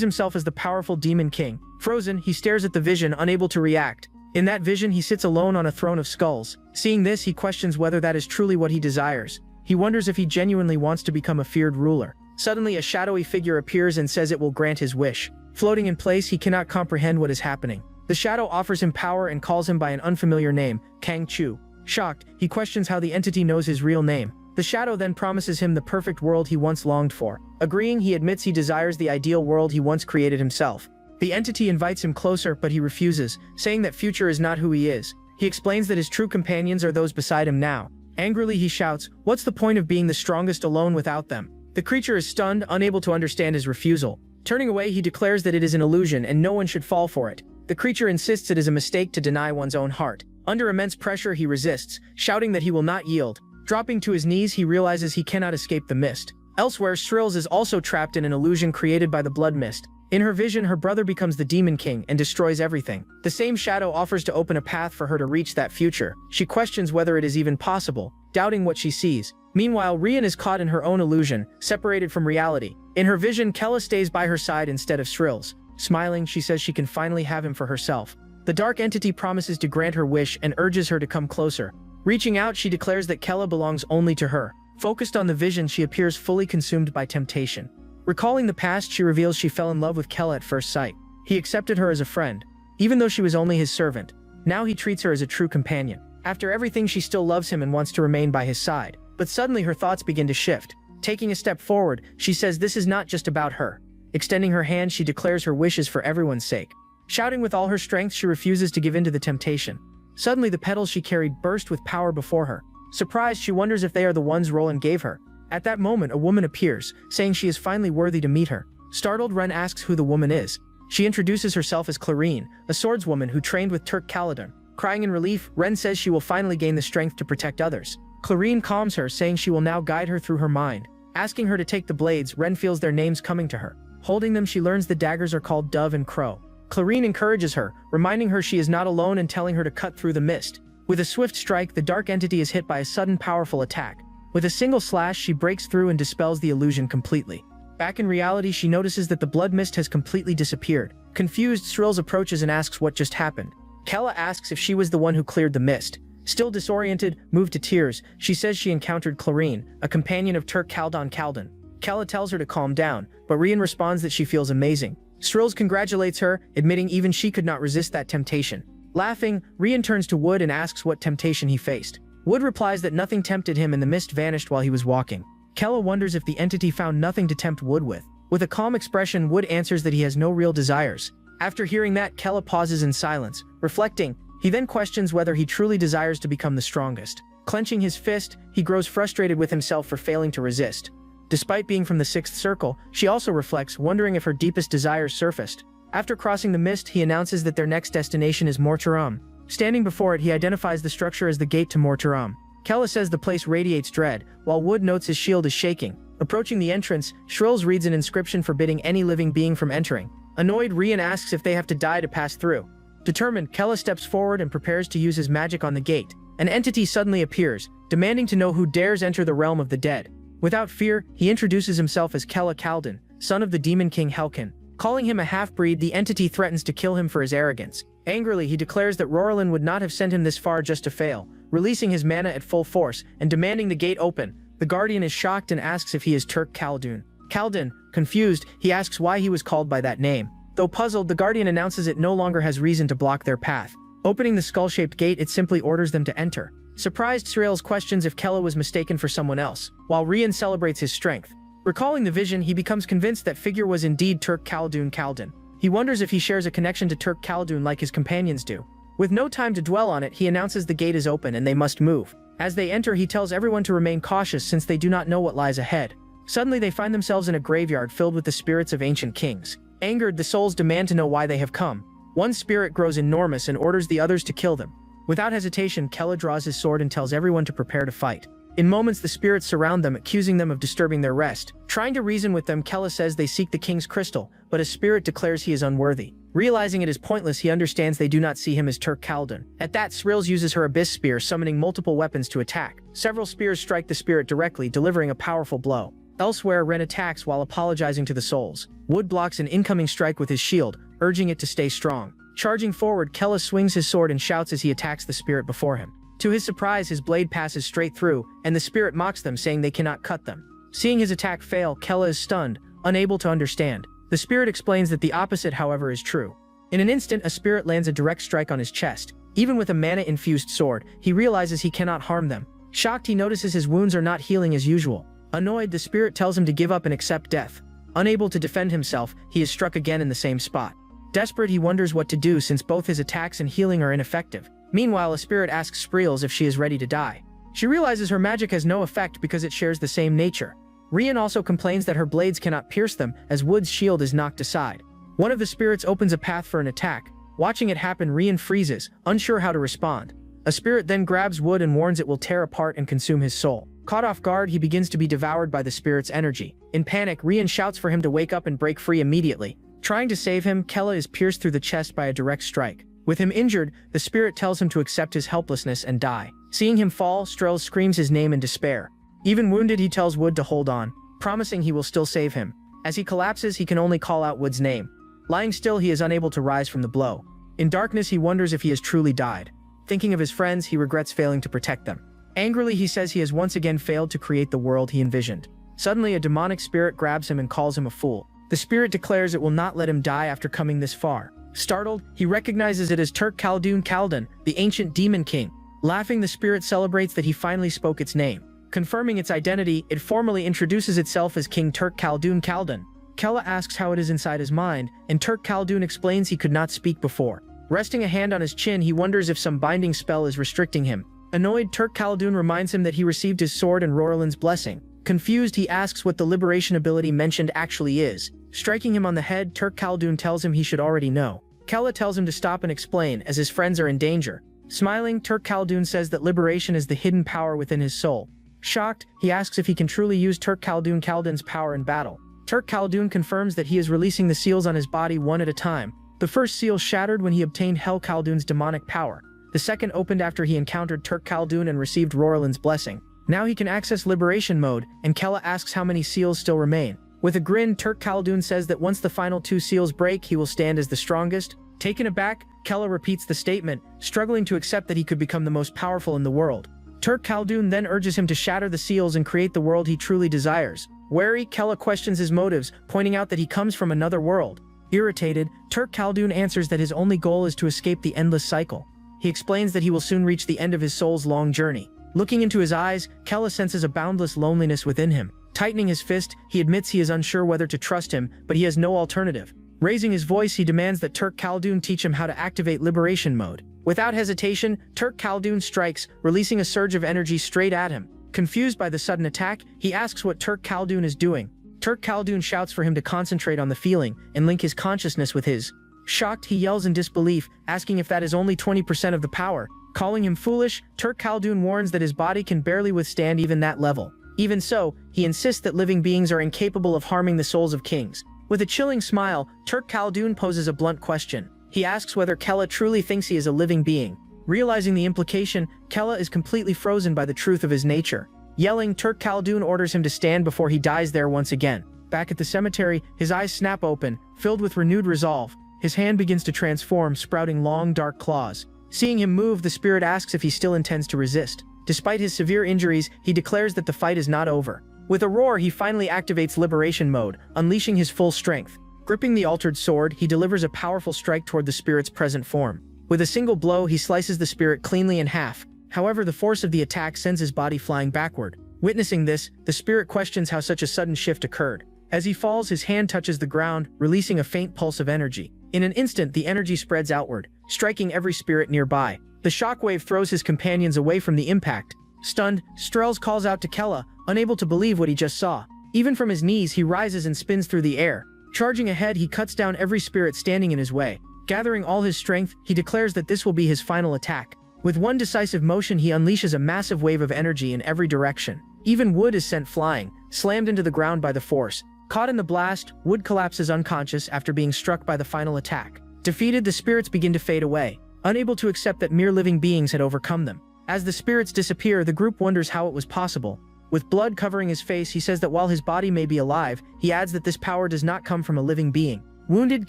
himself as the powerful demon king. Frozen, he stares at the vision, unable to react. In that vision, he sits alone on a throne of skulls. Seeing this, he questions whether that is truly what he desires. He wonders if he genuinely wants to become a feared ruler. Suddenly, a shadowy figure appears and says it will grant his wish. Floating in place, he cannot comprehend what is happening. The shadow offers him power and calls him by an unfamiliar name, Kang Chu. Shocked, he questions how the entity knows his real name. The shadow then promises him the perfect world he once longed for. Agreeing, he admits he desires the ideal world he once created himself. The entity invites him closer, but he refuses, saying that future is not who he is. He explains that his true companions are those beside him now. Angrily, he shouts, "What's the point of being the strongest alone without them?" The creature is stunned, unable to understand his refusal. Turning away, he declares that it is an illusion and no one should fall for it. The creature insists it is a mistake to deny one's own heart. Under immense pressure, he resists, shouting that he will not yield. Dropping to his knees, he realizes he cannot escape the mist. Elsewhere, Shrills is also trapped in an illusion created by the blood mist. In her vision, her brother becomes the Demon King and destroys everything. The same shadow offers to open a path for her to reach that future. She questions whether it is even possible, doubting what she sees. Meanwhile, Rian is caught in her own illusion, separated from reality. In her vision, Kella stays by her side instead of Srills. Smiling, she says she can finally have him for herself. The dark entity promises to grant her wish and urges her to come closer. Reaching out, she declares that Kella belongs only to her. Focused on the vision, she appears fully consumed by temptation. Recalling the past, she reveals she fell in love with Kella at first sight. He accepted her as a friend, even though she was only his servant. Now he treats her as a true companion. After everything, she still loves him and wants to remain by his side. But suddenly her thoughts begin to shift. Taking a step forward, she says this is not just about her. Extending her hand, she declares her wishes for everyone's sake. Shouting with all her strength, she refuses to give in to the temptation. Suddenly the petals she carried burst with power before her. Surprised, she wonders if they are the ones Roland gave her. At that moment, a woman appears, saying she is finally worthy to meet her. Startled, Ren asks who the woman is. She introduces herself as Clarine, a swordswoman who trained with Turk Caledon. Crying in relief, Ren says she will finally gain the strength to protect others. Clarine calms her, saying she will now guide her through her mind. Asking her to take the blades, Ren feels their names coming to her. Holding them, she learns the daggers are called Dove and Crow. Clarine encourages her, reminding her she is not alone and telling her to cut through the mist. With a swift strike, the dark entity is hit by a sudden powerful attack. With a single slash, she breaks through and dispels the illusion completely. Back in reality, she notices that the blood mist has completely disappeared. Confused, Srills approaches and asks what just happened. Kella asks if she was the one who cleared the mist. Still disoriented, moved to tears, she says she encountered Clarine, a companion of Turk Caledon. Kella tells her to calm down, but Rian responds that she feels amazing. Srills congratulates her, admitting even she could not resist that temptation. Laughing, Rian turns to Wood and asks what temptation he faced. Wood replies that nothing tempted him and the mist vanished while he was walking. Kella wonders if the entity found nothing to tempt Wood with. With a calm expression, Wood answers that he has no real desires. After hearing that, Kella pauses in silence. Reflecting, he then questions whether he truly desires to become the strongest. Clenching his fist, he grows frustrated with himself for failing to resist. Despite being from the sixth circle, she also reflects, wondering if her deepest desires surfaced. After crossing the mist, he announces that their next destination is Mortaram. Standing before it, he identifies the structure as the gate to Mortaram. Kella says the place radiates dread, while Wood notes his shield is shaking. Approaching the entrance, Shrills reads an inscription forbidding any living being from entering. Annoyed, Rian asks if they have to die to pass through. Determined, Kella steps forward and prepares to use his magic on the gate. An entity suddenly appears, demanding to know who dares enter the realm of the dead. Without fear, he introduces himself as Kella Caledon, son of the Demon King Helkin. Calling him a half-breed, the entity threatens to kill him for his arrogance. Angrily, he declares that Roralin would not have sent him this far just to fail, releasing his mana at full force and demanding the gate open. The Guardian is shocked and asks if he is Turk Caledon. Caledon, confused, he asks why he was called by that name. Though puzzled, the Guardian announces it no longer has reason to block their path. Opening the skull-shaped gate, it simply orders them to enter. Surprised, Srails questions if Kella was mistaken for someone else, while Rian celebrates his strength. Recalling the vision, he becomes convinced that figure was indeed Turk Caledon. He wonders if he shares a connection to Turk Caledon like his companions do. With no time to dwell on it, he announces the gate is open and they must move. As they enter, he tells everyone to remain cautious since they do not know what lies ahead. Suddenly, they find themselves in a graveyard filled with the spirits of ancient kings. Angered, the souls demand to know why they have come. One spirit grows enormous and orders the others to kill them. Without hesitation, Kella draws his sword and tells everyone to prepare to fight. In moments, the spirits surround them, accusing them of disturbing their rest. Trying to reason with them, Kella says they seek the king's crystal, but a spirit declares he is unworthy. Realizing it is pointless, he understands they do not see him as Turk Caledon. At that, Srills uses her abyss spear, summoning multiple weapons to attack. Several spears strike the spirit directly, delivering a powerful blow. Elsewhere, Ren attacks while apologizing to the souls. Wood blocks an incoming strike with his shield, urging it to stay strong. Charging forward, Kella swings his sword and shouts as he attacks the spirit before him. To his surprise, his blade passes straight through, and the spirit mocks them, saying they cannot cut them. Seeing his attack fail, Kella is stunned, unable to understand. The spirit explains that the opposite, however, is true. In an instant, a spirit lands a direct strike on his chest. Even with a mana-infused sword, he realizes he cannot harm them. Shocked, he notices his wounds are not healing as usual. Annoyed, the spirit tells him to give up and accept death. Unable to defend himself, he is struck again in the same spot. Desperate, he wonders what to do since both his attacks and healing are ineffective. Meanwhile, a spirit asks Spreels if she is ready to die. She realizes her magic has no effect because it shares the same nature. Rian also complains that her blades cannot pierce them as Wood's shield is knocked aside. One of the spirits opens a path for an attack. Watching it happen, Rian freezes, unsure how to respond. A spirit then grabs Wood and warns it will tear apart and consume his soul. Caught off guard, he begins to be devoured by the spirit's energy. In panic, Rian shouts for him to wake up and break free immediately. Trying to save him, Kella is pierced through the chest by a direct strike. With him injured, the spirit tells him to accept his helplessness and die. Seeing him fall, Strel screams his name in despair. Even wounded, he tells Wood to hold on, promising he will still save him. As he collapses, he can only call out Wood's name. Lying still, he is unable to rise from the blow. In darkness, he wonders if he has truly died. Thinking of his friends, he regrets failing to protect them. Angrily, he says he has once again failed to create the world he envisioned. Suddenly, a demonic spirit grabs him and calls him a fool. The spirit declares it will not let him die after coming this far. Startled, he recognizes it as Turk Khaldun Khaldan, the ancient demon king. Laughing, the spirit celebrates that he finally spoke its name. Confirming its identity, it formally introduces itself as King Turk Khaldun Khaldan. Kella asks how it is inside his mind, and Turk Khaldun explains he could not speak before. Resting a hand on his chin, he wonders if some binding spell is restricting him. Annoyed, Turk Khaldun reminds him that he received his sword and Rorlin's blessing. Confused, he asks what the liberation ability mentioned actually is. Striking him on the head, Turk Khaldun tells him he should already know. Kella tells him to stop and explain, as his friends are in danger. Smiling, Turk Khaldun says that liberation is the hidden power within his soul. Shocked, he asks if he can truly use Turk Khaldun Khaldan's power in battle. Turk Khaldun confirms that he is releasing the seals on his body one at a time. The first seal shattered when he obtained Hel Khaldun's demonic power. The second opened after he encountered Turk Khaldun and received Rorlin's blessing. Now he can access liberation mode, and Kella asks how many seals still remain. With a grin, Turk Khaldun says that once the final 2 seals break, he will stand as the strongest. Taken aback, Kella repeats the statement, struggling to accept that he could become the most powerful in the world. Turk Khaldun then urges him to shatter the seals and create the world he truly desires. Wary, Kella questions his motives, pointing out that he comes from another world. Irritated, Turk Khaldun answers that his only goal is to escape the endless cycle. He explains that he will soon reach the end of his soul's long journey. Looking into his eyes, Kella senses a boundless loneliness within him. Tightening his fist, he admits he is unsure whether to trust him, but he has no alternative. Raising his voice, he demands that Turk Khaldun teach him how to activate liberation mode. Without hesitation, Turk Khaldun strikes, releasing a surge of energy straight at him. Confused by the sudden attack, he asks what Turk Khaldun is doing. Turk Khaldun shouts for him to concentrate on the feeling and link his consciousness with his. Shocked, he yells in disbelief, asking if that is only 20% of the power. Calling him foolish, Turk Khaldun warns that his body can barely withstand even that level. Even so, he insists that living beings are incapable of harming the souls of kings. With a chilling smile, Turk Khaldun poses a blunt question. He asks whether Kella truly thinks he is a living being. Realizing the implication, Kella is completely frozen by the truth of his nature. Yelling, Turk Khaldun orders him to stand before he dies there once again. Back at the cemetery, his eyes snap open, filled with renewed resolve. His hand begins to transform, sprouting long, dark claws. Seeing him move, the spirit asks if he still intends to resist. Despite his severe injuries, he declares that the fight is not over. With a roar, he finally activates liberation mode, unleashing his full strength. Gripping the altered sword, he delivers a powerful strike toward the spirit's present form. With a single blow, he slices the spirit cleanly in half. However, the force of the attack sends his body flying backward. Witnessing this, the spirit questions how such a sudden shift occurred. As he falls, his hand touches the ground, releasing a faint pulse of energy. In an instant, the energy spreads outward, striking every spirit nearby. The shockwave throws his companions away from the impact. Stunned, Strels calls out to Kella, unable to believe what he just saw. Even from his knees, he rises and spins through the air. Charging ahead, he cuts down every spirit standing in his way. Gathering all his strength, he declares that this will be his final attack. With one decisive motion, he unleashes a massive wave of energy in every direction. Even Wood is sent flying, slammed into the ground by the force. Caught in the blast, Wood collapses unconscious after being struck by the final attack. Defeated, the spirits begin to fade away, unable to accept that mere living beings had overcome them. As the spirits disappear, the group wonders how it was possible. With blood covering his face, he says that while his body may be alive, he adds that this power does not come from a living being. Wounded,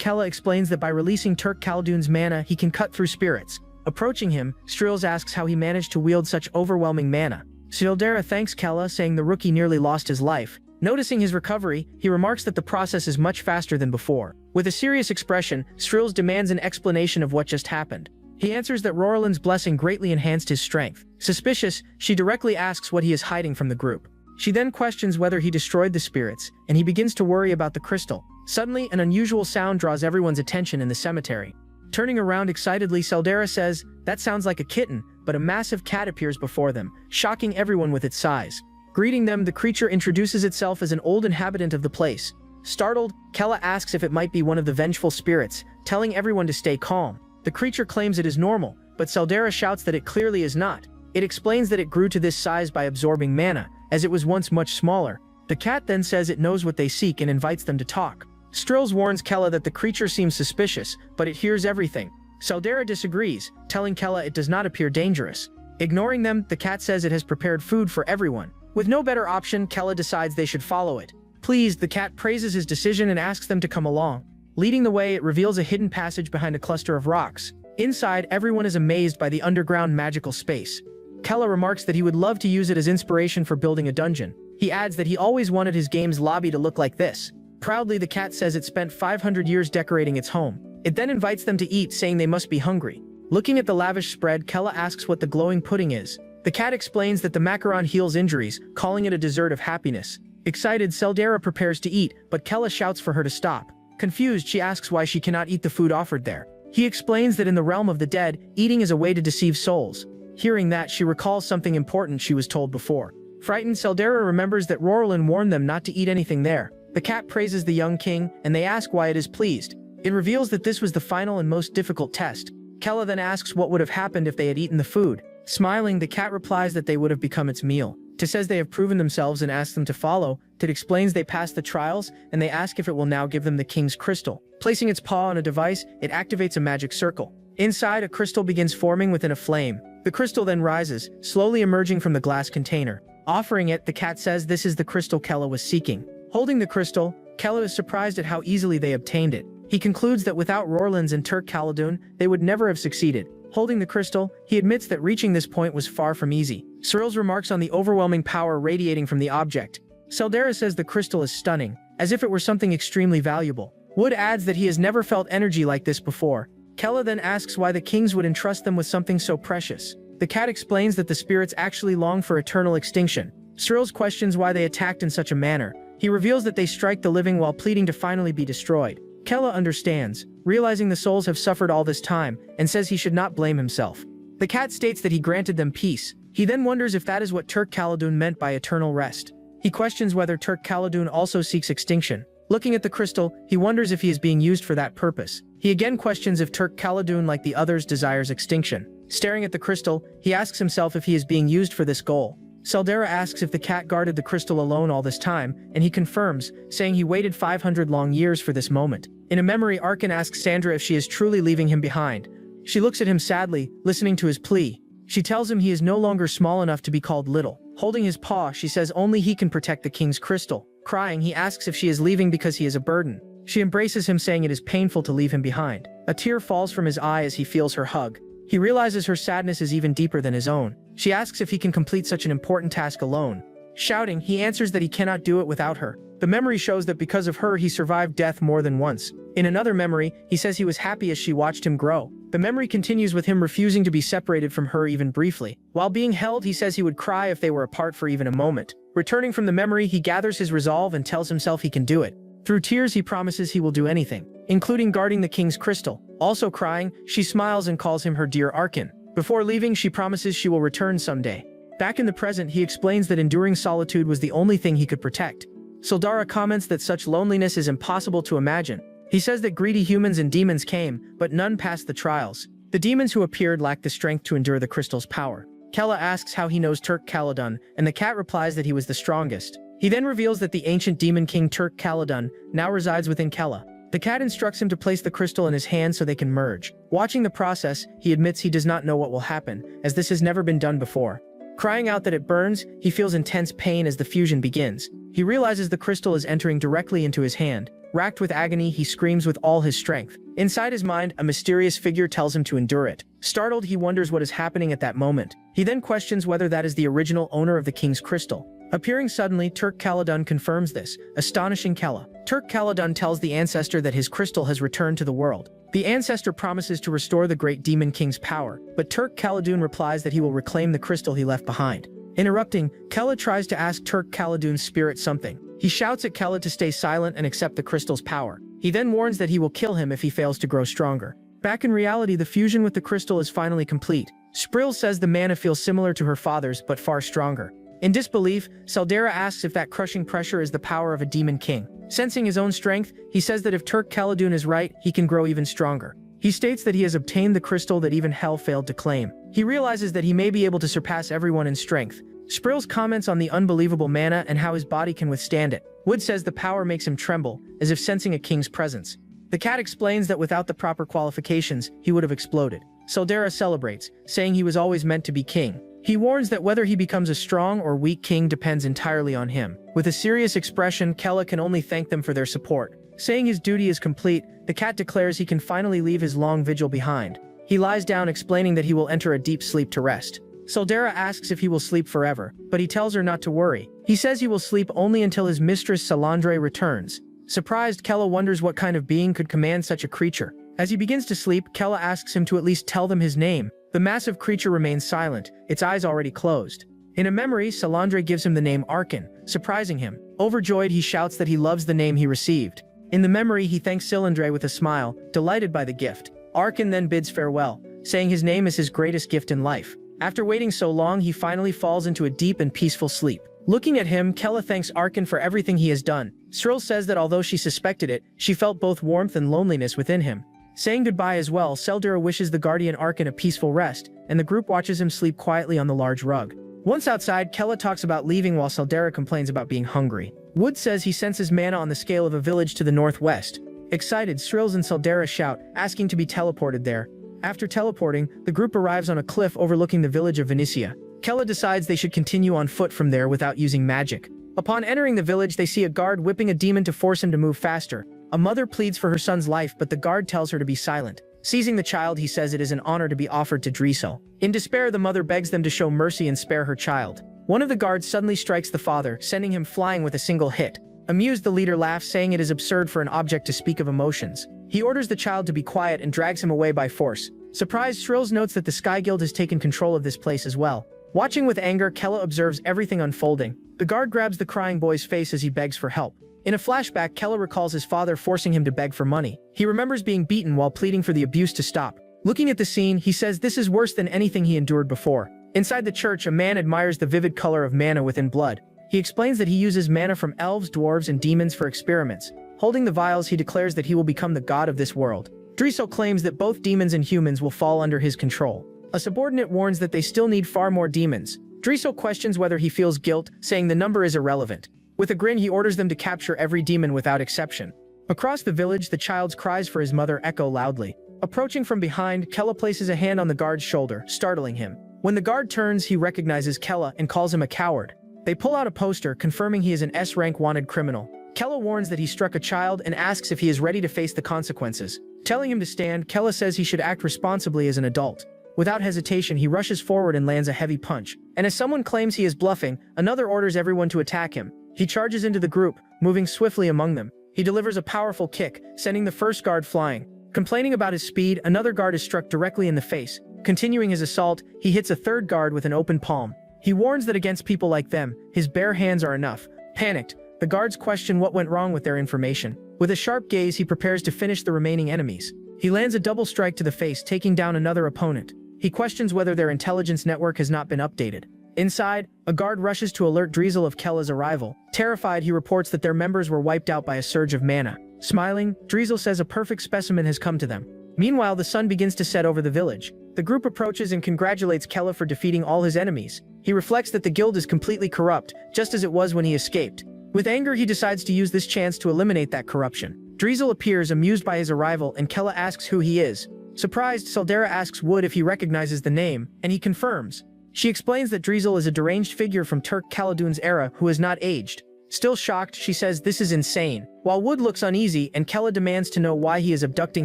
Kella explains that by releasing Turk Khaldun's mana, he can cut through spirits. Approaching him, Strels asks how he managed to wield such overwhelming mana. Sildera thanks Kella, saying the rookie nearly lost his life. Noticing his recovery, he remarks that the process is much faster than before. With a serious expression, Strels demands an explanation of what just happened. He answers that Rorlin's blessing greatly enhanced his strength. Suspicious, she directly asks what he is hiding from the group. She then questions whether he destroyed the spirits, and he begins to worry about the crystal. Suddenly, an unusual sound draws everyone's attention in the cemetery. Turning around excitedly, Sildera says, "That sounds like a kitten," but a massive cat appears before them, shocking everyone with its size. Greeting them, the creature introduces itself as an old inhabitant of the place. Startled, Kella asks if it might be one of the vengeful spirits, telling everyone to stay calm. The creature claims it is normal, but Sildera shouts that it clearly is not. It explains that it grew to this size by absorbing mana, as it was once much smaller. The cat then says it knows what they seek and invites them to talk. Strills warns Kella that the creature seems suspicious, but it hears everything. Seldera disagrees, telling Kella it does not appear dangerous. Ignoring them, the cat says it has prepared food for everyone. With no better option, Kella decides they should follow it. Pleased, the cat praises his decision and asks them to come along. Leading the way, it reveals a hidden passage behind a cluster of rocks. Inside, everyone is amazed by the underground magical space. Kella remarks that he would love to use it as inspiration for building a dungeon. He adds that he always wanted his game's lobby to look like this. Proudly, the cat says it spent 500 years decorating its home. It then invites them to eat, saying they must be hungry. Looking at the lavish spread, Kella asks what the glowing pudding is. The cat explains that the macaron heals injuries, calling it a dessert of happiness. Excited, Seldera prepares to eat, but Kella shouts for her to stop. Confused, she asks why she cannot eat the food offered there. He explains that in the realm of the dead, eating is a way to deceive souls. Hearing that, she recalls something important she was told before. Frightened, Seldera remembers that Rorlin warned them not to eat anything there. The cat praises the young king, and they ask why it is pleased. It reveals that this was the final and most difficult test. Kella then asks what would have happened if they had eaten the food. Smiling, the cat replies that they would have become its meal. Tit says they have proven themselves and asks them to follow. Tit explains they passed the trials, and they ask if it will now give them the king's crystal. Placing its paw on a device, it activates a magic circle. Inside, a crystal begins forming within a flame. The crystal then rises, slowly emerging from the glass container. Offering it, the cat says this is the crystal Kella was seeking. Holding the crystal, Kella is surprised at how easily they obtained it. He concludes that without Rorlins and Turk Khaldun, they would never have succeeded. Holding the crystal, he admits that reaching this point was far from easy. Cyril's remarks on the overwhelming power radiating from the object. Seldera says the crystal is stunning, as if it were something extremely valuable. Wood adds that he has never felt energy like this before. Kella then asks why the kings would entrust them with something so precious. The cat explains that the spirits actually long for eternal extinction. Cyril's questions why they attacked in such a manner. He reveals that they strike the living while pleading to finally be destroyed. Kella understands, realizing the souls have suffered all this time, and says he should not blame himself. The cat states that he granted them peace. He then wonders if that is what Turk Khaldun meant by eternal rest. He questions whether Turk Khaldun also seeks extinction. Looking at the crystal, he wonders if he is being used for that purpose. He again questions if Turk Khaldun, like the others, desires extinction. Staring at the crystal, he asks himself if he is being used for this goal. Seldera asks if the cat guarded the crystal alone all this time, and he confirms, saying he waited 500 long years for this moment. In a memory, Arkan asks Sandra if she is truly leaving him behind. She looks at him sadly, listening to his plea. She tells him he is no longer small enough to be called little. Holding his paw, she says only he can protect the king's crystal. Crying, he asks if she is leaving because he is a burden. She embraces him, saying it is painful to leave him behind. A tear falls from his eye as he feels her hug. He realizes her sadness is even deeper than his own. She asks if he can complete such an important task alone. Shouting, he answers that he cannot do it without her. The memory shows that because of her he survived death more than once. In another memory, he says he was happy as she watched him grow. The memory continues with him refusing to be separated from her even briefly. While being held, he says he would cry if they were apart for even a moment. Returning from the memory, he gathers his resolve and tells himself he can do it. Through tears, he promises he will do anything, including guarding the king's crystal. Also crying, she smiles and calls him her dear Arkan. Before leaving, she promises she will return someday. Back in the present, he explains that enduring solitude was the only thing he could protect. Seldera comments that such loneliness is impossible to imagine. He says that greedy humans and demons came, but none passed the trials. The demons who appeared lacked the strength to endure the crystal's power. Kella asks how he knows Turk Khaldun, and the cat replies that he was the strongest. He then reveals that the ancient demon king Turk Khaldun now resides within Kella. The cat instructs him to place the crystal in his hand so they can merge. Watching the process, he admits he does not know what will happen, as this has never been done before. Crying out that it burns, he feels intense pain as the fusion begins. He realizes the crystal is entering directly into his hand. Racked with agony, he screams with all his strength. Inside his mind, a mysterious figure tells him to endure it. Startled, he wonders what is happening at that moment. He then questions whether that is the original owner of the king's crystal. Appearing suddenly, Turk Khaldun confirms this, astonishing Kella. Turk Khaldun tells the ancestor that his crystal has returned to the world. The ancestor promises to restore the great demon king's power, but Turk Khaldun replies that he will reclaim the crystal he left behind. Interrupting, Kella tries to ask Turk Khaldun's spirit something. He shouts at Kella to stay silent and accept the crystal's power. He then warns that he will kill him if he fails to grow stronger. Back in reality, the fusion with the crystal is finally complete. Sprill says the mana feels similar to her father's, but far stronger. In disbelief, Seldera asks if that crushing pressure is the power of a demon king. Sensing his own strength, he says that if Turk Khaldun is right, he can grow even stronger. He states that he has obtained the crystal that even Hell failed to claim. He realizes that he may be able to surpass everyone in strength. Sprill's comments on the unbelievable mana and how his body can withstand it. Wood says the power makes him tremble, as if sensing a king's presence. The cat explains that without the proper qualifications, he would have exploded. Saldera celebrates, saying he was always meant to be king. He warns that whether he becomes a strong or weak king depends entirely on him. With a serious expression, Kella can only thank them for their support. Saying his duty is complete, the cat declares he can finally leave his long vigil behind. He lies down explaining that he will enter a deep sleep to rest. Saldera asks if he will sleep forever, but he tells her not to worry. He says he will sleep only until his mistress Salandre returns. Surprised, Kella wonders what kind of being could command such a creature. As he begins to sleep, Kella asks him to at least tell them his name. The massive creature remains silent, its eyes already closed. In a memory, Salandre gives him the name Arkin, surprising him. Overjoyed, he shouts that he loves the name he received. In the memory, he thanks Salandre with a smile, delighted by the gift. Arkin then bids farewell, saying his name is his greatest gift in life. After waiting so long, he finally falls into a deep and peaceful sleep. Looking at him, Kella thanks Arkin for everything he has done. Srill says that although she suspected it, she felt both warmth and loneliness within him. Saying goodbye as well, Seldura wishes the guardian Arkin a peaceful rest, and the group watches him sleep quietly on the large rug. Once outside, Kella talks about leaving while Seldura complains about being hungry. Wood says he senses mana on the scale of a village to the northwest. Excited, Strills and Seldura shout, asking to be teleported there. After teleporting, the group arrives on a cliff overlooking the village of Venetia. Kella decides they should continue on foot from there without using magic. Upon entering the village, they see a guard whipping a demon to force him to move faster. A mother pleads for her son's life, but the guard tells her to be silent. Seizing the child, he says it is an honor to be offered to Driesel. In despair, the mother begs them to show mercy and spare her child. One of the guards suddenly strikes the father, sending him flying with a single hit. Amused, the leader laughs, saying it is absurd for an object to speak of emotions. He orders the child to be quiet and drags him away by force. Surprised, Shrills notes that the Sky Guild has taken control of this place as well. Watching with anger, Kella observes everything unfolding. The guard grabs the crying boy's face as he begs for help. In a flashback, Kella recalls his father forcing him to beg for money. He remembers being beaten while pleading for the abuse to stop. Looking at the scene, he says this is worse than anything he endured before. Inside the church, a man admires the vivid color of mana within blood. He explains that he uses mana from elves, dwarves, and demons for experiments. Holding the vials, he declares that he will become the god of this world. Driesel claims that both demons and humans will fall under his control. A subordinate warns that they still need far more demons. Driesel questions whether he feels guilt, saying the number is irrelevant. With a grin, he orders them to capture every demon without exception. Across the village, the child's cries for his mother echo loudly. Approaching from behind, Kella places a hand on the guard's shoulder, startling him. When the guard turns, he recognizes Kella and calls him a coward. They pull out a poster, confirming he is an S-rank wanted criminal. Kella warns that he struck a child and asks if he is ready to face the consequences. Telling him to stand, Kella says he should act responsibly as an adult. Without hesitation, he rushes forward and lands a heavy punch. And as someone claims he is bluffing, another orders everyone to attack him. He charges into the group, moving swiftly among them. He delivers a powerful kick, sending the first guard flying. Complaining about his speed, another guard is struck directly in the face. Continuing his assault, he hits a third guard with an open palm. He warns that against people like them, his bare hands are enough. Panicked, the guards question what went wrong with their information. With a sharp gaze, he prepares to finish the remaining enemies. He lands a double strike to the face, taking down another opponent. He questions whether their intelligence network has not been updated. Inside, a guard rushes to alert Driesel of Kella's arrival. Terrified, he reports that their members were wiped out by a surge of mana. Smiling, Driesel says a perfect specimen has come to them. Meanwhile, the sun begins to set over the village. The group approaches and congratulates Kella for defeating all his enemies. He reflects that the guild is completely corrupt, just as it was when he escaped. With anger, he decides to use this chance to eliminate that corruption. Driesel appears, amused by his arrival, and Kella asks who he is. Surprised, Seldera asks Wood if he recognizes the name, and he confirms. She explains that Driesel is a deranged figure from Turk Khaldun's era who has not aged. Still shocked, she says this is insane. While Wood looks uneasy, and Kella demands to know why he is abducting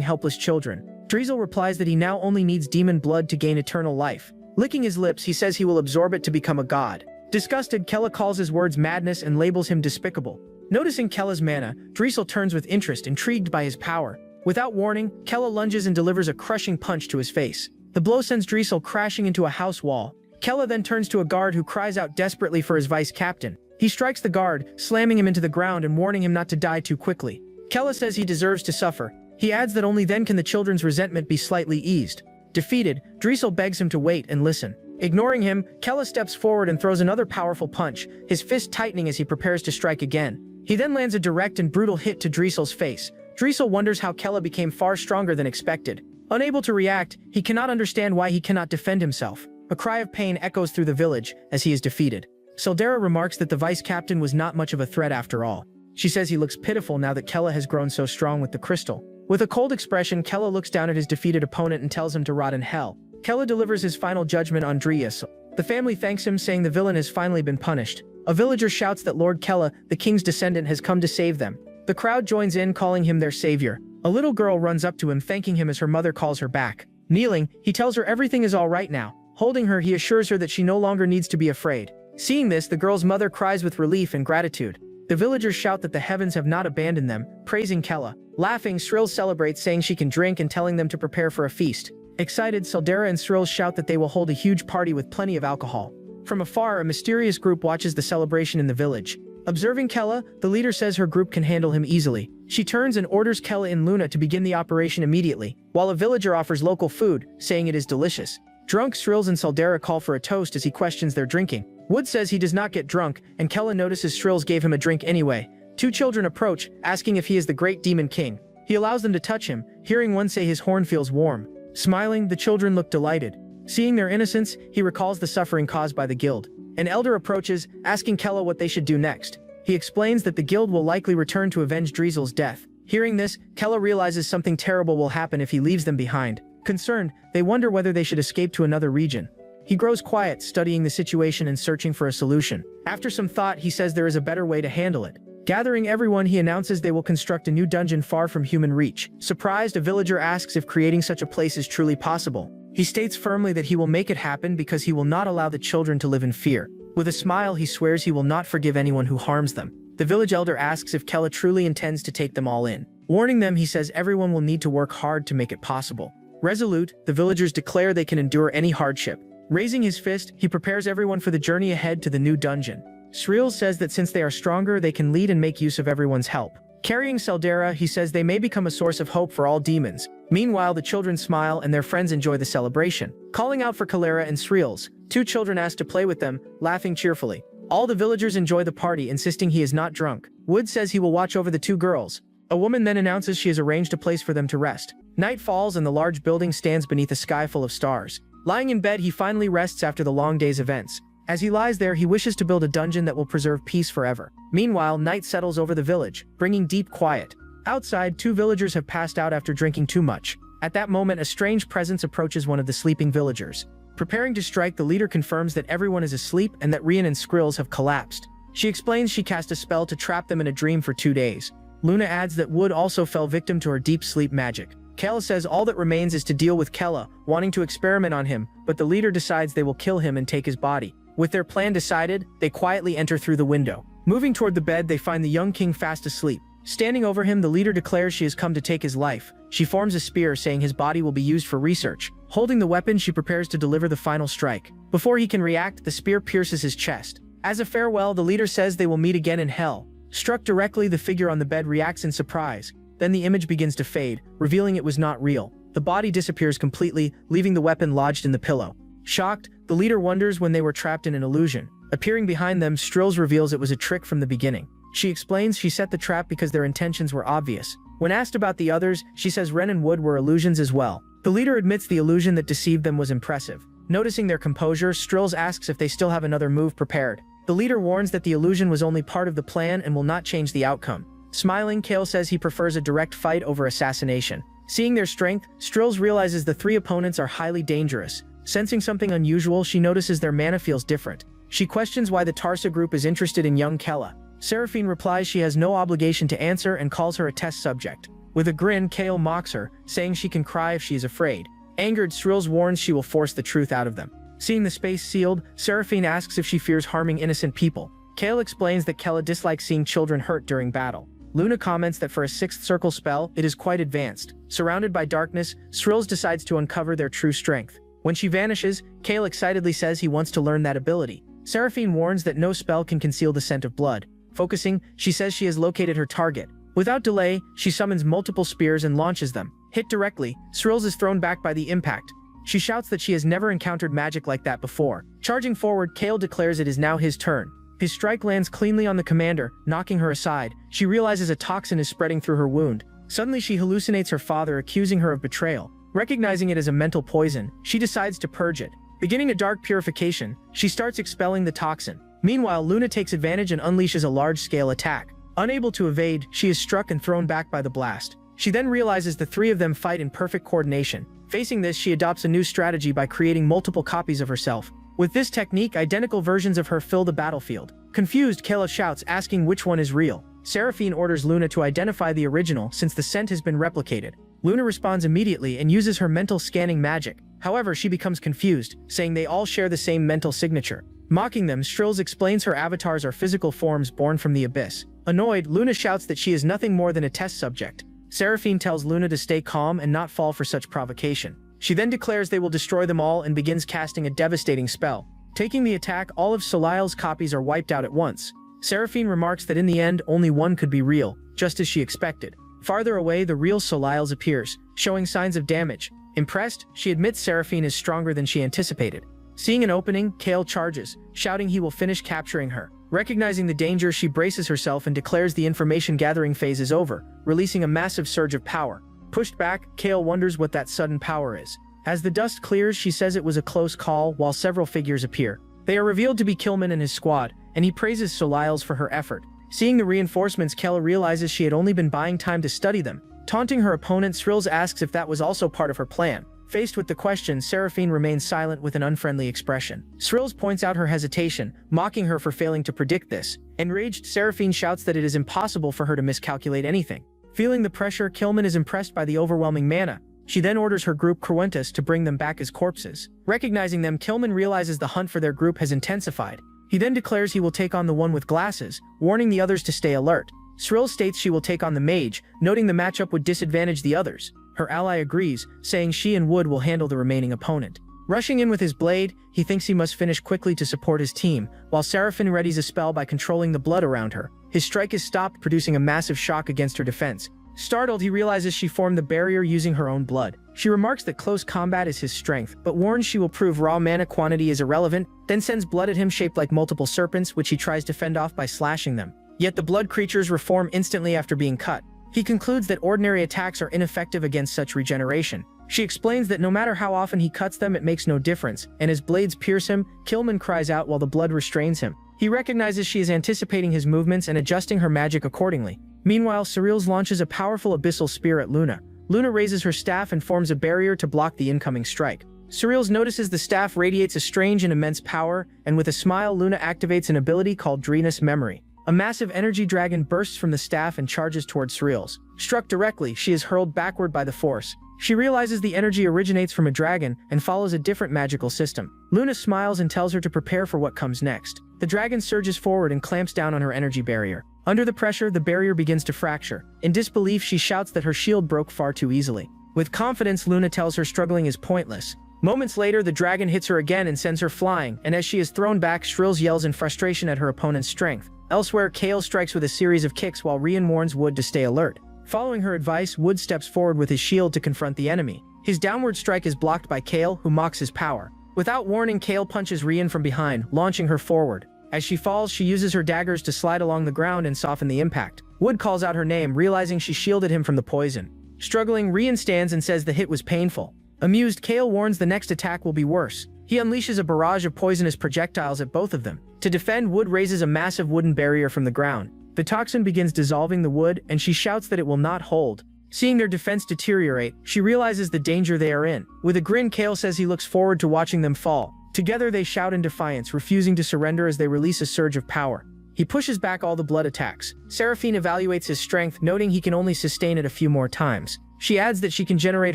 helpless children. Driesel replies that he now only needs demon blood to gain eternal life. Licking his lips, he says he will absorb it to become a god. Disgusted, Kella calls his words madness and labels him despicable. Noticing Kella's mana, Driesel turns with interest, intrigued by his power. Without warning, Kella lunges and delivers a crushing punch to his face. The blow sends Driesel crashing into a house wall. Kella then turns to a guard who cries out desperately for his vice captain. He strikes the guard, slamming him into the ground and warning him not to die too quickly. Kella says he deserves to suffer. He adds that only then can the children's resentment be slightly eased. Defeated, Driesel begs him to wait and listen. Ignoring him, Kella steps forward and throws another powerful punch, his fist tightening as he prepares to strike again. He then lands a direct and brutal hit to Driesel's face. Driesel wonders how Kella became far stronger than expected. Unable to react, he cannot understand why he cannot defend himself. A cry of pain echoes through the village as he is defeated. Seldera remarks that the vice captain was not much of a threat after all. She says he looks pitiful now that Kella has grown so strong with the crystal. With a cold expression, Kella looks down at his defeated opponent and tells him to rot in hell. Kella delivers his final judgment on Drius. The family thanks him, saying the villain has finally been punished. A villager shouts that Lord Kella, the king's descendant, has come to save them. The crowd joins in, calling him their savior. A little girl runs up to him, thanking him as her mother calls her back. Kneeling, he tells her everything is all right now. Holding her, he assures her that she no longer needs to be afraid. Seeing this, the girl's mother cries with relief and gratitude. The villagers shout that the heavens have not abandoned them, praising Kella. Laughing, Srills celebrates, saying she can drink and telling them to prepare for a feast. Excited, Saldera and Srills shout that they will hold a huge party with plenty of alcohol. From afar, a mysterious group watches the celebration in the village. Observing Kella, the leader says her group can handle him easily. She turns and orders Kella and Luna to begin the operation immediately, while a villager offers local food, saying it is delicious. Drunk, Srills and Saldera call for a toast as he questions their drinking. Wood says he does not get drunk, and Kella notices Srills gave him a drink anyway. Two children approach, asking if he is the great demon king. He allows them to touch him, hearing one say his horn feels warm. Smiling, the children look delighted. Seeing their innocence, he recalls the suffering caused by the guild. An elder approaches, asking Kella what they should do next. He explains that the guild will likely return to avenge Driesel's death. Hearing this, Kella realizes something terrible will happen if he leaves them behind. Concerned, they wonder whether they should escape to another region. He grows quiet, studying the situation and searching for a solution. After some thought, he says there is a better way to handle it. Gathering everyone, he announces they will construct a new dungeon far from human reach. Surprised, a villager asks if creating such a place is truly possible. He states firmly that he will make it happen because he will not allow the children to live in fear. With a smile, he swears he will not forgive anyone who harms them. The village elder asks if Kella truly intends to take them all in. Warning them, he says everyone will need to work hard to make it possible. Resolute, the villagers declare they can endure any hardship. Raising his fist, he prepares everyone for the journey ahead to the new dungeon. Sriel says that since they are stronger, they can lead and make use of everyone's help. Carrying Saldera, he says they may become a source of hope for all demons. Meanwhile, the children smile and their friends enjoy the celebration. Calling out for Kalera and Sriels, two children ask to play with them, laughing cheerfully. All the villagers enjoy the party, insisting he is not drunk. Wood says he will watch over the two girls. A woman then announces she has arranged a place for them to rest. Night falls and the large building stands beneath a sky full of stars. Lying in bed, he finally rests after the long day's events. As he lies there, he wishes to build a dungeon that will preserve peace forever. Meanwhile, night settles over the village, bringing deep quiet. Outside, two villagers have passed out after drinking too much. At that moment, a strange presence approaches one of the sleeping villagers. Preparing to strike, the leader confirms that everyone is asleep and that Rian and Skrills have collapsed. She explains she cast a spell to trap them in a dream for 2 days. Luna adds that Wood also fell victim to her deep sleep magic. Kella says all that remains is to deal with Kella, wanting to experiment on him, but the leader decides they will kill him and take his body. With their plan decided, they quietly enter through the window. Moving toward the bed, they find the young king fast asleep. Standing over him, the leader declares she has come to take his life. She forms a spear, saying his body will be used for research. Holding the weapon, she prepares to deliver the final strike. Before he can react, the spear pierces his chest. As a farewell, the leader says they will meet again in hell. Struck directly, the figure on the bed reacts in surprise. Then the image begins to fade, revealing it was not real. The body disappears completely, leaving the weapon lodged in the pillow. Shocked, the leader wonders when they were trapped in an illusion. Appearing behind them, Strills reveals it was a trick from the beginning. She explains she set the trap because their intentions were obvious. When asked about the others, she says Ren and Wood were illusions as well. The leader admits the illusion that deceived them was impressive. Noticing their composure, Strills asks if they still have another move prepared. The leader warns that the illusion was only part of the plan and will not change the outcome. Smiling, Kale says he prefers a direct fight over assassination. Seeing their strength, Strills realizes the three opponents are highly dangerous. Sensing something unusual, she notices their mana feels different. She questions why the Tarsa group is interested in young Kella. Seraphine replies she has no obligation to answer and calls her a test subject. With a grin, Kale mocks her, saying she can cry if she is afraid. Angered, Strills warns she will force the truth out of them. Seeing the space sealed, Seraphine asks if she fears harming innocent people. Kale explains that Kella dislikes seeing children hurt during battle. Luna comments that for a 6th circle spell, it is quite advanced. Surrounded by darkness, Strills decides to uncover their true strength. When she vanishes, Kale excitedly says he wants to learn that ability. Seraphine warns that no spell can conceal the scent of blood. Focusing, she says she has located her target. Without delay, she summons multiple spears and launches them. Hit directly, Strills is thrown back by the impact. She shouts that she has never encountered magic like that before. Charging forward, Kale declares it is now his turn. His strike lands cleanly on the commander, knocking her aside. She realizes a toxin is spreading through her wound. Suddenly, she hallucinates her father, accusing her of betrayal. Recognizing it as a mental poison, she decides to purge it. Beginning a dark purification, she starts expelling the toxin. Meanwhile, Luna takes advantage and unleashes a large-scale attack. Unable to evade, she is struck and thrown back by the blast. She then realizes the three of them fight in perfect coordination. Facing this, she adopts a new strategy by creating multiple copies of herself. With this technique, identical versions of her fill the battlefield. Confused, Kayla shouts, asking which one is real. Seraphine orders Luna to identify the original since the scent has been replicated. Luna responds immediately and uses her mental scanning magic. However, she becomes confused, saying they all share the same mental signature. Mocking them, Strills explains her avatars are physical forms born from the abyss. Annoyed, Luna shouts that she is nothing more than a test subject. Seraphine tells Luna to stay calm and not fall for such provocation. She then declares they will destroy them all and begins casting a devastating spell. Taking the attack, all of Soleil's copies are wiped out at once. Seraphine remarks that in the end, only one could be real, just as she expected. Farther away, the real Soleil's appears, showing signs of damage. Impressed, she admits Seraphine is stronger than she anticipated. Seeing an opening, Kale charges, shouting he will finish capturing her. Recognizing the danger, she braces herself and declares the information gathering phase is over, releasing a massive surge of power. Pushed back, Kale wonders what that sudden power is. As the dust clears, she says it was a close call while several figures appear. They are revealed to be Killman and his squad, and he praises Soleil's for her effort. Seeing the reinforcements, Kella realizes she had only been buying time to study them. Taunting her opponent, Thrills asks if that was also part of her plan. Faced with the question, Seraphine remains silent with an unfriendly expression. Thrills points out her hesitation, mocking her for failing to predict this. Enraged, Seraphine shouts that it is impossible for her to miscalculate anything. Feeling the pressure, Killman is impressed by the overwhelming mana. She then orders her group Cruentus to bring them back as corpses. Recognizing them, Killman realizes the hunt for their group has intensified. He then declares he will take on the one with glasses, warning the others to stay alert. Thrills states she will take on the mage, noting the matchup would disadvantage the others. Her ally agrees, saying she and Wood will handle the remaining opponent. Rushing in with his blade, he thinks he must finish quickly to support his team, while Seraphine readies a spell by controlling the blood around her. His strike is stopped, producing a massive shock against her defense. Startled, he realizes she formed the barrier using her own blood. She remarks that close combat is his strength, but warns she will prove raw mana quantity is irrelevant, then sends blood at him shaped like multiple serpents, which he tries to fend off by slashing them. Yet the blood creatures reform instantly after being cut. He concludes that ordinary attacks are ineffective against such regeneration. She explains that no matter how often he cuts them, it makes no difference, and as blades pierce him, Killman cries out while the blood restrains him. He recognizes she is anticipating his movements and adjusting her magic accordingly. Meanwhile, Cereals launches a powerful abyssal spear at Luna. Luna raises her staff and forms a barrier to block the incoming strike. Cereals notices the staff radiates a strange and immense power, and with a smile, Luna activates an ability called Drenus Memory. A massive energy dragon bursts from the staff and charges towards Cereals. Struck directly, she is hurled backward by the force. She realizes the energy originates from a dragon and follows a different magical system. Luna smiles and tells her to prepare for what comes next. The dragon surges forward and clamps down on her energy barrier. Under the pressure, the barrier begins to fracture. In disbelief, she shouts that her shield broke far too easily. With confidence, Luna tells her struggling is pointless. Moments later, the dragon hits her again and sends her flying, and as she is thrown back, Strills yells in frustration at her opponent's strength. Elsewhere, Kale strikes with a series of kicks while Rian warns Wood to stay alert. Following her advice, Wood steps forward with his shield to confront the enemy. His downward strike is blocked by Kale, who mocks his power. Without warning, Kale punches Rian from behind, launching her forward. As she falls, she uses her daggers to slide along the ground and soften the impact. Wood calls out her name, realizing she shielded him from the poison. Struggling, Rian stands and says the hit was painful. Amused, Kale warns the next attack will be worse. He unleashes a barrage of poisonous projectiles at both of them. To defend, Wood raises a massive wooden barrier from the ground. The toxin begins dissolving the wood, and she shouts that it will not hold. Seeing their defense deteriorate, she realizes the danger they are in. With a grin, Kale says he looks forward to watching them fall. Together they shout in defiance, refusing to surrender as they release a surge of power. He pushes back all the blood attacks. Seraphine evaluates his strength, noting he can only sustain it a few more times. She adds that she can generate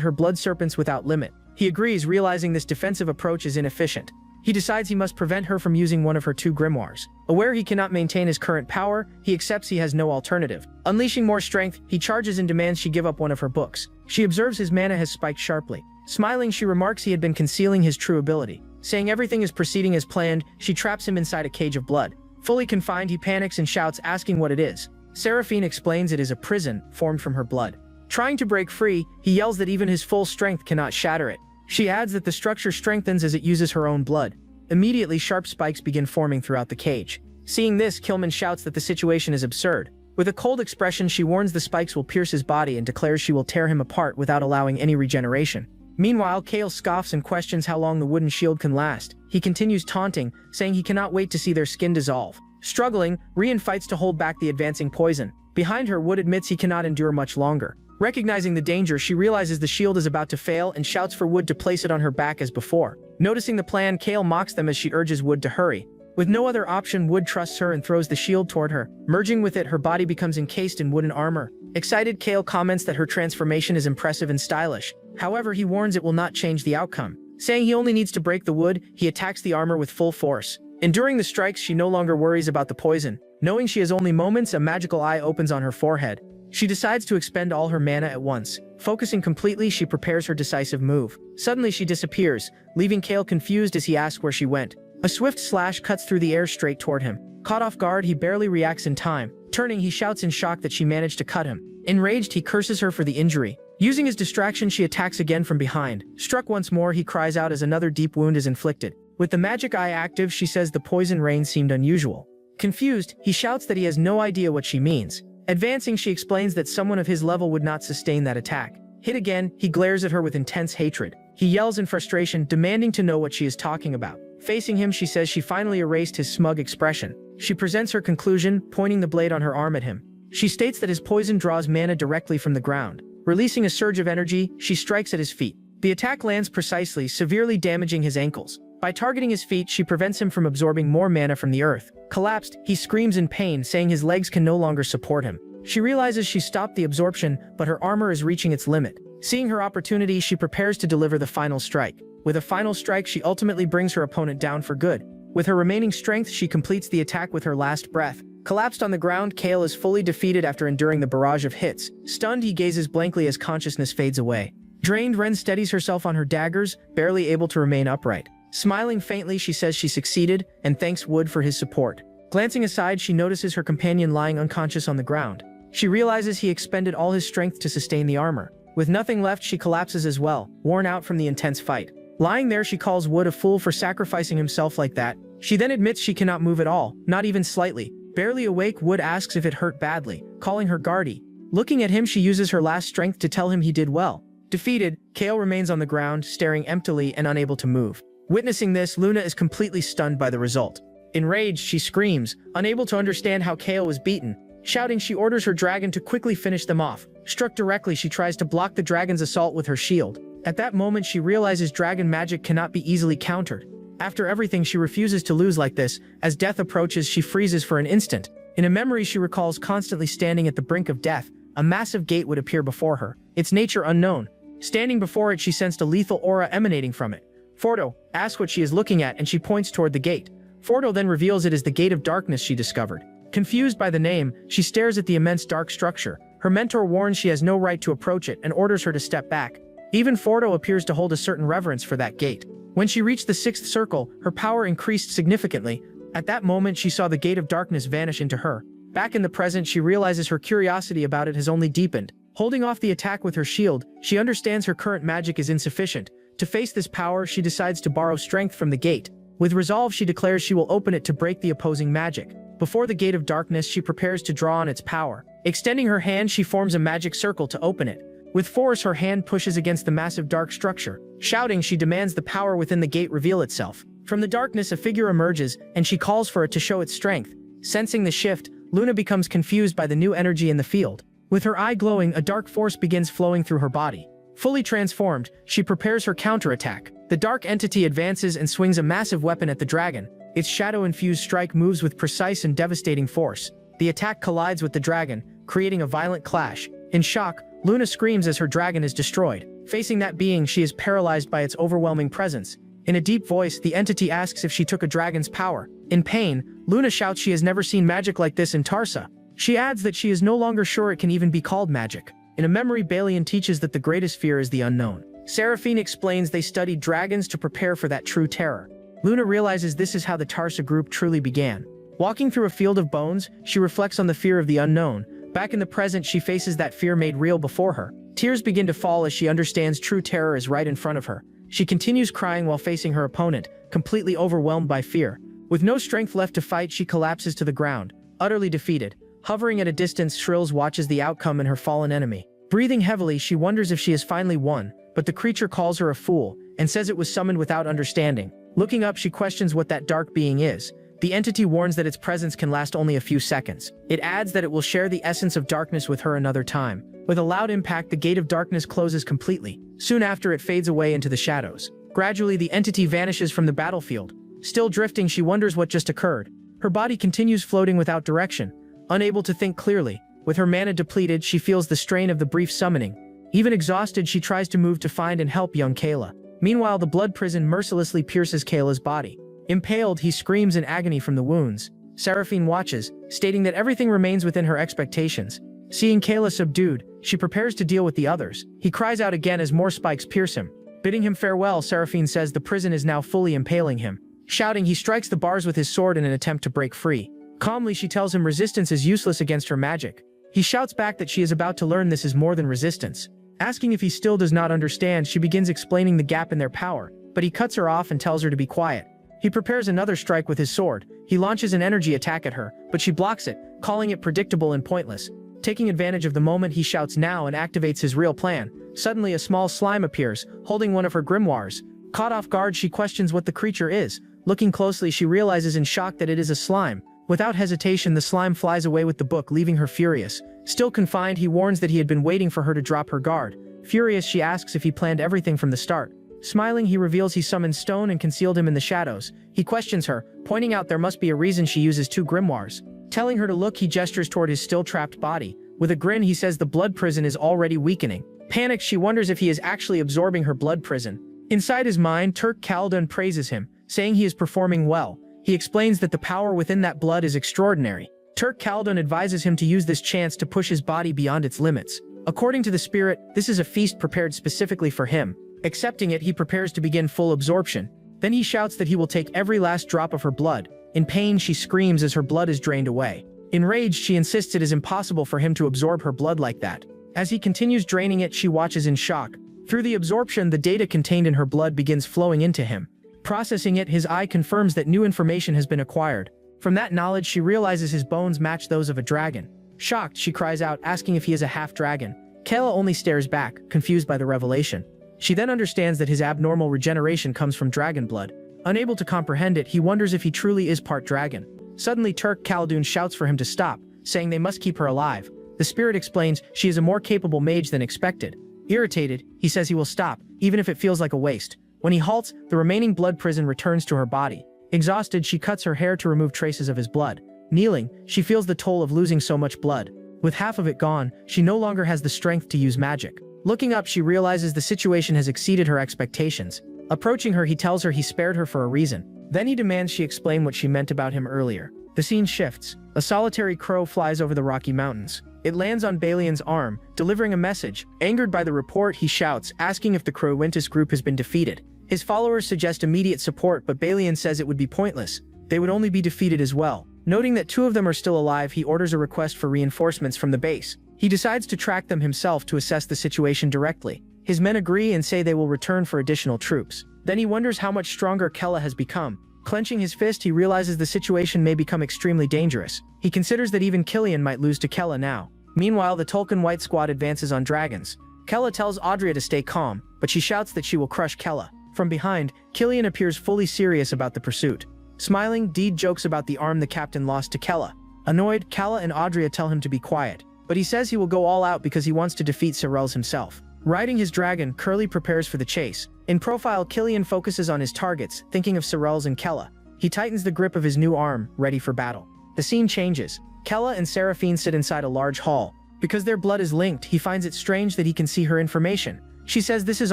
her blood serpents without limit. He agrees, realizing this defensive approach is inefficient. He decides he must prevent her from using one of her two grimoires. Aware he cannot maintain his current power, he accepts he has no alternative. Unleashing more strength, he charges and demands she give up one of her books. She observes his mana has spiked sharply. Smiling, she remarks he had been concealing his true ability. Saying everything is proceeding as planned, she traps him inside a cage of blood. Fully confined, he panics and shouts, asking what it is. Seraphine explains it is a prison formed from her blood. Trying to break free, he yells that even his full strength cannot shatter it. She adds that the structure strengthens as it uses her own blood. Immediately, sharp spikes begin forming throughout the cage. Seeing this, Killman shouts that the situation is absurd. With a cold expression, she warns the spikes will pierce his body and declares she will tear him apart without allowing any regeneration. Meanwhile, Kale scoffs and questions how long the wooden shield can last. He continues taunting, saying he cannot wait to see their skin dissolve. Struggling, Rian fights to hold back the advancing poison. Behind her, Wood admits he cannot endure much longer. Recognizing the danger, she realizes the shield is about to fail and shouts for Wood to place it on her back as before. Noticing the plan, Kale mocks them as she urges Wood to hurry. With no other option, Wood trusts her and throws the shield toward her. Merging with it, her body becomes encased in wooden armor. Excited, Kale comments that her transformation is impressive and stylish. However, he warns it will not change the outcome. Saying he only needs to break the wood, he attacks the armor with full force. Enduring the strikes, she no longer worries about the poison. Knowing she has only moments, a magical eye opens on her forehead. She decides to expend all her mana at once. Focusing completely, she prepares her decisive move. Suddenly, she disappears, leaving Kale confused as he asks where she went. A swift slash cuts through the air straight toward him. Caught off guard, he barely reacts in time. Turning, he shouts in shock that she managed to cut him. Enraged, he curses her for the injury. Using his distraction, she attacks again from behind. Struck once more, he cries out as another deep wound is inflicted. With the magic eye active, she says the poison rain seemed unusual. Confused, he shouts that he has no idea what she means. Advancing, she explains that someone of his level would not sustain that attack. Hit again, he glares at her with intense hatred. He yells in frustration, demanding to know what she is talking about. Facing him, she says she finally erased his smug expression. She presents her conclusion, pointing the blade on her arm at him. She states that his poison draws mana directly from the ground. Releasing a surge of energy, she strikes at his feet. The attack lands precisely, severely damaging his ankles. By targeting his feet, she prevents him from absorbing more mana from the earth. Collapsed, he screams in pain, saying his legs can no longer support him. She realizes she stopped the absorption, but her armor is reaching its limit. Seeing her opportunity, she prepares to deliver the final strike. With a final strike, she ultimately brings her opponent down for good. With her remaining strength, she completes the attack with her last breath. Collapsed on the ground, Kale is fully defeated after enduring the barrage of hits. Stunned, he gazes blankly as consciousness fades away. Drained, Ren steadies herself on her daggers, barely able to remain upright. Smiling faintly, she says she succeeded, and thanks Wood for his support. Glancing aside, she notices her companion lying unconscious on the ground. She realizes he expended all his strength to sustain the armor. With nothing left, she collapses as well, worn out from the intense fight. Lying there, she calls Wood a fool for sacrificing himself like that. She then admits she cannot move at all, not even slightly. Barely awake, Wood asks if it hurt badly, calling her Guardy. Looking at him, she uses her last strength to tell him he did well. Defeated, Kale remains on the ground, staring emptily and unable to move. Witnessing this, Luna is completely stunned by the result. Enraged, she screams, unable to understand how Kale was beaten. Shouting, she orders her dragon to quickly finish them off. Struck directly, she tries to block the dragon's assault with her shield. At that moment, she realizes dragon magic cannot be easily countered. After everything, she refuses to lose like this. As death approaches, she freezes for an instant. In a memory she recalls constantly standing at the brink of death, a massive gate would appear before her, its nature unknown. Standing before it, she sensed a lethal aura emanating from it. Fordo asks what she is looking at, and she points toward the gate. Fordo then reveals it is the Gate of Darkness she discovered. Confused by the name, she stares at the immense dark structure. Her mentor warns she has no right to approach it and orders her to step back. Even Fordo appears to hold a certain reverence for that gate. When she reached the sixth circle, her power increased significantly. At that moment, she saw the Gate of Darkness vanish into her. Back in the present, she realizes her curiosity about it has only deepened. Holding off the attack with her shield, she understands her current magic is insufficient. To face this power, she decides to borrow strength from the gate. With resolve, she declares she will open it to break the opposing magic. Before the Gate of Darkness, she prepares to draw on its power. Extending her hand, she forms a magic circle to open it. With force, her hand pushes against the massive dark structure. Shouting, she demands the power within the gate reveal itself. From the darkness, a figure emerges, and she calls for it to show its strength. Sensing the shift, Luna becomes confused by the new energy in the field. With her eye glowing, a dark force begins flowing through her body. Fully transformed, she prepares her counterattack. The dark entity advances and swings a massive weapon at the dragon. Its shadow-infused strike moves with precise and devastating force. The attack collides with the dragon, creating a violent clash. In shock, Luna screams as her dragon is destroyed. Facing that being, she is paralyzed by its overwhelming presence. In a deep voice, the entity asks if she took a dragon's power. In pain, Luna shouts she has never seen magic like this in Tarsa. She adds that she is no longer sure it can even be called magic. In a memory, Balian teaches that the greatest fear is the unknown. Seraphine explains they studied dragons to prepare for that true terror. Luna realizes this is how the Tarsa group truly began. Walking through a field of bones, she reflects on the fear of the unknown. Back in the present, she faces that fear made real before her. Tears begin to fall as she understands true terror is right in front of her. She continues crying while facing her opponent, completely overwhelmed by fear. With no strength left to fight, she collapses to the ground, utterly defeated. Hovering at a distance, Shrills watches the outcome in her fallen enemy. Breathing heavily, she wonders if she has finally won, but the creature calls her a fool and says it was summoned without understanding. Looking up, she questions what that dark being is. The entity warns that its presence can last only a few seconds. It adds that it will share the essence of darkness with her another time. With a loud impact, the gate of darkness closes completely. Soon after, it fades away into the shadows. Gradually, the entity vanishes from the battlefield. Still drifting, she wonders what just occurred. Her body continues floating without direction, unable to think clearly. With her mana depleted, she feels the strain of the brief summoning. Even exhausted, she tries to move to find and help young Kayla. Meanwhile, the blood prison mercilessly pierces Kayla's body. Impaled, he screams in agony from the wounds. Seraphine watches, stating that everything remains within her expectations. Seeing Kayla subdued, she prepares to deal with the others. He cries out again as more spikes pierce him. Bidding him farewell, Seraphine says the prison is now fully impaling him. Shouting, he strikes the bars with his sword in an attempt to break free. Calmly, she tells him resistance is useless against her magic. He shouts back that she is about to learn this is more than resistance. Asking if he still does not understand, she begins explaining the gap in their power, but he cuts her off and tells her to be quiet. He prepares another strike with his sword. He launches an energy attack at her, but she blocks it, calling it predictable and pointless. Taking advantage of the moment, he shouts now and activates his real plan. Suddenly, a small slime appears, holding one of her grimoires. Caught off guard, she questions what the creature is. Looking closely, she realizes in shock that it is a slime. Without hesitation, the slime flies away with the book, leaving her furious. Still confined, he warns that he had been waiting for her to drop her guard. Furious, she asks if he planned everything from the start. Smiling, he reveals he summoned Stone and concealed him in the shadows. He questions her, pointing out there must be a reason she uses 2 grimoires. Telling her to look, he gestures toward his still-trapped body. With a grin, he says the blood prison is already weakening. Panicked, she wonders if he is actually absorbing her blood prison. Inside his mind, Turk Khaldun praises him, saying he is performing well. He explains that the power within that blood is extraordinary. Turk Khaldun advises him to use this chance to push his body beyond its limits. According to the spirit, this is a feast prepared specifically for him. Accepting it, he prepares to begin full absorption. Then he shouts that he will take every last drop of her blood. In pain, she screams as her blood is drained away. Enraged, she insists it is impossible for him to absorb her blood like that. As he continues draining it, she watches in shock. Through the absorption, the data contained in her blood begins flowing into him. Processing it, his eye confirms that new information has been acquired. From that knowledge, she realizes his bones match those of a dragon. Shocked, she cries out, asking if he is a half-dragon. Kayla only stares back, confused by the revelation. She then understands that his abnormal regeneration comes from dragon blood. Unable to comprehend it, he wonders if he truly is part dragon. Suddenly, Turk Khaldun shouts for him to stop, saying they must keep her alive. The spirit explains she is a more capable mage than expected. Irritated, he says he will stop, even if it feels like a waste. When he halts, the remaining blood prison returns to her body. Exhausted, she cuts her hair to remove traces of his blood. Kneeling, she feels the toll of losing so much blood. With half of it gone, she no longer has the strength to use magic. Looking up, she realizes the situation has exceeded her expectations. Approaching her, he tells her he spared her for a reason. Then he demands she explain what she meant about him earlier. The scene shifts. A solitary crow flies over the Rocky Mountains. It lands on Balian's arm, delivering a message. Angered by the report, he shouts, asking if the Crowintus group has been defeated. His followers suggest immediate support, but Balian says it would be pointless. They would only be defeated as well. Noting that 2 of them are still alive, he orders a request for reinforcements from the base. He decides to track them himself to assess the situation directly. His men agree and say they will return for additional troops. Then he wonders how much stronger Kella has become. Clenching his fist, he realizes the situation may become extremely dangerous. He considers that even Killian might lose to Kella now. Meanwhile, the Tolkien White Squad advances on dragons. Kella tells Audrea to stay calm, but she shouts that she will crush Kella. From behind, Killian appears fully serious about the pursuit. Smiling, Deed jokes about the arm the captain lost to Kella. Annoyed, Kella and Audrea tell him to be quiet, but he says he will go all out because he wants to defeat Sorels himself. Riding his dragon, Curly prepares for the chase. In profile, Killian focuses on his targets, thinking of Sorels and Kella. He tightens the grip of his new arm, ready for battle. The scene changes. Kella and Seraphine sit inside a large hall. Because their blood is linked, he finds it strange that he can see her information. She says this is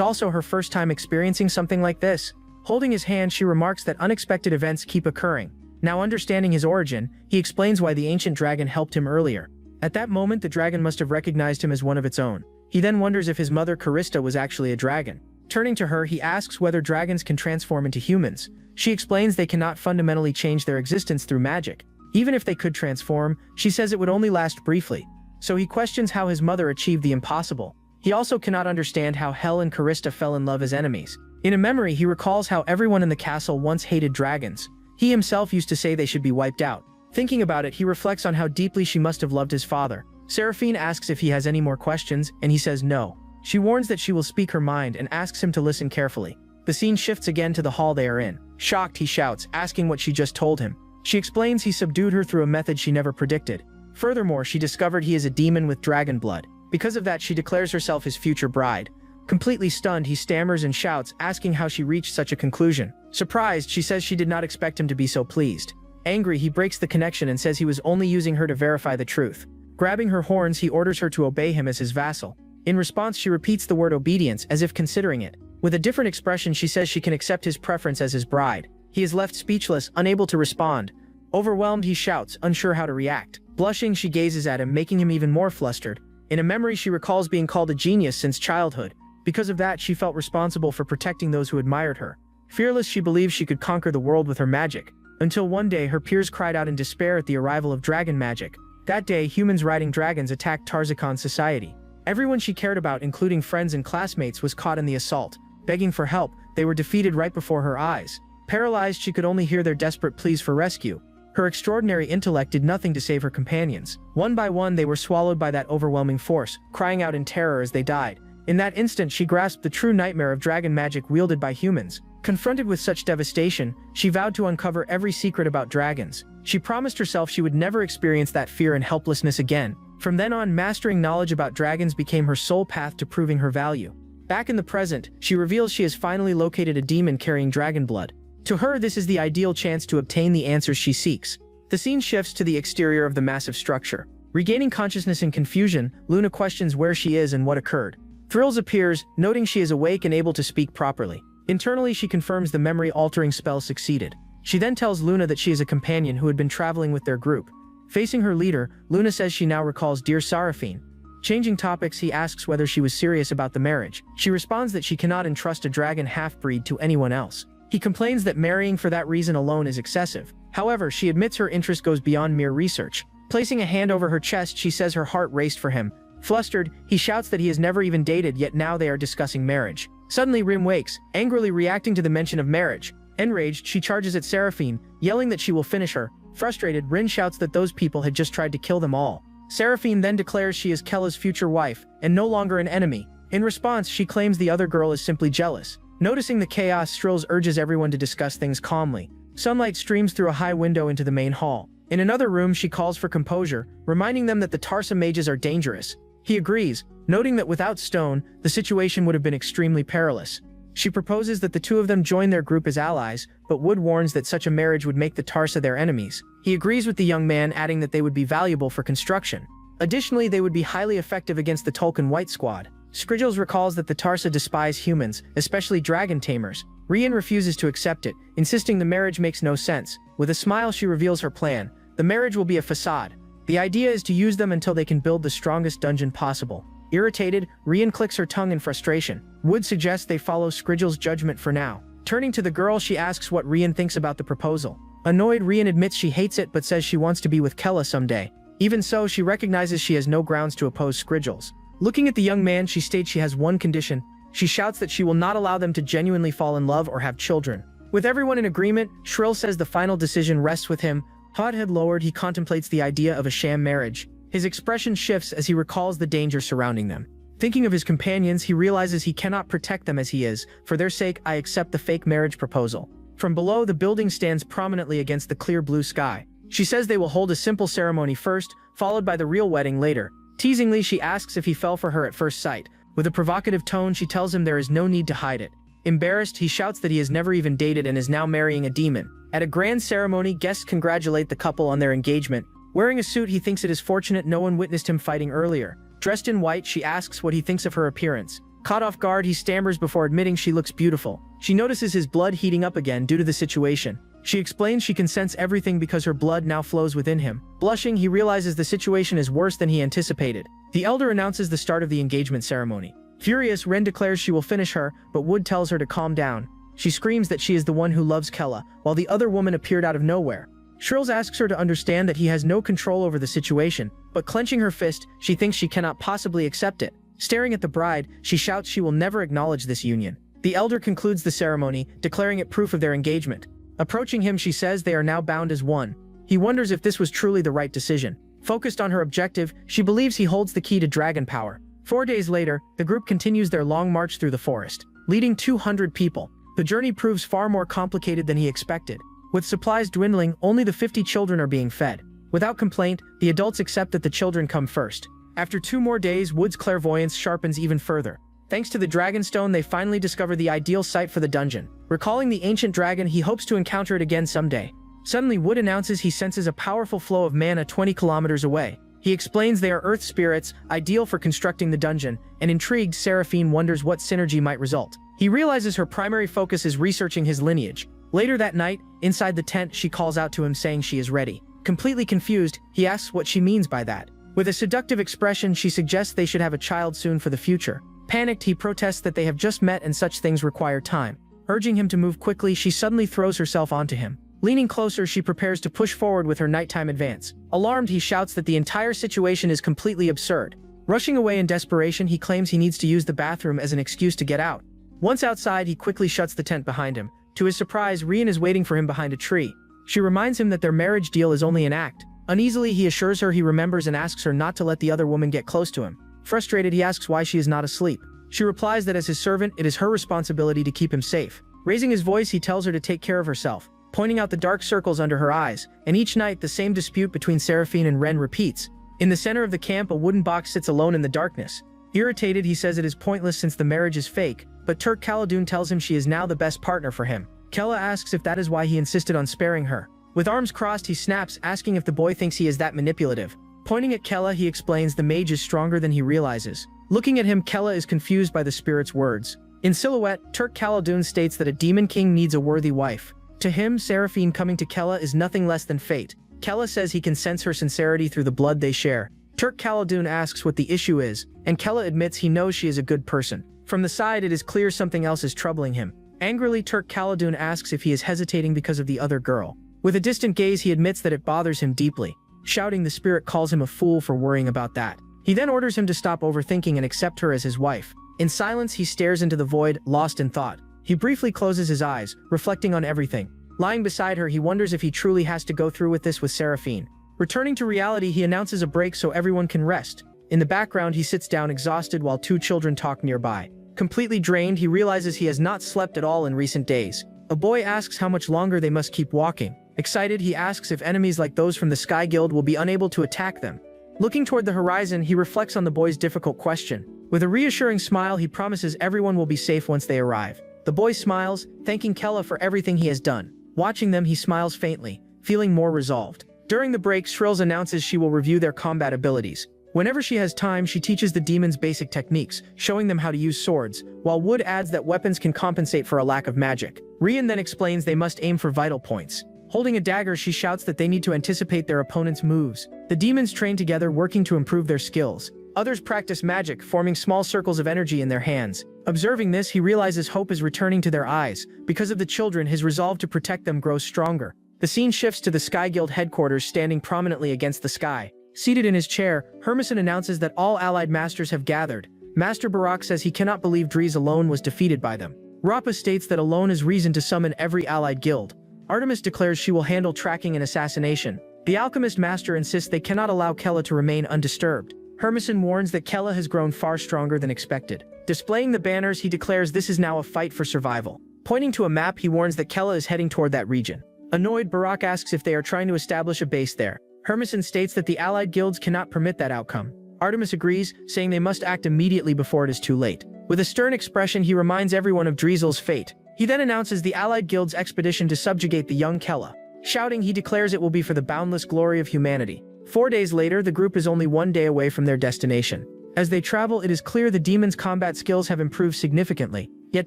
also her first time experiencing something like this. Holding his hand, she remarks that unexpected events keep occurring. Now understanding his origin, he explains why the ancient dragon helped him earlier. At that moment, the dragon must have recognized him as one of its own. He then wonders if his mother Carista was actually a dragon. Turning to her, he asks whether dragons can transform into humans. She explains they cannot fundamentally change their existence through magic. Even if they could transform, she says it would only last briefly. So he questions how his mother achieved the impossible. He also cannot understand how Hel and Carista fell in love as enemies. In a memory, he recalls how everyone in the castle once hated dragons. He himself used to say they should be wiped out. Thinking about it, he reflects on how deeply she must have loved his father. Seraphine asks if he has any more questions, and he says no. She warns that she will speak her mind and asks him to listen carefully. The scene shifts again to the hall they are in. Shocked, he shouts, asking what she just told him. She explains he subdued her through a method she never predicted. Furthermore, she discovered he is a demon with dragon blood. Because of that, she declares herself his future bride. Completely stunned, he stammers and shouts, asking how she reached such a conclusion. Surprised, she says she did not expect him to be so pleased. Angry, he breaks the connection and says he was only using her to verify the truth. Grabbing her horns, he orders her to obey him as his vassal. In response, she repeats the word obedience, as if considering it. With a different expression, she says she can accept his preference as his bride. He is left speechless, unable to respond. Overwhelmed, he shouts, unsure how to react. Blushing, she gazes at him, making him even more flustered. In a memory, she recalls being called a genius since childhood. Because of that, she felt responsible for protecting those who admired her. Fearless, she believed she could conquer the world with her magic. Until one day, her peers cried out in despair at the arrival of dragon magic. That day, humans riding dragons attacked Tarzacon's society. Everyone she cared about, including friends and classmates, was caught in the assault. Begging for help, they were defeated right before her eyes. Paralyzed, she could only hear their desperate pleas for rescue. Her extraordinary intellect did nothing to save her companions. One by one, they were swallowed by that overwhelming force, crying out in terror as they died. In that instant, she grasped the true nightmare of dragon magic wielded by humans. Confronted with such devastation, she vowed to uncover every secret about dragons. She promised herself she would never experience that fear and helplessness again. From then on, mastering knowledge about dragons became her sole path to proving her value. Back in the present, she reveals she has finally located a demon carrying dragon blood. To her, this is the ideal chance to obtain the answers she seeks. The scene shifts to the exterior of the massive structure. Regaining consciousness in confusion, Luna questions where she is and what occurred. Thrills appears, noting she is awake and able to speak properly. Internally, she confirms the memory-altering spell succeeded. She then tells Luna that she is a companion who had been traveling with their group. Facing her leader, Luna says she now recalls dear Seraphine. Changing topics, he asks whether she was serious about the marriage. She responds that she cannot entrust a dragon half-breed to anyone else. He complains that marrying for that reason alone is excessive. However, she admits her interest goes beyond mere research. Placing a hand over her chest, she says her heart raced for him. Flustered, he shouts that he has never even dated, yet now they are discussing marriage. Suddenly, Rim wakes, angrily reacting to the mention of marriage. Enraged, she charges at Seraphine, yelling that she will finish her. Frustrated, Rin shouts that those people had just tried to kill them all. Seraphine then declares she is Kella's future wife, and no longer an enemy. In response, she claims the other girl is simply jealous. Noticing the chaos, Strills urges everyone to discuss things calmly. Sunlight streams through a high window into the main hall. In another room, she calls for composure, reminding them that the Tarsa mages are dangerous. He agrees, noting that without Stone, the situation would have been extremely perilous. She proposes that the two of them join their group as allies, but Wood warns that such a marriage would make the Tarsa their enemies. He agrees with the young man, adding that they would be valuable for construction. Additionally, they would be highly effective against the Tolkien White Squad. Skrigils recalls that the Tarsa despise humans, especially dragon tamers. Rian refuses to accept it, insisting the marriage makes no sense. With a smile, she reveals her plan. The marriage will be a facade. The idea is to use them until they can build the strongest dungeon possible. Irritated, Rian clicks her tongue in frustration. Wood suggests they follow Skrigil's judgment for now. Turning to the girl, she asks what Rian thinks about the proposal. Annoyed, Rian admits she hates it but says she wants to be with Kella someday. Even so, she recognizes she has no grounds to oppose Skrigils. Looking at the young man, she states she has one condition. She shouts that she will not allow them to genuinely fall in love or have children. With everyone in agreement, Shrill says the final decision rests with him. Head lowered, he contemplates the idea of a sham marriage. His expression shifts as he recalls the danger surrounding them. Thinking of his companions, he realizes he cannot protect them as he is. For their sake, I accept the fake marriage proposal. From below, the building stands prominently against the clear blue sky. She says they will hold a simple ceremony first, followed by the real wedding later. Teasingly, she asks if he fell for her at first sight. With a provocative tone, she tells him there is no need to hide it. Embarrassed, he shouts that he has never even dated and is now marrying a demon. At a grand ceremony, guests congratulate the couple on their engagement. Wearing a suit, he thinks it is fortunate no one witnessed him fighting earlier. Dressed in white, she asks what he thinks of her appearance. Caught off guard, he stammers before admitting she looks beautiful. She notices his blood heating up again due to the situation. She explains she can sense everything because her blood now flows within him. Blushing, he realizes the situation is worse than he anticipated. The elder announces the start of the engagement ceremony. Furious, Ren declares she will finish her, but Wood tells her to calm down. She screams that she is the one who loves Kella, while the other woman appeared out of nowhere. Shrills asks her to understand that he has no control over the situation, but clenching her fist, she thinks she cannot possibly accept it. Staring at the bride, she shouts she will never acknowledge this union. The elder concludes the ceremony, declaring it proof of their engagement. Approaching him, she says they are now bound as one. He wonders if this was truly the right decision. Focused on her objective, she believes he holds the key to dragon power. 4 days later, the group continues their long march through the forest, leading 200 people. The journey proves far more complicated than he expected. With supplies dwindling, only the 50 children are being fed. Without complaint, the adults accept that the children come first. After 2 more days, Wood's clairvoyance sharpens even further. Thanks to the Dragonstone, they finally discover the ideal site for the dungeon. Recalling the ancient dragon, he hopes to encounter it again someday. Suddenly, Wood announces he senses a powerful flow of mana 20 kilometers away. He explains they are earth spirits, ideal for constructing the dungeon, and intrigued, Seraphine wonders what synergy might result. He realizes her primary focus is researching his lineage. Later that night, inside the tent, she calls out to him saying she is ready. Completely confused, he asks what she means by that. With a seductive expression, she suggests they should have a child soon for the future. Panicked, he protests that they have just met and such things require time. Urging him to move quickly, she suddenly throws herself onto him. Leaning closer, she prepares to push forward with her nighttime advance. Alarmed, he shouts that the entire situation is completely absurd. Rushing away in desperation, he claims he needs to use the bathroom as an excuse to get out. Once outside, he quickly shuts the tent behind him. To his surprise, Rian is waiting for him behind a tree. She reminds him that their marriage deal is only an act. Uneasily, he assures her he remembers and asks her not to let the other woman get close to him. Frustrated, he asks why she is not asleep. She replies that as his servant, it is her responsibility to keep him safe. Raising his voice, he tells her to take care of herself, pointing out the dark circles under her eyes, and each night the same dispute between Seraphine and Ren repeats. In the center of the camp, a wooden box sits alone in the darkness. Irritated, he says it is pointless since the marriage is fake, but Turk Khaldun tells him she is now the best partner for him. Kella asks if that is why he insisted on sparing her. With arms crossed, he snaps, asking if the boy thinks he is that manipulative. Pointing at Kella, he explains the mage is stronger than he realizes. Looking at him, Kella is confused by the spirit's words. In silhouette, Turk Khaldun states that a demon king needs a worthy wife. To him, Seraphine coming to Kella is nothing less than fate. Kella says he can sense her sincerity through the blood they share. Turk Khaldun asks what the issue is, and Kella admits he knows she is a good person. From the side, it is clear something else is troubling him. Angrily, Turk Khaldun asks if he is hesitating because of the other girl. With a distant gaze, he admits that it bothers him deeply. Shouting, the spirit calls him a fool for worrying about that. He then orders him to stop overthinking and accept her as his wife. In silence, he stares into the void, lost in thought. He briefly closes his eyes, reflecting on everything. Lying beside her, he wonders if he truly has to go through with this with Seraphine. Returning to reality, he announces a break so everyone can rest. In the background, he sits down exhausted while 2 children talk nearby. Completely drained, he realizes he has not slept at all in recent days. A boy asks how much longer they must keep walking. Excited, he asks if enemies like those from the Sky Guild will be unable to attack them. Looking toward the horizon, he reflects on the boy's difficult question. With a reassuring smile, he promises everyone will be safe once they arrive. The boy smiles, thanking Kella for everything he has done. Watching them, he smiles faintly, feeling more resolved. During the break, Shrills announces she will review their combat abilities. Whenever she has time, she teaches the demons basic techniques, showing them how to use swords, while Wood adds that weapons can compensate for a lack of magic. Rian then explains they must aim for vital points. Holding a dagger, she shouts that they need to anticipate their opponent's moves. The demons train together, working to improve their skills. Others practice magic, forming small circles of energy in their hands. Observing this, he realizes hope is returning to their eyes. Because of the children, his resolve to protect them grows stronger. The scene shifts to the Sky Guild headquarters, standing prominently against the sky. Seated in his chair, Hermison announces that all allied masters have gathered. Master Barak says he cannot believe Dries alone was defeated by them. Rappa states that alone is reason to summon every allied guild. Artemis declares she will handle tracking and assassination. The Alchemist Master insists they cannot allow Kella to remain undisturbed. Hermison warns that Kella has grown far stronger than expected. Displaying the banners, he declares this is now a fight for survival. Pointing to a map, he warns that Kella is heading toward that region. Annoyed, Barak asks if they are trying to establish a base there. Hermison states that the allied guilds cannot permit that outcome. Artemis agrees, saying they must act immediately before it is too late. With a stern expression, he reminds everyone of Driesel's fate. He then announces the allied guild's expedition to subjugate the young Kella. Shouting, he declares it will be for the boundless glory of humanity. 4 days later, the group is only 1 day away from their destination. As they travel, it is clear the demon's combat skills have improved significantly. Yet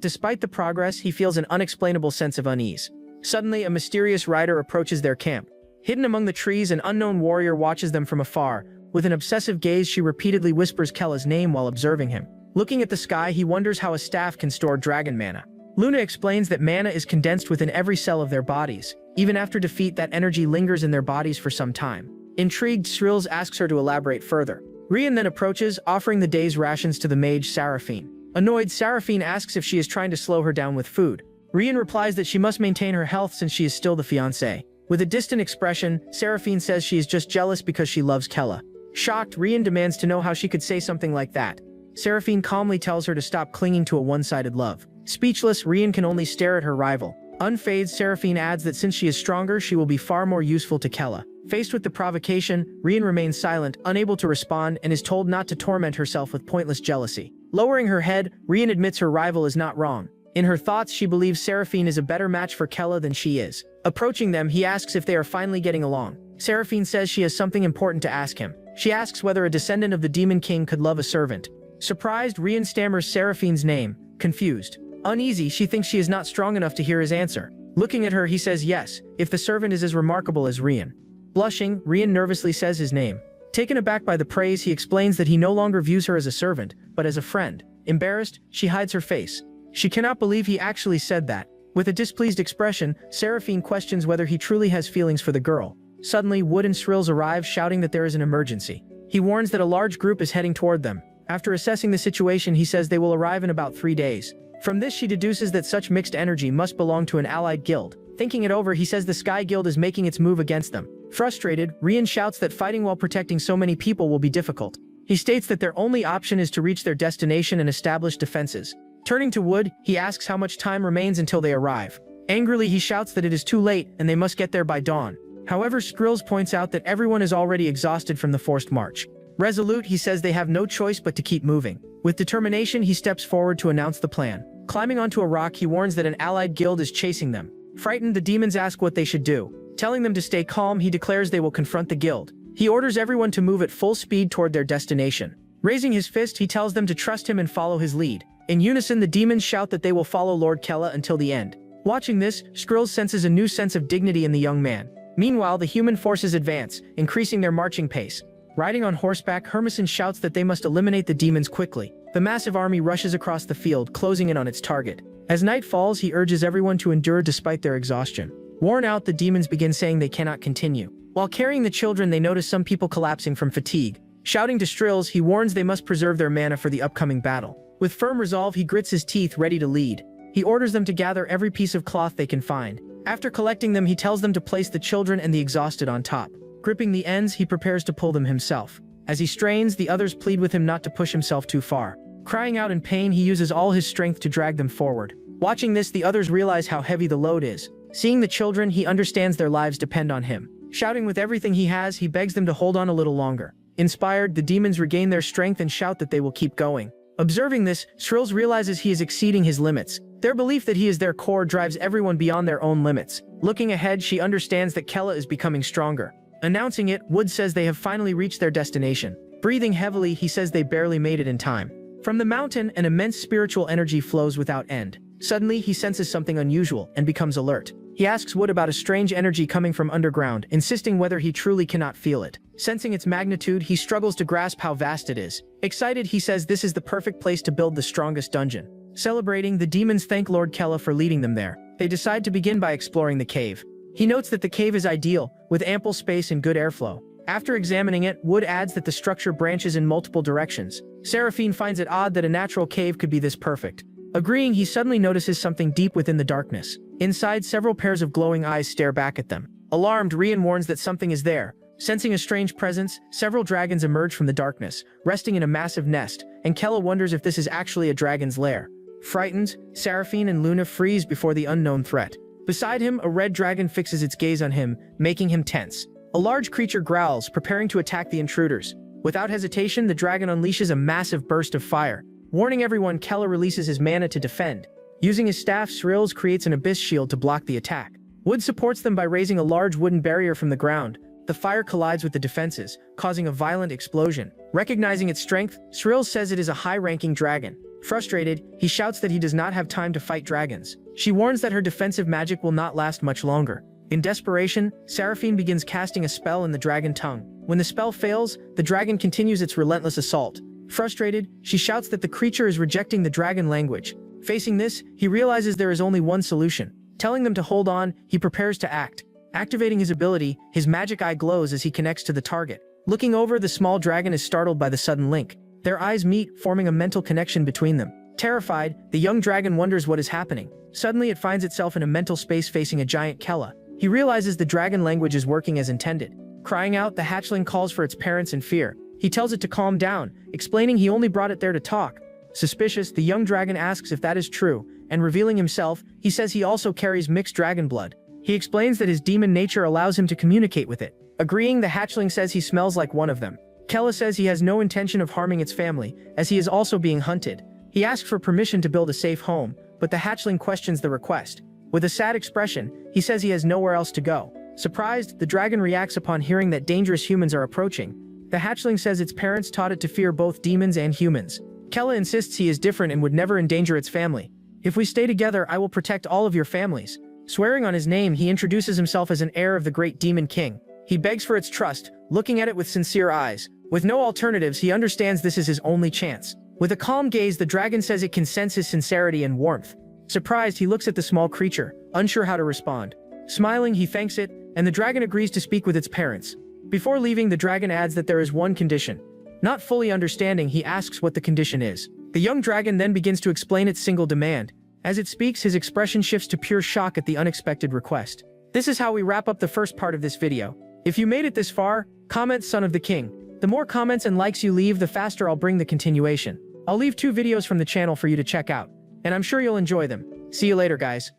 despite the progress, he feels an unexplainable sense of unease. Suddenly, a mysterious rider approaches their camp. Hidden among the trees, an unknown warrior watches them from afar. With an obsessive gaze, she repeatedly whispers Kella's name while observing him. Looking at the sky, he wonders how a staff can store dragon mana. Luna explains that mana is condensed within every cell of their bodies. Even after defeat, that energy lingers in their bodies for some time. Intrigued, Shrills asks her to elaborate further. Rian then approaches, offering the day's rations to the mage Seraphine. Annoyed, Seraphine asks if she is trying to slow her down with food. Rian replies that she must maintain her health since she is still the fiancée. With a distant expression, Seraphine says she is just jealous because she loves Kella. Shocked, Rian demands to know how she could say something like that. Seraphine calmly tells her to stop clinging to a one-sided love. Speechless, Rian can only stare at her rival. Unfazed, Seraphine adds that since she is stronger, she will be far more useful to Kella. Faced with the provocation, Rian remains silent, unable to respond, and is told not to torment herself with pointless jealousy. Lowering her head, Rian admits her rival is not wrong. In her thoughts, she believes Seraphine is a better match for Kella than she is. Approaching them, he asks if they are finally getting along. Seraphine says she has something important to ask him. She asks whether a descendant of the Demon King could love a servant. Surprised, Rian stammers Seraphine's name, confused. Uneasy, she thinks she is not strong enough to hear his answer. Looking at her, he says yes, if the servant is as remarkable as Rian. Blushing, Rian nervously says his name. Taken aback by the praise, he explains that he no longer views her as a servant, but as a friend. Embarrassed, she hides her face. She cannot believe he actually said that. With a displeased expression, Seraphine questions whether he truly has feelings for the girl. Suddenly, Wood and Shrills arrive, shouting that there is an emergency. He warns that a large group is heading toward them. After assessing the situation, he says they will arrive in about 3 days. From this, she deduces that such mixed energy must belong to an allied guild. Thinking it over, he says the Sky Guild is making its move against them. Frustrated, Rian shouts that fighting while protecting so many people will be difficult. He states that their only option is to reach their destination and establish defenses. Turning to Wood, he asks how much time remains until they arrive. Angrily, he shouts that it is too late and they must get there by dawn. However, Skrills points out that everyone is already exhausted from the forced march. Resolute, he says they have no choice but to keep moving. With determination, he steps forward to announce the plan. Climbing onto a rock, he warns that an allied guild is chasing them. Frightened, the demons ask what they should do. Telling them to stay calm, he declares they will confront the guild. He orders everyone to move at full speed toward their destination. Raising his fist, he tells them to trust him and follow his lead. In unison, the demons shout that they will follow Lord Kella until the end. Watching this, Skrills senses a new sense of dignity in the young man. Meanwhile, the human forces advance, increasing their marching pace. Riding on horseback, Hermison shouts that they must eliminate the demons quickly. The massive army rushes across the field, closing in on its target. As night falls, he urges everyone to endure despite their exhaustion. Worn out, the demons begin saying they cannot continue. While carrying the children, they notice some people collapsing from fatigue. Shouting to Strills, he warns they must preserve their mana for the upcoming battle. With firm resolve, he grits his teeth, ready to lead. He orders them to gather every piece of cloth they can find. After collecting them, he tells them to place the children and the exhausted on top. Gripping the ends, he prepares to pull them himself. As he strains, the others plead with him not to push himself too far. Crying out in pain, he uses all his strength to drag them forward. Watching this, the others realize how heavy the load is. Seeing the children, he understands their lives depend on him. Shouting with everything he has, he begs them to hold on a little longer. Inspired, the demons regain their strength and shout that they will keep going. Observing this, Shrills realizes he is exceeding his limits. Their belief that he is their core drives everyone beyond their own limits. Looking ahead, she understands that Kella is becoming stronger. Announcing it, Wood says they have finally reached their destination. Breathing heavily, he says they barely made it in time. From the mountain, an immense spiritual energy flows without end. Suddenly, he senses something unusual and becomes alert. He asks Wood about a strange energy coming from underground, insisting whether he truly cannot feel it. Sensing its magnitude, he struggles to grasp how vast it is. Excited, he says this is the perfect place to build the strongest dungeon. Celebrating, the demons thank Lord Kella for leading them there. They decide to begin by exploring the cave. He notes that the cave is ideal, with ample space and good airflow. After examining it, Wood adds that the structure branches in multiple directions. Seraphine finds it odd that a natural cave could be this perfect. Agreeing, he suddenly notices something deep within the darkness. Inside, several pairs of glowing eyes stare back at them. Alarmed, Rian warns that something is there. Sensing a strange presence, several dragons emerge from the darkness, resting in a massive nest, and Kella wonders if this is actually a dragon's lair. Frightened, Seraphine and Luna freeze before the unknown threat. Beside him, a red dragon fixes its gaze on him, making him tense. A large creature growls, preparing to attack the intruders. Without hesitation, the dragon unleashes a massive burst of fire. Warning everyone, Kella releases his mana to defend. Using his staff, Shrills creates an abyss shield to block the attack. Wood supports them by raising a large wooden barrier from the ground. The fire collides with the defenses, causing a violent explosion. Recognizing its strength, Shrills says it is a high-ranking dragon. Frustrated, he shouts that he does not have time to fight dragons. She warns that her defensive magic will not last much longer. In desperation, Seraphine begins casting a spell in the dragon tongue. When the spell fails, the dragon continues its relentless assault. Frustrated, she shouts that the creature is rejecting the dragon language. Facing this, he realizes there is only one solution. Telling them to hold on, he prepares to act. Activating his ability, his magic eye glows as he connects to the target. Looking over, the small dragon is startled by the sudden link. Their eyes meet, forming a mental connection between them. Terrified, the young dragon wonders what is happening. Suddenly, it finds itself in a mental space facing a giant Kella. He realizes the dragon language is working as intended. Crying out, the hatchling calls for its parents in fear. He tells it to calm down, explaining he only brought it there to talk. Suspicious, the young dragon asks if that is true, and revealing himself, he says he also carries mixed dragon blood. He explains that his demon nature allows him to communicate with it. Agreeing, the hatchling says he smells like one of them. Kella says he has no intention of harming its family, as he is also being hunted. He asks for permission to build a safe home, but the hatchling questions the request. With a sad expression, he says he has nowhere else to go. Surprised, the dragon reacts upon hearing that dangerous humans are approaching. The hatchling says its parents taught it to fear both demons and humans. Kella insists he is different and would never endanger its family. If we stay together, I will protect all of your families. Swearing on his name, he introduces himself as an heir of the great demon king. He begs for its trust, looking at it with sincere eyes. With no alternatives, he understands this is his only chance. With a calm gaze, the dragon says it can sense his sincerity and warmth. Surprised, he looks at the small creature, unsure how to respond. Smiling, he thanks it, and the dragon agrees to speak with its parents. Before leaving, the dragon adds that there is one condition. Not fully understanding, he asks what the condition is. The young dragon then begins to explain its single demand. As it speaks, his expression shifts to pure shock at the unexpected request. This is how we wrap up the first part of this video. If you made it this far, comment Son of the King. The more comments and likes you leave, the faster I'll bring the continuation. I'll leave 2 videos from the channel for you to check out, and I'm sure you'll enjoy them. See you later, guys.